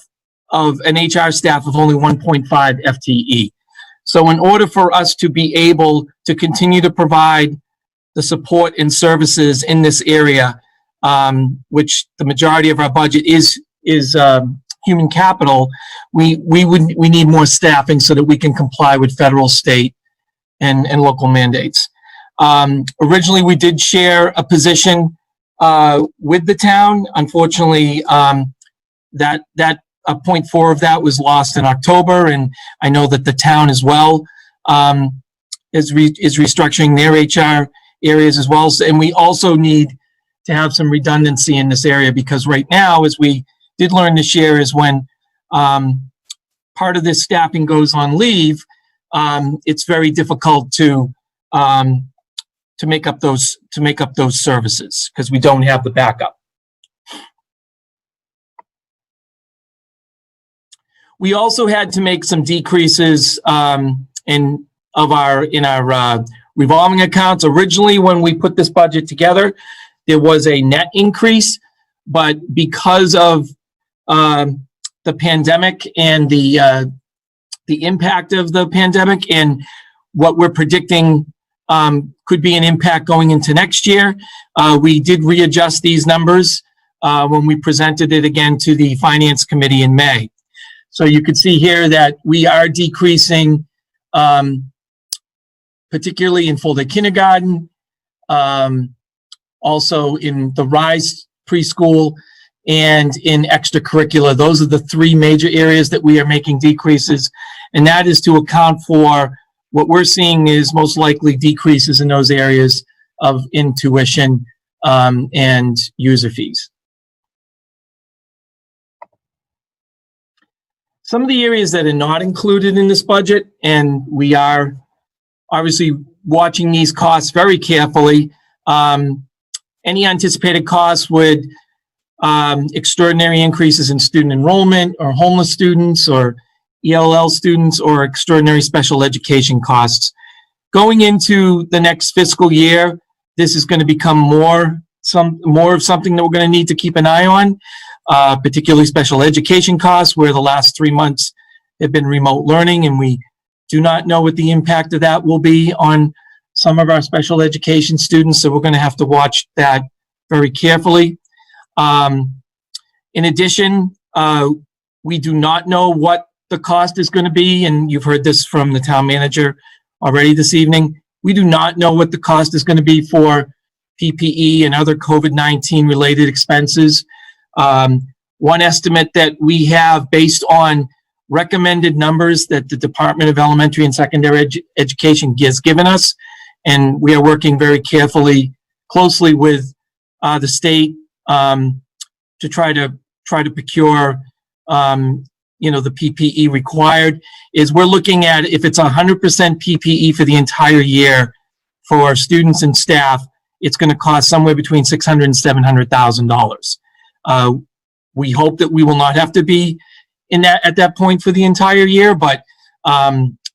Speaker 11: of an HR staff of only 1.5 FTE. So in order for us to be able to continue to provide the support and services in this area, which the majority of our budget is human capital, we need more staffing so that we can comply with federal, state, and local mandates. Originally, we did share a position with the town. Unfortunately, that 0.4 of that was lost in October, and I know that the town as well is restructuring their HR areas as well. And we also need to have some redundancy in this area, because right now, as we did learn this year, is when part of this staffing goes on leave, it's very difficult to make up those services because we don't have the backup. We also had to make some decreases in our revolving accounts. Originally, when we put this budget together, there was a net increase, but because of the pandemic and the impact of the pandemic and what we're predicting could be an impact going into next year, we did readjust these numbers when we presented it again to the Finance Committee in May. So you can see here that we are decreasing, particularly in full-day kindergarten, also in the RISE preschool, and in extracurricular. Those are the three major areas that we are making decreases, and that is to account for what we're seeing is most likely decreases in those areas in tuition and user fees. Some of the areas that are not included in this budget, and we are obviously watching these costs very carefully. Any anticipated costs would extraordinary increases in student enrollment or homeless students or ELL students or extraordinary special education costs. Going into the next fiscal year, this is going to become more of something that we're going to need to keep an eye on, particularly special education costs, where the last 3 months have been remote learning, and we do not know what the impact of that will be on some of our special education students. So we're going to have to watch that very carefully. In addition, we do not know what the cost is going to be, and you've heard this from the town manager already this evening. We do not know what the cost is going to be for PPE and other COVID-19 related expenses. One estimate that we have based on recommended numbers that the Department of Elementary and Secondary Education has given us, and we are working very closely with the state to try to procure the PPE required. Is we're looking at, if it's 100% PPE for the entire year for students and staff, it's going to cost somewhere between $600,000 and $700,000. We hope that we will not have to be at that point for the entire year, but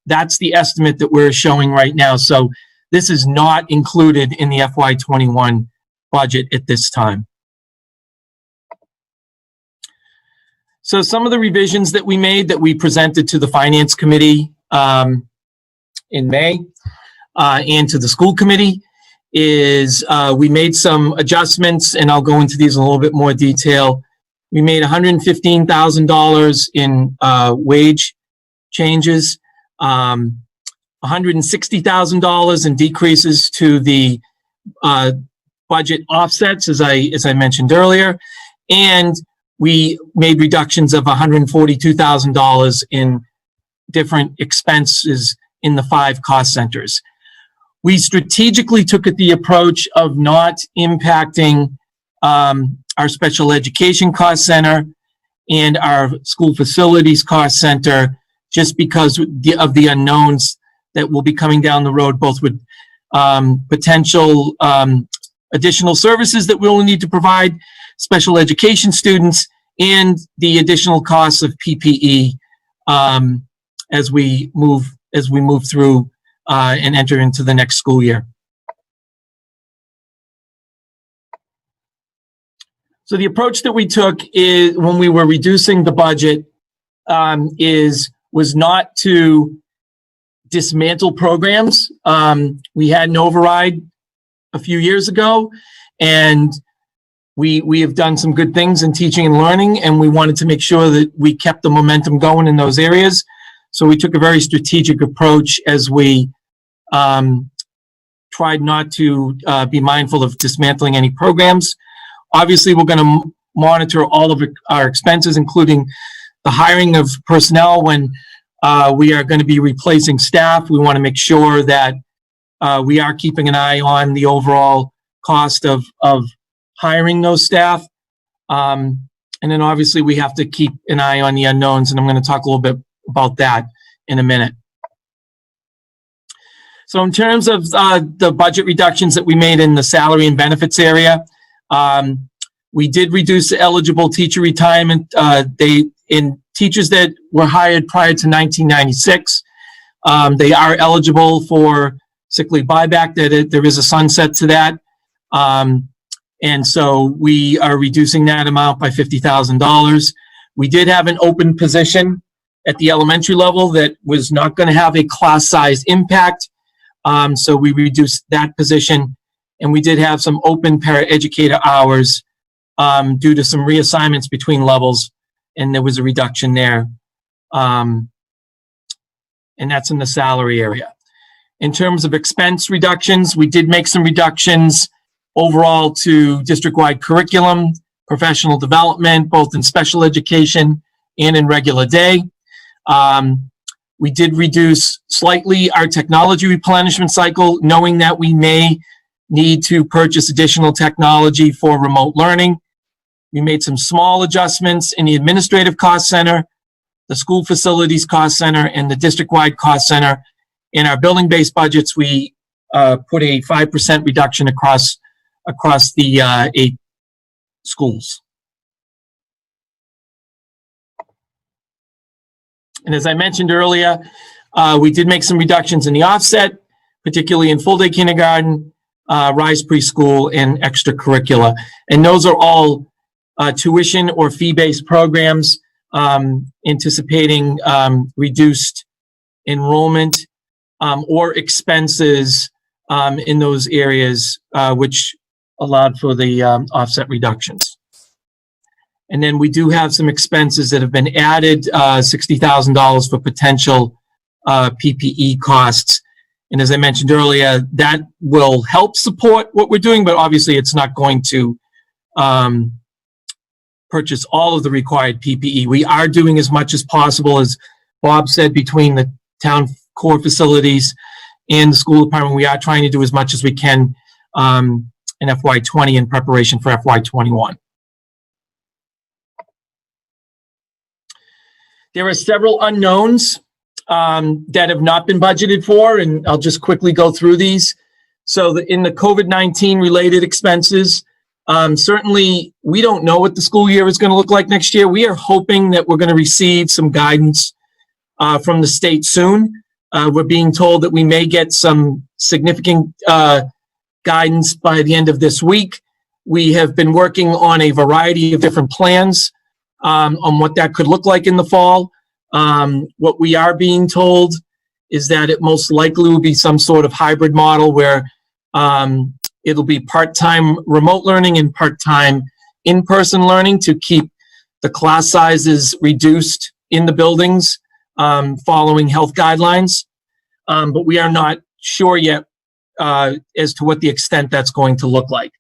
Speaker 11: that's the estimate that we're showing right now. So this is not included in the FY21 budget at this time. So some of the revisions that we made that we presented to the Finance Committee in May and to the School Committee is we made some adjustments, and I'll go into these in a little bit more detail. We made $115,000 in wage changes, $160,000 in decreases to the budget offsets, as I mentioned earlier, and we made reductions of $142,000 in different expenses in the 5 cost centers. We strategically took the approach of not impacting our special education cost center and our school facilities cost center, just because of the unknowns that will be coming down the road, both with potential additional services that we will need to provide special education students and the additional costs of PPE as we move through and enter into the next school year. So the approach that we took is, when we were reducing the budget, was not to dismantle programs. We had an override a few years ago, and we have done some good things in teaching and learning, and we wanted to make sure that we kept the momentum going in those areas. So we took a very strategic approach as we tried not to be mindful of dismantling any programs. Obviously, we're going to monitor all of our expenses, including the hiring of personnel. When we are going to be replacing staff, we want to make sure that we are keeping an eye on the overall cost of hiring those staff. And then obviously we have to keep an eye on the unknowns, and I'm going to talk a little bit about that in a minute. So in terms of the budget reductions that we made in the salary and benefits area, we did reduce the eligible teacher retirement. Teachers that were hired prior to 1996, they are eligible for sick leave buyback. There is a sunset to that. And so we are reducing that amount by $50,000. We did have an open position at the elementary level that was not going to have a class size impact. So we reduced that position, and we did have some open paraeducator hours due to some reassignments between levels, and there was a reduction there. And that's in the salary area. In terms of expense reductions, we did make some reductions overall to district-wide curriculum, professional development, both in special education and in regular day. We did reduce slightly our technology replenishment cycle, knowing that we may need to purchase additional technology for remote learning. We made some small adjustments in the administrative cost center, the school facilities cost center, and the district-wide cost center. In our building-based budgets, we put a 5% reduction across the 8 schools. And as I mentioned earlier, we did make some reductions in the offset, particularly in full-day kindergarten, Rise Preschool, and extracurricular. And those are all tuition or fee-based programs, anticipating reduced enrollment or expenses in those areas, which allowed for the offset reductions. And then we do have some expenses that have been added, $60,000 for potential PPE costs. And as I mentioned earlier, that will help support what we're doing, but obviously it's not going to purchase all of the required PPE. We are doing as much as possible, as Bob said, between the town core facilities and the school department. We are trying to do as much as we can in FY20 in preparation for FY21. There are several unknowns that have not been budgeted for, and I'll just quickly go through these. So in the COVID-19 related expenses, certainly we don't know what the school year is going to look like next year. We are hoping that we're going to receive some guidance from the state soon. We're being told that we may get some significant guidance by the end of this week. We have been working on a variety of different plans on what that could look like in the fall. What we are being told is that it most likely will be some sort of hybrid model where it'll be part-time remote learning and part-time in-person learning to keep the class sizes reduced in the buildings following health guidelines. But we are not sure yet as to what the extent that's going to look like.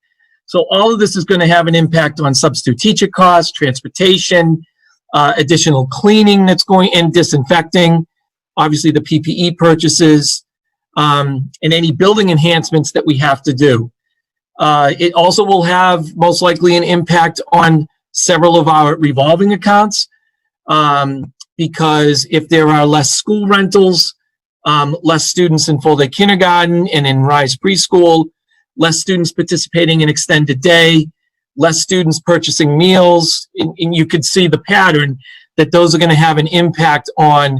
Speaker 11: So all of this is going to have an impact on substitute teacher costs, transportation, additional cleaning that's going in, disinfecting, obviously the PPE purchases, and any building enhancements that we have to do. It also will have most likely an impact on several of our revolving accounts because if there are less school rentals, less students in full-day kindergarten and in Rise Preschool, less students participating in extended day, less students purchasing meals, and you could see the pattern that those are going to have an impact on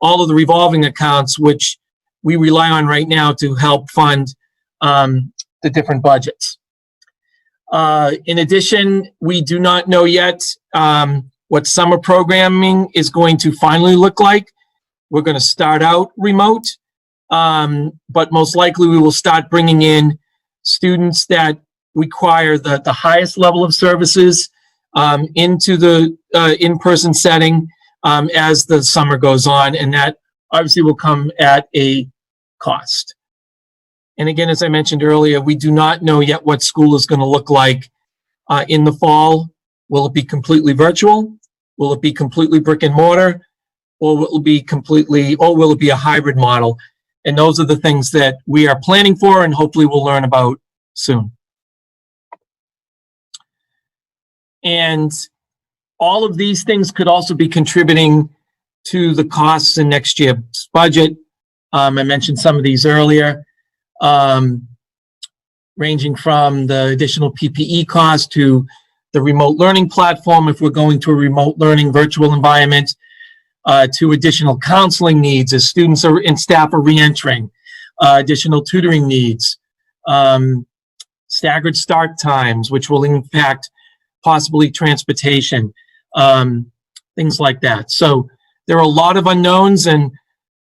Speaker 11: all of the revolving accounts, which we rely on right now to help fund the different budgets. In addition, we do not know yet what summer programming is going to finally look like. We're going to start out remote, but most likely we will start bringing in students that require the highest level of services into the in-person setting as the summer goes on, and that obviously will come at a cost. And again, as I mentioned earlier, we do not know yet what school is going to look like in the fall. Will it be completely virtual? Will it be completely brick and mortar? Or will it be a hybrid model? And those are the things that we are planning for and hopefully we'll learn about soon. And all of these things could also be contributing to the costs in next year's budget. I mentioned some of these earlier, ranging from the additional PPE cost to the remote learning platform if we're going to a remote learning virtual environment, to additional counseling needs as students and staff are re-entering, additional tutoring needs, staggered start times, which will impact possibly transportation, things like that. So there are a lot of unknowns, and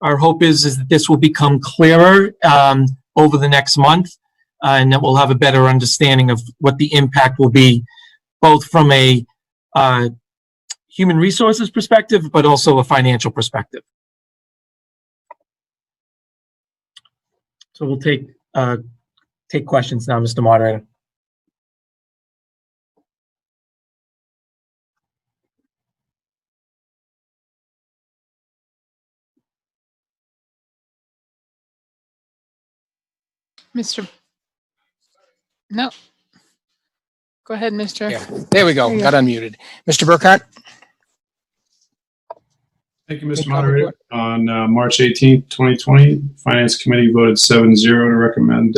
Speaker 11: our hope is that this will become clearer over the next month, and that we'll have a better understanding of what the impact will be, both from a human resources perspective, but also a financial perspective. So we'll take questions now, Mr. Moderator.
Speaker 1: No. Go ahead, Mr.
Speaker 9: Yeah, there we go. Got unmuted. Mr. Burkhart?
Speaker 17: Thank you, Mr. Moderator. On March 18th, 2020, Finance Committee voted 7-0 to recommend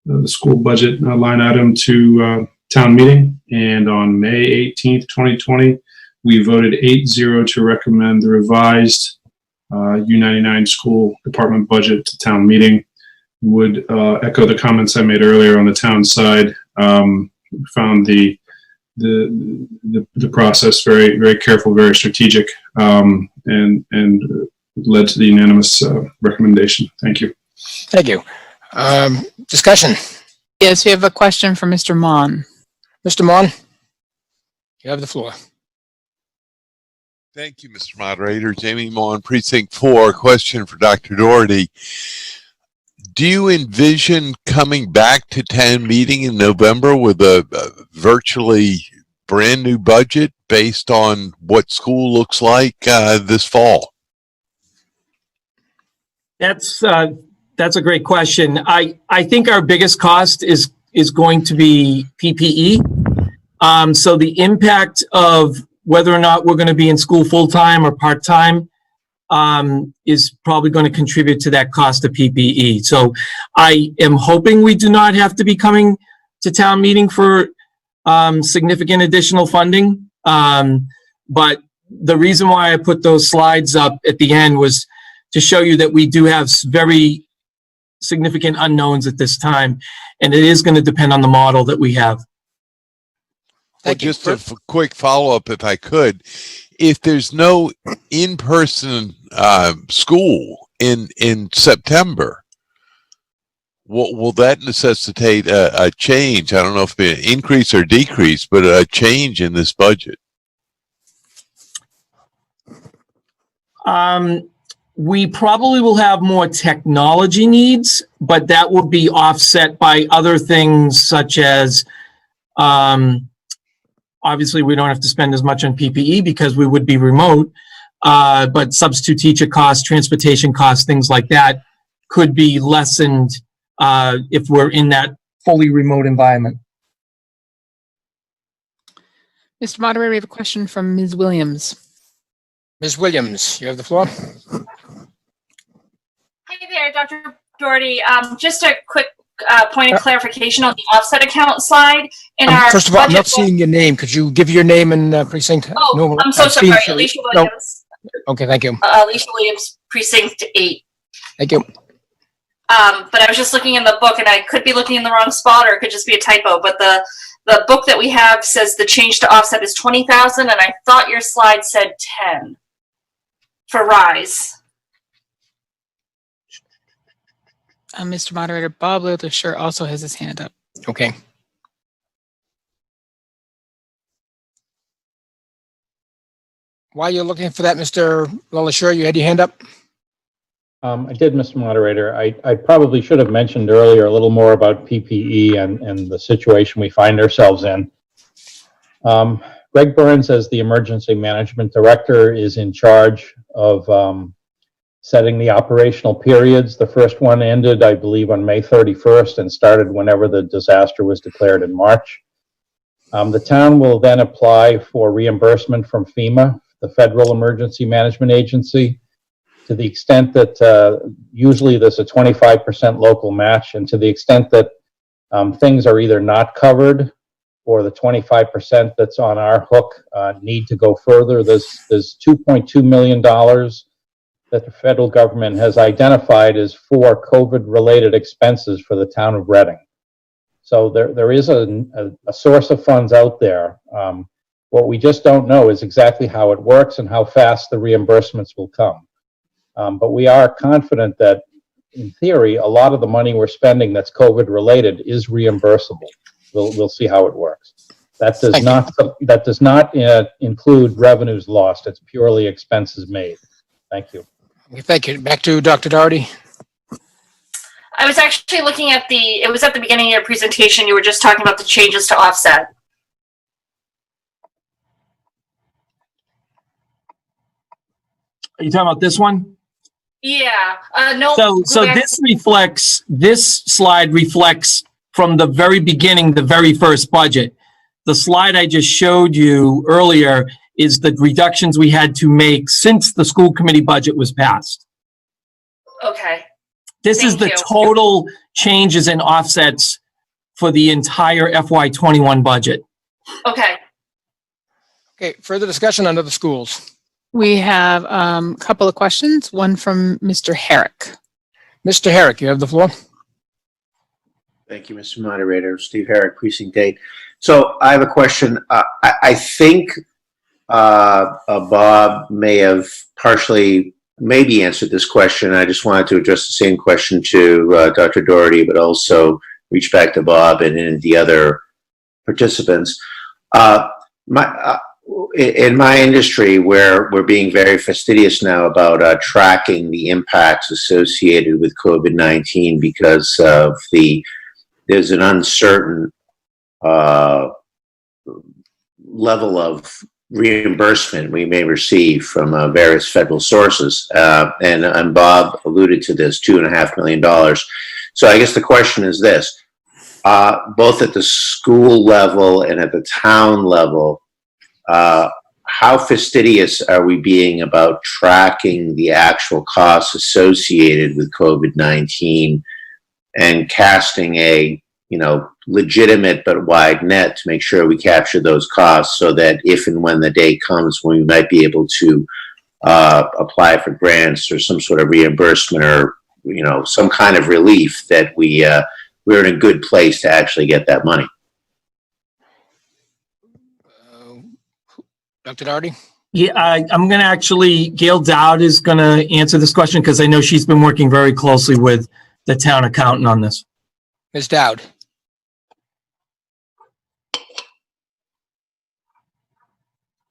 Speaker 17: the school budget line item to town meeting. And on May 18th, 2020, we voted 8-0 to recommend the revised U99 school department budget to town meeting. Would echo the comments I made earlier on the town side. Found the process very, very careful, very strategic, and led to the unanimous recommendation. Thank you.
Speaker 9: Thank you. Discussion.
Speaker 1: Yes, we have a question from Mr. Mon.
Speaker 9: Mr. Mon, you have the floor.
Speaker 20: Thank you, Mr. Moderator. Jamie Mon, Precinct 4. Question for Dr. Doherty. Do you envision coming back to town meeting in November with a virtually brand new budget based on what school looks like this fall?
Speaker 11: That's a great question. I think our biggest cost is going to be PPE. So the impact of whether or not we're going to be in school full-time or part-time is probably going to contribute to that cost of PPE. So I am hoping we do not have to be coming to town meeting for significant additional funding. But the reason why I put those slides up at the end was to show you that we do have very significant unknowns at this time, and it is going to depend on the model that we have.
Speaker 20: Well, just a quick follow-up, if I could. If there's no in-person school in September, will that necessitate a change? I don't know if it be an increase or decrease, but a change in this budget.
Speaker 11: We probably will have more technology needs, but that will be offset by other things such as, obviously we don't have to spend as much on PPE because we would be remote, but substitute teacher costs, transportation costs, things like that could be lessened if we're in that fully remote environment.
Speaker 1: Mr. Moderator, we have a question from Ms. Williams.
Speaker 9: Ms. Williams, you have the floor.
Speaker 8: Hi there, Dr. Doherty. Just a quick point of clarification on the offset account slide. In our
Speaker 9: First of all, I'm
Speaker 8: budget
Speaker 9: not seeing your name. Could you give your name and precinct?
Speaker 8: Oh,
Speaker 9: No,
Speaker 8: I'm so
Speaker 9: I've seen-
Speaker 8: sorry. Alicia Williams.
Speaker 9: No. Okay, thank you.
Speaker 8: Alicia Williams, precinct 8.
Speaker 9: Thank you.
Speaker 8: But I was just looking in the book, and I could be looking in the wrong spot, or it could just be a typo. But the book that we have says the change to offset is 20,000, and I thought your slide said 10 for RISE.
Speaker 1: Mr. Moderator, Bob LeSure also has his hand up.
Speaker 9: Okay. While you're looking for that, Mr. LeSure, you had your hand up?
Speaker 16: I did, Mr. Moderator. I probably should have mentioned earlier a little more about PPE and the situation we find ourselves in. Greg Burns, as the Emergency Management Director, is in charge of setting the operational periods. The first one ended, I believe, on May 31st and started whenever the disaster was declared in March. The town will then apply for reimbursement from FEMA, the Federal Emergency Management Agency, to the extent that usually there's a 25% local match, and to the extent that things are either not covered or the 25% that's on our hook need to go further. There's $2.2 million that the federal government has identified as for COVID-related expenses for the town of Reading. So there is a source of funds out there. What we just don't know is exactly how it works and how fast the reimbursements will come. But we are confident that, in theory, a lot of the money we're spending that's COVID-related is reimbursable. We'll see how it works. That does not include revenues lost. It's purely expenses made. Thank you.
Speaker 9: Thank you. Back to Dr. Doherty.
Speaker 8: I was actually looking at it was at the beginning of your presentation. You were just talking about the changes to offset.
Speaker 11: Are you talking about this one?
Speaker 8: Yeah. No.
Speaker 11: So this slide reflects from the very beginning, the very first budget. The slide I just showed you earlier is the reductions we had to make since the school committee budget was passed.
Speaker 8: Okay.
Speaker 11: This is
Speaker 8: Thank
Speaker 11: the
Speaker 8: you.
Speaker 11: total changes and offsets for the entire FY21 budget.
Speaker 8: Okay.
Speaker 9: Okay, further discussion under the schools.
Speaker 1: We have a couple of questions, one from Mr. Herrick.
Speaker 9: Mr. Herrick, you have the floor.
Speaker 13: Thank you, Mr. Moderator. Steve Herrick, Precinct 8. So I have a question. I think Bob may have partially maybe answered this question. I just wanted to address the same question to Dr. Doherty, but also reach back to Bob and the other participants. In my industry, where we're being very fastidious now about tracking the impacts associated with COVID-19 because of there's an uncertain level of reimbursement we may receive from various federal sources. And Bob alluded to this, $2.5 million. So I guess the question is this, both at the school level and at the town level, how fastidious are we being about tracking the actual costs associated with COVID-19 and casting a legitimate but wide net to make sure we capture those costs so that if and when the day comes when we might be able to apply for grants or some sort of reimbursement or some kind of relief that we're in a good place to actually get that money.
Speaker 9: Dr. Doherty?
Speaker 11: Yeah, I'm going to actually, Gail Dowd is going to answer this question because I know she's been working very closely with the town accountant on this.
Speaker 9: Ms. Dowd?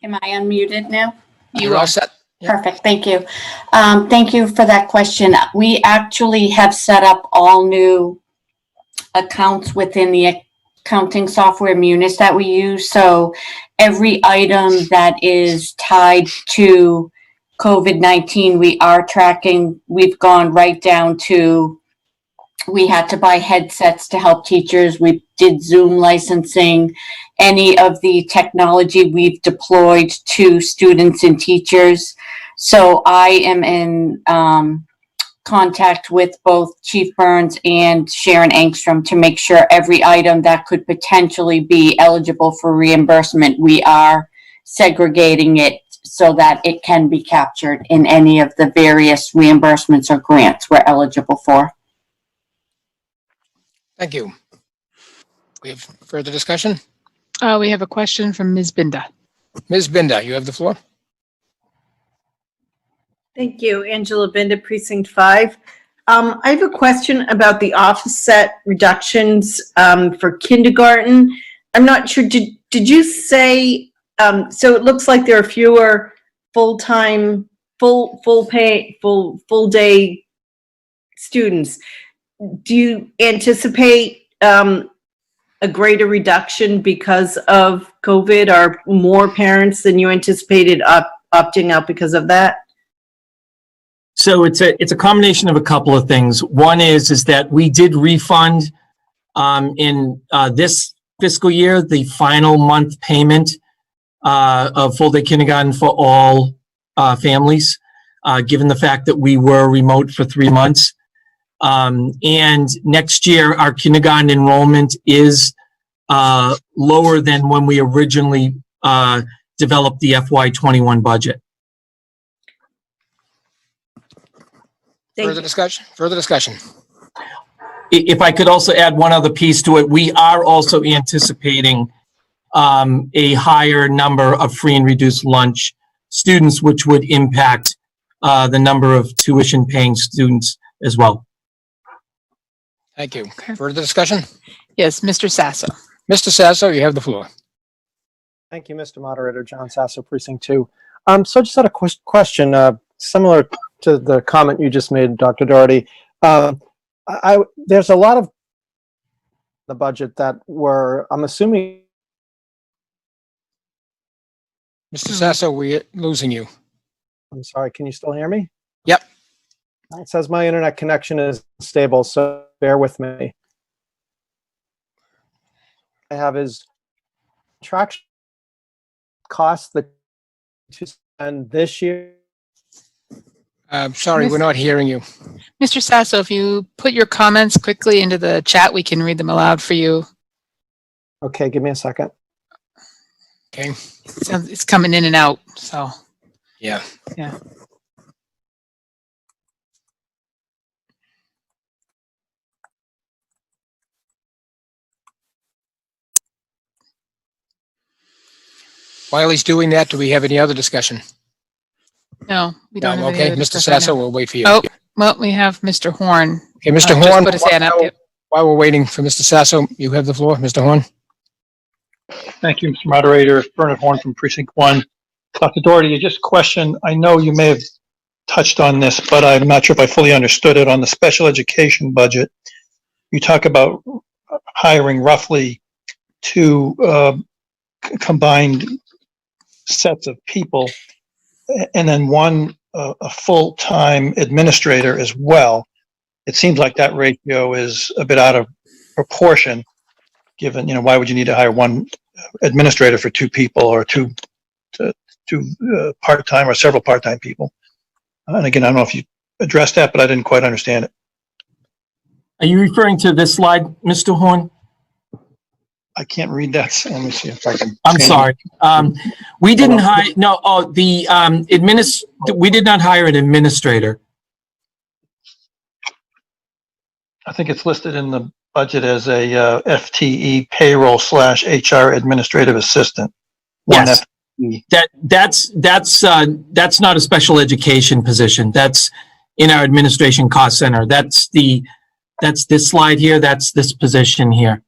Speaker 22: Am I unmuted now?
Speaker 9: You're all set.
Speaker 22: Perfect, thank you. Thank you for that question. We actually have set up all new accounts within the accounting software Munis that we use. So every item that is tied to COVID-19, we are tracking. We've gone right down to, we had to buy headsets to help teachers. We did Zoom licensing, any of the technology we've deployed to students and teachers. So I am in contact with both Chief Burns and Sharon Engstrom to make sure every item that could potentially be eligible for reimbursement, we are segregating it so that it can be captured in any of the various reimbursements or grants we're eligible for.
Speaker 9: Thank you. We have further discussion?
Speaker 1: We have a question from Ms. Binda.
Speaker 9: Ms. Binda, you have the floor.
Speaker 23: Thank you. Angela Binda, Precinct 5. I have a question about the offset reductions for kindergarten. I'm not sure, did you say, so it looks like there are fewer full-time, full day students. Do you anticipate a greater reduction because of COVID? Are more parents than you anticipated opting out because of that?
Speaker 11: So it's a combination of a couple of things. One is that we did refund in this fiscal year the final month payment of full day kindergarten for all families, given the fact that we were remote for 3 months. And next year, our kindergarten enrollment is lower than when we originally developed the FY21 budget.
Speaker 9: Further discussion.
Speaker 11: If I could also add one other piece to it, we are also anticipating a higher number of free and reduced lunch students, which would impact the number of tuition paying students as well.
Speaker 9: Thank you. Further discussion?
Speaker 1: Yes, Mr. Sasso.
Speaker 9: Mr. Sasso, you have the floor.
Speaker 7: Thank you, Mr. Moderator. John Sasso, Precinct 2. So I just had a question similar to the comment you just made, Dr. Doherty. There's a lot of the budget that I'm assuming.
Speaker 9: Mr. Sasso, we're losing you.
Speaker 7: I'm sorry, can you still hear me?
Speaker 9: Yep.
Speaker 7: It says my internet connection is stable, so bear with me. I have is traction costs that to spend this year?
Speaker 9: I'm sorry, we're not hearing you.
Speaker 1: Mr. Sasso, if you put your comments quickly into the chat, we can read them aloud for you.
Speaker 7: Okay, give me a second.
Speaker 1: Okay. It's coming in and out, so.
Speaker 9: Yeah.
Speaker 1: Yeah.
Speaker 9: While he's doing that, do we have any other discussion?
Speaker 1: No, we don't
Speaker 9: No,
Speaker 1: have any
Speaker 9: okay,
Speaker 1: other
Speaker 9: Mr.
Speaker 1: discussion right
Speaker 9: Sasso,
Speaker 1: now.
Speaker 9: we'll wait for you.
Speaker 1: Oh, well, we have Mr. Horn.
Speaker 9: Okay, Mr.
Speaker 1: Just
Speaker 9: Horn,
Speaker 1: put his hand up. Yep.
Speaker 9: while we're waiting for Mr. Sasso, you have the floor, Mr. Horn.
Speaker 3: Thank you, Mr. Moderator. Bernard Horn from Precinct 1. Dr. Doherty, just a question. I know you may have touched on this, but I'm not sure if I fully understood it. On the special education budget, you talk about hiring roughly two combined sets of people, and then one a full-time administrator as well. It seems like that ratio is a bit out of proportion, given, why would you need to hire one administrator for two people or two part-time or several part-time people? And again, I don't know if you addressed that, but I didn't quite understand it.
Speaker 11: Are you referring to this slide, Mr. Horn?
Speaker 3: I can't read that. So let me see if I can.
Speaker 11: I'm sorry. We didn't hire, no, we did not hire an administrator.
Speaker 3: I think it's listed in the budget as a FTE payroll / HR administrative assistant.
Speaker 11: Yes. That's not a special education position. That's in our administration cost center. That's this slide here. That's this position here.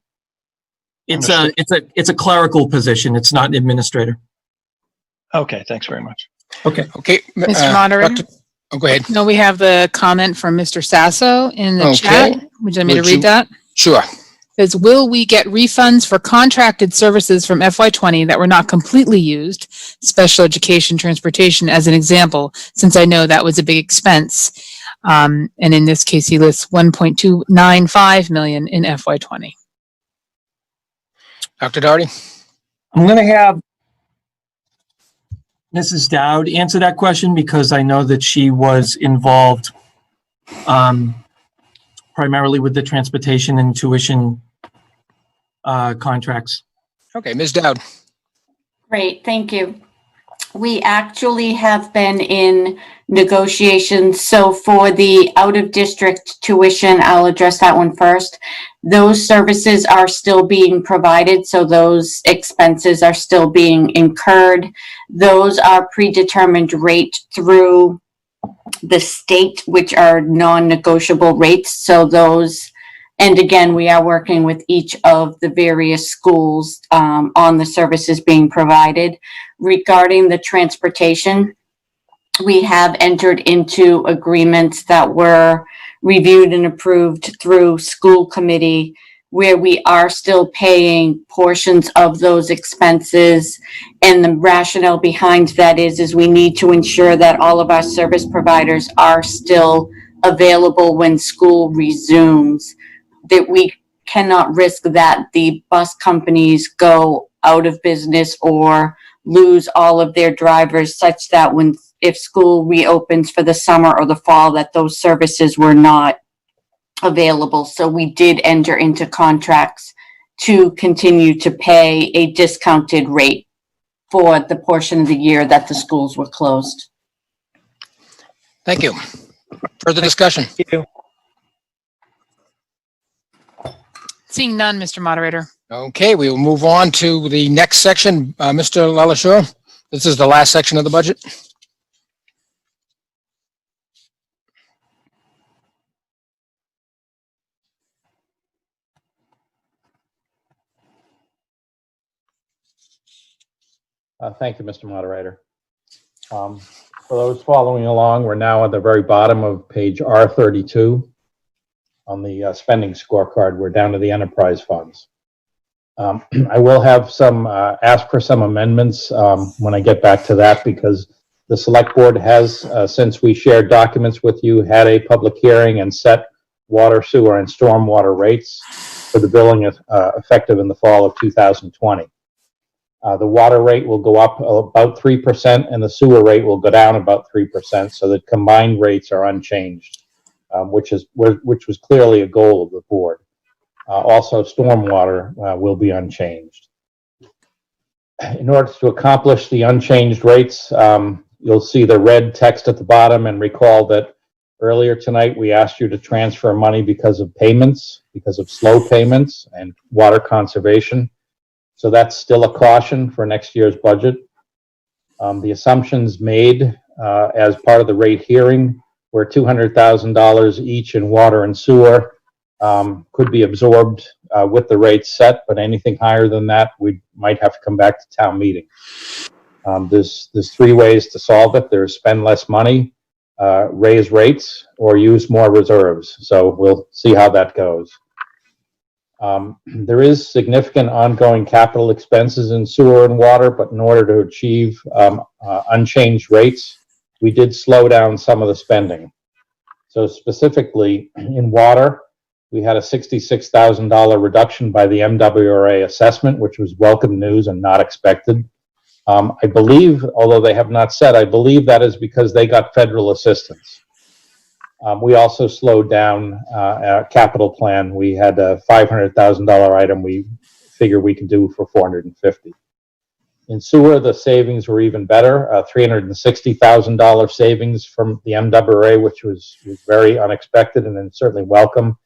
Speaker 11: It's a clerical position. It's not an administrator.
Speaker 3: Okay, thanks very much.
Speaker 9: Okay.
Speaker 1: Mr. Moderator?
Speaker 9: Go ahead.
Speaker 1: No, we have the comment from Mr. Sasso in the
Speaker 9: Okay.
Speaker 1: chat. Would you like me to
Speaker 9: Would you-
Speaker 1: read that?
Speaker 9: Sure.
Speaker 1: It says, will we get refunds for contracted services from FY20 that were not completely used? Special education transportation as an example, since I know that was a big expense. And in this case, he lists 1.295 million in FY20.
Speaker 9: Dr. Doherty?
Speaker 11: I'm going to have Mrs. Dowd answer that question because I know that she was involved primarily with the transportation and tuition contracts.
Speaker 9: Okay, Ms. Dowd.
Speaker 22: Great, thank you. We actually have been in negotiations. So for the out-of-district tuition, I'll address that one first. Those services are still being provided, so those expenses are still being incurred. Those are predetermined rate through the state, which are non-negotiable rates. So those, and again, we are working with each of the various schools on the services being provided. Regarding the transportation, we have entered into agreements that were reviewed and approved through school committee, where we are still paying portions of those expenses. And the rationale behind that is we need to ensure that all of our service providers are still available when school resumes, that we cannot risk that the bus companies go out of business or lose all of their drivers, such that if school reopens for the summer or the fall, that those services were not available. So we did enter into contracts to continue to pay a discounted rate for the portion of the year that the schools were closed.
Speaker 9: Thank you. Further discussion?
Speaker 7: Thank you.
Speaker 1: Seeing none, Mr. Moderator.
Speaker 9: Okay, we will move on to the next section. Mr. LaLacheur, this is the last section of the budget.
Speaker 16: Thank you, Mr. Moderator. For those following along, we're now at the very bottom of page R32 on the spending scorecard. We're down to the enterprise funds. I will have ask for some amendments when I get back to that, because the select board has, since we shared documents with you, had a public hearing and set water, sewer, and stormwater rates for the billing effective in the fall of 2020. The water rate will go up about 3% and the sewer rate will go down about 3%, so the combined rates are unchanged, which was clearly a goal of the board. Also, stormwater will be unchanged. In order to accomplish the unchanged rates, you'll see the red text at the bottom, and recall that earlier tonight we asked you to transfer money because of payments, because of slow payments and water conservation. So that's still a caution for next year's budget. The assumptions made as part of the rate hearing were $200,000 each in water and sewer. Could be absorbed with the rates set, but anything higher than that, we might have to come back to town meeting. There's three ways to solve it. There's spend less money, raise rates, or use more reserves. So we'll see how that goes. There is significant ongoing capital expenses in sewer and water, but in order to achieve unchanged rates, we did slow down some of the spending. So specifically in water, we had a $66,000 reduction by the MWRA assessment, which was welcome news and not expected. I believe, although they have not said, I believe that is because they got federal assistance. We also slowed down our capital plan. We had a $500,000 item we figure we can do for $450,000. In sewer, the savings were even better, $360,000 savings from the MWRA, which was very unexpected and then certainly welcome.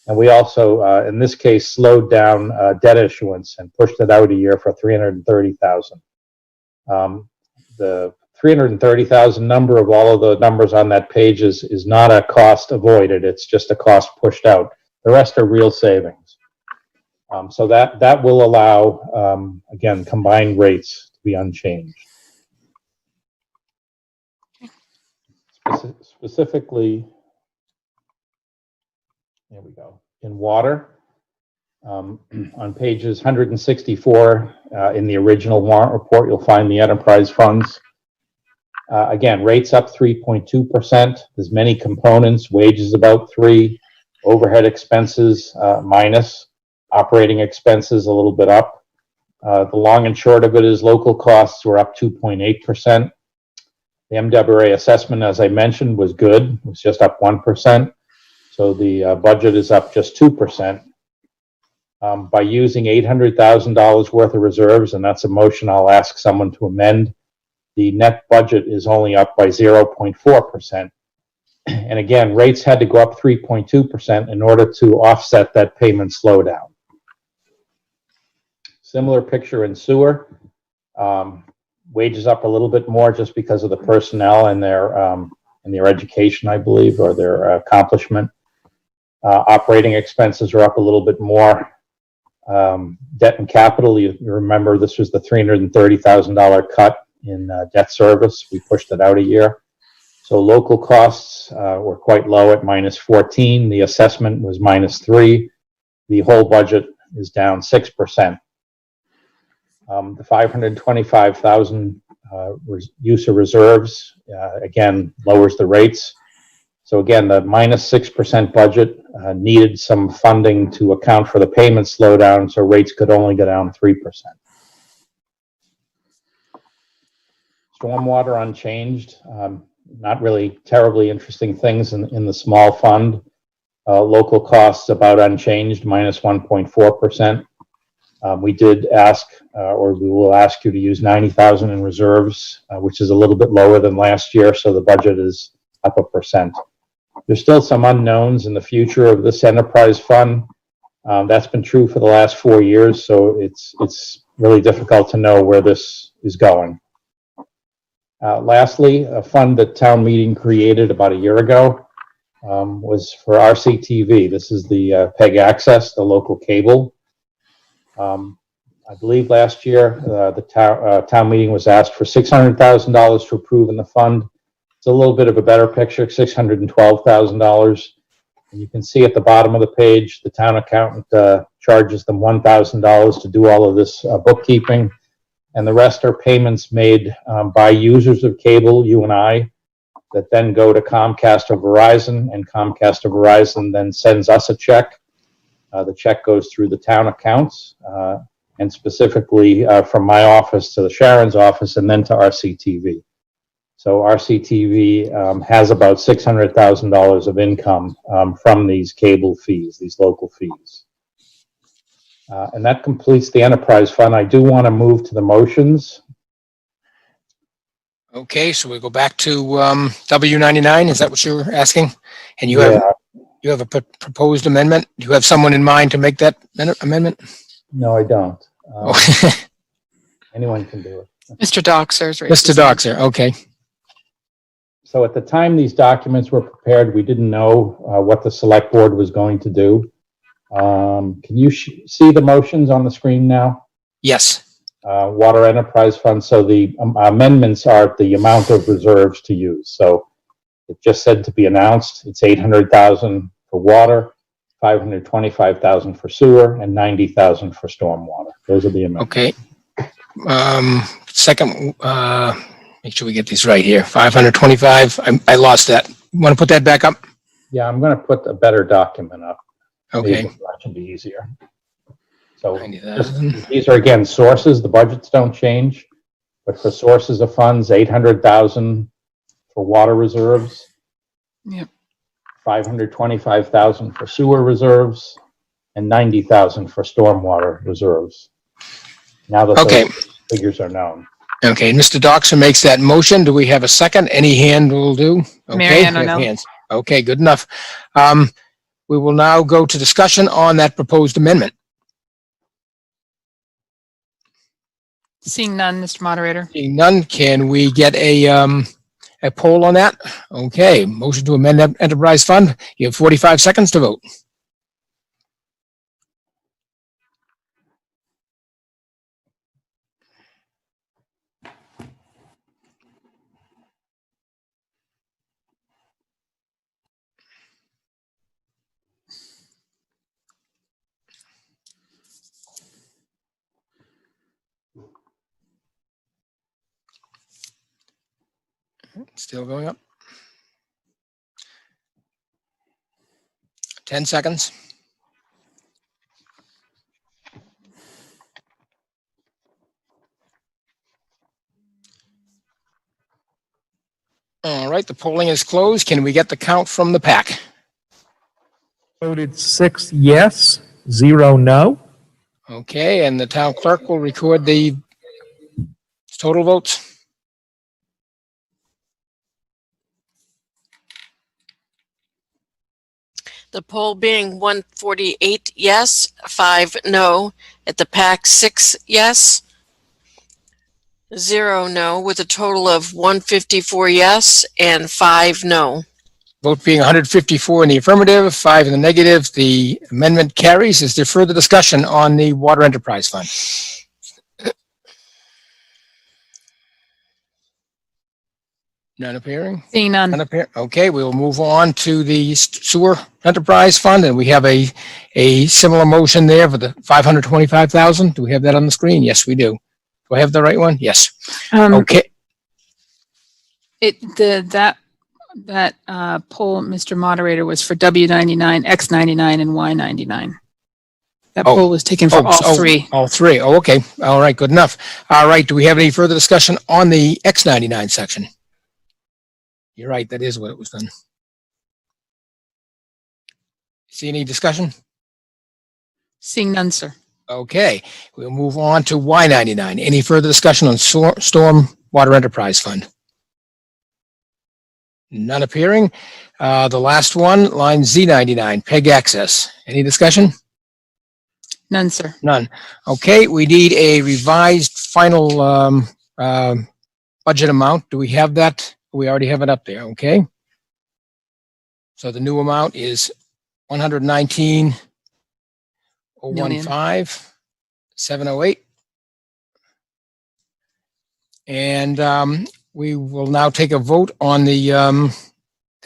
Speaker 16: And we also, in this case, slowed down debt issuance and pushed it out a year for $330,000. The $330,000 number of all of the numbers on that page is not a cost avoided. It's just a cost pushed out. The rest are real savings. So that will allow, again, combined rates to be unchanged. Specifically, there we go. In water, on pages 164 in the original warrant report, you'll find the enterprise funds. Again, rates up 3.2%. There's many components. Wages about 3%. Overhead expenses minus. Operating expenses a little bit up. The long and short of it is local costs were up 2.8%. The MWRA assessment, as I mentioned, was good. It was just up 1%. So the budget is up just 2%. By using $800,000 worth of reserves, and that's a motion I'll ask someone to amend, the net budget is only up by 0.4%. And again, rates had to go up 3.2% in order to offset that payment slowdown. Similar picture in sewer. Wages up a little bit more just because of the personnel and their education, I believe, or their accomplishment. Operating expenses are up a little bit more. Debt and capital, you remember this was the $330,000 cut in debt service. We pushed it out a year. So local costs were quite low at -14. The assessment was -3. The whole budget is down 6%. The $525,000 use of reserves, again, lowers the rates. So again, the -6% budget needed some funding to account for the payment slowdown, so rates could only go down 3%. Stormwater unchanged. Not really terribly interesting things in the small fund. Local costs about unchanged, -1.4%. We did ask, or we will ask you to use $90,000 in reserves, which is a little bit lower than last year, so the budget is up 1%. There's still some unknowns in the future of this enterprise fund. That's been true for the last 4 years, so it's really difficult to know where this is going. Lastly, a fund that town meeting created about a year ago was for RCTV. This is the PEG Access, the local cable. I believe last year the town meeting was asked for $600,000 to approve in the fund. It's a little bit of a better picture, $612,000. You can see at the bottom of the page, the town accountant charges them $1,000 to do all of this bookkeeping, and the rest are payments made by users of cable, you and I, that then go to Comcast or Verizon, and Comcast or Verizon then sends us a check. The check goes through the town accounts, and specifically from my office to the Sharon's office and then to RCTV. So RCTV has about $600,000 of income from these cable fees, these local fees. And that completes the enterprise fund. I do want to move to the motions.
Speaker 9: Okay, so we go back to W99. Is that what you're asking? And you have a proposed amendment? Do you have someone in mind to make that amendment?
Speaker 16: No, I don't. Anyone can do it.
Speaker 1: Mr. Doxer's
Speaker 9: Mr. Doxer, okay.
Speaker 16: So at the time these documents were prepared, we didn't know what the select board was going to do. Can you see the motions on the screen now?
Speaker 9: Yes.
Speaker 16: Water Enterprise Fund. So the amendments are the amount of reserves to use. So it just said to be announced. It's $800,000 for water, $525,000 for sewer, and $90,000 for stormwater. Those are the amendments.
Speaker 9: Okay. Second, make sure we get these right here. 525. I lost that. You want to put that back up?
Speaker 16: Yeah, I'm going to put a better document up.
Speaker 9: Okay.
Speaker 16: That should be easier. So these are again sources. The budgets don't change, but for sources of funds, $800,000 for water reserves.
Speaker 1: Yep.
Speaker 16: $525,000 for sewer reserves, and $90,000 for stormwater reserves. Now that those figures are known.
Speaker 9: Okay, Mr. Doxer makes that motion. Do we have a second? Any hand will do? Okay,
Speaker 1: Marianne
Speaker 9: we have
Speaker 1: O'Neill.
Speaker 9: hands. Okay, good enough. We will now go to discussion on that proposed amendment.
Speaker 1: Seeing none, Mr. Moderator.
Speaker 9: Seeing none, can we get a poll on that? Okay, motion to amend enterprise fund. You have 45 seconds to vote. Still going up. 10 seconds. All right, the polling is closed. Can we get the count from the pack?
Speaker 15: Voted 6 yes, 0 no.
Speaker 9: Okay, and the town clerk will record the total votes.
Speaker 10: The poll being 148 yes, 5 no. At the PAC, 6 yes, 0 no, with a total of 154 yes and 5 no.
Speaker 9: Vote being 154 in the affirmative, 5 in the negative. The amendment carries. Is there further discussion on the Water Enterprise Fund? None appearing?
Speaker 1: Seeing none.
Speaker 9: None appear. Okay, we will move on to the Sewer Enterprise Fund, and we have a similar motion there for the $525,000. Do we have that on the screen? Yes, we do. Do I have the right one? Yes. Okay.
Speaker 1: That poll, Mr. Moderator, was for W99, X99, and Y99. That poll was taken for all three.
Speaker 9: All three. Oh, okay. All right. Good enough. All right. Do we have any further discussion on the X99 section? You're right. That is what it was done. See any discussion?
Speaker 1: Seeing none, sir.
Speaker 9: Okay. We'll move on to Y99. Any further discussion on Storm Water Enterprise Fund? None appearing. The last one, line Z99, PEG access. Any discussion?
Speaker 1: None, sir.
Speaker 9: None. Okay, we need a revised final budget amount. Do we have that? We already have it up there, okay? So the new amount is $119,015,708. And we will now take a vote on the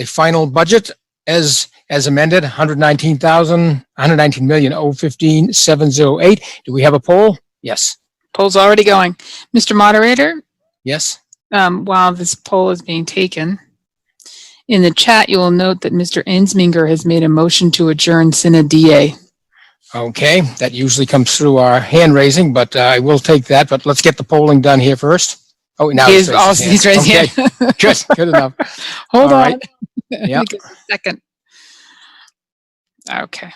Speaker 9: final budget as amended, $119,015,708. Do we have a poll? Yes.
Speaker 1: Poll's already going. Mr. Moderator,
Speaker 9: Yes.
Speaker 1: while this poll is being taken, in the chat, you will note that Mr. Ensminger has made a motion to adjourn sine die.
Speaker 9: Okay, that usually comes through our hand raising, but I will take that. But let's get the polling done here first. Oh, now
Speaker 1: He's raised his hand.
Speaker 9: Good, good enough.
Speaker 1: Hold
Speaker 9: All
Speaker 1: on.
Speaker 9: right. Yeah.
Speaker 1: Give us a second. Okay.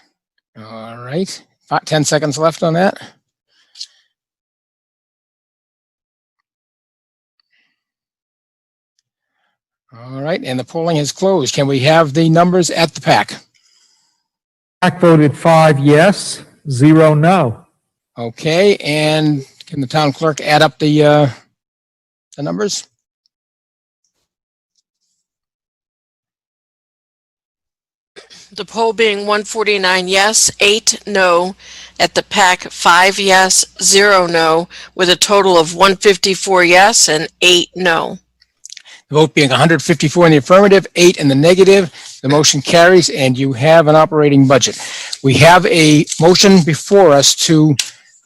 Speaker 9: All right. 10 seconds left on that. All right, and the polling has closed. Can we have the numbers at the PAC?
Speaker 15: PAC voted 5 yes, 0 no.
Speaker 9: Okay, and can the town clerk add up the numbers?
Speaker 10: The poll being 149 yes, 8 no. At the PAC, 5 yes, 0 no, with a total of 154 yes and 8 no.
Speaker 9: The vote being 154 in the affirmative, 8 in the negative. The motion carries, and you have an operating budget. We have a motion before us to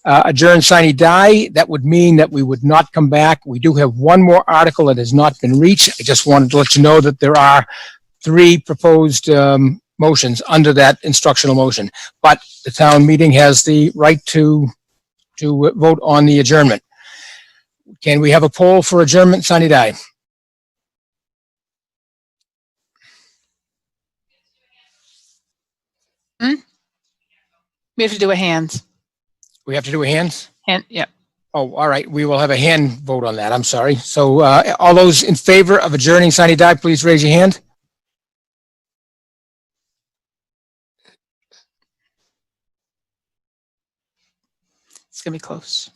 Speaker 9: adjourn sine die. That would mean that we would not come back. We do have one more article that has not been reached. I just wanted to let you know that there are 3 proposed motions under that instructional motion, but the town meeting has the right to vote on the adjournment. Can we have a poll for adjournment sine die?
Speaker 1: We have to do a hand.
Speaker 9: We have to do a hand?
Speaker 1: Hand, yeah.
Speaker 9: Oh, all right. We will have a hand vote on that. I'm sorry. So all those in favor of adjourning sine die, please raise your hand.
Speaker 1: It's going to be close.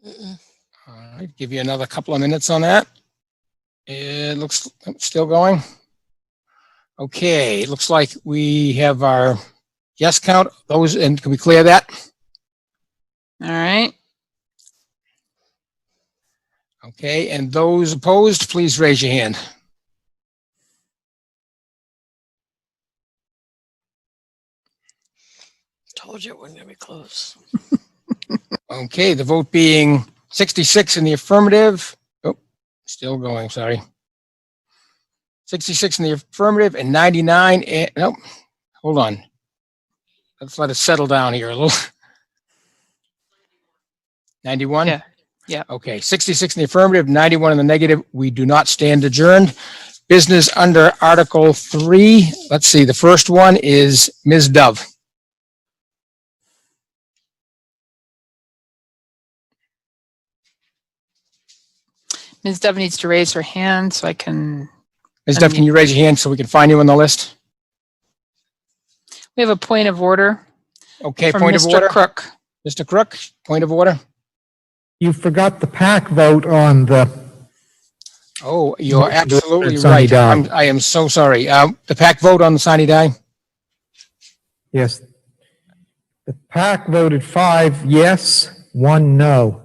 Speaker 9: All right. Give you another couple of minutes on that. It looks still going. Okay. It looks like we have our yes count. Those, and can we clear that?
Speaker 1: All right.
Speaker 9: Okay. And those opposed, please raise your hand.
Speaker 10: Told you it wasn't going to be close.
Speaker 9: Okay, the vote being 66 in the affirmative. Oh, still going, sorry. 66 in the affirmative and 99, nope, hold on. Let's let it settle down here a little. 91?
Speaker 1: Yeah. Yeah.
Speaker 9: Okay, 66 in the affirmative, 91 in the negative. We do not stand adjourned. Business under Article 3. Let's see, the first one is Ms. Dove.
Speaker 1: Ms. Dove needs to raise her hand so I can.
Speaker 9: Ms. Dove, can you raise your hand so we can find you on the list?
Speaker 1: We have a point of order.
Speaker 9: Okay,
Speaker 1: from
Speaker 9: point of order.
Speaker 1: Mr. Crook.
Speaker 9: Mr. Crook, point of order.
Speaker 15: You forgot the PAC vote on the,
Speaker 9: Oh, you're
Speaker 15: Motion to
Speaker 9: absolutely
Speaker 15: adjourn
Speaker 9: right.
Speaker 15: sine die.
Speaker 9: I am so sorry. The PAC vote on the sine die?
Speaker 15: yes. The PAC voted 5 yes, 1 no.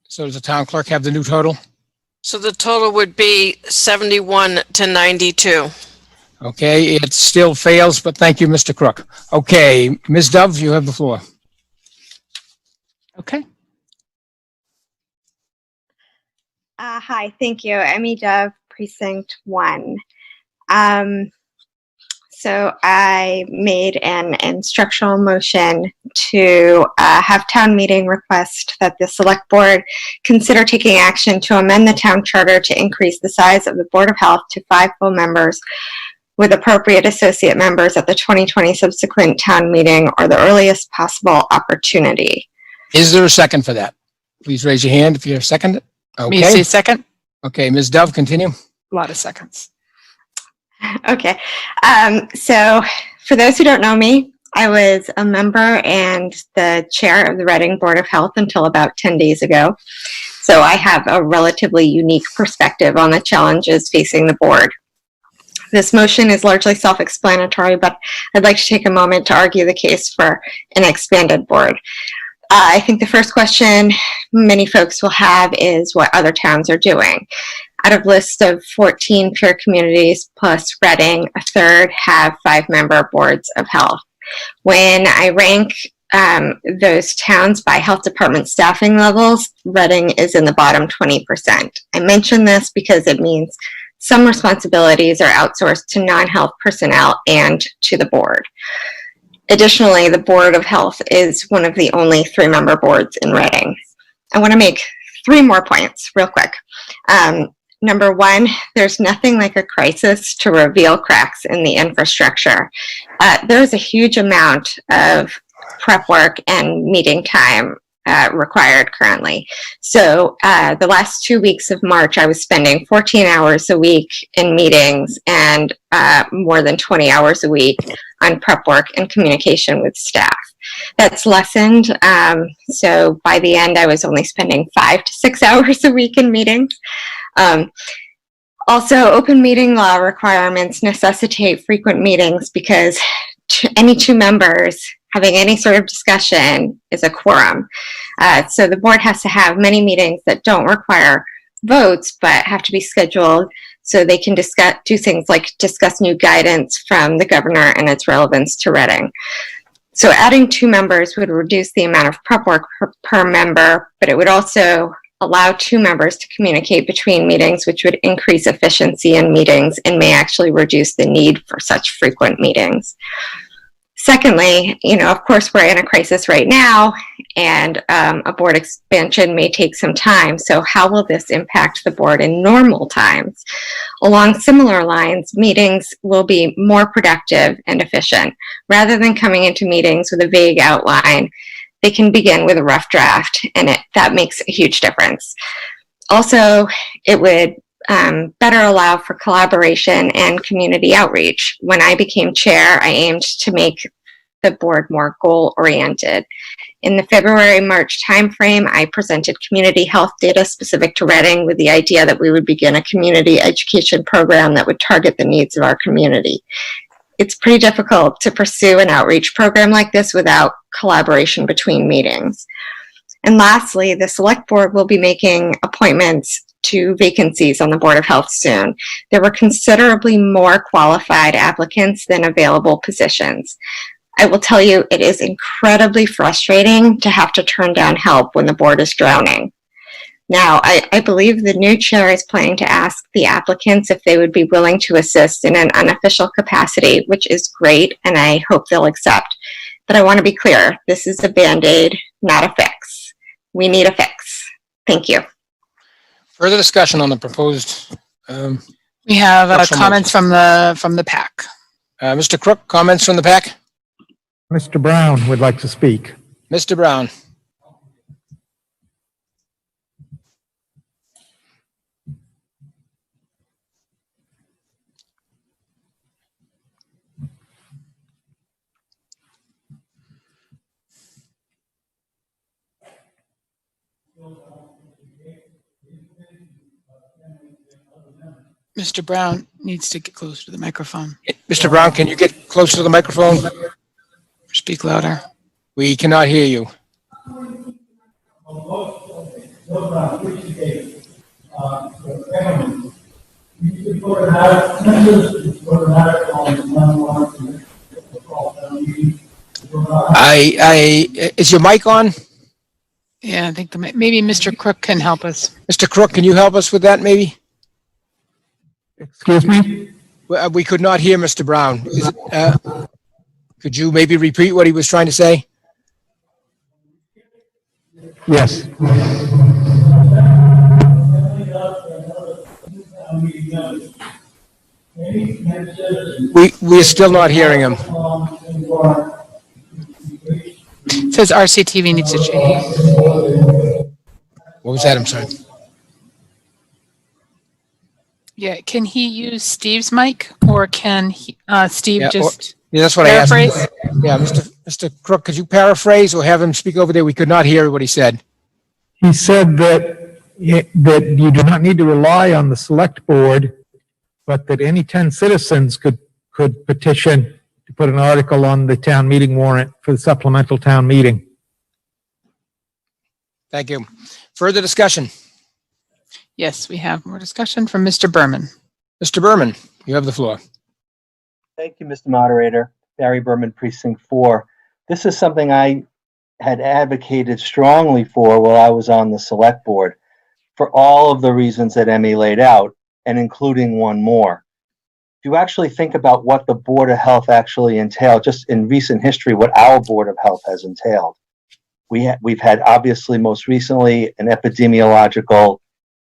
Speaker 9: So does the town clerk have the new total?
Speaker 10: So the total would be 71 to 92.
Speaker 9: Okay, it still fails, but thank you, Mr. Crook. Okay, Ms. Dove, you have the floor.
Speaker 1: Okay.
Speaker 5: Hi, thank you. Emmy Dove, Precinct 1. So I made an instructional motion to have town meeting request that the select board consider taking action to amend the town charter to increase the size of the Board of Health to 5 full members with appropriate associate members at the 2020 subsequent town meeting or the earliest possible opportunity.
Speaker 9: Is there a second for that? Please raise your hand if you're second.
Speaker 1: Me say
Speaker 9: Okay,
Speaker 1: second?
Speaker 9: okay, Ms. Dove, continue.
Speaker 1: A lot of seconds.
Speaker 5: Okay. So for those who don't know me, I was a member and the chair of the Reading Board of Health until about 10 days ago. So I have a relatively unique perspective on the challenges facing the board. This motion is largely self-explanatory, but I'd like to take a moment to argue the case for an expanded board. I think the first question many folks will have is what other towns are doing. Out of list of 14 peer communities plus Reading, a third have 5-member boards of health. When I rank those towns by health department staffing levels, Reading is in the bottom 20%. I mention this because it means Some responsibilities are outsourced to non-health personnel and to the board. Additionally, the Board of Health is one of the only 3-member boards in Reading. I want to make 3 more points real quick. Number 1, there's nothing like a crisis to reveal cracks in the infrastructure. There's a huge amount of prep work and meeting time required currently. So the last 2 weeks of March, I was spending 14 hours a week in meetings and more than 20 hours a week on prep work and communication with staff. That's lessened. So by the end, I was only spending 5 to 6 hours a week in meetings. Also, open meeting law requirements necessitate frequent meetings because any 2 members having any sort of discussion is a quorum. So the board has to have many meetings that don't require votes, but have to be scheduled so they can do things like discuss new guidance from the governor and its relevance to Reading. So adding 2 members would reduce the amount of prep work per member, but it would also allow 2 members to communicate between meetings, which would increase efficiency in meetings and may actually reduce the need for such frequent meetings. Secondly, of course, we're in a crisis right now, and a board expansion may take some time. So how will this impact the board in normal times? Along similar lines, meetings will be more productive and efficient. Rather than coming into meetings with a vague outline, they can begin with a rough draft, and that makes a huge difference. Also, it would better allow for collaboration and community outreach. When I became chair, I aimed to make the board more goal-oriented. In the February-March timeframe, I presented community health data specific to Reading with the idea that we would begin a community education program that would target the needs of our community. It's pretty difficult to pursue an outreach program like this without collaboration between meetings. And lastly, the select board will be making appointments to vacancies on the Board of Health soon. There were considerably more qualified applicants than available positions. I will tell you, it is incredibly frustrating to have to turn down help when the board is drowning. Now, I believe the new chair is planning to ask the applicants if they would be willing to assist in an unofficial capacity, which is great, and I hope they'll accept. But I want to be clear, this is a Band-Aid, not a fix. We need a fix. Thank you.
Speaker 9: Further discussion on the proposed,
Speaker 1: We have
Speaker 9: Councilor
Speaker 1: comments from the PAC.
Speaker 9: Mr. Crook, comments from the PAC?
Speaker 15: Mr. Brown would like to speak.
Speaker 9: Mr. Brown.
Speaker 1: Mr. Brown needs to get closer to the microphone.
Speaker 9: Mr. Brown, can you get closer to the microphone?
Speaker 1: Speak louder.
Speaker 9: We cannot hear you. Is your mic on?
Speaker 1: Yeah, I think maybe Mr. Crook can help us.
Speaker 9: Mr. Crook, can you help us with that maybe?
Speaker 15: Excuse me?
Speaker 9: We could not hear Mr. Brown. Could you maybe repeat what he was trying to say?
Speaker 15: Yes.
Speaker 9: We are still not hearing him.
Speaker 1: It says RCTV needs to change.
Speaker 9: What was that? I'm sorry.
Speaker 1: Yeah, can he use Steve's mic, or can Steve
Speaker 9: Yeah,
Speaker 1: just
Speaker 9: Yeah, that's what
Speaker 1: paraphrase?
Speaker 9: I asked. Yeah, Mr. Crook, could you paraphrase or have him speak over there? We could not hear what he said.
Speaker 15: He said that you do not need to rely on the select board, but that any 10 citizens could petition to put an article on the town meeting warrant for the supplemental town meeting.
Speaker 9: Thank you. Further discussion?
Speaker 1: Yes, we have more discussion from Mr. Berman.
Speaker 9: Mr. Berman, you have the floor.
Speaker 6: Thank you, Mr. Moderator. Barry Berman, Precinct 4. This is something I had advocated strongly for while I was on the select board, for all of the reasons that Emmy laid out. and including one more. If you actually think about what the Board of Health actually entailed, just in recent history, what our Board of Health has entailed, we've had obviously most recently an epidemiological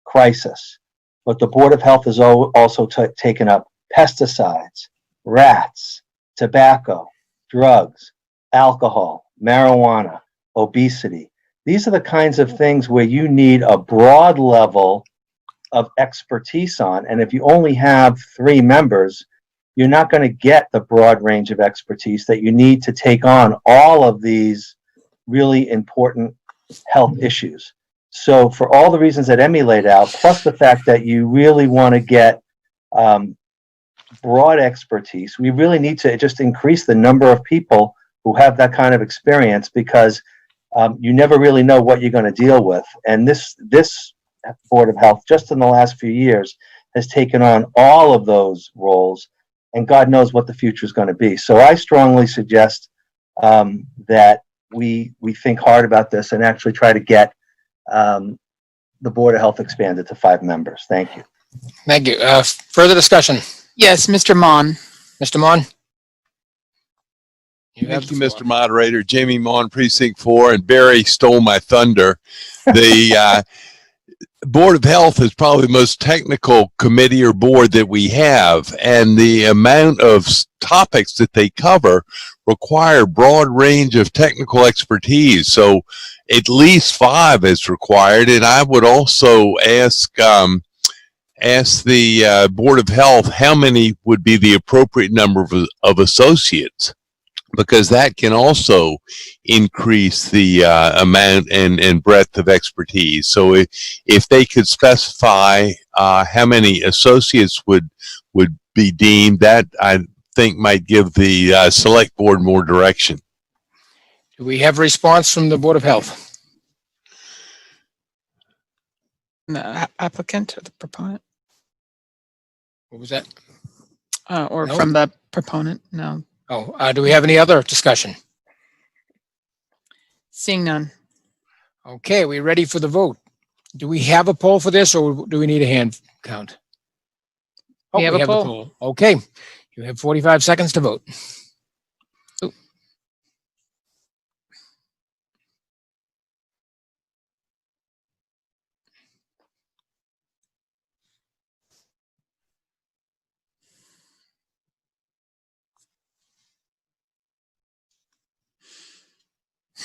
Speaker 6: crisis, but the Board of Health has also taken up pesticides, rats, tobacco, drugs, alcohol, marijuana, obesity. These are the kinds of things where you need a broad level of expertise on. And if you only have 3 members, you're not going to get the broad range of expertise that you need to take on all of these really important health issues. So for all the reasons that Emmy laid out, plus the fact that you really want to get broad expertise, we really need to just increase the number of people who have that kind of experience, because you never really know what you're going to deal with. And this Board of Health, just in the last few years, has taken on all of those roles, and God knows what the future is going to be. So I strongly suggest that we think hard about this and actually try to get the Board of Health expanded to 5 members. Thank you.
Speaker 9: Thank you. Further discussion?
Speaker 1: Yes, Mr. Mon.
Speaker 9: Mr. Mon?
Speaker 20: Thank you, Mr. Moderator. Jamie Mon, Precinct 4, and Barry stole my thunder. The Board of Health is probably the most technical committee or board that we have, and the amount of topics that they cover require broad range of technical expertise. So at least 5 is required, and I would also ask the Board of Health how many would be the appropriate number of associates, because that can also increase the amount and breadth of expertise. So if they could specify how many associates would be deemed, that I think might give the select board more direction.
Speaker 9: Do we have a response from the Board of Health?
Speaker 1: The applicant or the proponent?
Speaker 9: What was that?
Speaker 1: Or
Speaker 9: No?
Speaker 1: from the proponent? No.
Speaker 9: Oh, do we have any other discussion?
Speaker 1: Seeing none.
Speaker 9: Okay, we ready for the vote? Do we have a poll for this, or do we need a hand count?
Speaker 1: We have a
Speaker 9: the
Speaker 1: poll.
Speaker 9: Okay, you have 45 seconds to vote.
Speaker 1: Ooh.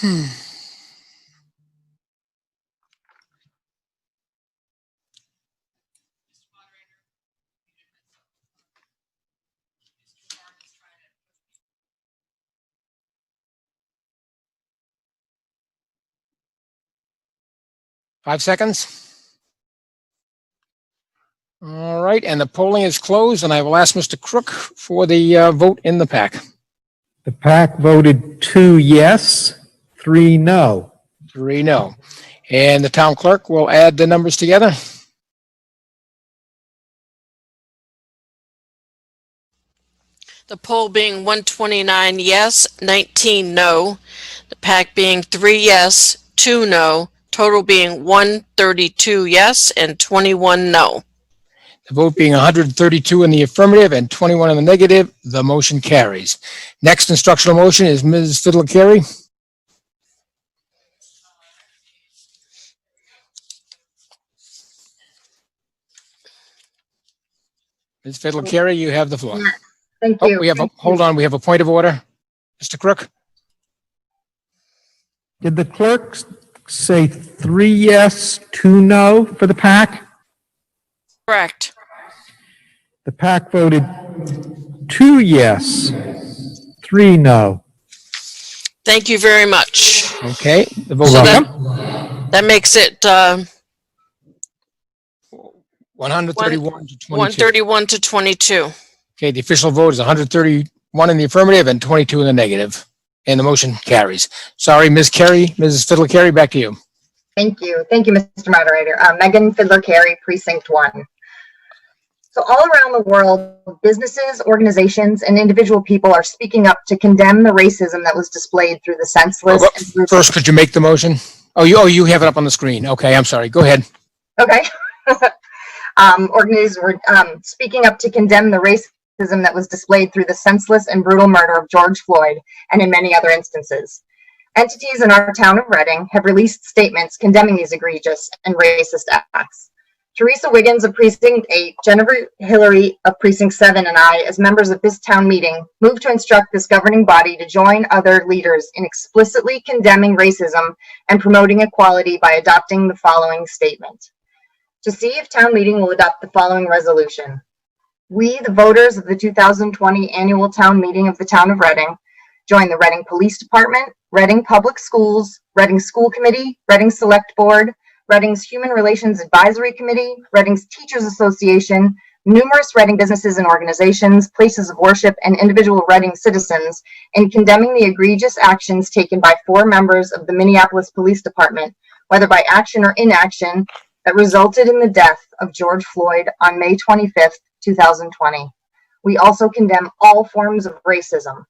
Speaker 1: Hmm.
Speaker 9: Five seconds. All right, and the polling is closed, and I will ask Mr. Crook for the vote in the pack.
Speaker 15: The PAC voted 2 yes, 3 no.
Speaker 9: 3 no. And the town clerk will add the numbers together.
Speaker 10: The poll being 129 yes, 19 no. The PAC being 3 yes, 2 no. Total being 132 yes and 21 no.
Speaker 9: The vote being 132 in the affirmative and 21 in the negative, the motion carries. Next instructional motion is Ms. Fiddler-Carey. Ms. Fiddler-Carey, you have the floor.
Speaker 12: Thank
Speaker 9: Oh,
Speaker 12: you.
Speaker 9: we have a, hold on, we have a point of order. Mr. Crook?
Speaker 15: Did the clerk say 3 yes, 2 no for the PAC?
Speaker 10: Correct.
Speaker 15: The PAC voted 2 yes, 3 no.
Speaker 10: Thank you very much.
Speaker 9: Okay, the vote.
Speaker 10: So that makes it
Speaker 9: 131 to 22.
Speaker 10: 131 to 22.
Speaker 9: Okay, the official vote is 131 in the affirmative and 22 in the negative, and the motion carries. Sorry, Ms. Carey, Mrs. Fiddler-Carey, back to you.
Speaker 12: Thank you. Thank you, Mr. Moderator. Megan Fiddler-Carey, Precinct 1. So all around the world, businesses, organizations, and individual people are speaking up to condemn the racism that was displayed through the senseless.
Speaker 9: First, could you make the motion? Oh, you have it up on the screen. Okay, I'm sorry. Go ahead.
Speaker 12: Okay. Organizers were speaking up to condemn the racism that was displayed through the senseless and brutal murder of George Floyd and in many other instances. Entities in our town of Reading have released statements condemning these egregious and racist acts. Teresa Wiggins of Precinct 8, Jennifer Hillary of Precinct 7, and I, as members of this town meeting, move to instruct this governing body to join other leaders in explicitly condemning racism and promoting equality by adopting the following statement. To see if town meeting will adopt the following resolution. We, the voters of the 2020 annual town meeting of the town of Reading, join the Reading Police Department, Reading Public Schools, Reading School Committee, Reading Select Board, Reading's Human Relations Advisory Committee, Reading's Teachers Association, numerous Reading businesses and organizations, places of worship, and individual Reading citizens in condemning the egregious actions taken by 4 members of the Minneapolis Police Department, whether by action or inaction, that resulted in the death of George Floyd on May 25th, 2020. We also condemn all forms of racism.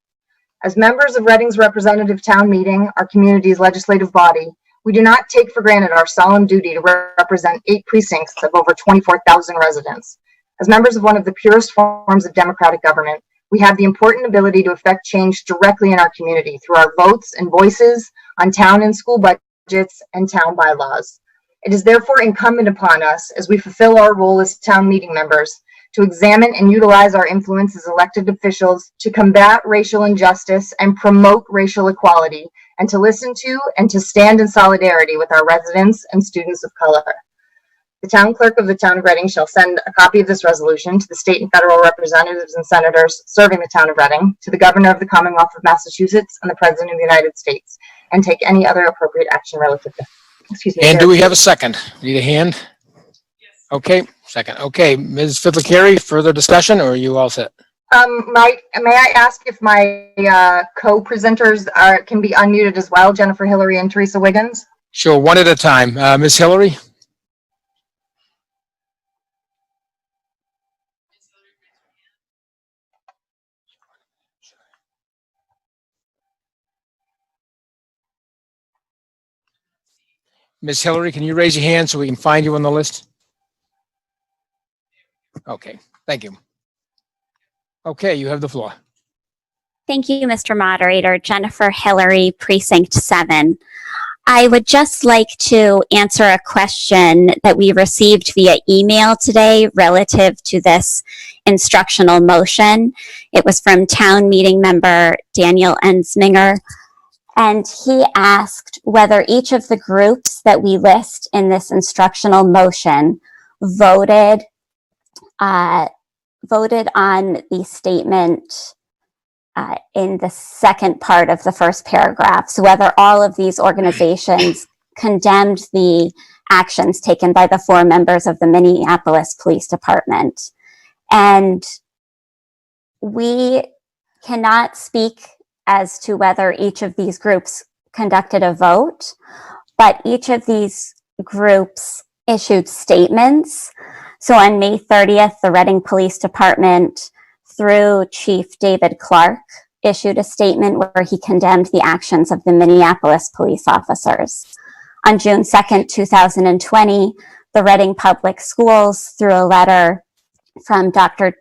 Speaker 12: As members of Reading's representative town meeting, our community's legislative body, we do not take for granted our solemn duty to represent 8 precincts of over 24,000 residents. As members of one of the purest forms of democratic government, we have the important ability to affect change directly in our community through our votes and voices on town and school budgets and town bylaws. It is therefore incumbent upon us, as we fulfill our role as town meeting members, to examine and utilize our influence as elected officials to combat racial injustice and promote racial equality, and to listen to and to stand in solidarity with our residents and students of color. The town clerk of the town of Reading shall send a copy of this resolution to the state and federal representatives and senators serving the town of Reading, to the governor of the Commonwealth of Massachusetts and the president of the United States, and take any other appropriate action relative to,
Speaker 9: And do we have a second? Need a hand? Okay, second. Okay, Ms. Fiddler-Carey, further discussion, or are you all set?
Speaker 12: May I ask if my co-presenters can be unmuted as well, Jennifer Hillary and Teresa Wiggins?
Speaker 9: Sure, one at a time. Ms. Hillary? Ms. Hillary, can you raise your hand so we can find you on the list? Okay, thank you. Okay, you have the floor.
Speaker 2: Thank you, Mr. Moderator. Jennifer Hillary, Precinct 7. I would just like to answer a question that we received via email today relative to this instructional motion. It was from town meeting member Daniel Ensminger, and he asked whether each of the groups that we list in this instructional motion voted on the statement in the second part of the first paragraph. So whether all of these organizations condemned the actions taken by the 4 members of the Minneapolis Police Department. And we cannot speak as to whether each of these groups conducted a vote, but each of these groups issued statements. So on May 30th, the Reading Police Department, through Chief David Clark, issued a statement where he condemned the actions of the Minneapolis police officers. On June 2nd, 2020, the Reading Public Schools, through a letter from Dr.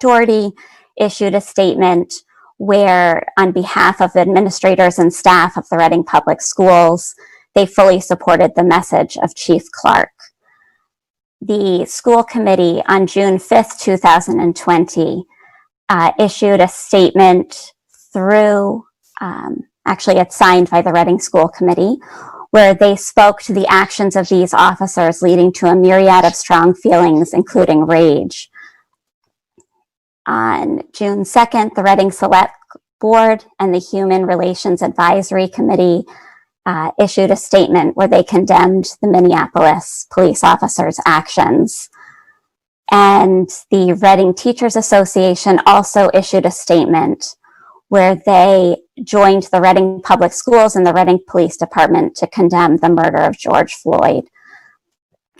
Speaker 2: Doherty, issued a statement where, on behalf of administrators and staff of the Reading Public Schools, they fully supported the message of Chief Clark. The school committee on June 5th, 2020, issued a statement through, actually it's signed by the Reading School Committee, where they spoke to the actions of these officers leading to a myriad of strong feelings, including rage. On June 2nd, the Reading Select Board and the Human Relations Advisory Committee issued a statement where they condemned the Minneapolis police officers' actions. And the Reading Teachers Association also issued a statement where they joined the Reading Public Schools and the Reading Police Department to condemn the murder of George Floyd.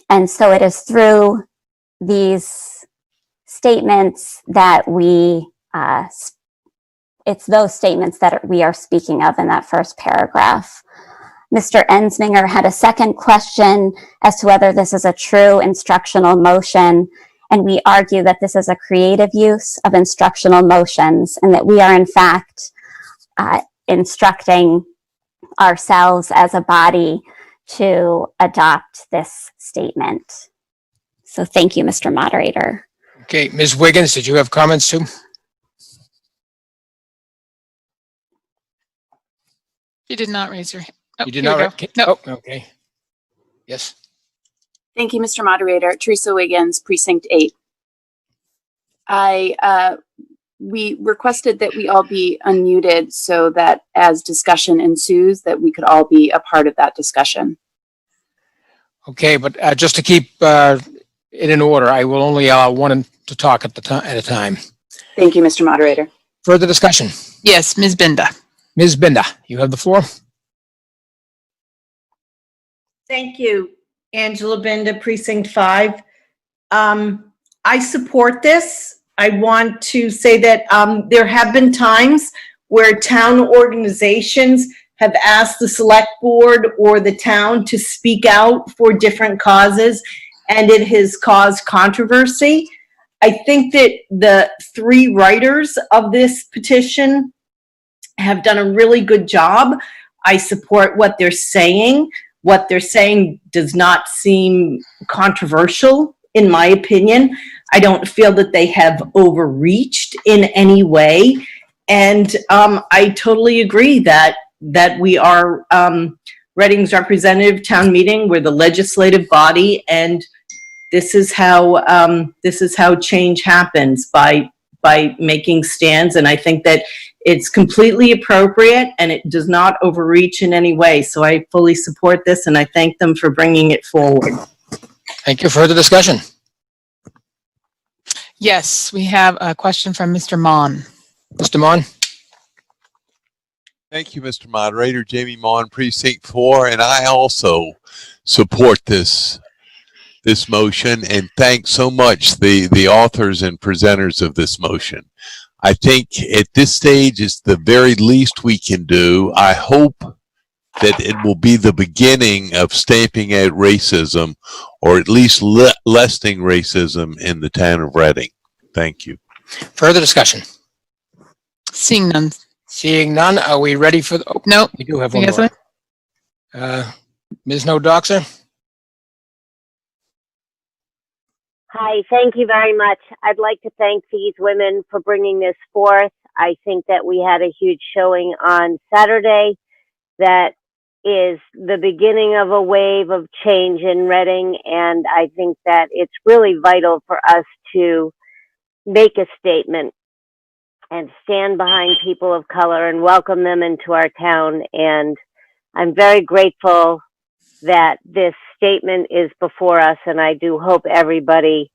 Speaker 2: And so it is through these statements that it's those statements that we are speaking of in that first paragraph. Mr. Ensminger had a second question as to whether this is a true instructional motion. And we argue that this is a creative use of instructional motions and that we are in fact instructing ourselves as a body to adopt this statement. So thank you, Mr. Moderator.
Speaker 9: Okay, Ms. Wiggins, did you have comments too?
Speaker 1: You did not raise your hand. Oh,
Speaker 9: You did
Speaker 1: here we
Speaker 9: not.
Speaker 1: go.
Speaker 9: No. Oh, okay. Yes.
Speaker 14: Thank you, Mr. Moderator. Teresa Wiggins, Precinct 8. We requested that we all be unmuted so that as discussion ensues, that we could all be a part of that discussion.
Speaker 9: Okay, but just to keep it in order, I will only allow one to talk at a time.
Speaker 14: Thank you, Mr. Moderator.
Speaker 9: Further discussion?
Speaker 1: Yes, Ms. Binda.
Speaker 9: Ms. Binda, you have the floor.
Speaker 23: Thank you, Angela Binda, Precinct 5. I support this. I want to say that there have been times where town organizations have asked the select board or the town to speak out for different causes, and it has caused controversy. I think that the 3 writers of this petition have done a really good job. I support what they're saying. What they're saying does not seem controversial, in my opinion. I don't feel that they have overreached in any way. And I totally agree that we are Reading's representative town meeting. We're the legislative body, and this is how change happens, by making stands. And I think that it's completely appropriate and it does not overreach in any way. So I fully support this, and I thank them for bringing it forward.
Speaker 9: Thank you. Further discussion?
Speaker 1: Yes, we have a question from Mr. Mon.
Speaker 9: Mr. Mon?
Speaker 20: Thank you, Mr. Moderator. Jamie Mon, Precinct 4, and I also support this motion, and thank so much the authors and presenters of this motion. I think at this stage it's the very least we can do. I hope that it will be the beginning of stamping out racism, or at least lessening racism in the town of Reading. Thank you.
Speaker 9: Further discussion?
Speaker 1: Seeing none.
Speaker 9: Seeing none, are we ready for the, oh,
Speaker 1: No.
Speaker 9: we do have
Speaker 1: You
Speaker 9: one
Speaker 1: guys
Speaker 9: more. Ms. Nodoxer?
Speaker 18: Hi, thank you very much. I'd like to thank these women for bringing this forth. I think that we had a huge showing on Saturday that is the beginning of a wave of change in Reading, and I think that it's really vital for us to make a statement and stand behind people of color and welcome them into our town. And I'm very grateful that this statement is before us, and I do hope everybody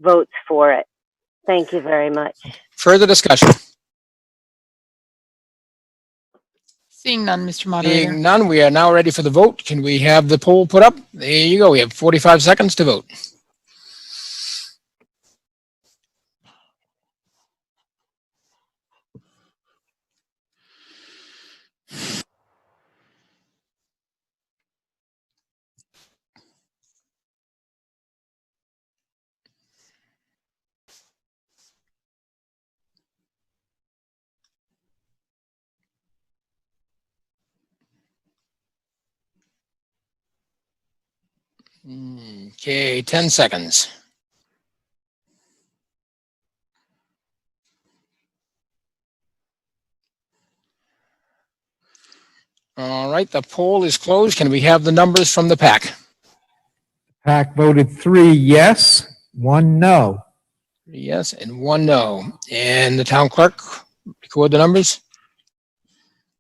Speaker 18: votes for it. Thank you very much.
Speaker 9: Further discussion?
Speaker 1: Seeing none, Mr. Moderator.
Speaker 9: Seeing none, we are now ready for the vote. Can we have the poll put up? There you go. We have 45 seconds to vote. Okay, 10 seconds. All right, the poll is closed. Can we have the numbers from the PAC?
Speaker 15: PAC voted 3 yes, 1 no.
Speaker 9: 3 yes and 1 no. And the town clerk, record the numbers.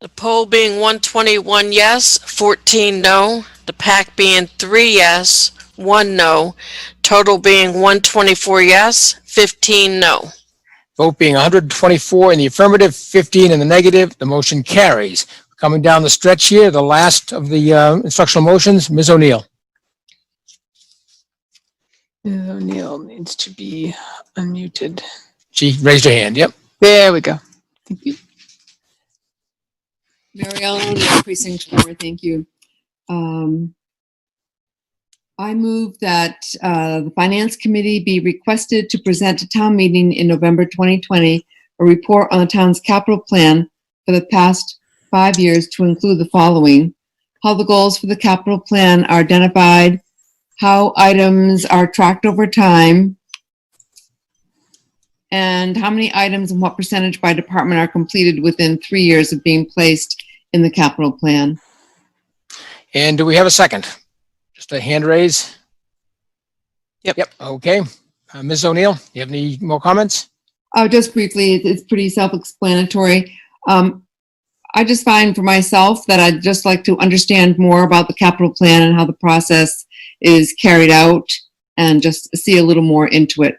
Speaker 10: The poll being 121 yes, 14 no. The PAC being 3 yes, 1 no. Total being 124 yes, 15 no.
Speaker 9: Vote being 124 in the affirmative, 15 in the negative. The motion carries. Coming down the stretch here, the last of the instructional motions, Ms. O'Neill.
Speaker 1: Ms. O'Neill needs to be unmuted.
Speaker 9: She raised her hand. Yep.
Speaker 1: There we go. Thank you.
Speaker 4: Mary Ellen O'Neill, Precinct 4, thank you. I move that the Finance Committee be requested to present to town meeting in November 2020 a report on the town's capital plan for the past 5 years to include the following: how the goals for the capital plan are identified, how items are tracked over time, and how many items and what percentage by department are completed within 3 years of being placed in the capital plan.
Speaker 9: And do we have a second? Just a hand raise? Yep. Okay. Ms. O'Neill, you have any more comments?
Speaker 4: Just briefly, it's pretty self-explanatory. I just find for myself that I'd just like to understand more about the capital plan and how the process is carried out and just see a little more into it.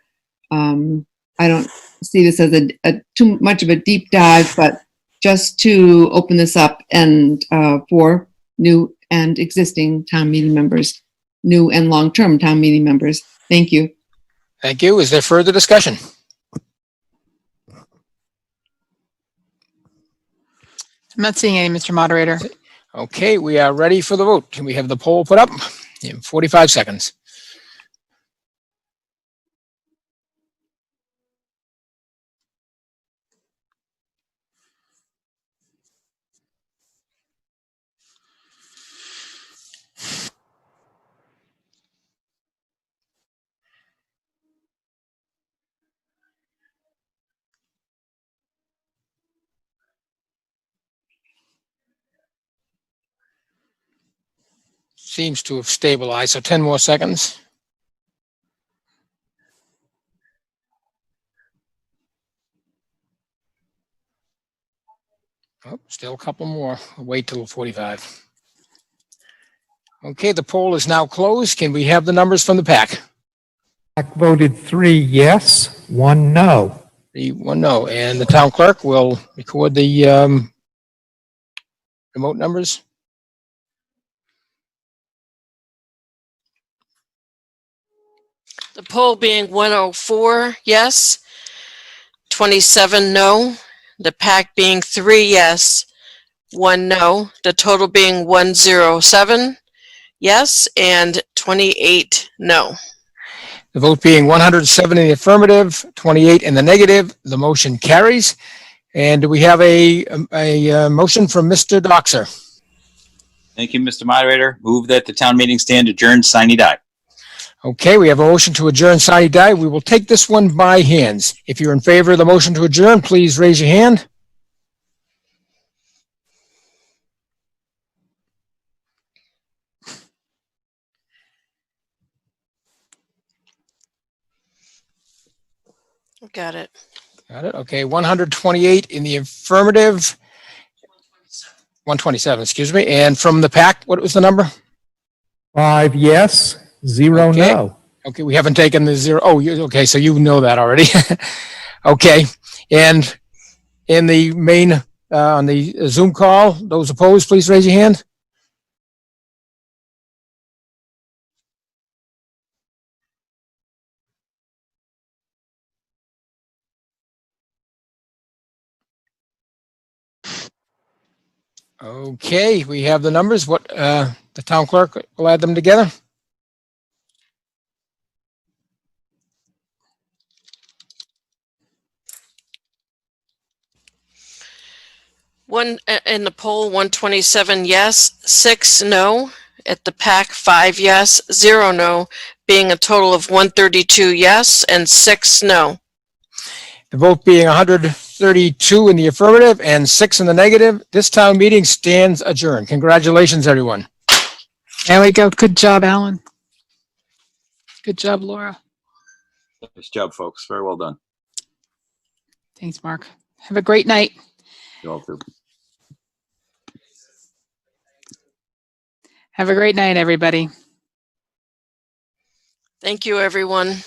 Speaker 4: I don't see this as a too much of a deep dive, but just to open this up and for new and existing town meeting members, new and long-term town meeting members. Thank you.
Speaker 9: Thank you. Is there further discussion?
Speaker 1: I'm not seeing any, Mr. Moderator.
Speaker 9: Okay, we are ready for the vote. Can we have the poll put up in 45 seconds? Seems to have stabilized, so 10 more seconds. Oh, still a couple more. We'll wait till 45. Okay, the poll is now closed. Can we have the numbers from the PAC?
Speaker 15: PAC voted 3 yes, 1 no.
Speaker 9: 1 no. And the town clerk will record the remote numbers.
Speaker 10: The poll being 104 yes, 27 no. The PAC being 3 yes, 1 no. The total being 107 yes and 28 no.
Speaker 9: The vote being 107 in the affirmative, 28 in the negative. The motion carries. And do we have a motion from Mr. Doxer?
Speaker 19: Thank you, Mr. Moderator. Move that the town meeting stand adjourned, sine die.
Speaker 9: Okay, we have a motion to adjourn, sine die. We will take this one by hands. If you're in favor of the motion to adjourn, please raise your hand.
Speaker 10: Got it.
Speaker 9: Got it. Okay, 128 in the affirmative. 127, excuse me. And from the PAC, what was the number?
Speaker 15: 5 yes, 0
Speaker 9: Okay.
Speaker 15: no.
Speaker 9: Okay, we haven't taken the 0. Oh, okay, so you know that already. Okay, and in the main, on the Zoom call, those opposed, please raise your hand. Okay, we have the numbers. What, the town clerk will add them together.
Speaker 10: One in the poll, 127 yes, 6 no. At the PAC, 5 yes, 0 no, being a total of 132 yes and 6 no.
Speaker 9: The vote being 132 in the affirmative and 6 in the negative. This town meeting stands adjourned. Congratulations, everyone.
Speaker 1: There we go. Good job, Alan. Good job, Laura.
Speaker 19: Nice job, folks. Very well done.
Speaker 1: Thanks, Mark. Have a great night.
Speaker 19: You all too.
Speaker 1: Have a great night, everybody.
Speaker 10: Thank you, everyone.